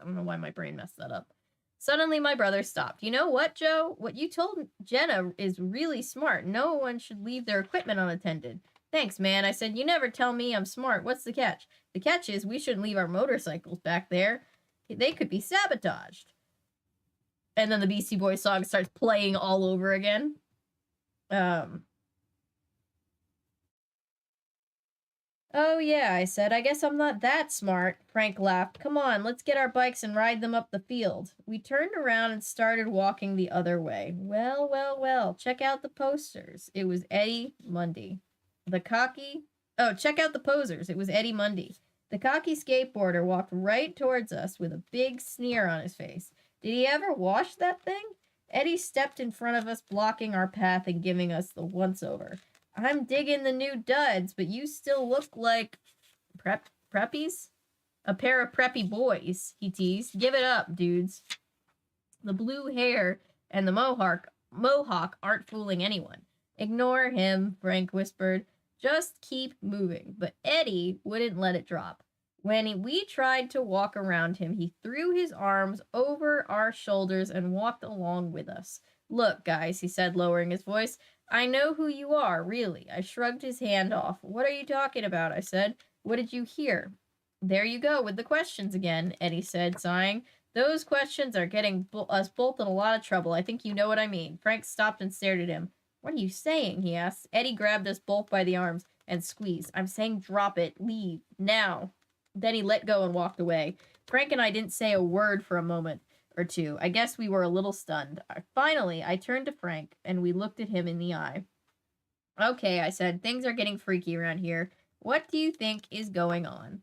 don't know why my brain messed that up. Suddenly, my brother stopped. You know what, Joe? What you told Jenna is really smart. No one should leave their equipment unattended. Thanks, man. I said, you never tell me I'm smart. What's the catch? The catch is we shouldn't leave our motorcycles back there. They could be sabotaged. And then the Beastie Boys song starts playing all over again. Oh yeah, I said, I guess I'm not that smart. Frank laughed. Come on, let's get our bikes and ride them up the field. We turned around and started walking the other way. Well, well, well, check out the posters. It was Eddie Mundy. Check out the posers. It was Eddie Mundy. The cocky skateboarder walked right towards us with a big sneer on his face. Did he ever wash that thing? Eddie stepped in front of us, blocking our path and giving us the once-over. I'm digging the new duds, but you still look like preppies? A pair of preppy boys, he teased. Give it up, dudes. The blue hair and the mohawk aren't fooling anyone. Ignore him, Frank whispered. Just keep moving. But Eddie wouldn't let it drop. When we tried to walk around him, he threw his arms over our shoulders and walked along with us. Look, guys, he said, lowering his voice. I know who you are, really. I shrugged his hand off. What are you talking about? I said. What did you hear? There you go with the questions again, Eddie said, sighing. Those questions are getting us both in a lot of trouble. I think you know what I mean. Frank stopped and stared at him. What are you saying? He asked. Eddie grabbed us both by the arms and squeezed. I'm saying drop it. Leave. Now. Then he let go and walked away. Frank and I didn't say a word for a moment or two. I guess we were a little stunned. Finally, I turned to Frank, and we looked at him in the eye. Okay, I said, things are getting freaky around here. What do you think is going on?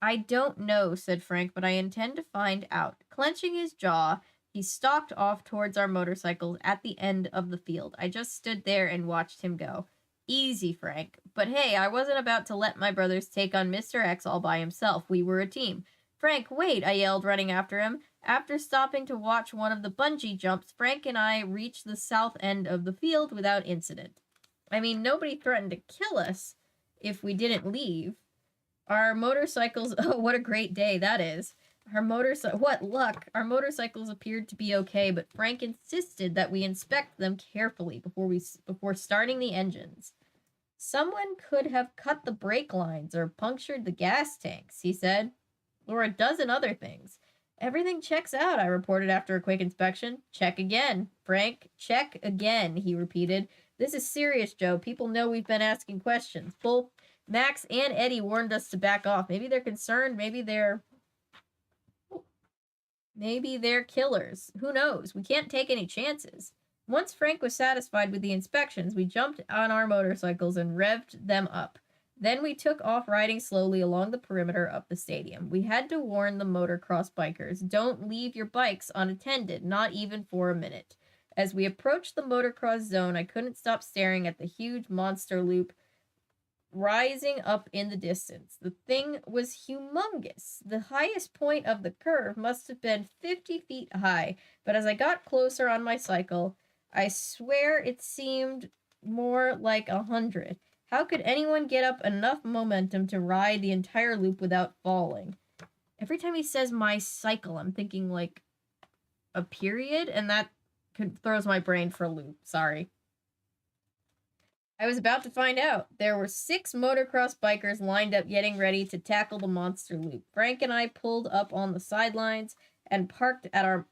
I don't know, said Frank, but I intend to find out. Clenching his jaw, he stalked off towards our motorcycles at the end of the field. I just stood there and watched him go. Easy, Frank. But hey, I wasn't about to let my brothers take on Mr. X all by himself. We were a team. Frank, wait, I yelled, running after him. After stopping to watch one of the bungee jumps, Frank and I reached the south end of the field without incident. I mean, nobody threatened to kill us if we didn't leave. Our motorcycles, oh, what a great day that is. What luck. Our motorcycles appeared to be okay, but Frank insisted that we inspect them carefully before starting the engines. Someone could have cut the brake lines or punctured the gas tanks, he said, or a dozen other things. Everything checks out, I reported after a quick inspection. Check again. Frank, check again, he repeated. This is serious, Joe. People know we've been asking questions. Both Max and Eddie warned us to back off. Maybe they're concerned. Maybe they're killers. Who knows? We can't take any chances. Once Frank was satisfied with the inspections, we jumped on our motorcycles and revved them up. Then we took off riding slowly along the perimeter of the stadium. We had to warn the motocross bikers, don't leave your bikes unattended, not even for a minute. As we approached the motocross zone, I couldn't stop staring at the huge monster loop rising up in the distance. The thing was humongous. The highest point of the curve must have been 50 feet high, but as I got closer on my cycle, I swear it seemed more like 100. How could anyone get up enough momentum to ride the entire loop without falling? Every time he says my cycle, I'm thinking like a period, and that throws my brain for a loop. Sorry. I was about to find out. There were 6 motocross bikers lined up getting ready to tackle the monster loop. Frank and I pulled up on the sidelines and parked our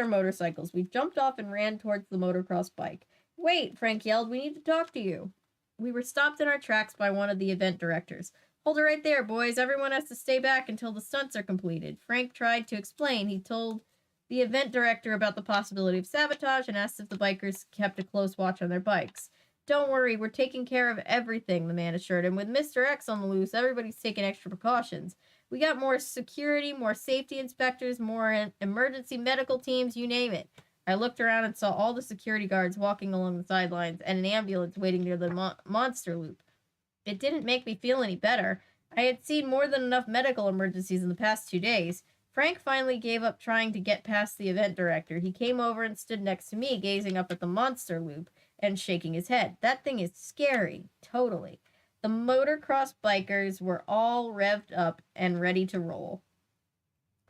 motorcycles. We jumped off and ran towards the motocross bike. Wait, Frank yelled, we need to talk to you. We were stopped in our tracks by one of the event directors. Hold it right there, boys. Everyone has to stay back until the stunts are completed. Frank tried to explain. He told the event director about the possibility of sabotage and asked if the bikers kept a close watch on their bikes. Don't worry, we're taking care of everything, the man assured him. With Mr. X on the loose, everybody's taking extra precautions. We got more security, more safety inspectors, more emergency medical teams, you name it. I looked around and saw all the security guards walking along the sidelines and an ambulance waiting near the monster loop. It didn't make me feel any better. I had seen more than enough medical emergencies in the past 2 days. Frank finally gave up trying to get past the event director. He came over and stood next to me, gazing up at the monster loop and shaking his head. That thing is scary. Totally. The motocross bikers were all revved up and ready to roll.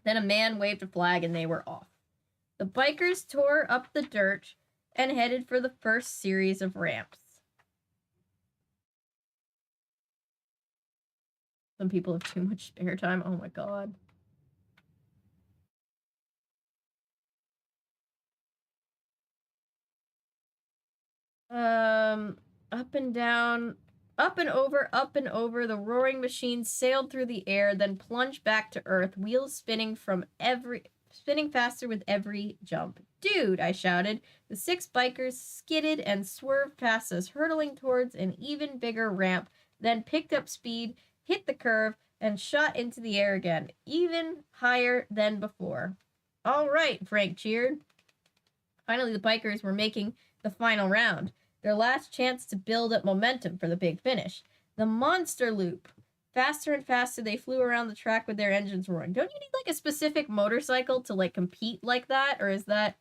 Then a man waved a flag and they were off. The bikers tore up the dirt and headed for the first series of ramps. Some people have too much spare time. Oh my god. Up and down, up and over, the roaring machine sailed through the air, then plunged back to earth, wheels spinning faster with every jump. Dude, I shouted. The 6 bikers skidded and swerved past us, hurtling towards an even bigger ramp, then picked up speed, hit the curve, and shot into the air again, even higher than before. All right, Frank cheered. Finally, the bikers were making the final round, their last chance to build up momentum for the big finish. The monster loop. Faster and faster, they flew around the track with their engines roaring. Don't you need, like, a specific motorcycle to, like, compete like that? Or is that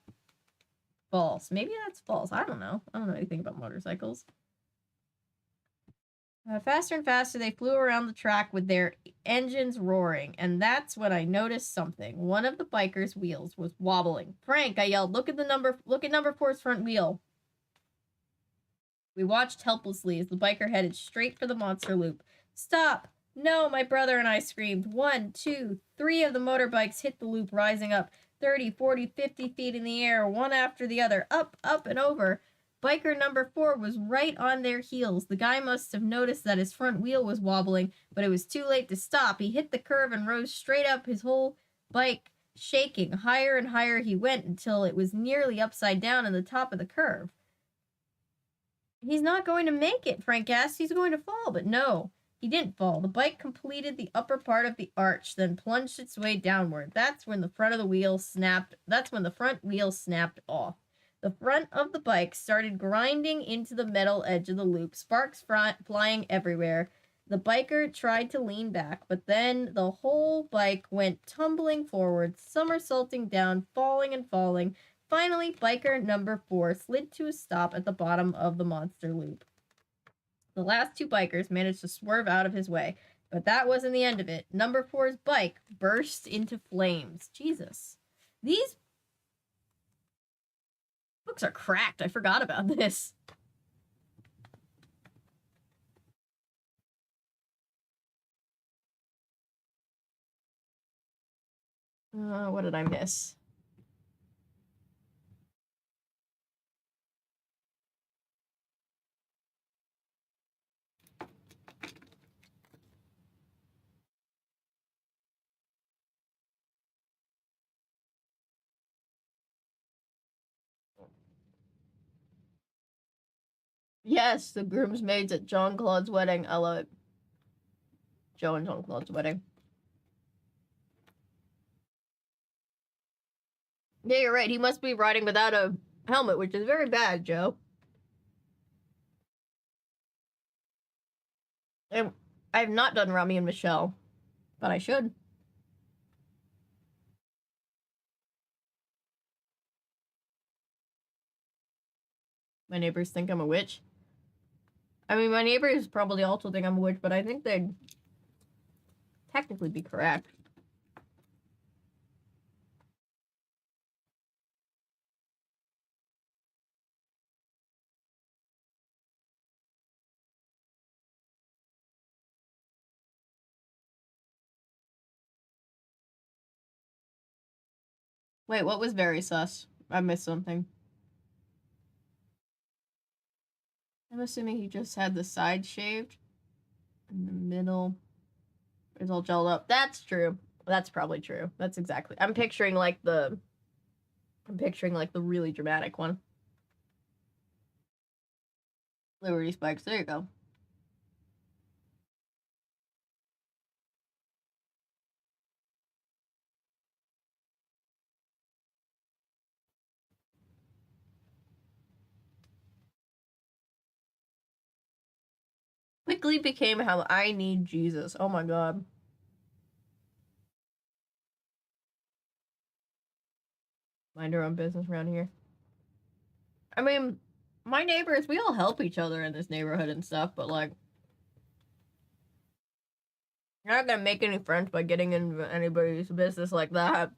false? Maybe that's false. I don't know. I don't know anything about motorcycles. Faster and faster, they flew around the track with their engines roaring. And that's when I noticed something. One of the bikers' wheels was wobbling. Frank, I yelled, look at number 4's front wheel. We watched helplessly as the biker headed straight for the monster loop. Stop! No, my brother and I screamed. 1, 2, 3 of the motorbikes hit the loop, rising up 30, 40, 50 feet in the air, one after the other, up, and over. Biker number 4 was right on their heels. The guy must have noticed that his front wheel was wobbling, but it was too late to stop. He hit the curve and rose straight up, his whole bike shaking. Higher and higher he went until it was nearly upside down in the top of the curve. He's not going to make it, Frank asked. He's going to fall, but no. He didn't fall. The bike completed the upper part of the arch, then plunged its way downward. That's when the front wheel snapped off. The front of the bike started grinding into the metal edge of the loop, sparks flying everywhere. The biker tried to lean back, but then the whole bike went tumbling forward, somersaulting down, falling and falling. Finally, biker number 4 slid to a stop at the bottom of the monster loop. The last 2 bikers managed to swerve out of his way, but that wasn't the end of it. Number 4's bike burst into flames. Jesus. These books are cracked. I forgot about this. What did I miss? Yes, the groomsmaids at Jean Claude's wedding. I love it. Joe and Jean Claude's wedding. Yeah, you're right. He must be riding without a helmet, which is very bad, Joe. And I have not done Rami and Michelle, but I should. My neighbors think I'm a witch. I mean, my neighbors probably also think I'm a witch, but I think they'd technically be correct. Wait, what was very sus? I missed something. I'm assuming he just had the side shaved. In the middle is all gelled up. That's true. That's probably true. That's exactly. I'm picturing like the really dramatic one. Liberty spikes. There you go. Quickly became how I need Jesus. Oh my god. Mind our own business around here. I mean, my neighbors, we all help each other in this neighborhood and stuff, but like, you're not gonna make any friends by getting into anybody's business like that.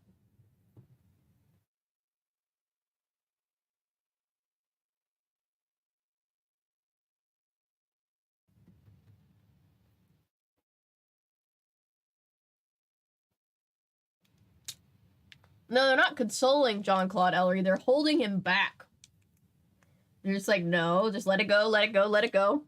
No, they're not consoling John Claude Ellery. They're holding him back. They're just like, no, just let it go, let it go, let it go.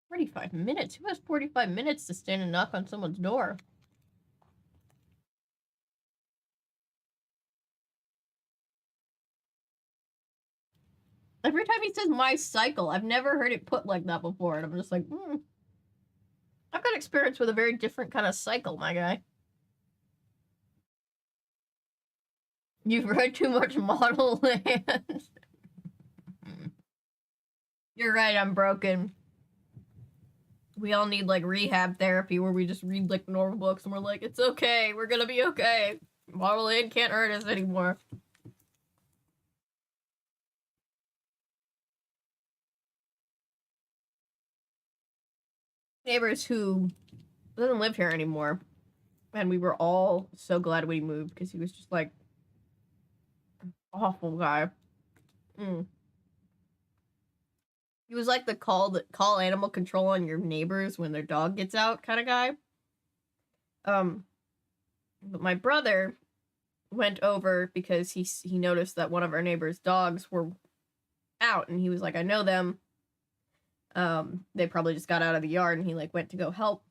"45 minutes? Who has 45 minutes to stand and knock on someone's door?" Every time he says my cycle, I've never heard it put like that before, and I'm just like, I've got experience with a very different kind of cycle, my guy. You've read too much Model Land. You're right, I'm broken. We all need, like, rehab therapy where we just read, like, normal books and we're like, it's okay, we're gonna be okay. Model Land can't hurt us anymore. Neighbors who doesn't live here anymore. And we were all so glad when he moved because he was just like awful guy. He was like the call animal control on your neighbors when their dog gets out kind of guy. But my brother went over because he noticed that one of our neighbors' dogs were out, and he was like, I know them. They probably just got out of the yard, and he like went to go help.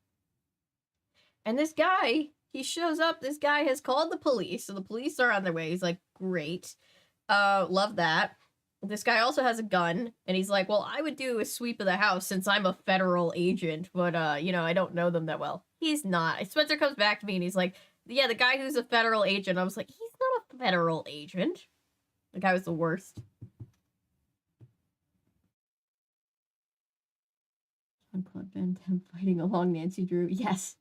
And this guy he shows up. This guy has called the police, so the police are on their way. He's like, great. Love that. This guy also has a gun, and he's like, well, I would do a sweep of the house since I'm a federal agent, but, you know, I don't know them that well. He's not. Spencer comes back to me, and he's like, yeah, the guy who's a federal agent. I was like, he's not a federal agent. The guy was the worst. Jean-Claude Van Damme fighting along Nancy Drew. Yes.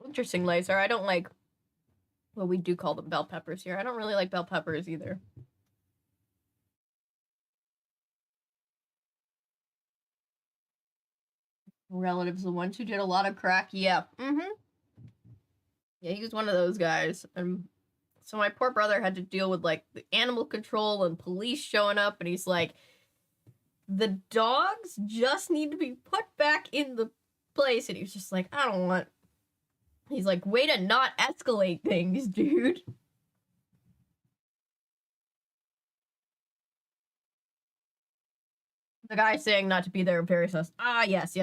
Interesting, Laser. I don't like... Well, we do call them bell peppers here. I don't really like bell peppers either. Relatives, the ones who did a lot of crack. Yeah. Yeah, he was one of those guys. So my poor brother had to deal with, like, the animal control and police showing up, and he's like, the dogs just need to be put back in the place. And he was just like, I don't want... He's like, way to not escalate things, dude. The guy saying not to be there very sus. Ah, yes.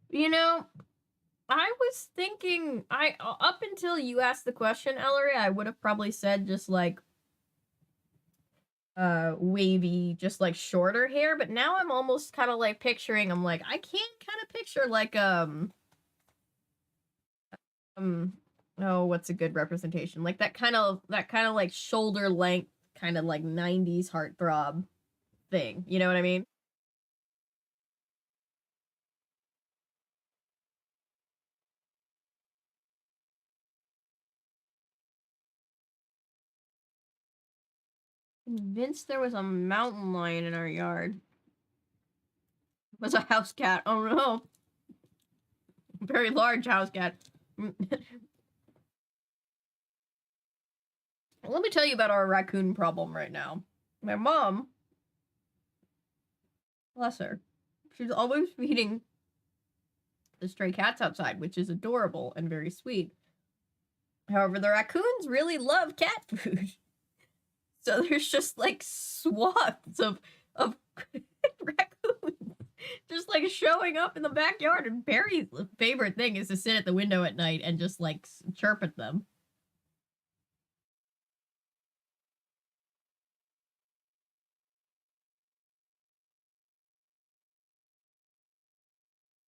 You know, I was thinking, up until you asked the question, Ellery, I would have probably said just like, wavy, just like shorter hair, but now I'm almost kind of like picturing, I'm like, I can't kind of picture like, oh, what's a good representation? Like that kind of like shoulder length, kind of like 90s heartthrob thing. You know what I mean? Convinced there was a mountain lion in our yard. It was a house cat. Oh no. Very large house cat. Let me tell you about our raccoon problem right now. My mom, bless her, she's always feeding the stray cats outside, which is adorable and very sweet. However, the raccoons really love cat food. So there's just like swaths of raccoons just like showing up in the backyard, and Barry's favorite thing is to sit at the window at night and just like chirp at them.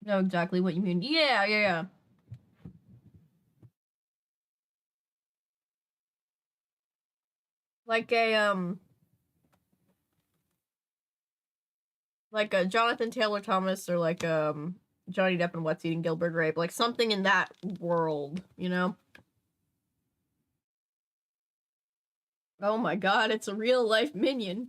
Know exactly what you mean. Yeah. Like a Jonathan Taylor Thomas, or like Johnny Depp and What's Eating Gilbert Grape, like something in that world, you know? Oh my god, it's a real life minion.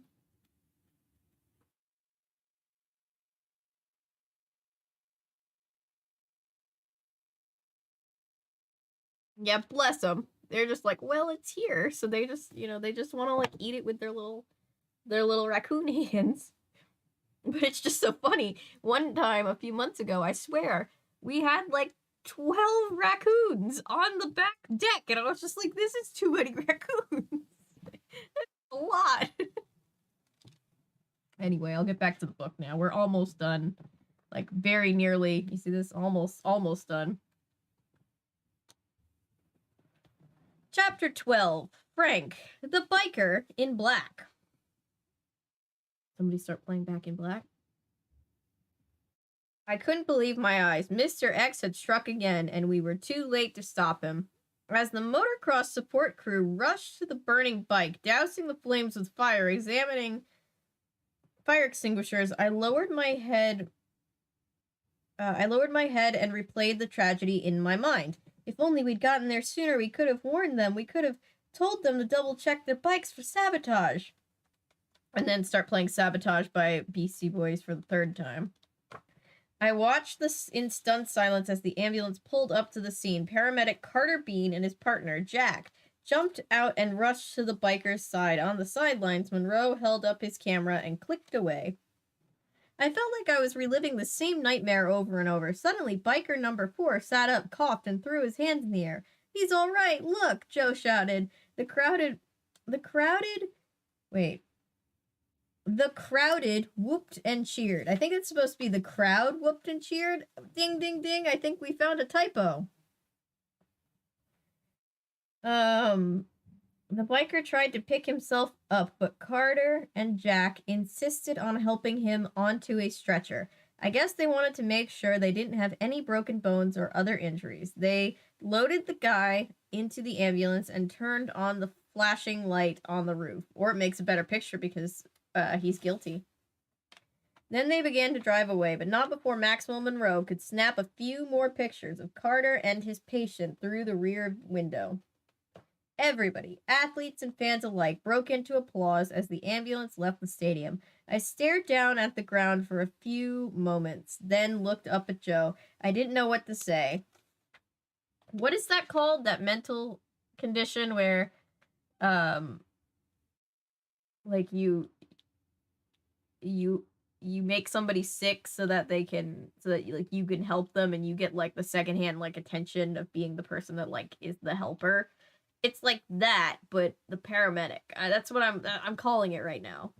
Yeah, bless them. They're just like, well, it's here, so they just, you know, they just want to like eat it with their little raccoon hands. But it's just so funny. One time, a few months ago, I swear, we had like 12 raccoons on the back deck, and I was just like, this is too many raccoons. That's a lot. Anyway, I'll get back to the book now. We're almost done. Like, very nearly. You see this? Almost done. Chapter 12. Frank, the biker in black. Somebody start playing Back in Black. I couldn't believe my eyes. Mr. X had struck again, and we were too late to stop him. As the motocross support crew rushed to the burning bike, dousing the flames with fire, examining fire extinguishers, I lowered my head and replayed the tragedy in my mind. If only we'd gotten there sooner, we could have warned them. We could have told them to double-check their bikes for sabotage. And then start playing Sabotage by Beastie Boys for the third time. I watched this in stunned silence as the ambulance pulled up to the scene. Paramedic Carter Bean and his partner, Jack, jumped out and rushed to the biker's side. On the sidelines, Monroe held up his camera and clicked away. I felt like I was reliving the same nightmare over and over. Suddenly, biker number 4 sat up, coughed, and threw his hands in the air. He's all right, look, Joe shouted. The crowded whooped and cheered. I think it's supposed to be the crowd whooped and cheered. Ding, ding, ding. I think we found a typo. The biker tried to pick himself up, but Carter and Jack insisted on helping him onto a stretcher. I guess they wanted to make sure they didn't have any broken bones or other injuries. They loaded the guy into the ambulance and turned on the flashing light on the roof. Or it makes a better picture because he's guilty. Then they began to drive away, but not before Maxwell Monroe could snap a few more pictures of Carter and his patient through the rear window. Everybody, athletes and fans alike, broke into applause as the ambulance left the stadium. I stared down at the ground for a few moments, then looked up at Joe. I didn't know what to say. What is that called? That mental condition where, like you make somebody sick so that like you can help them and you get like the secondhand like attention of being the person that like is the helper. It's like that, but the paramedic. That's what I'm calling it right now.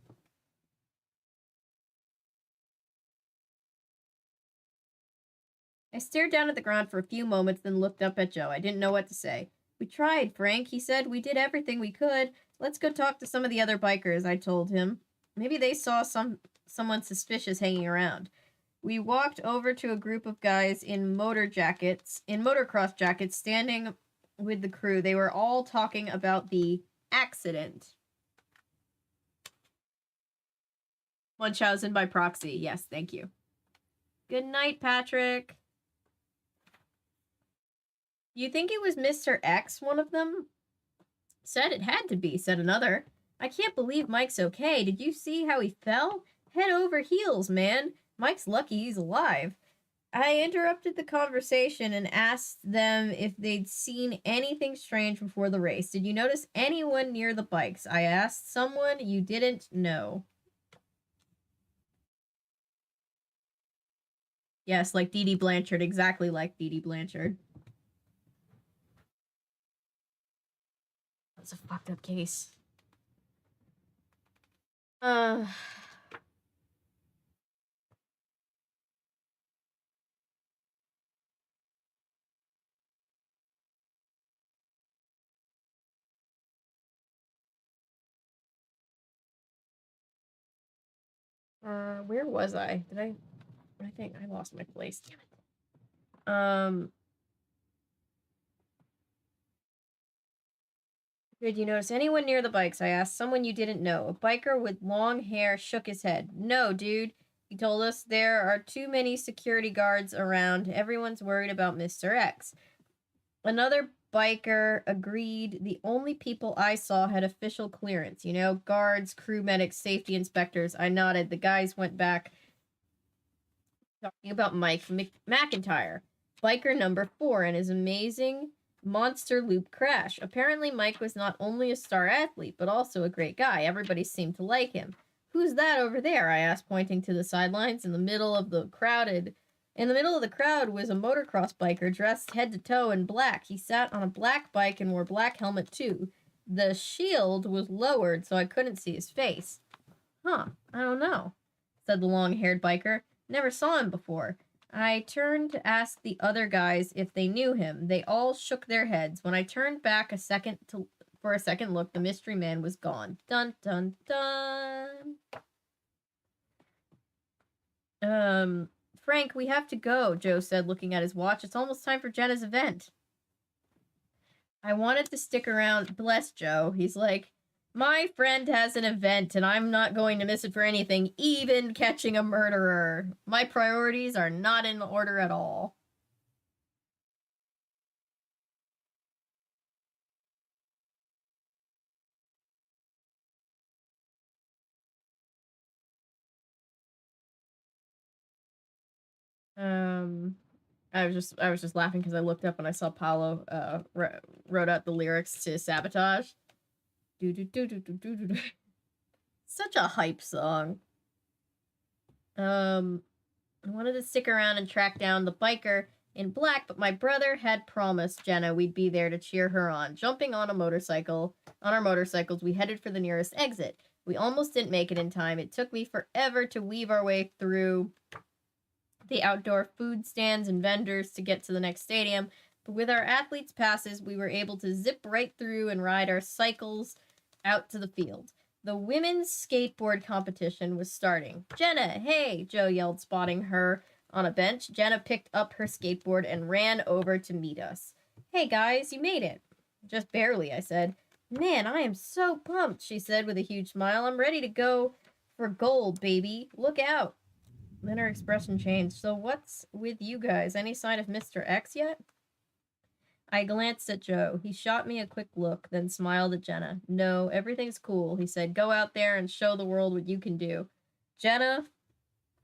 I stared down at the ground for a few moments, then looked up at Joe. I didn't know what to say. We tried, Frank, he said. We did everything we could. Let's go talk to some of the other bikers, I told him. Maybe they saw someone suspicious hanging around. We walked over to a group of guys in motocross jackets, standing with the crew. They were all talking about the accident. Munchausen by proxy. Yes, thank you. Good night, Patrick. You think it was Mr. X, one of them? Said it had to be, said another. I can't believe Mike's okay. Did you see how he fell? Head over heels, man. Mike's lucky he's alive. I interrupted the conversation and asked them if they'd seen anything strange before the race. Did you notice anyone near the bikes? I asked. Someone you didn't know. Yes, like Dee Dee Blanchard. Exactly like Dee Dee Blanchard. That's a fucked up case. Where was I? I think I lost my place. Damn it. Did you notice anyone near the bikes? I asked. Someone you didn't know. A biker with long hair shook his head. No, dude. He told us there are too many security guards around. Everyone's worried about Mr. X. Another biker agreed. The only people I saw had official clearance. You know, guards, crew medics, safety inspectors. I nodded. The guys went back talking about Mike McIntyre, biker number 4, and his amazing monster loop crash. Apparently, Mike was not only a star athlete, but also a great guy. Everybody seemed to like him. Who's that over there? I asked, pointing to the sidelines. In the middle of the crowd was a motocross biker dressed head to toe in black. He sat on a black bike and wore a black helmet too. The shield was lowered so I couldn't see his face. Huh, I don't know, said the long-haired biker. Never saw him before. I turned to ask the other guys if they knew him. They all shook their heads. When I turned back for a second look, the mystery man was gone. Dun, dun, dun. Frank, we have to go, Joe said, looking at his watch. It's almost time for Jenna's event. I wanted to stick around. Bless Joe. He's like, my friend has an event, and I'm not going to miss it for anything, even catching a murderer. My priorities are not in order at all. I was just laughing because I looked up and I saw Paulo wrote out the lyrics to Sabotage. Do do do do do do do. Such a hype song. I wanted to stick around and track down the biker in black, but my brother had promised Jenna we'd be there to cheer her on. Jumping on our motorcycles, we headed for the nearest exit. We almost didn't make it in time. It took me forever to weave our way through the outdoor food stands and vendors to get to the next stadium, but with our athletes' passes, we were able to zip right through and ride our cycles out to the field. The women's skateboard competition was starting. Jenna, hey, Joe yelled, spotting her on a bench. Jenna picked up her skateboard and ran over to meet us. Hey guys, you made it. Just barely, I said. Man, I am so pumped, she said with a huge smile. I'm ready to go for gold, baby. Look out. Then her expression changed. So what's with you guys? Any sign of Mr. X yet? I glanced at Joe. He shot me a quick look, then smiled at Jenna. No, everything's cool, he said. Go out there and show the world what you can do. Jenna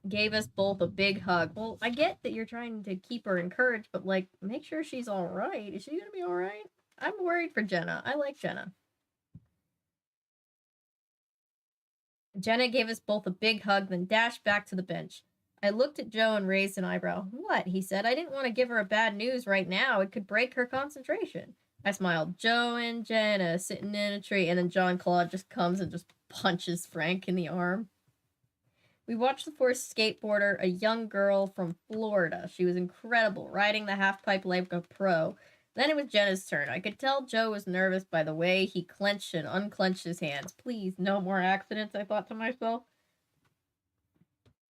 gave us both a big hug. Well, I get that you're trying to keep her encouraged, but, like, make sure she's all right. Is she gonna be all right? I'm worried for Jenna. I like Jenna. Jenna gave us both a big hug, then dashed back to the bench. I looked at Joe and raised an eyebrow. What? He said. I didn't want to give her a bad news right now. It could break her concentration. I smiled. Joe and Jenna sitting in a tree, and then John Claude just comes and just punches Frank in the arm. We watched the first skateboarder, a young girl from Florida. She was incredible, riding the half-pipe like a pro. Then it was Jenna's turn. I could tell Joe was nervous by the way he clenched and unclenched his hands. Please, no more accidents, I thought to myself.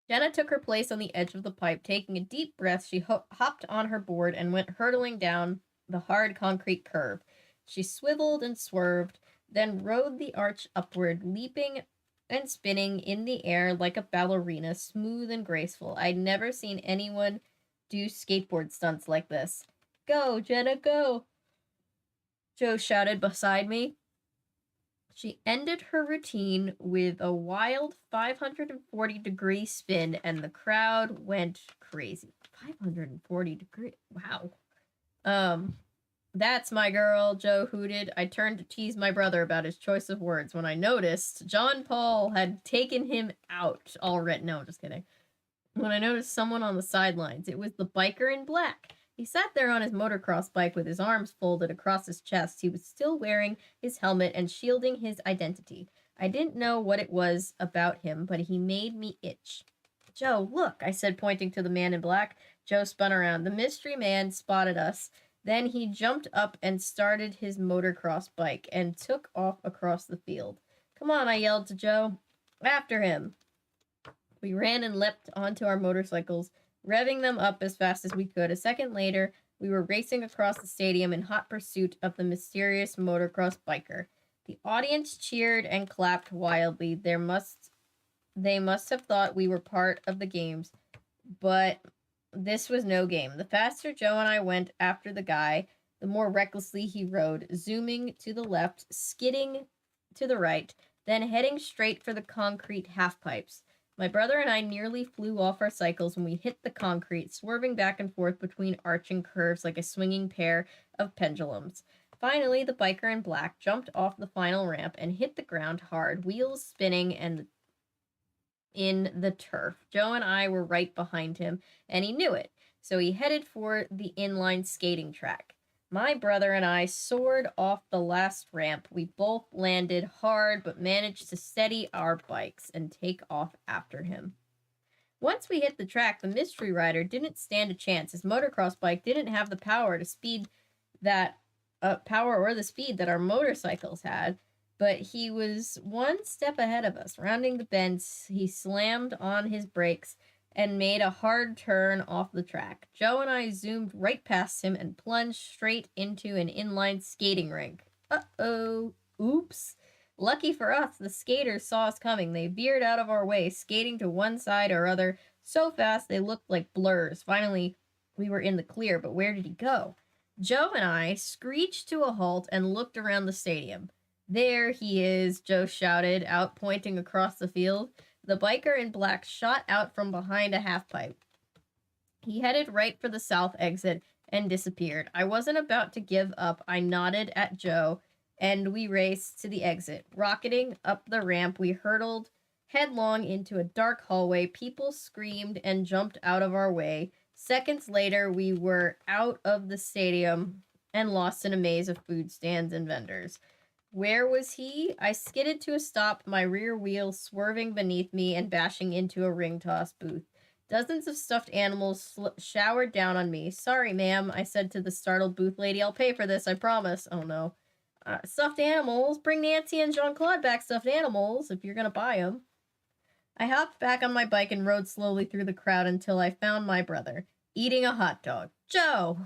Jenna took her place on the edge of the pipe. Taking a deep breath, she hopped on her board and went hurtling down the hard concrete curve. She swiveled and swerved, then rode the arch upward, leaping and spinning in the air like a ballerina, smooth and graceful. I'd never seen anyone do skateboard stunts like this. Go, Jenna, go! Joe shouted beside me. She ended her routine with a wild 540-degree spin, and the crowd went crazy. 540 degrees. Wow. That's my girl, Joe hooted. I turned to tease my brother about his choice of words when I noticed John Paul had taken him out already. No, just kidding. When I noticed someone on the sidelines, it was the biker in black. He sat there on his motocross bike with his arms folded across his chest. He was still wearing his helmet and shielding his identity. I didn't know what it was about him, but he made me itch. Joe, look, I said, pointing to the man in black. Joe spun around. The mystery man spotted us. Then he jumped up and started his motocross bike and took off across the field. Come on, I yelled to Joe. After him. We ran and leapt onto our motorcycles, revving them up as fast as we could. A second later, we were racing across the stadium in hot pursuit of the mysterious motocross biker. The audience cheered and clapped wildly. They must have thought we were part of the games, but this was no game. The faster Joe and I went after the guy, the more recklessly he rode, zooming to the left, skidding to the right, then heading straight for the concrete half-pipes. My brother and I nearly flew off our cycles when we hit the concrete, swerving back and forth between arching curves like a swinging pair of pendulums. Finally, the biker in black jumped off the final ramp and hit the ground hard, wheels spinning and in the turf. Joe and I were right behind him, and he knew it, so he headed for the inline skating track. My brother and I soared off the last ramp. We both landed hard, but managed to steady our bikes and take off after him. Once we hit the track, the mystery rider didn't stand a chance. His motocross bike didn't have the power or the speed that our motorcycles had, but he was one step ahead of us. Rounding the bend, he slammed on his brakes and made a hard turn off the track. Joe and I zoomed right past him and plunged straight into an inline skating rink. Uh-oh. Oops. Lucky for us, the skaters saw us coming. They veered out of our way, skating to one side or other so fast they looked like blurs. Finally, we were in the clear, but where did he go? Joe and I screeched to a halt and looked around the stadium. There he is, Joe shouted out, pointing across the field. The biker in black shot out from behind a half-pipe. He headed right for the south exit and disappeared. I wasn't about to give up. I nodded at Joe, and we raced to the exit. Rocketing up the ramp, we hurtled headlong into a dark hallway. People screamed and jumped out of our way. Seconds later, we were out of the stadium and lost in a maze of food stands and vendors. Where was he? I skidded to a stop, my rear wheel swerving beneath me and bashing into a ring toss booth. Dozens of stuffed animals showered down on me. Sorry, ma'am, I said to the startled booth lady. I'll pay for this, I promise. Oh, no. Stuffed animals? Bring Nancy and Jean-Claude back stuffed animals if you're gonna buy them. I hopped back on my bike and rode slowly through the crowd until I found my brother, eating a hot dog. Joe!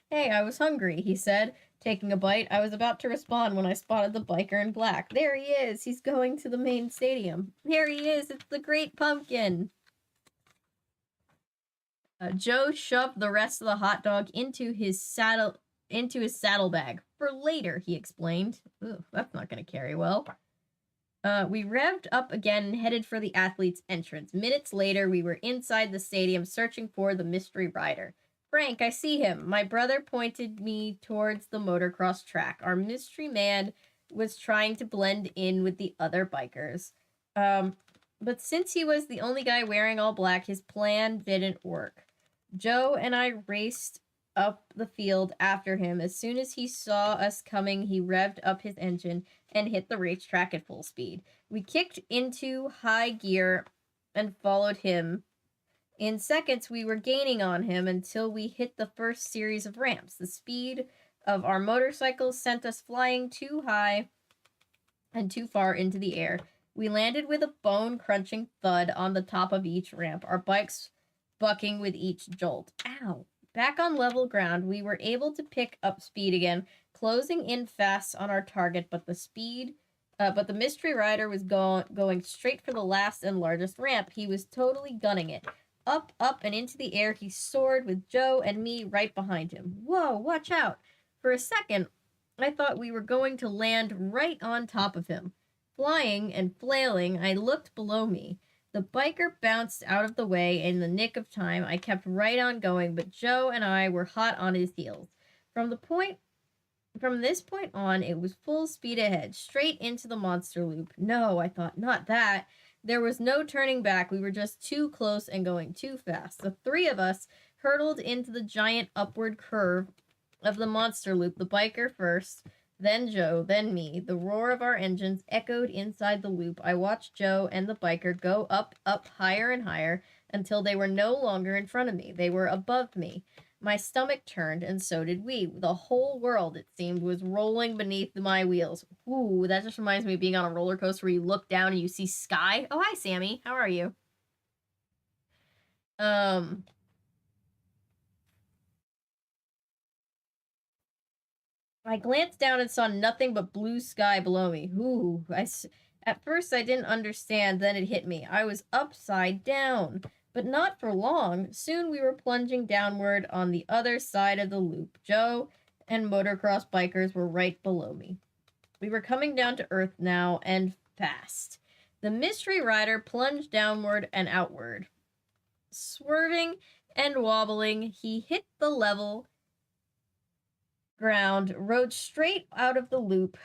Hey, I was hungry, he said, taking a bite. I was about to respond when I spotted the biker in black. There he is! He's going to the main stadium. Here he is! It's the Great Pumpkin! Joe shoved the rest of the hot dog into his saddlebag. For later, he explained. Ugh, that's not going to carry well. We revved up again and headed for the athlete's entrance. Minutes later, we were inside the stadium searching for the mystery rider. Frank, I see him. My brother pointed me towards the motocross track. Our mystery man was trying to blend in with the other bikers. But since he was the only guy wearing all black, his plan didn't work. Joe and I raced up the field after him. As soon as he saw us coming, he revved up his engine and hit the racetrack at full speed. We kicked into high gear and followed him. In seconds, we were gaining on him until we hit the first series of ramps. The speed of our motorcycles sent us flying too high and too far into the air. We landed with a bone-crunching thud on the top of each ramp, our bikes bucking with each jolt. Ow! Back on level ground, we were able to pick up speed again, closing in fast on our target, but the mystery rider was going straight for the last and largest ramp. He was totally gunning it. Up, up, and into the air he soared with Joe and me right behind him. Whoa, watch out! For a second, I thought we were going to land right on top of him. Flying and flailing, I looked below me. The biker bounced out of the way in the nick of time. I kept right on going, but Joe and I were hot on his heels. From this point on, it was full speed ahead, straight into the monster loop. No, I thought, not that. There was no turning back. We were just too close and going too fast. The three of us hurtled into the giant upward curve of the monster loop, the biker first, then Joe, then me. The roar of our engines echoed inside the loop. I watched Joe and the biker go up, up, higher and higher, until they were no longer in front of me. They were above me. My stomach turned, and so did we. The whole world, it seemed, was rolling beneath my wheels. Ooh, that just reminds me of being on a roller coaster where you look down and you see sky. Oh, hi, Sammy. How are you? I glanced down and saw nothing but blue sky below me. Ooh, at first I didn't understand, then it hit me. I was upside down. But not for long. Soon we were plunging downward on the other side of the loop. Joe and motocross bikers were right below me. We were coming down to earth now, and fast. The mystery rider plunged downward and outward. Swerving and wobbling, he hit the level ground, rode straight out of the loop,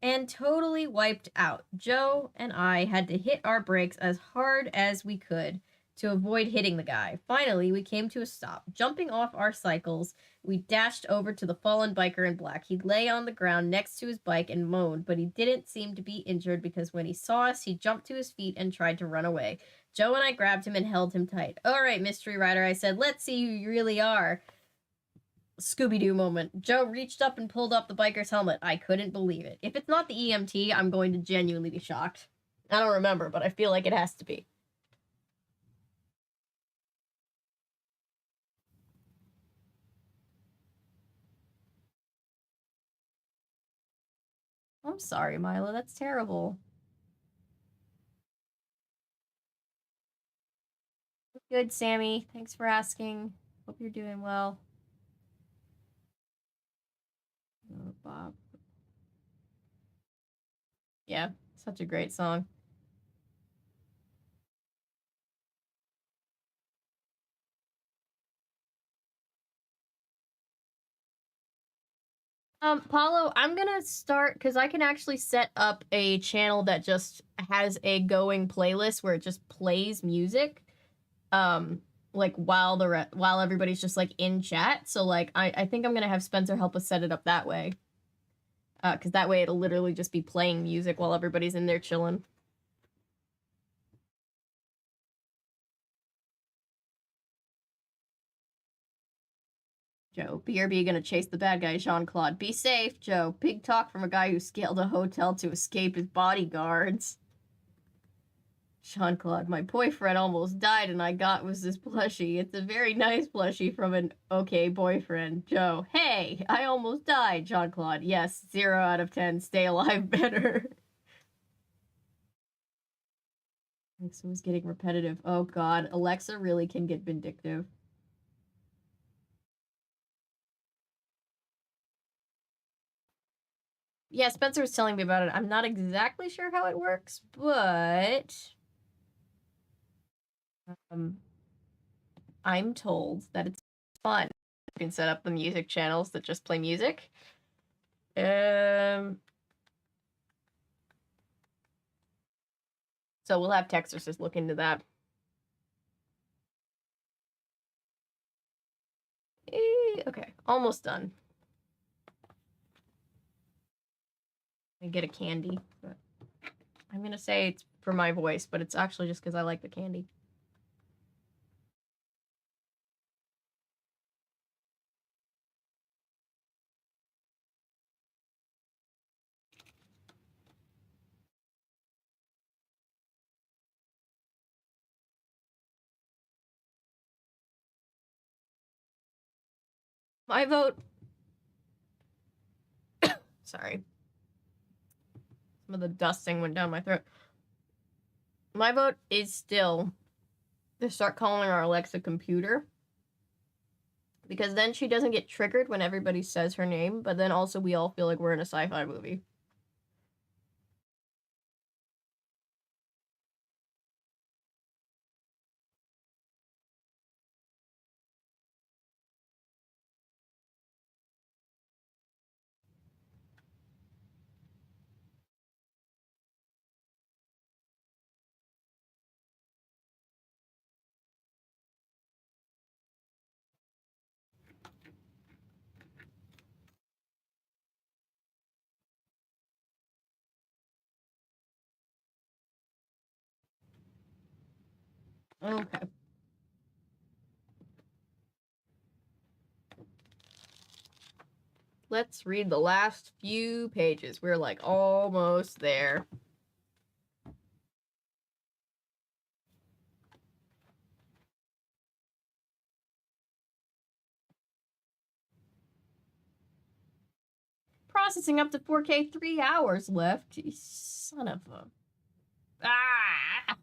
and totally wiped out. Joe and I had to hit our brakes as hard as we could to avoid hitting the guy. Finally, we came to a stop. Jumping off our cycles, we dashed over to the fallen biker in black. He lay on the ground next to his bike and moaned, but he didn't seem to be injured because when he saw us, he jumped to his feet and tried to run away. Joe and I grabbed him and held him tight. All right, mystery rider, I said, let's see who you really are. Scooby-Doo moment. Joe reached up and pulled up the biker's helmet. I couldn't believe it. If it's not the EMT, I'm going to genuinely be shocked. I don't remember, but I feel like it has to be. I'm sorry, Milo. That's terrible. Good, Sammy. Thanks for asking. Hope you're doing well. Oh, Bob. Yeah, such a great song. Paulo, I'm gonna start, because I can actually set up a channel that just has a going playlist where it just plays music, like, while everybody's just, like, in chat. So, like, I think I'm gonna have Spencer help us set it up that way. Because that way it'll literally just be playing music while everybody's in there chilling. Joe, BRB gonna chase the bad guy, Jean-Claude. Be safe, Joe. Big talk from a guy who scaled a hotel to escape his bodyguards. Jean-Claude, my boyfriend almost died and I got was this plushie. It's a very nice plushie from an okay boyfriend. Joe, hey, I almost died, Jean-Claude. Yes, 0 out of 10. Stay alive better. Alexa was getting repetitive. Oh god, Alexa really can get vindictive. Yeah, Spencer was telling me about it. I'm not exactly sure how it works, but I'm told that it's fun. You can set up the music channels that just play music. So we'll have Texas just look into that. Okay, almost done. I get a candy, but I'm gonna say it's for my voice, but it's actually just because I like the candy. My vote. Sorry. Some of the dusting went down my throat. My vote is still to start calling our Alexa computer. Because then she doesn't get triggered when everybody says her name, but then also we all feel like we're in a sci-fi movie. Okay. Let's read the last few pages. We're like almost there. Processing up to 4K, 3 hours left. You son of a... Ah!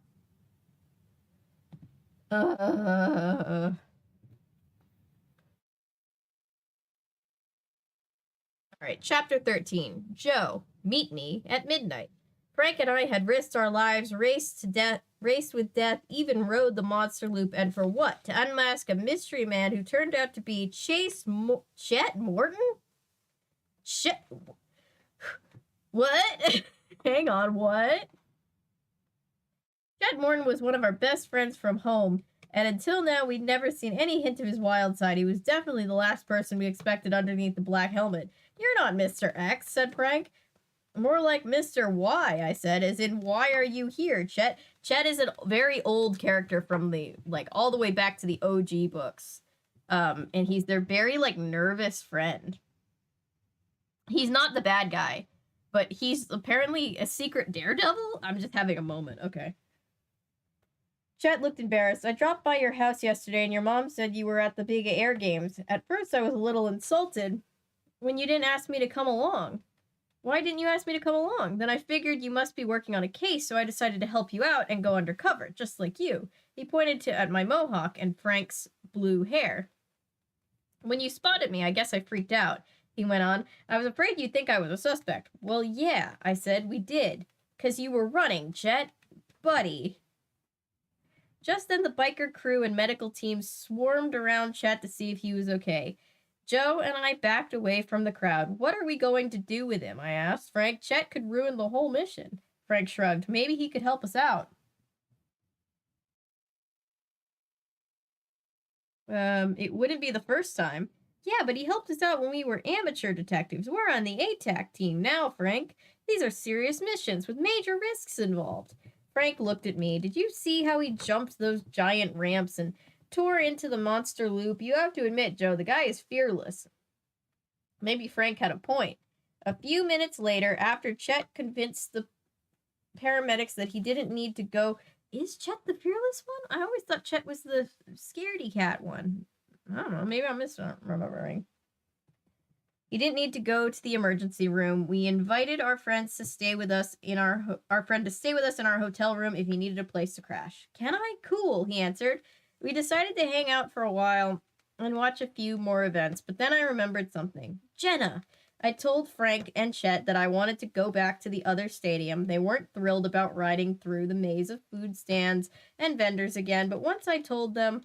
Alright, chapter 13. Joe, meet me at midnight. Frank and I had risked our lives, raced with death, even rode the monster loop, and for what? To unmask a mystery man who turned out to be Chet Morton? What? Hang on, what? Chet Morton was one of our best friends from home, and until now we'd never seen any hint of his wild side. He was definitely the last person we expected underneath the black helmet. You're not Mr. X, said Frank. More like Mr. Y, I said, as in, why are you here, Chet? Chet is a very old character from the, like, all the way back to the OG books. And he's their very, like, nervous friend. He's not the bad guy, but he's apparently a secret daredevil? I'm just having a moment, okay. Chet looked embarrassed. I dropped by your house yesterday and your mom said you were at the big air games. At first I was a little insulted when you didn't ask me to come along. Why didn't you ask me to come along? Then I figured you must be working on a case, so I decided to help you out and go undercover, just like you. He pointed at my mohawk and Frank's blue hair. When you spotted me, I guess I freaked out. He went on, I was afraid you'd think I was a suspect. Well, yeah, I said, we did. 'Cause you were running, Chet. Buddy. Just then the biker crew and medical teams swarmed around Chet to see if he was okay. Joe and I backed away from the crowd. What are we going to do with him? I asked. Frank, Chet could ruin the whole mission. Frank shrugged. Maybe he could help us out. It wouldn't be the first time. Yeah, but he helped us out when we were amateur detectives. We're on the ATAC team now, Frank. These are serious missions with major risks involved. Frank looked at me. Did you see how he jumped those giant ramps and tore into the monster loop? You have to admit, Joe, the guy is fearless. Maybe Frank had a point. A few minutes later, after Chet convinced the paramedics that he didn't need to go... Is Chet the fearless one? I always thought Chet was the scaredy cat one. I don't know. Maybe I'm misremembering. He didn't need to go to the emergency room. We invited our friends to stay with us in our friend to stay with us in our hotel room if he needed a place to crash. Can I? Cool, he answered. We decided to hang out for a while and watch a few more events, but then I remembered something. Jenna! I told Frank and Chet that I wanted to go back to the other stadium. They weren't thrilled about riding through the maze of food stands and vendors again, but once I told them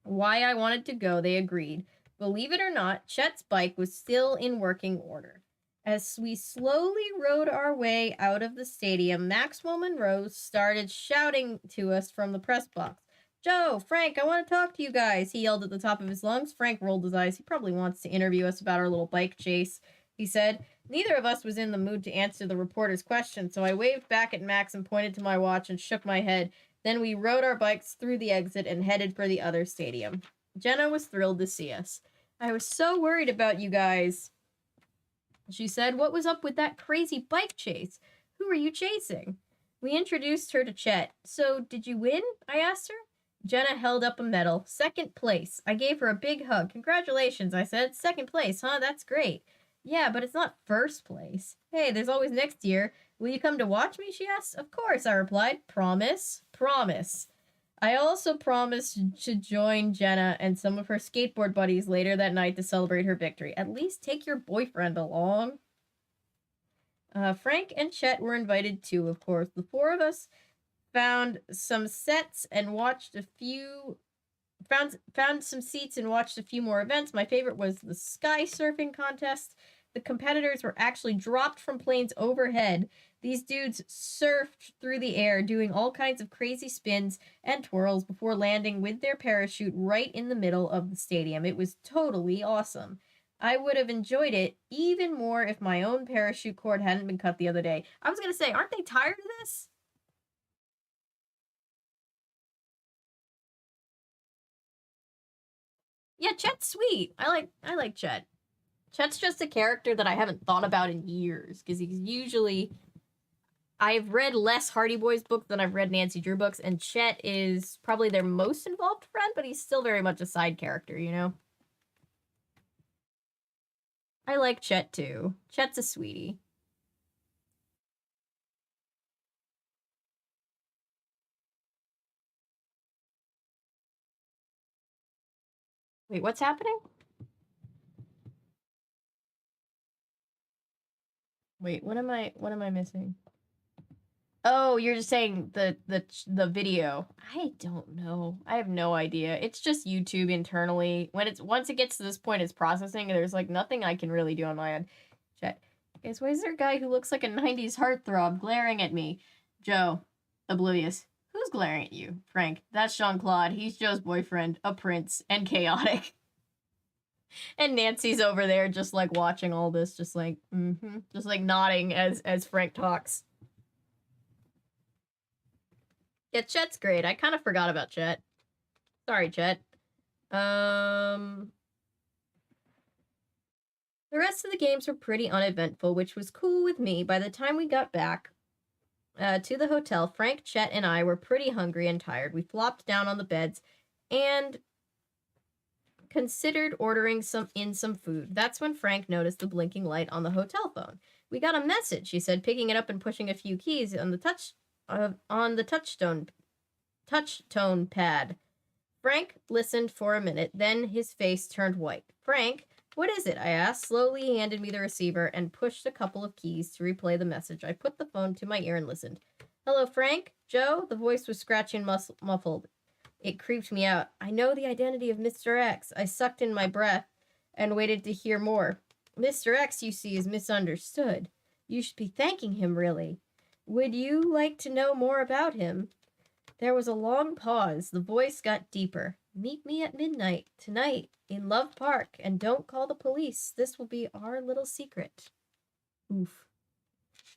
why I wanted to go, they agreed. Believe it or not, Chet's bike was still in working order. As we slowly rode our way out of the stadium, Maxwell Monroe started shouting to us from the press box. Joe, Frank, I want to talk to you guys, he yelled at the top of his lungs. Frank rolled his eyes. He probably wants to interview us about our little bike chase, he said. Neither of us was in the mood to answer the reporter's question, so I waved back at Max and pointed to my watch and shook my head. Then we rode our bikes through the exit and headed for the other stadium. Jenna was thrilled to see us. I was so worried about you guys, she said. What was up with that crazy bike chase? Who were you chasing? We introduced her to Chet. So, did you win? I asked her. Jenna held up a medal. Second place. I gave her a big hug. Congratulations, I said. Second place, huh? That's great. Yeah, but it's not first place. Hey, there's always next year. Will you come to watch me, she asked. Of course, I replied. Promise? Promise. I also promised to join Jenna and some of her skateboard buddies later that night to celebrate her victory. At least take your boyfriend along. Frank and Chet were invited too, of course. The four of us found some sets and watched a few... Found some seats and watched a few more events. My favorite was the sky surfing contest. The competitors were actually dropped from planes overhead. These dudes surfed through the air, doing all kinds of crazy spins and twirls before landing with their parachute right in the middle of the stadium. It was totally awesome. I would have enjoyed it even more if my own parachute cord hadn't been cut the other day. I was going to say, aren't they tired of this? Yeah, Chet's sweet. I like Chet. Chet's just a character that I haven't thought about in years, because he's usually... I've read less Hardy Boys books than I've read Nancy Drew books, and Chet is probably their most involved friend, but he's still very much a side character, you know? I like Chet, too. Chet's a sweetie. Wait, what's happening? Wait, what am I missing? Oh, you're just saying the video. I don't know. I have no idea. It's just YouTube internally. Once it gets to this point, it's processing. There's like nothing I can really do on my end. Chat. Guys, why is there a guy who looks like a 90s heartthrob glaring at me? Joe. Oblivious. Who's glaring at you? Frank. That's Jean-Claude. He's Joe's boyfriend, a prince, and chaotic. And Nancy's over there just like watching all this, just like, just like nodding as Frank talks. Yeah, Chet's great. I kind of forgot about Chet. Sorry, Chet. The rest of the games were pretty uneventful, which was cool with me. By the time we got back to the hotel, Frank, Chet, and I were pretty hungry and tired. We flopped down on the beds and considered ordering some food. That's when Frank noticed the blinking light on the hotel phone. We got a message, he said, picking it up and pushing a few keys on the touch tone pad. Frank listened for a minute, then his face turned white. Frank, what is it? I asked. Slowly, he handed me the receiver and pushed a couple of keys to replay the message. I put the phone to my ear and listened. Hello, Frank? Joe? The voice was scratchy and muffled. It creeped me out. I know the identity of Mr. X. I sucked in my breath. and waited to hear more. Mr. X, you see, is misunderstood. You should be thanking him, really. Would you like to know more about him? There was a long pause. The voice got deeper. Meet me at midnight, tonight, in Love Park, and don't call the police. This will be our little secret. Oof.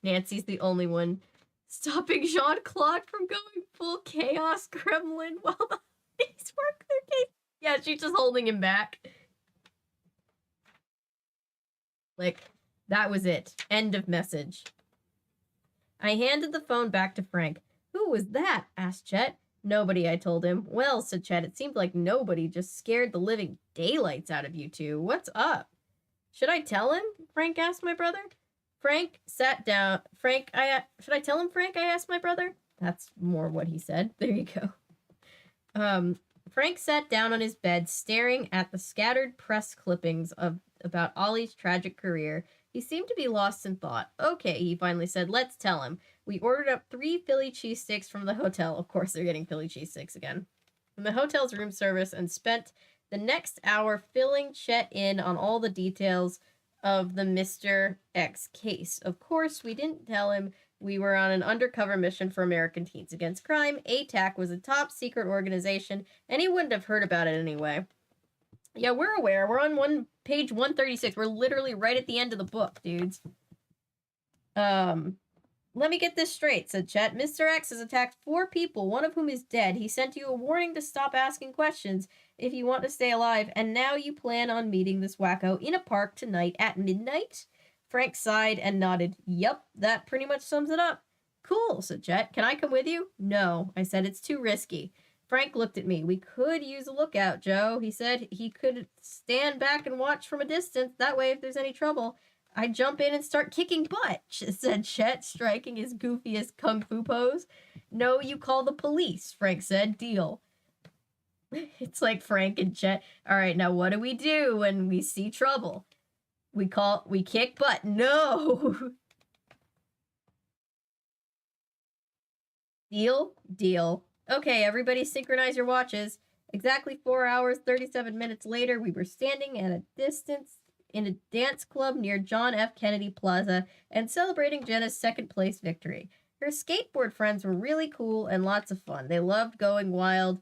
Nancy's the only one stopping Jean-Claude from going full chaos gremlin while the police work their case. Yeah, she's just holding him back. Like, that was it. End of message. I handed the phone back to Frank. Who was that? Asked Chet. Nobody, I told him. Well, said Chet, it seemed like nobody, just scared the living daylights out of you two. What's up? Should I tell him? Frank asked my brother. Frank sat down. Should I tell him, Frank? I asked my brother. That's more what he said. There you go. Frank sat down on his bed, staring at the scattered press clippings about Ollie's tragic career. He seemed to be lost in thought. Okay, he finally said, let's tell him. We ordered up 3 Philly cheesesteaks from the hotel. Of course, they're getting Philly cheesesteaks again. From the hotel's room service, and spent the next hour filling Chet in on all the details of the Mr. X case. Of course, we didn't tell him we were on an undercover mission for American Teens Against Crime. ATAC was a top secret organization, and he wouldn't have heard about it anyway. Yeah, we're aware. We're on page 136. We're literally right at the end of the book, dudes. Let me get this straight, said Chet. Mr. X has attacked 4 people, one of whom is dead. He sent you a warning to stop asking questions if you want to stay alive, and now you plan on meeting this wacko in a park tonight at midnight? Frank sighed and nodded. Yup, that pretty much sums it up. Cool, said Chet. Can I come with you? No, I said, it's too risky. Frank looked at me. We could use a lookout, Joe, he said. He could stand back and watch from a distance. That way, if there's any trouble, I'd jump in and start kicking butt, said Chet, striking his goofiest kung fu pose. No, you call the police, Frank said. Deal. It's like Frank and Chet. All right, now what do we do when we see trouble? We kick butt. No. Deal? Deal. Okay, everybody synchronize your watches. Exactly 4 hours, 37 minutes later, we were standing at a distance in a dance club near John F. Kennedy Plaza and celebrating Jenna's second-place victory. Her skateboard friends were really cool and lots of fun. They loved going wild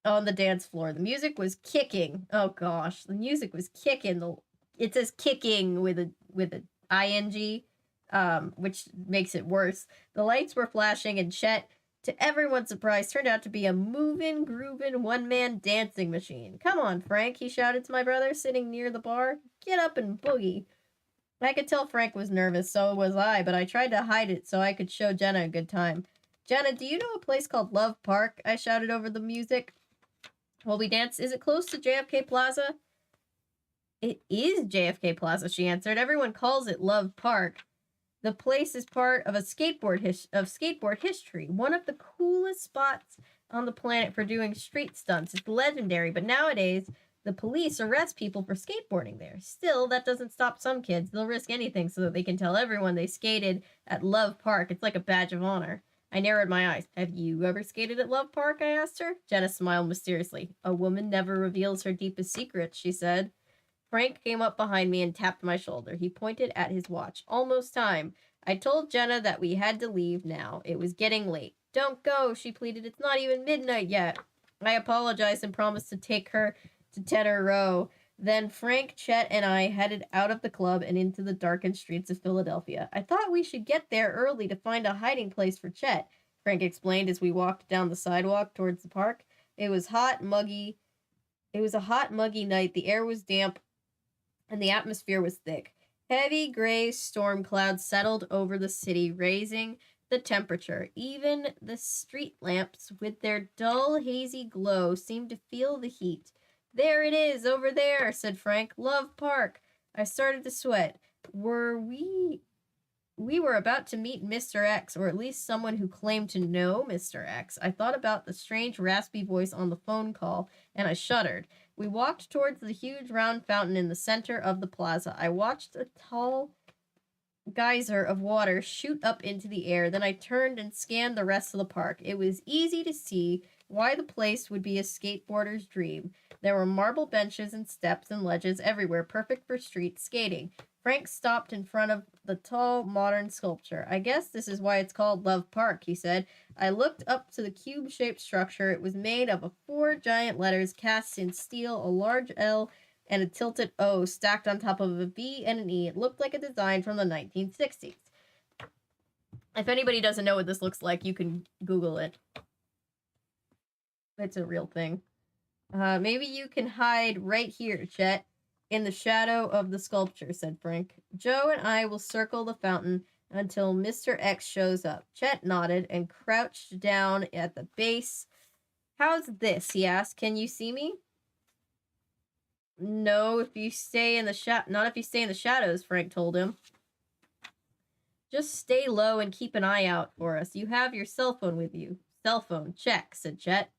on the dance floor. The music was kicking. Oh, gosh. The music was kicking. It says kicking with a ing, which makes it worse. The lights were flashing, and Chet, to everyone's surprise, turned out to be a moving, grooving, one-man dancing machine. Come on, Frank, he shouted to my brother, sitting near the bar. Get up and boogie. I could tell Frank was nervous, so was I, but I tried to hide it so I could show Jenna a good time. Jenna, do you know a place called Love Park? I shouted over the music. While we danced, is it close to JFK Plaza? It is JFK Plaza, she answered. Everyone calls it Love Park. The place is part of a skateboard history. One of the coolest spots on the planet for doing street stunts. It's legendary, but nowadays, the police arrest people for skateboarding there. Still, that doesn't stop some kids. They'll risk anything so that they can tell everyone they skated at Love Park. It's like a badge of honor. I narrowed my eyes. Have you ever skated at Love Park? I asked her. Jenna smiled mysteriously. A woman never reveals her deepest secrets, she said. Frank came up behind me and tapped my shoulder. He pointed at his watch. Almost time. I told Jenna that we had to leave now. It was getting late. Don't go, she pleaded. It's not even midnight yet. I apologized and promised to take her to Tenor Row. Then Frank, Chet, and I headed out of the club and into the darkened streets of Philadelphia. I thought we should get there early to find a hiding place for Chet, Frank explained as we walked down the sidewalk towards the park. It was a hot, muggy night. The air was damp, and the atmosphere was thick. Heavy gray storm clouds settled over the city, raising the temperature. Even the street lamps, with their dull, hazy glow, seemed to feel the heat. There it is, over there, said Frank. Love Park. I started to sweat. We were about to meet Mr. X, or at least someone who claimed to know Mr. X. I thought about the strange, raspy voice on the phone call, and I shuddered. We walked towards the huge round fountain in the center of the plaza. I watched a tall geyser of water shoot up into the air. Then I turned and scanned the rest of the park. It was easy to see why the place would be a skateboarder's dream. There were marble benches and steps and ledges everywhere, perfect for street skating. Frank stopped in front of the tall, modern sculpture. I guess this is why it's called Love Park, he said. I looked up to the cube-shaped structure. It was made of 4 giant letters cast in steel, a large L and a tilted O stacked on top of a V and an E. It looked like a design from the 1960s. If anybody doesn't know what this looks like, you can Google it. It's a real thing. Maybe you can hide right here, Chet, in the shadow of the sculpture, said Frank. Joe and I will circle the fountain until Mr. X shows up. Chet nodded and crouched down at the base. How's this? He asked. Can you see me? No, if you stay in the not if you stay in the shadows, Frank told him. Just stay low and keep an eye out for us. You have your cell phone with you. Cell phone, check, said Chet.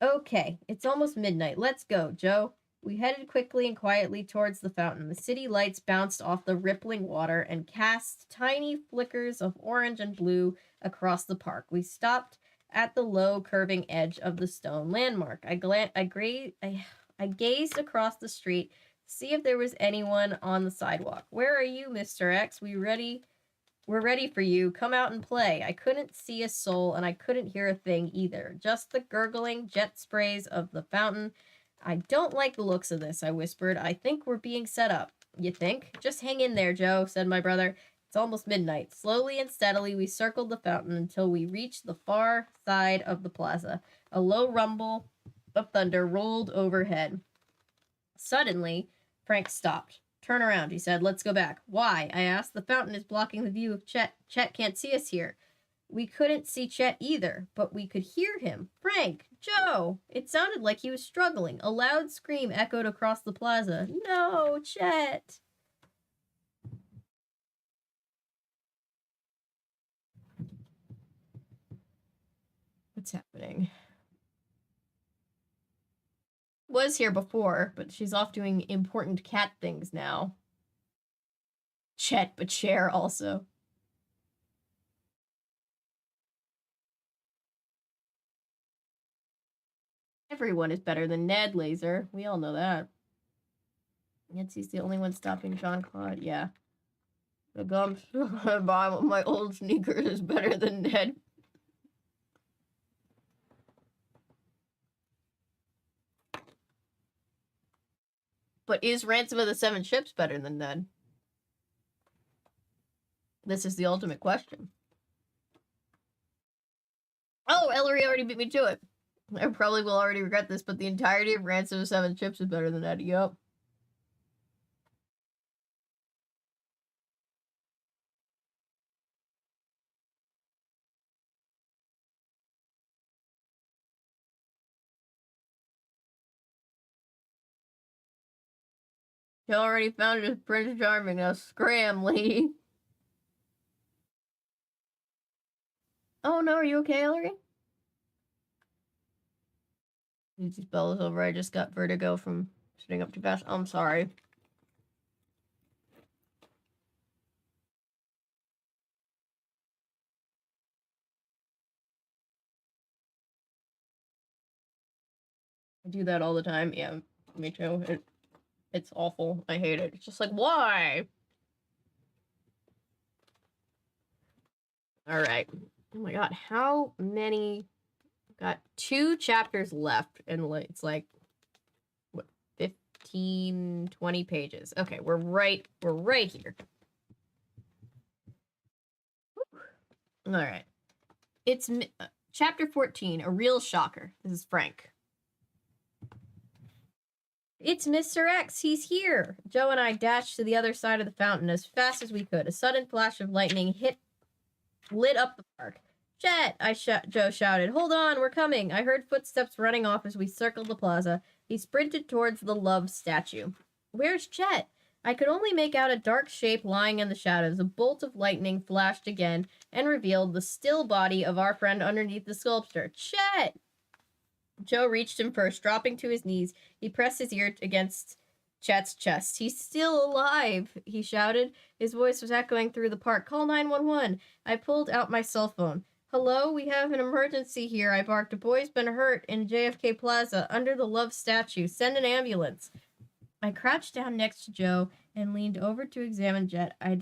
Okay, it's almost midnight. Let's go, Joe. We headed quickly and quietly towards the fountain. The city lights bounced off the rippling water and cast tiny flickers of orange and blue across the park. We stopped at the low, curving edge of the stone landmark. I gazed across the street to see if there was anyone on the sidewalk. Where are you, Mr. X? We're ready for you. Come out and play. I couldn't see a soul, and I couldn't hear a thing either. Just the gurgling jet sprays of the fountain. I don't like the looks of this, I whispered. I think we're being set up. You think? Just hang in there, Joe, said my brother. It's almost midnight. Slowly and steadily, we circled the fountain until we reached the far side of the plaza. A low rumble of thunder rolled overhead. Suddenly, Frank stopped. Turn around, he said. Let's go back. Why? I asked. The fountain is blocking the view of Chet. Chet can't see us here. We couldn't see Chet either, but we could hear him. Frank! Joe! It sounded like he was struggling. A loud scream echoed across the plaza. No, Chet! What's happening? Was here before, but she's off doing important cat things now. Chet, but Cher also. Everyone is better than Ned, Laser. We all know that. Nancy's the only one stopping Jean-Claude. Yeah. The gums bottom of my old sneakers is better than Ned. But is Ransom of the Seven Ships better than Ned? This is the ultimate question. Oh, Ellery already beat me to it. I probably will already regret this, but the entirety of Ransom of the Seven Ships is better than Ned. Yup. You already found his Prince Charming. Now scram, lady. Oh no, are you okay, Ellery? These spell is over. I just got vertigo from sitting up too fast. I'm sorry. I do that all the time. Yeah, me too. It's awful. I hate it. It's just like, why? Alright. Oh my god, how many... Got 2 chapters left, and it's like, what, 15, 20 pages. Okay, we're right here. Alright. It's chapter 14, a real shocker. This is Frank. It's Mr. X. He's here. Joe and I dashed to the other side of the fountain as fast as we could. A sudden flash of lightning lit up the park. Chet! Joe shouted. Hold on, we're coming. I heard footsteps running off as we circled the plaza. He sprinted towards the love statue. Where's Chet? I could only make out a dark shape lying in the shadows. A bolt of lightning flashed again and revealed the still body of our friend underneath the sculpture. Chet! Joe reached him first, dropping to his knees. He pressed his ear against Chet's chest. He's still alive, he shouted. His voice was echoing through the park. Call 911. I pulled out my cell phone. Hello, we have an emergency here. I barked. A boy's been hurt in JFK Plaza under the Love statue. Send an ambulance. I crouched down next to Joe and leaned over to examine Chet. I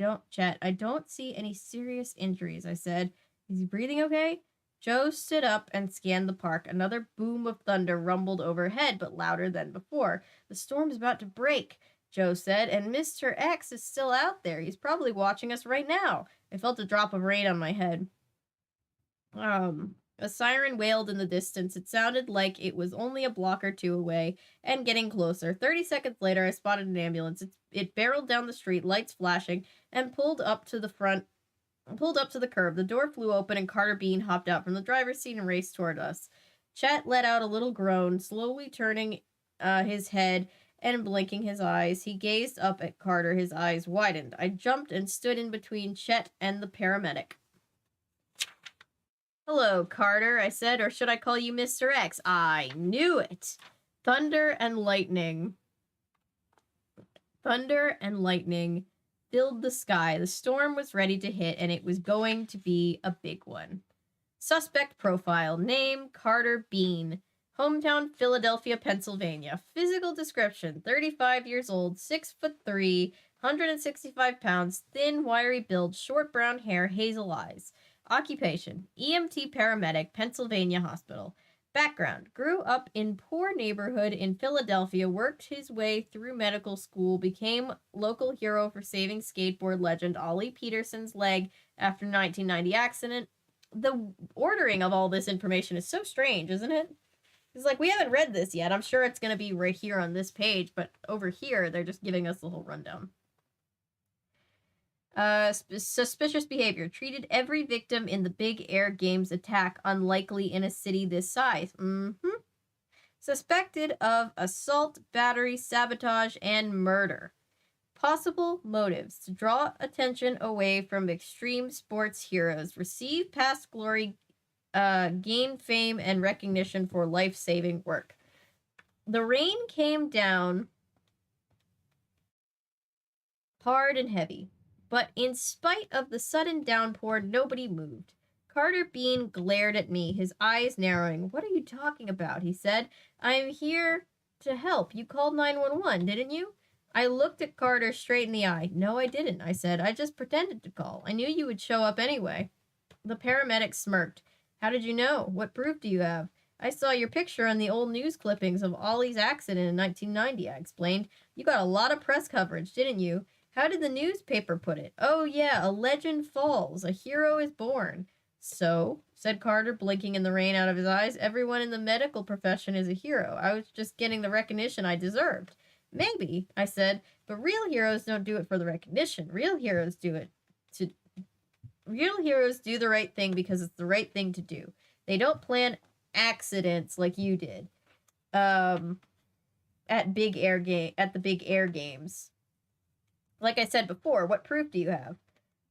don't see any serious injuries, I said. Is he breathing okay? Joe stood up and scanned the park. Another boom of thunder rumbled overhead, but louder than before. The storm's about to break, Joe said, and Mr. X is still out there. He's probably watching us right now. I felt a drop of rain on my head. A siren wailed in the distance. It sounded like it was only a block or two away and getting closer. 30 seconds later, I spotted an ambulance. It barreled down the street, lights flashing, and pulled up to the curb. The door flew open and Carter Bean hopped out from the driver's seat and raced toward us. Chet let out a little groan, slowly turning his head and blinking his eyes. He gazed up at Carter. His eyes widened. I jumped and stood in between Chet and the paramedic. Hello, Carter, I said, or should I call you Mr. X? I knew it. Thunder and lightning filled the sky. The storm was ready to hit, and it was going to be a big one. Suspect profile. Name, Carter Bean. Hometown, Philadelphia, Pennsylvania. Physical description, 35 years old, 6'3", 165 pounds, thin, wiry build, short brown hair, hazel eyes. Occupation, EMT paramedic, Pennsylvania hospital. Background, grew up in poor neighborhood in Philadelphia, worked his way through medical school, became local hero for saving skateboard legend Ollie Peterson's leg after 1990 accident. The ordering of all this information is so strange, isn't it? It's like, we haven't read this yet. I'm sure it's going to be right here on this page, but over here, they're just giving us the whole rundown. Suspicious behavior. Treated every victim in the Big Air Games attack unlikely in a city this size. Suspected of assault, battery, sabotage, and murder. Possible motives. To draw attention away from extreme sports heroes. Receive past glory, gain fame and recognition for life-saving work. The rain came down hard and heavy. But in spite of the sudden downpour, nobody moved. Carter Bean glared at me, his eyes narrowing. What are you talking about? He said. I'm here to help. You called 911, didn't you? I looked at Carter straight in the eye. No, I didn't, I said. I just pretended to call. I knew you would show up anyway. The paramedic smirked. How did you know? What proof do you have? I saw your picture on the old news clippings of Ollie's accident in 1990, I explained. You got a lot of press coverage, didn't you? How did the newspaper put it? Oh, yeah, a legend falls. A hero is born. So, said Carter, blinking in the rain out of his eyes, everyone in the medical profession is a hero. I was just getting the recognition I deserved. Maybe, I said, but real heroes don't do it for the recognition. Real heroes do the right thing because it's the right thing to do. They don't plan accidents like you did. At the Big Air Games. Like I said before, what proof do you have?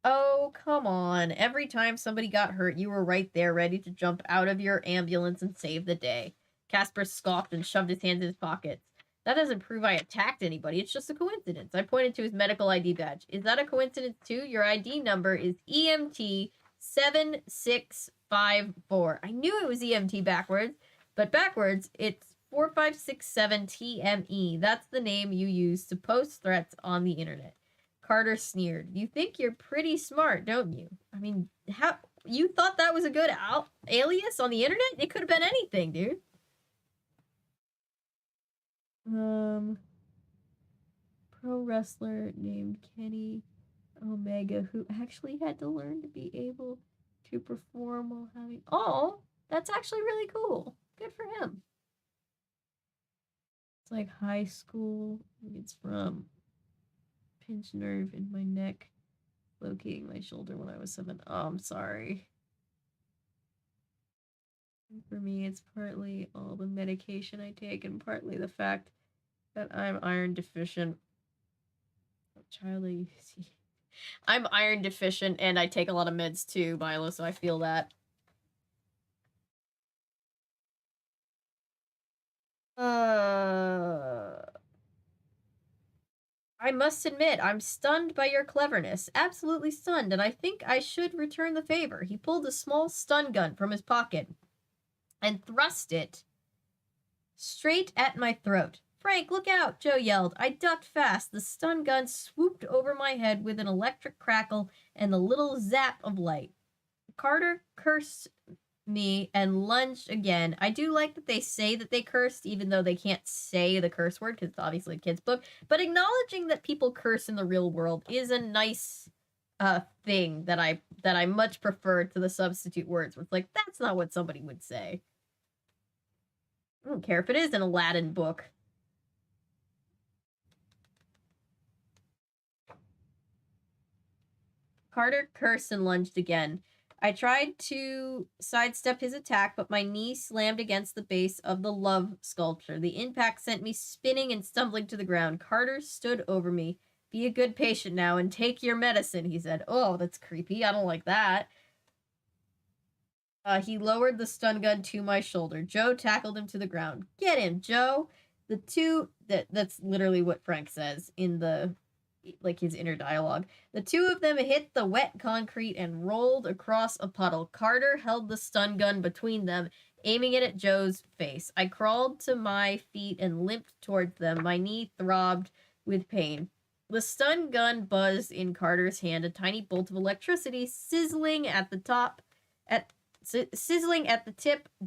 Oh, come on. Every time somebody got hurt, you were right there, ready to jump out of your ambulance and save the day. Casper scoffed and shoved his hands in his pockets. That doesn't prove I attacked anybody. It's just a coincidence. I pointed to his medical ID badge. Is that a coincidence too? Your ID number is EMT 7654. I knew it was EMT backwards, but backwards, it's 4567 TME. That's the name you use to post threats on the internet. Carter sneered. You think you're pretty smart, don't you? I mean, how you thought that was a good alias on the internet? It could have been anything, dude. Pro wrestler named Kenny Omega who actually had to learn to be able to perform while having... Oh, that's actually really cool. Good for him. It's like high school. It's from pinched nerve in my neck, locating my shoulder when I was 7. Oh, I'm sorry. And for me, it's partly all the medication I take and partly the fact that I'm iron deficient. Charlie, I'm iron deficient and I take a lot of meds too, Milo, so I feel that. I must admit, I'm stunned by your cleverness. Absolutely stunned, and I think I should return the favor. He pulled a small stun gun from his pocket and thrust it straight at my throat. Frank, look out, Joe yelled. I ducked fast. The stun gun swooped over my head with an electric crackle and a little zap of light. Carter cursed me and lunged again. I do like that they say that they cursed, even though they can't say the curse word, because it's obviously a kid's book. But acknowledging that people curse in the real world is a nice thing that I much prefer to the substitute words, where it's like, that's not what somebody would say. I don't care if it is an Aladdin book. Carter cursed and lunged again. I tried to sidestep his attack, but my knee slammed against the base of the love sculpture. The impact sent me spinning and stumbling to the ground. Carter stood over me. Be a good patient now and take your medicine, he said. Oh, that's creepy. I don't like that. He lowered the stun gun to my shoulder. Joe tackled him to the ground. Get him, Joe. The two... That's literally what Frank says in the... like his inner dialogue. The two of them hit the wet concrete and rolled across a puddle. Carter held the stun gun between them, aiming it at Joe's face. I crawled to my feet and limped towards them. My knee throbbed with pain. The stun gun buzzed in Carter's hand, a tiny bolt of electricity sizzling at the tip.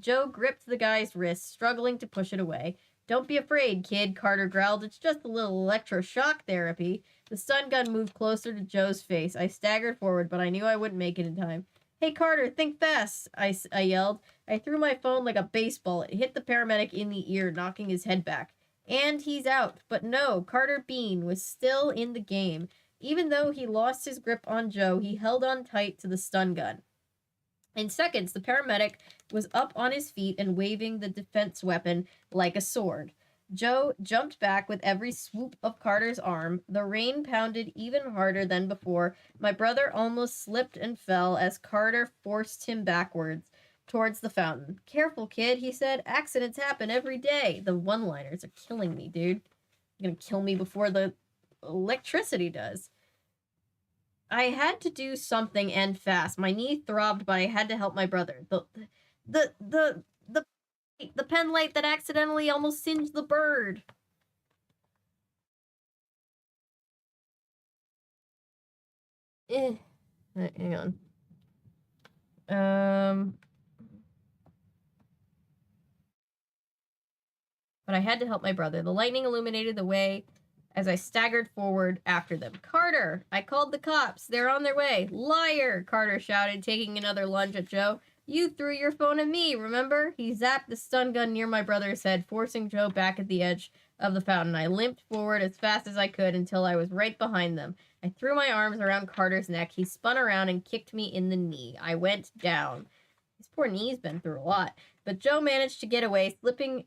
Joe gripped the guy's wrist, struggling to push it away. Don't be afraid, kid, Carter growled. It's just a little electroshock therapy. The stun gun moved closer to Joe's face. I staggered forward, but I knew I wouldn't make it in time. Hey, Carter, think fast, I yelled. I threw my phone like a baseball. It hit the paramedic in the ear, knocking his head back. And he's out. But no, Carter Bean was still in the game. Even though he lost his grip on Joe, he held on tight to the stun gun. In seconds, the paramedic was up on his feet and waving the defense weapon like a sword. Joe jumped back with every swoop of Carter's arm. The rain pounded even harder than before. My brother almost slipped and fell as Carter forced him backwards towards the fountain. Careful, kid, he said. Accidents happen every day. The one-liners are killing me, dude. You're gonna kill me before the electricity does. I had to do something and fast. My knee throbbed, but I had to help my brother. The pen light that accidentally almost singed the bird. Hang on. But I had to help my brother. The lightning illuminated the way as I staggered forward after them. Carter! I called the cops. They're on their way. Liar! Carter shouted, taking another lunge at Joe. You threw your phone at me, remember? He zapped the stun gun near my brother's head, forcing Joe back at the edge of the fountain. I limped forward as fast as I could until I was right behind them. I threw my arms around Carter's neck. He spun around and kicked me in the knee. I went down. His poor knee's been through a lot. But Joe managed to get away, slipping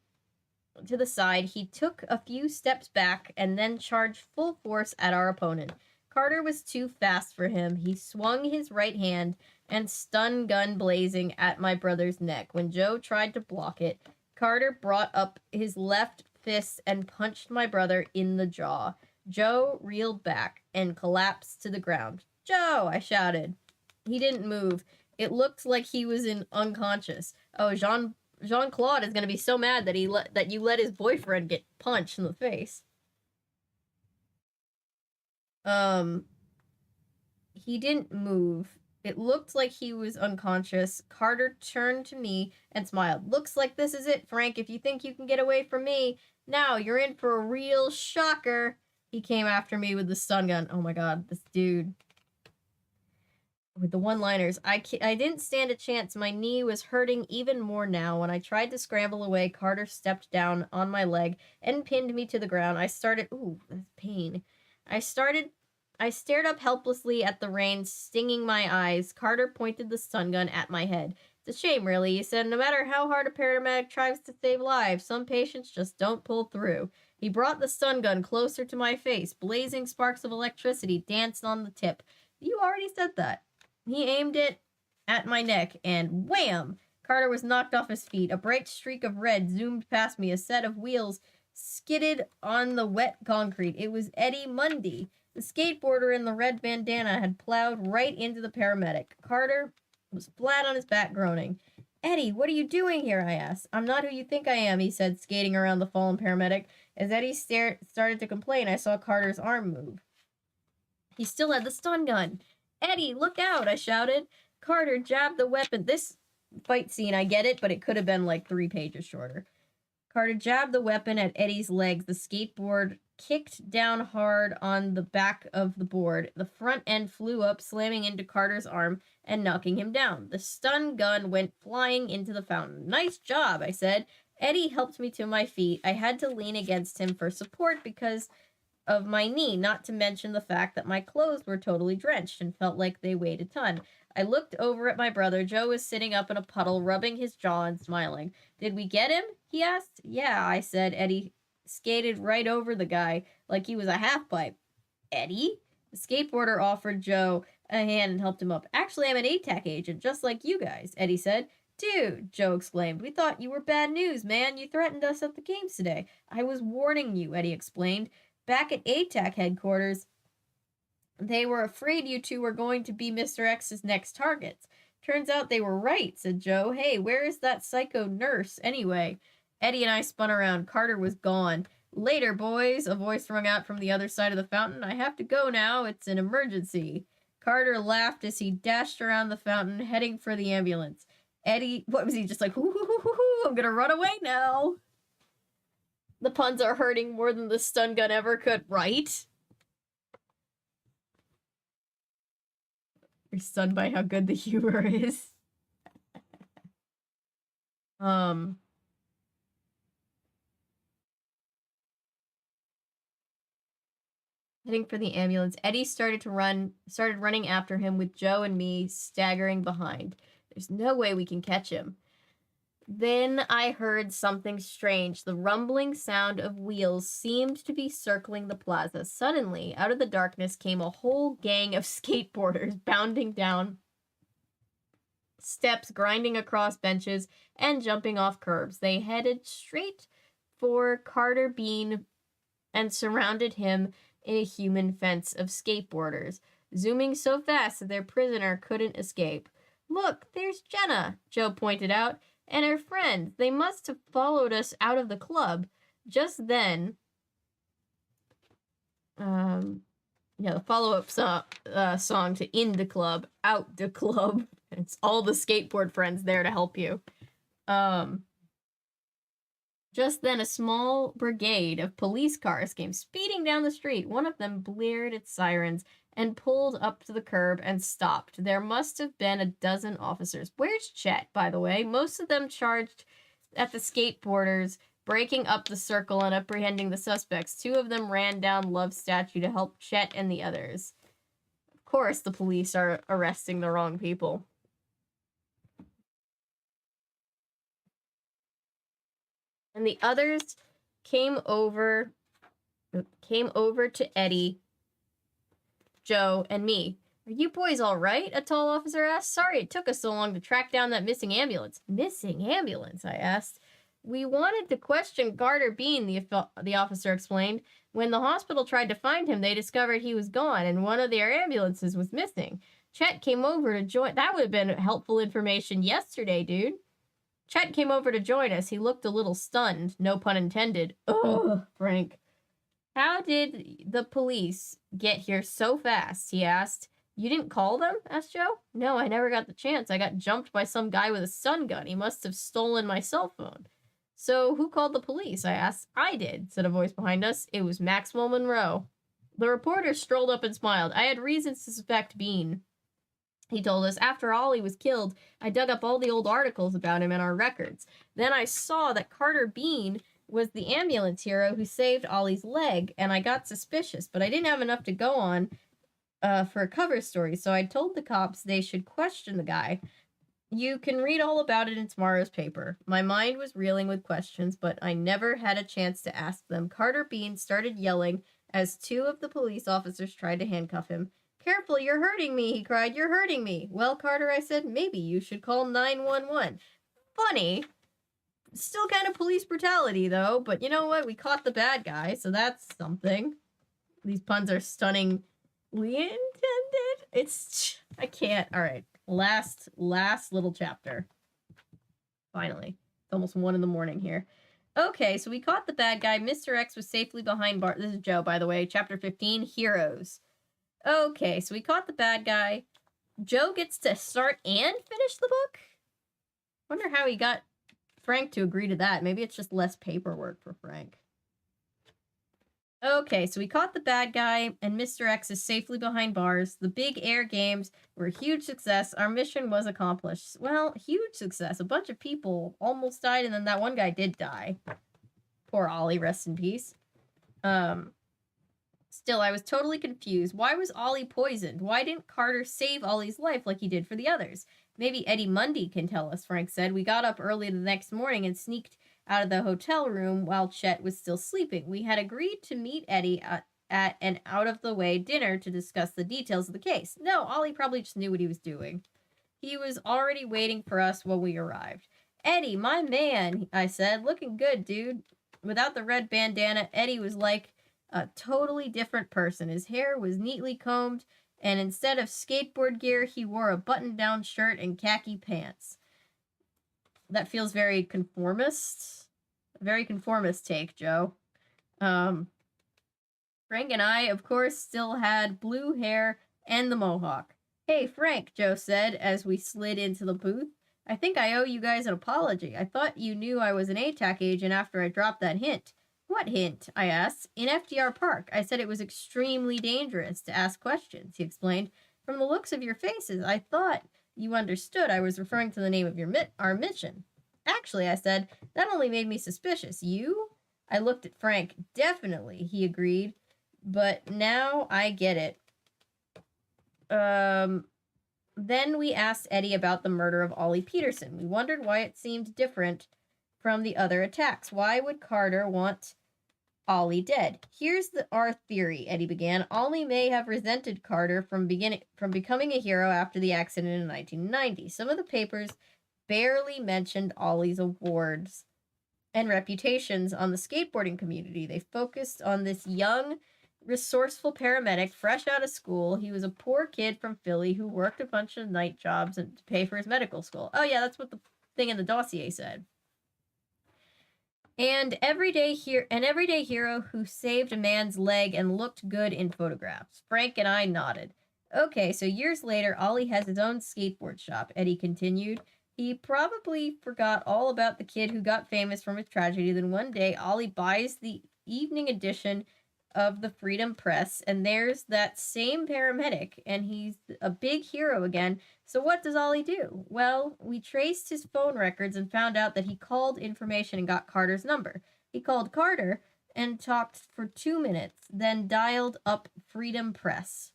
to the side. He took a few steps back and then charged full force at our opponent. Carter was too fast for him. He swung his right hand and stun gun blazing at my brother's neck. When Joe tried to block it, Carter brought up his left fist and punched my brother in the jaw. Joe reeled back and collapsed to the ground. Joe, I shouted. He didn't move. It looked like he was unconscious. Oh, Jean-Claude is going to be so mad that you let his boyfriend get punched in the face. He didn't move. It looked like he was unconscious. Carter turned to me and smiled. Looks like this is it, Frank. If you think you can get away from me, now you're in for a real shocker. He came after me with the stun gun. Oh my god, this dude. With the one-liners. I didn't stand a chance. My knee was hurting even more now. When I tried to scramble away, Carter stepped down on my leg and pinned me to the ground. Ooh, that's pain. I stared up helplessly at the rain stinging my eyes. Carter pointed the stun gun at my head. It's a shame, really, he said. No matter how hard a paramedic tries to save lives, some patients just don't pull through. He brought the stun gun closer to my face. Blazing sparks of electricity danced on the tip. You already said that. He aimed it at my neck, and wham! Carter was knocked off his feet. A bright streak of red zoomed past me. A set of wheels skidded on the wet concrete. It was Eddie Mundy. The skateboarder in the red bandana had plowed right into the paramedic. Carter was flat on his back, groaning. Eddie, what are you doing here? I asked. I'm not who you think I am, he said, skating around the fallen paramedic. As Eddie started to complain, I saw Carter's arm move. He still had the stun gun. Eddie, look out, I shouted. Carter jabbed the weapon. This fight scene, I get it, but it could have been like 3 pages shorter. Carter jabbed the weapon at Eddie's legs. The skateboard kicked down hard on the back of the board. The front end flew up, slamming into Carter's arm and knocking him down. The stun gun went flying into the fountain. Nice job, I said. Eddie helped me to my feet. I had to lean against him for support because of my knee, not to mention the fact that my clothes were totally drenched and felt like they weighed a ton. I looked over at my brother. Joe was sitting up in a puddle, rubbing his jaw and smiling. Did we get him? He asked. Yeah, I said. Eddie skated right over the guy like he was a half-pipe. Eddie? The skateboarder offered Joe a hand and helped him up. Actually, I'm an ATAC agent, just like you guys, Eddie said. Dude, Joe exclaimed. We thought you were bad news, man. You threatened us at the games today. I was warning you, Eddie explained. Back at ATAC headquarters, they were afraid you two were going to be Mr. X's next targets. Turns out they were right, said Joe. Hey, where is that psycho nurse anyway? Eddie and I spun around. Carter was gone. Later, boys, a voice rung out from the other side of the fountain. I have to go now. It's an emergency. Carter laughed as he dashed around the fountain, heading for the ambulance. Eddie, what was he, just like, hoo, hoo, hoo, hoo, hoo, I'm gonna run away now. The puns are hurting more than the stun gun ever could, right? You're stunned by how good the humor is. Heading for the ambulance, Eddie started running after him with Joe and me staggering behind. There's no way we can catch him. Then I heard something strange. The rumbling sound of wheels seemed to be circling the plaza. Suddenly, out of the darkness came a whole gang of skateboarders bounding down steps, grinding across benches, and jumping off curbs. They headed straight for Carter Bean and surrounded him in a human fence of skateboarders, zooming so fast that their prisoner couldn't escape. Look, there's Jenna, Joe pointed out. And her friend. They must have followed us out of the club. Just then, the follow-up song to In the Club, Out the Club. It's all the skateboard friends there to help you. Just then, a small brigade of police cars came speeding down the street. One of them blared its sirens and pulled up to the curb and stopped. There must have been a dozen officers. Where's Chet, by the way? Most of them charged at the skateboarders, breaking up the circle and apprehending the suspects. 2 of them ran down Love's statue to help Chet and the others. Of course, the police are arresting the wrong people. And the others came over to Eddie, Joe, and me. Are you boys all right? A tall officer asked. Sorry it took us so long to track down that missing ambulance. Missing ambulance? I asked. We wanted to question Carter Bean, the officer explained. When the hospital tried to find him, they discovered he was gone, and one of their ambulances was missing. Chet came over to join. That would have been helpful information yesterday, dude. Chet came over to join us. He looked a little stunned. No pun intended. Ugh, Frank. How did the police get here so fast? He asked. You didn't call them? Asked Joe. No, I never got the chance. I got jumped by some guy with a stun gun. He must have stolen my cell phone. So who called the police? I asked. I did, said a voice behind us. It was Maxwell Monroe. The reporter strolled up and smiled. I had reasons to suspect Bean, he told us. After Ollie was killed, I dug up all the old articles about him in our records. Then I saw that Carter Bean was the ambulance hero who saved Ollie's leg, and I got suspicious, but I didn't have enough to go on for a cover story, so I told the cops they should question the guy. You can read all about it in tomorrow's paper. My mind was reeling with questions, but I never had a chance to ask them. Carter Bean started yelling as 2 of the police officers tried to handcuff him. Careful, you're hurting me, he cried. You're hurting me. Well, Carter, I said, maybe you should call 911. Funny. Still kind of police brutality, though. But you know what? We caught the bad guy, so that's something. These puns are stunningly intended. I can't. All right. Last little chapter. Finally. It's almost 1 a.m. here. Okay, so we caught the bad guy. Mr. X was safely behind bars. This is Joe, by the way. Chapter 15, Heroes. Okay, so we caught the bad guy. Joe gets to start and finish the book? Wonder how he got Frank to agree to that. Maybe it's just less paperwork for Frank. Okay, so we caught the bad guy, and Mr. X is safely behind bars. The big air games were a huge success. Our mission was accomplished. Well, huge success. A bunch of people almost died, and then that one guy did die. Poor Ollie, rest in peace. Still, I was totally confused. Why was Ollie poisoned? Why didn't Carter save Ollie's life like he did for the others? Maybe Eddie Mundy can tell us, Frank said. We got up early the next morning and sneaked out of the hotel room while Chet was still sleeping. We had agreed to meet Eddie at an out-of-the-way dinner to discuss the details of the case. No, Ollie probably just knew what he was doing. He was already waiting for us when we arrived. Eddie, my man, I said. Looking good, dude. Without the red bandana, Eddie was like a totally different person. His hair was neatly combed, and instead of skateboard gear, he wore a button-down shirt and khaki pants. That feels very conformist. Very conformist take, Joe. Frank and I, of course, still had blue hair and the mohawk. Hey, Frank, Joe said as we slid into the booth. I think I owe you guys an apology. I thought you knew I was an ATAC agent after I dropped that hint. What hint? I asked. In FDR Park, I said it was extremely dangerous to ask questions, he explained. From the looks of your faces, I thought you understood I was referring to the name of our mission. Actually, I said, that only made me suspicious. You? I looked at Frank. Definitely, he agreed. But now I get it. Then we asked Eddie about the murder of Ollie Peterson. We wondered why it seemed different from the other attacks. Why would Carter want Ollie dead? Here's our theory, Eddie began. Ollie may have resented Carter from becoming a hero after the accident in 1990. Some of the papers barely mentioned Ollie's awards and reputations on the skateboarding community. They focused on this young, resourceful paramedic fresh out of school. He was a poor kid from Philly who worked a bunch of night jobs to pay for his medical school. Oh yeah, that's what the thing in the dossier said. An everyday hero who saved a man's leg and looked good in photographs. Frank and I nodded. Okay, so years later, Ollie has his own skateboard shop, Eddie continued. He probably forgot all about the kid who got famous from his tragedy. Then one day, Ollie buys the evening edition of the Freedom Press, and there's that same paramedic, and he's a big hero again. So what does Ollie do? Well, we traced his phone records and found out that he called information and got Carter's number. He called Carter and talked for 2 minutes, then dialed up Freedom Press.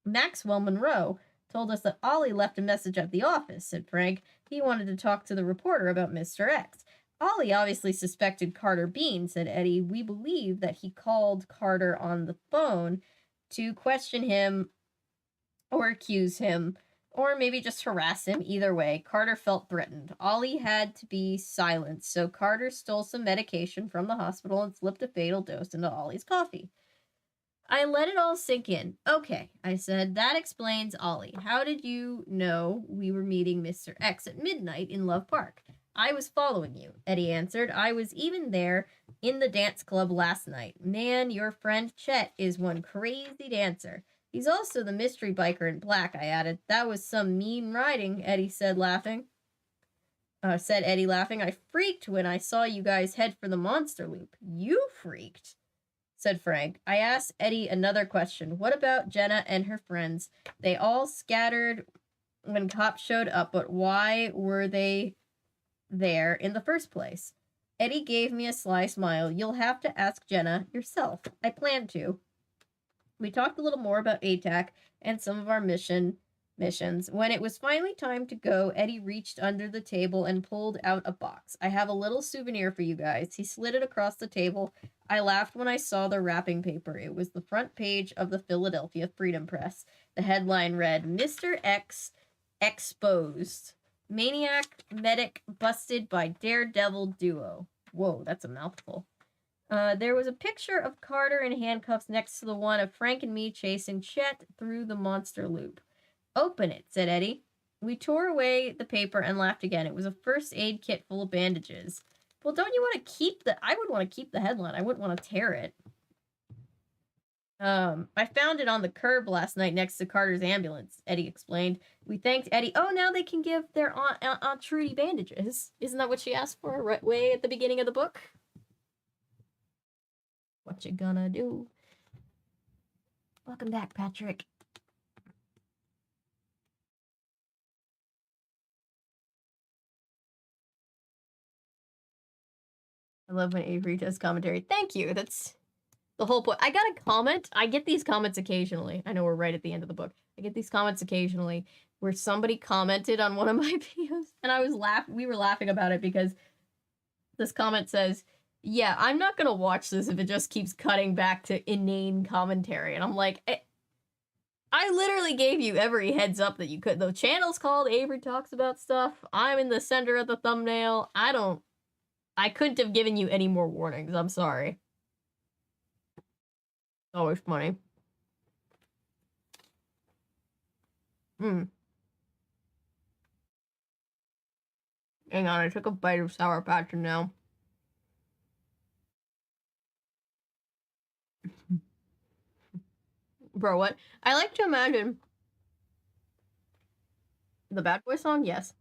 Maxwell Monroe told us that Ollie left a message at the office, said Frank. He wanted to talk to the reporter about Mr. X. Ollie obviously suspected Carter Bean, said Eddie. We believe that he called Carter on the phone to question him or accuse him or maybe just harass him. Either way, Carter felt threatened. Ollie had to be silenced, so Carter stole some medication from the hospital and slipped a fatal dose into Ollie's coffee. I let it all sink in. Okay, I said, that explains Ollie. How did you know we were meeting Mr. X at midnight in Love Park? I was following you, Eddie answered. I was even there in the dance club last night. Man, your friend Chet is one crazy dancer. He's also the mystery biker in black, I added. That was some mean riding, Eddie said, laughing. Eddie, laughing. I freaked when I saw you guys head for the monster loop. You freaked, said Frank. I asked Eddie another question. What about Jenna and her friends? They all scattered when cops showed up, but why were they there in the first place? Eddie gave me a sly smile. You'll have to ask Jenna yourself. I plan to. We talked a little more about ATAC and some of our missions. When it was finally time to go, Eddie reached under the table and pulled out a box. I have a little souvenir for you guys. He slid it across the table. I laughed when I saw the wrapping paper. It was the front page of the Philadelphia Freedom Press. The headline read, Mr. X Exposed. Maniac medic busted by daredevil duo. Whoa, that's a mouthful. There was a picture of Carter in handcuffs next to the one of Frank and me chasing Chet through the monster loop. Open it, said Eddie. We tore away the paper and laughed again. It was a first aid kit full of bandages. Well, don't you want to keep the... I would want to keep the headline. I wouldn't want to tear it. I found it on the curb last night next to Carter's ambulance, Eddie explained. We thanked Eddie. Oh, now they can give their Aunt Trudy bandages. Isn't that what she asked for right way at the beginning of the book? What you gonna do? Welcome back, Patrick. I love when Avery does commentary. Thank you. That's the whole point. I got a comment. I get these comments occasionally. I know we're right at the end of the book. I get these comments occasionally where somebody commented on one of my videos and I was we were laughing about it because this comment says, yeah, I'm not gonna watch this if it just keeps cutting back to inane commentary. And I'm like, I literally gave you every heads up that you could. The channel's called Avery Talks About Stuff. I'm in the center of the thumbnail. I couldn't have given you any more warnings. I'm sorry. Always funny. Hang on, I took a bite of Sour Patch now. Bro, what? I like to imagine... The Bad Boy song? Yes.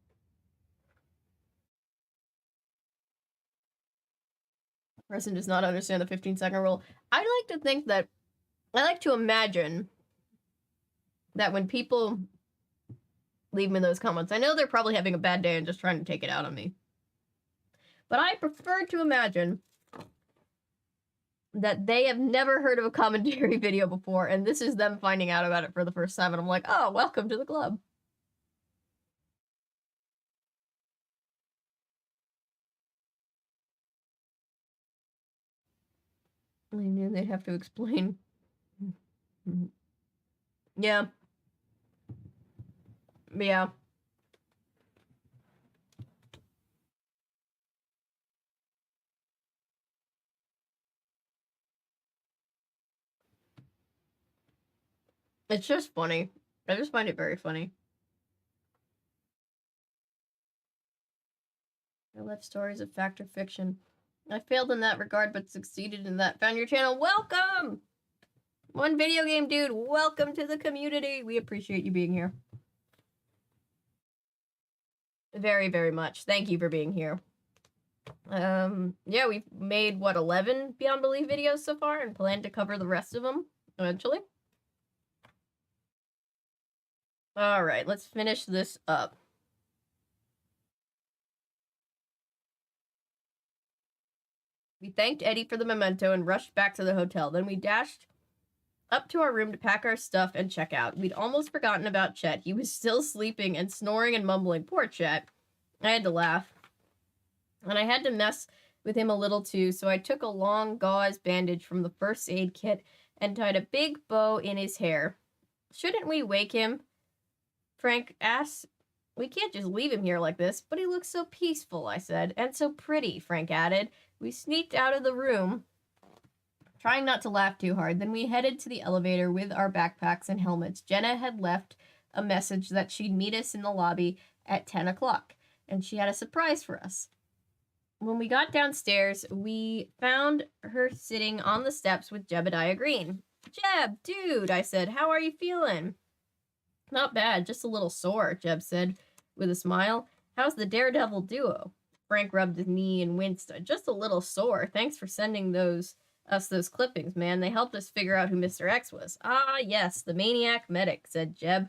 Person does not understand the 15-second rule. I like to think that... I like to imagine that when people leave me those comments, I know they're probably having a bad day and just trying to take it out on me. But I prefer to imagine that they have never heard of a commentary video before, and this is them finding out about it for the first time, and I'm like, oh, welcome to the club. I knew they'd have to explain. Yeah. Yeah. It's just funny. I just find it very funny. I love stories of fact or fiction. I failed in that regard, but succeeded in that. Found your channel. Welcome! One video game dude, welcome to the community. We appreciate you being here. Very, very much. Thank you for being here. Yeah, we've made, what, 11 Beyond Belief videos so far and plan to cover the rest of them eventually. Alright, let's finish this up. We thanked Eddie for the memento and rushed back to the hotel. Then we dashed up to our room to pack our stuff and check out. We'd almost forgotten about Chet. He was still sleeping and snoring and mumbling. Poor Chet. I had to laugh. And I had to mess with him a little too, so I took a long gauze bandage from the first aid kit and tied a big bow in his hair. Shouldn't we wake him? Frank asked. We can't just leave him here like this, but he looks so peaceful, I said. And so pretty, Frank added. We sneaked out of the room, trying not to laugh too hard. Then we headed to the elevator with our backpacks and helmets. Jenna had left a message that she'd meet us in the lobby at 10 o'clock, and she had a surprise for us. When we got downstairs, we found her sitting on the steps with Jebediah Green. Jeb, dude, I said, how are you feeling? Not bad, just a little sore, Jeb said with a smile. How's the Daredevil duo? Frank rubbed his knee and winced. Just a little sore. Thanks for sending us those clippings, man. They helped us figure out who Mr. X was. Ah, yes, the Maniac Medic, said Jeb,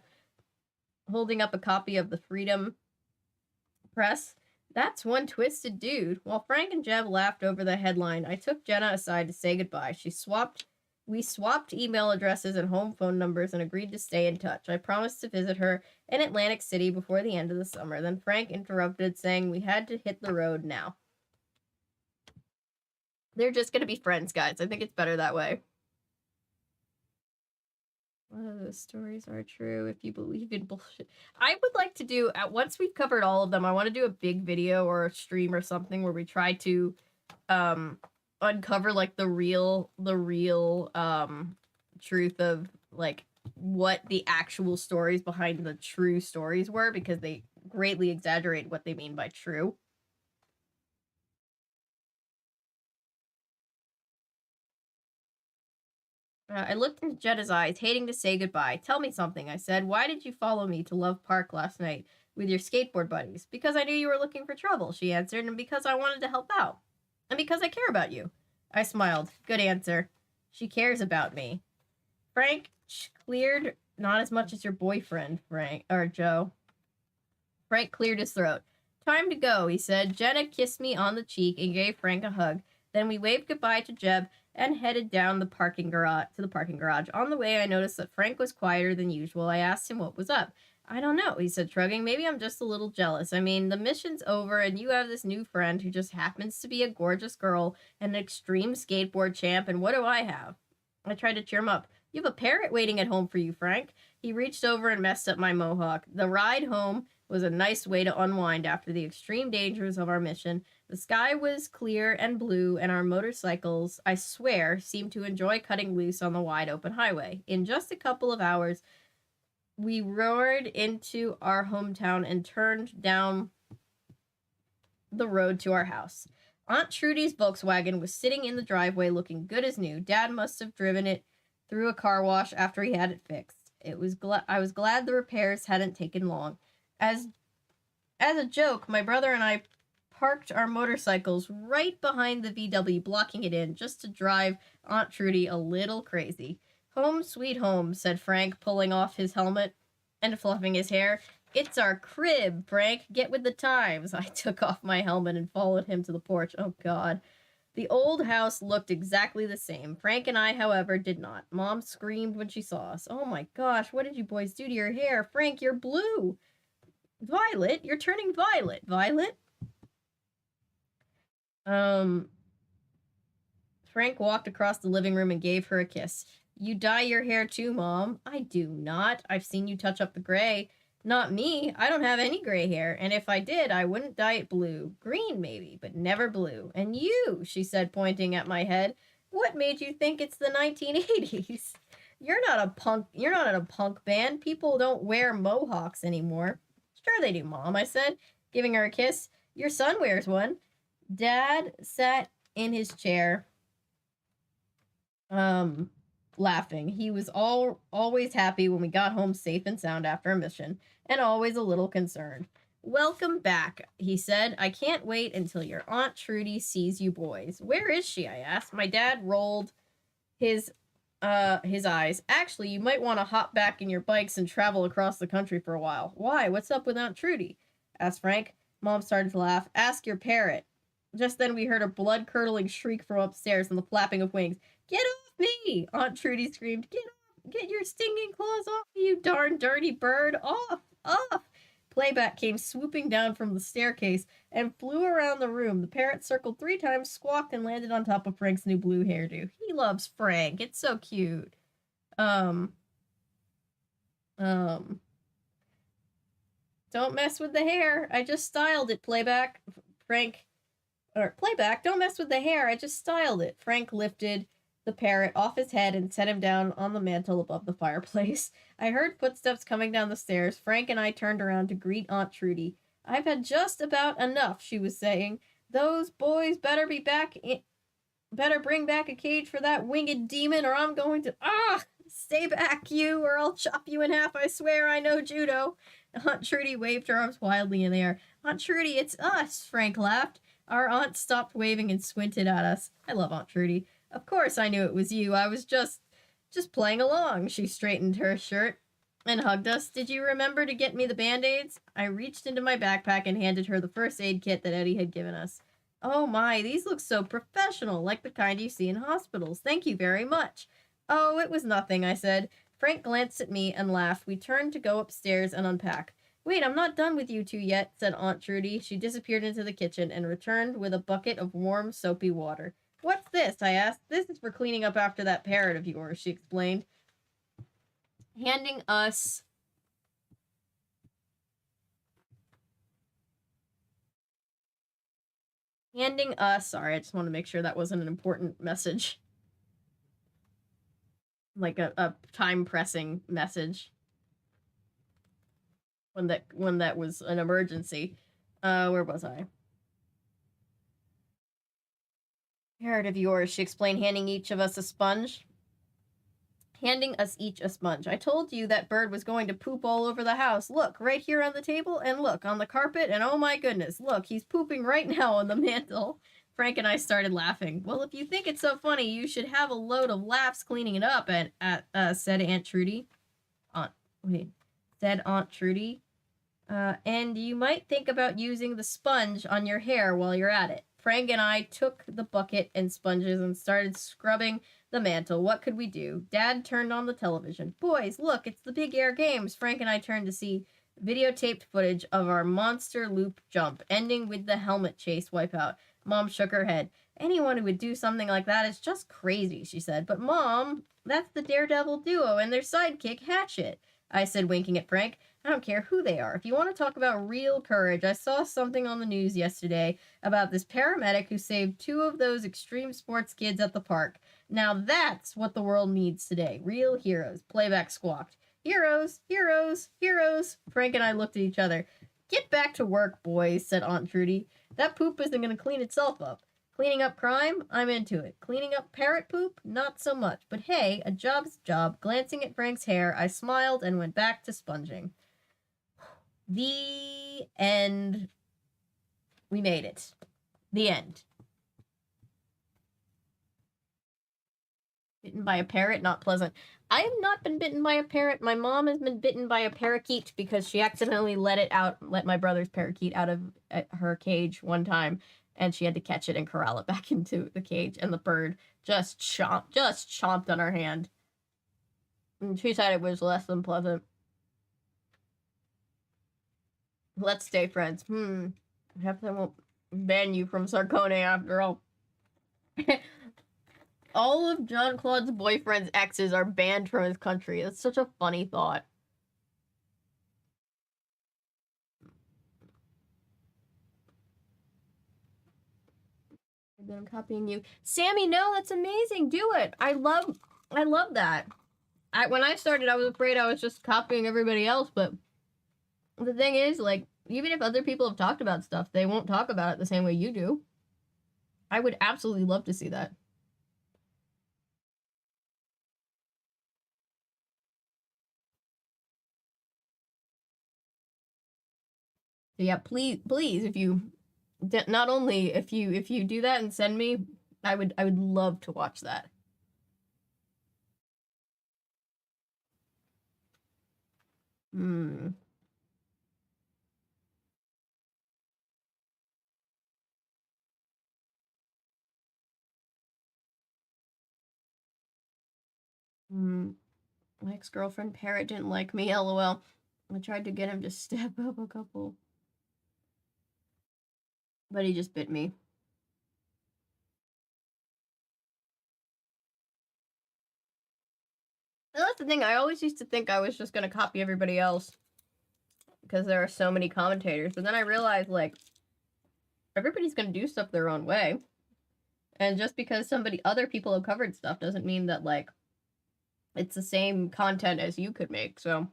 holding up a copy of the Freedom Press. That's one twisted dude. While Frank and Jeb laughed over the headline, I took Jenna aside to say goodbye. We swapped email addresses and home phone numbers and agreed to stay in touch. I promised to visit her in Atlantic City before the end of the summer. Then Frank interrupted, saying we had to hit the road now. They're just going to be friends, guys. I think it's better that way. One of those stories are true if you believe in bullshit. I would like to do, once we've covered all of them, I want to do a big video or a stream or something where we try to uncover like the real truth of like what the actual stories behind the true stories were, because they greatly exaggerate what they mean by true. I looked into Jetta's eyes, hating to say goodbye. Tell me something, I said. Why did you follow me to Love Park last night with your skateboard buddies? Because I knew you were looking for trouble, she answered, and because I wanted to help out. And because I care about you. I smiled. Good answer. She cares about me. Frank cleared, not as much as your boyfriend, Joe. Frank cleared his throat. Time to go, he said. Jenna kissed me on the cheek and gave Frank a hug. Then we waved goodbye to Jeb and headed down the parking garage. On the way, I noticed that Frank was quieter than usual. I asked him what was up. I don't know, he said, shrugging. Maybe I'm just a little jealous. I mean, the mission's over, and you have this new friend who just happens to be a gorgeous girl and an extreme skateboard champ, and what do I have? I tried to cheer him up. You have a parrot waiting at home for you, Frank. He reached over and messed up my mohawk. The ride home was a nice way to unwind after the extreme dangers of our mission. The sky was clear and blue, and our motorcycles, I swear, seemed to enjoy cutting loose on the wide open highway. In just a couple of hours, we roared into our hometown and turned down the road to our house. Aunt Trudy's Volkswagen was sitting in the driveway looking good as new. Dad must have driven it through a car wash after he had it fixed. I was glad the repairs hadn't taken long. As a joke, my brother and I parked our motorcycles right behind the VW, blocking it in, just to drive Aunt Trudy a little crazy. Home sweet home, said Frank, pulling off his helmet and fluffing his hair. It's our crib, Frank. Get with the times. I took off my helmet and followed him to the porch. Oh, God. The old house looked exactly the same. Frank and I, however, did not. Mom screamed when she saw us. Oh, my gosh. What did you boys do to your hair? Frank, you're blue. Violet? You're turning violet. Violet? Frank walked across the living room and gave her a kiss. You dye your hair too, Mom. I do not. I've seen you touch up the gray. Not me. I don't have any gray hair, and if I did, I wouldn't dye it blue. Green, maybe, but never blue. And you, she said, pointing at my head. What made you think it's the 1980s? You're not in a punk band. People don't wear mohawks anymore. Sure they do, Mom, I said, giving her a kiss. Your son wears one. Dad sat in his chair, laughing. He was always happy when we got home safe and sound after a mission, and always a little concerned. Welcome back, he said. I can't wait until your Aunt Trudy sees you boys. Where is she? I asked. My dad rolled his eyes. Actually, you might want to hop back in your bikes and travel across the country for a while. Why? What's up with Aunt Trudy? Asked Frank. Mom started to laugh. Ask your parrot. Just then we heard a blood-curdling shriek from upstairs and the flapping of wings. Get off me! Aunt Trudy screamed. Get off! Get your stinging claws off me, you darn dirty bird! Off! Off! Playback came swooping down from the staircase and flew around the room. The parrot circled 3 times, squawked, and landed on top of Frank's new blue hairdo. He loves Frank. It's so cute. Don't mess with the hair. I just styled it, Playback. Playback, don't mess with the hair. I just styled it. Frank lifted the parrot off his head and set him down on the mantel above the fireplace. I heard footsteps coming down the stairs. Frank and I turned around to greet Aunt Trudy. I've had just about enough, she was saying. Those boys better bring back a cage for that winged demon, or I'm going to... Stay back, you, or I'll chop you in half. I swear I know judo. Aunt Trudy waved her arms wildly in the air. Aunt Trudy, it's us, Frank laughed. Our aunt stopped waving and squinted at us. I love Aunt Trudy. Of course I knew it was you. I was just playing along. She straightened her shirt and hugged us. Did you remember to get me the Band-Aids? I reached into my backpack and handed her the first aid kit that Eddie had given us. Oh my, these look so professional, like the kind you see in hospitals. Thank you very much. Oh, it was nothing, I said. Frank glanced at me and laughed. We turned to go upstairs and unpack. Wait, I'm not done with you two yet, said Aunt Trudy. She disappeared into the kitchen and returned with a bucket of warm, soapy water. What's this? I asked. This is for cleaning up after that parrot of yours, she explained. handing us sorry, I just want to make sure that wasn't an important message. Like a time pressing message. When that was an emergency. Where was I? Parrot of yours, she explained, handing each of us a sponge. Handing us each a sponge. I told you that bird was going to poop all over the house. Look, right here on the table, and look, on the carpet, and oh my goodness, look, he's pooping right now on the mantle. Frank and I started laughing. Well, if you think it's so funny, you should have a load of laughs cleaning it up, said Aunt Trudy. Said Aunt Trudy. And you might think about using the sponge on your hair while you're at it. Frank and I took the bucket and sponges and started scrubbing the mantle. What could we do? Dad turned on the television. Boys, look, it's the Big Air Games. Frank and I turned to see videotaped footage of our monster loop jump, ending with the helmet chase wipeout. Mom shook her head. Anyone who would do something like that is just crazy, she said. But Mom, that's the Daredevil duo and their sidekick, Hatchet, I said, winking at Frank. I don't care who they are. If you want to talk about real courage, I saw something on the news yesterday about this paramedic who saved 2 of those extreme sports kids at the park. Now that's what the world needs today. Real heroes. Playback squawked. Heroes, heroes, heroes. Frank and I looked at each other. Get back to work, boys, said Aunt Trudy. That poop isn't going to clean itself up. Cleaning up crime? I'm into it. Cleaning up parrot poop? Not so much. But hey, a job's a job. Glancing at Frank's hair, I smiled and went back to sponging. The end. We made it. The end. Bitten by a parrot, not pleasant. I have not been bitten by a parrot. My mom has been bitten by a parakeet because she accidentally let my brother's parakeet out of her cage one time, and she had to catch it and corral it back into the cage, and the bird just chomped on her hand. And she said it was less than pleasant. Let's stay friends. Perhaps I won't ban you from Sarcone after all. All of John Claude's boyfriend's exes are banned from his country. That's such a funny thought. I'm copying you. Sammy, no, that's amazing. Do it. I love that. When I started, I was afraid I was just copying everybody else, but the thing is, like, even if other people have talked about stuff, they won't talk about it the same way you do. I would absolutely love to see that. So yeah, please, if you, not only if you do that and send me, I would love to watch that. My ex-girlfriend Parrot didn't like me, lol. I tried to get him to step up a couple, but he just bit me. And that's the thing, I always used to think I was just gonna copy everybody else because there are so many commentators, but then I realized, like, everybody's gonna do stuff their own way. And just because other people have covered stuff doesn't mean that, like, it's the same content as you could make, so.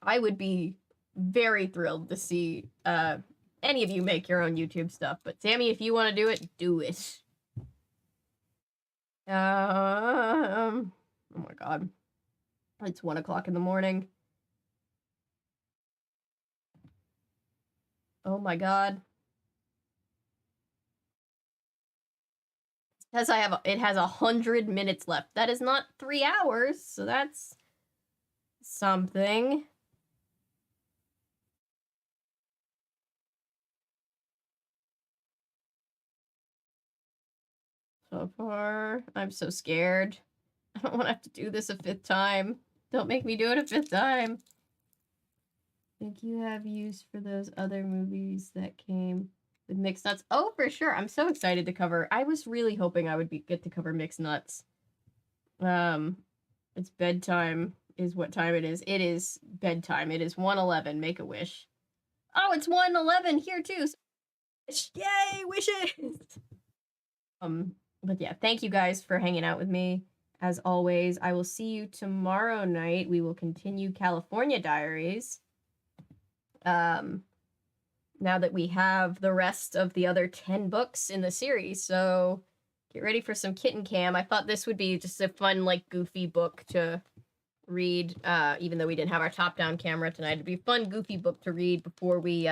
I would be very thrilled to see any of you make your own YouTube stuff. But Sammy, if you want to do it, do it. Oh my god. It's 1 o'clock in the morning. Oh my god. It has 100 minutes left. That is not 3 hours, so that's something. So far, I'm so scared. I don't want to have to do this a 5th time. Don't make me do it a 5th time. Think you have use for those other movies that came with Mixed Nuts? Oh, for sure. I'm so excited to cover. I was really hoping I would get to cover Mixed Nuts. It's bedtime is what time it is. It is bedtime. It is 1:11. Make a wish. Oh, it's 1:11 here too. Yay, wishes! But yeah, thank you guys for hanging out with me. As always, I will see you tomorrow night. We will continue California Diaries. Now that we have the rest of the other 10 books in the series, so get ready for some kitten cam. I thought this would be just a fun, like, goofy book to read, even though we didn't have our top-down camera tonight. It'd be a fun, goofy book to read before we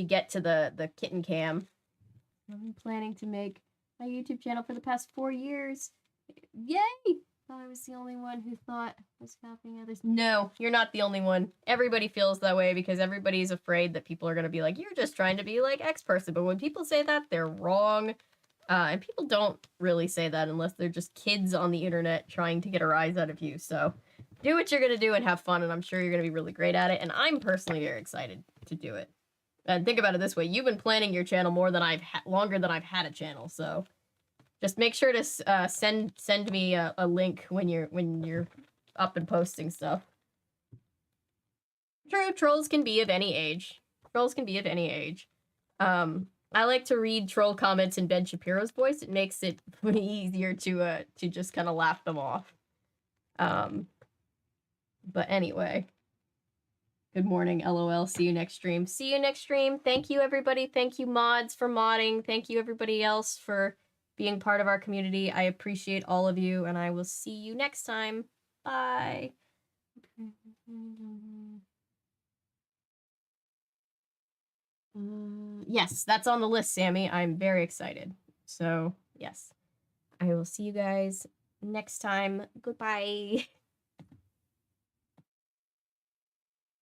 get to the kitten cam. I'm planning to make my YouTube channel for the past 4 years. Yay! Thought I was the only one who thought I was copying others. No, you're not the only one. Everybody feels that way because everybody's afraid that people are going to be like, you're just trying to be like X person. But when people say that, they're wrong. And people don't really say that unless they're just kids on the internet trying to get a rise out of you. So do what you're going to do and have fun. And I'm sure you're going to be really great at it. And I'm personally very excited to do it. And think about it this way. You've been planning your channel more than longer than I've had a channel. So just make sure to send me a link when you're up and posting stuff. True, trolls can be of any age. Trolls can be of any age. I like to read troll comments in Ben Shapiro's voice. It makes it easier to just kind of laugh them off. But anyway. Good morning, LOL. See you next stream. See you next stream. Thank you, everybody. Thank you, mods, for modding. Thank you, everybody else, for being part of our community. I appreciate all of you, and I will see you next time. Bye. Yes, that's on the list, Sammy. I'm very excited. So, yes. I will see you guys next time. Goodbye.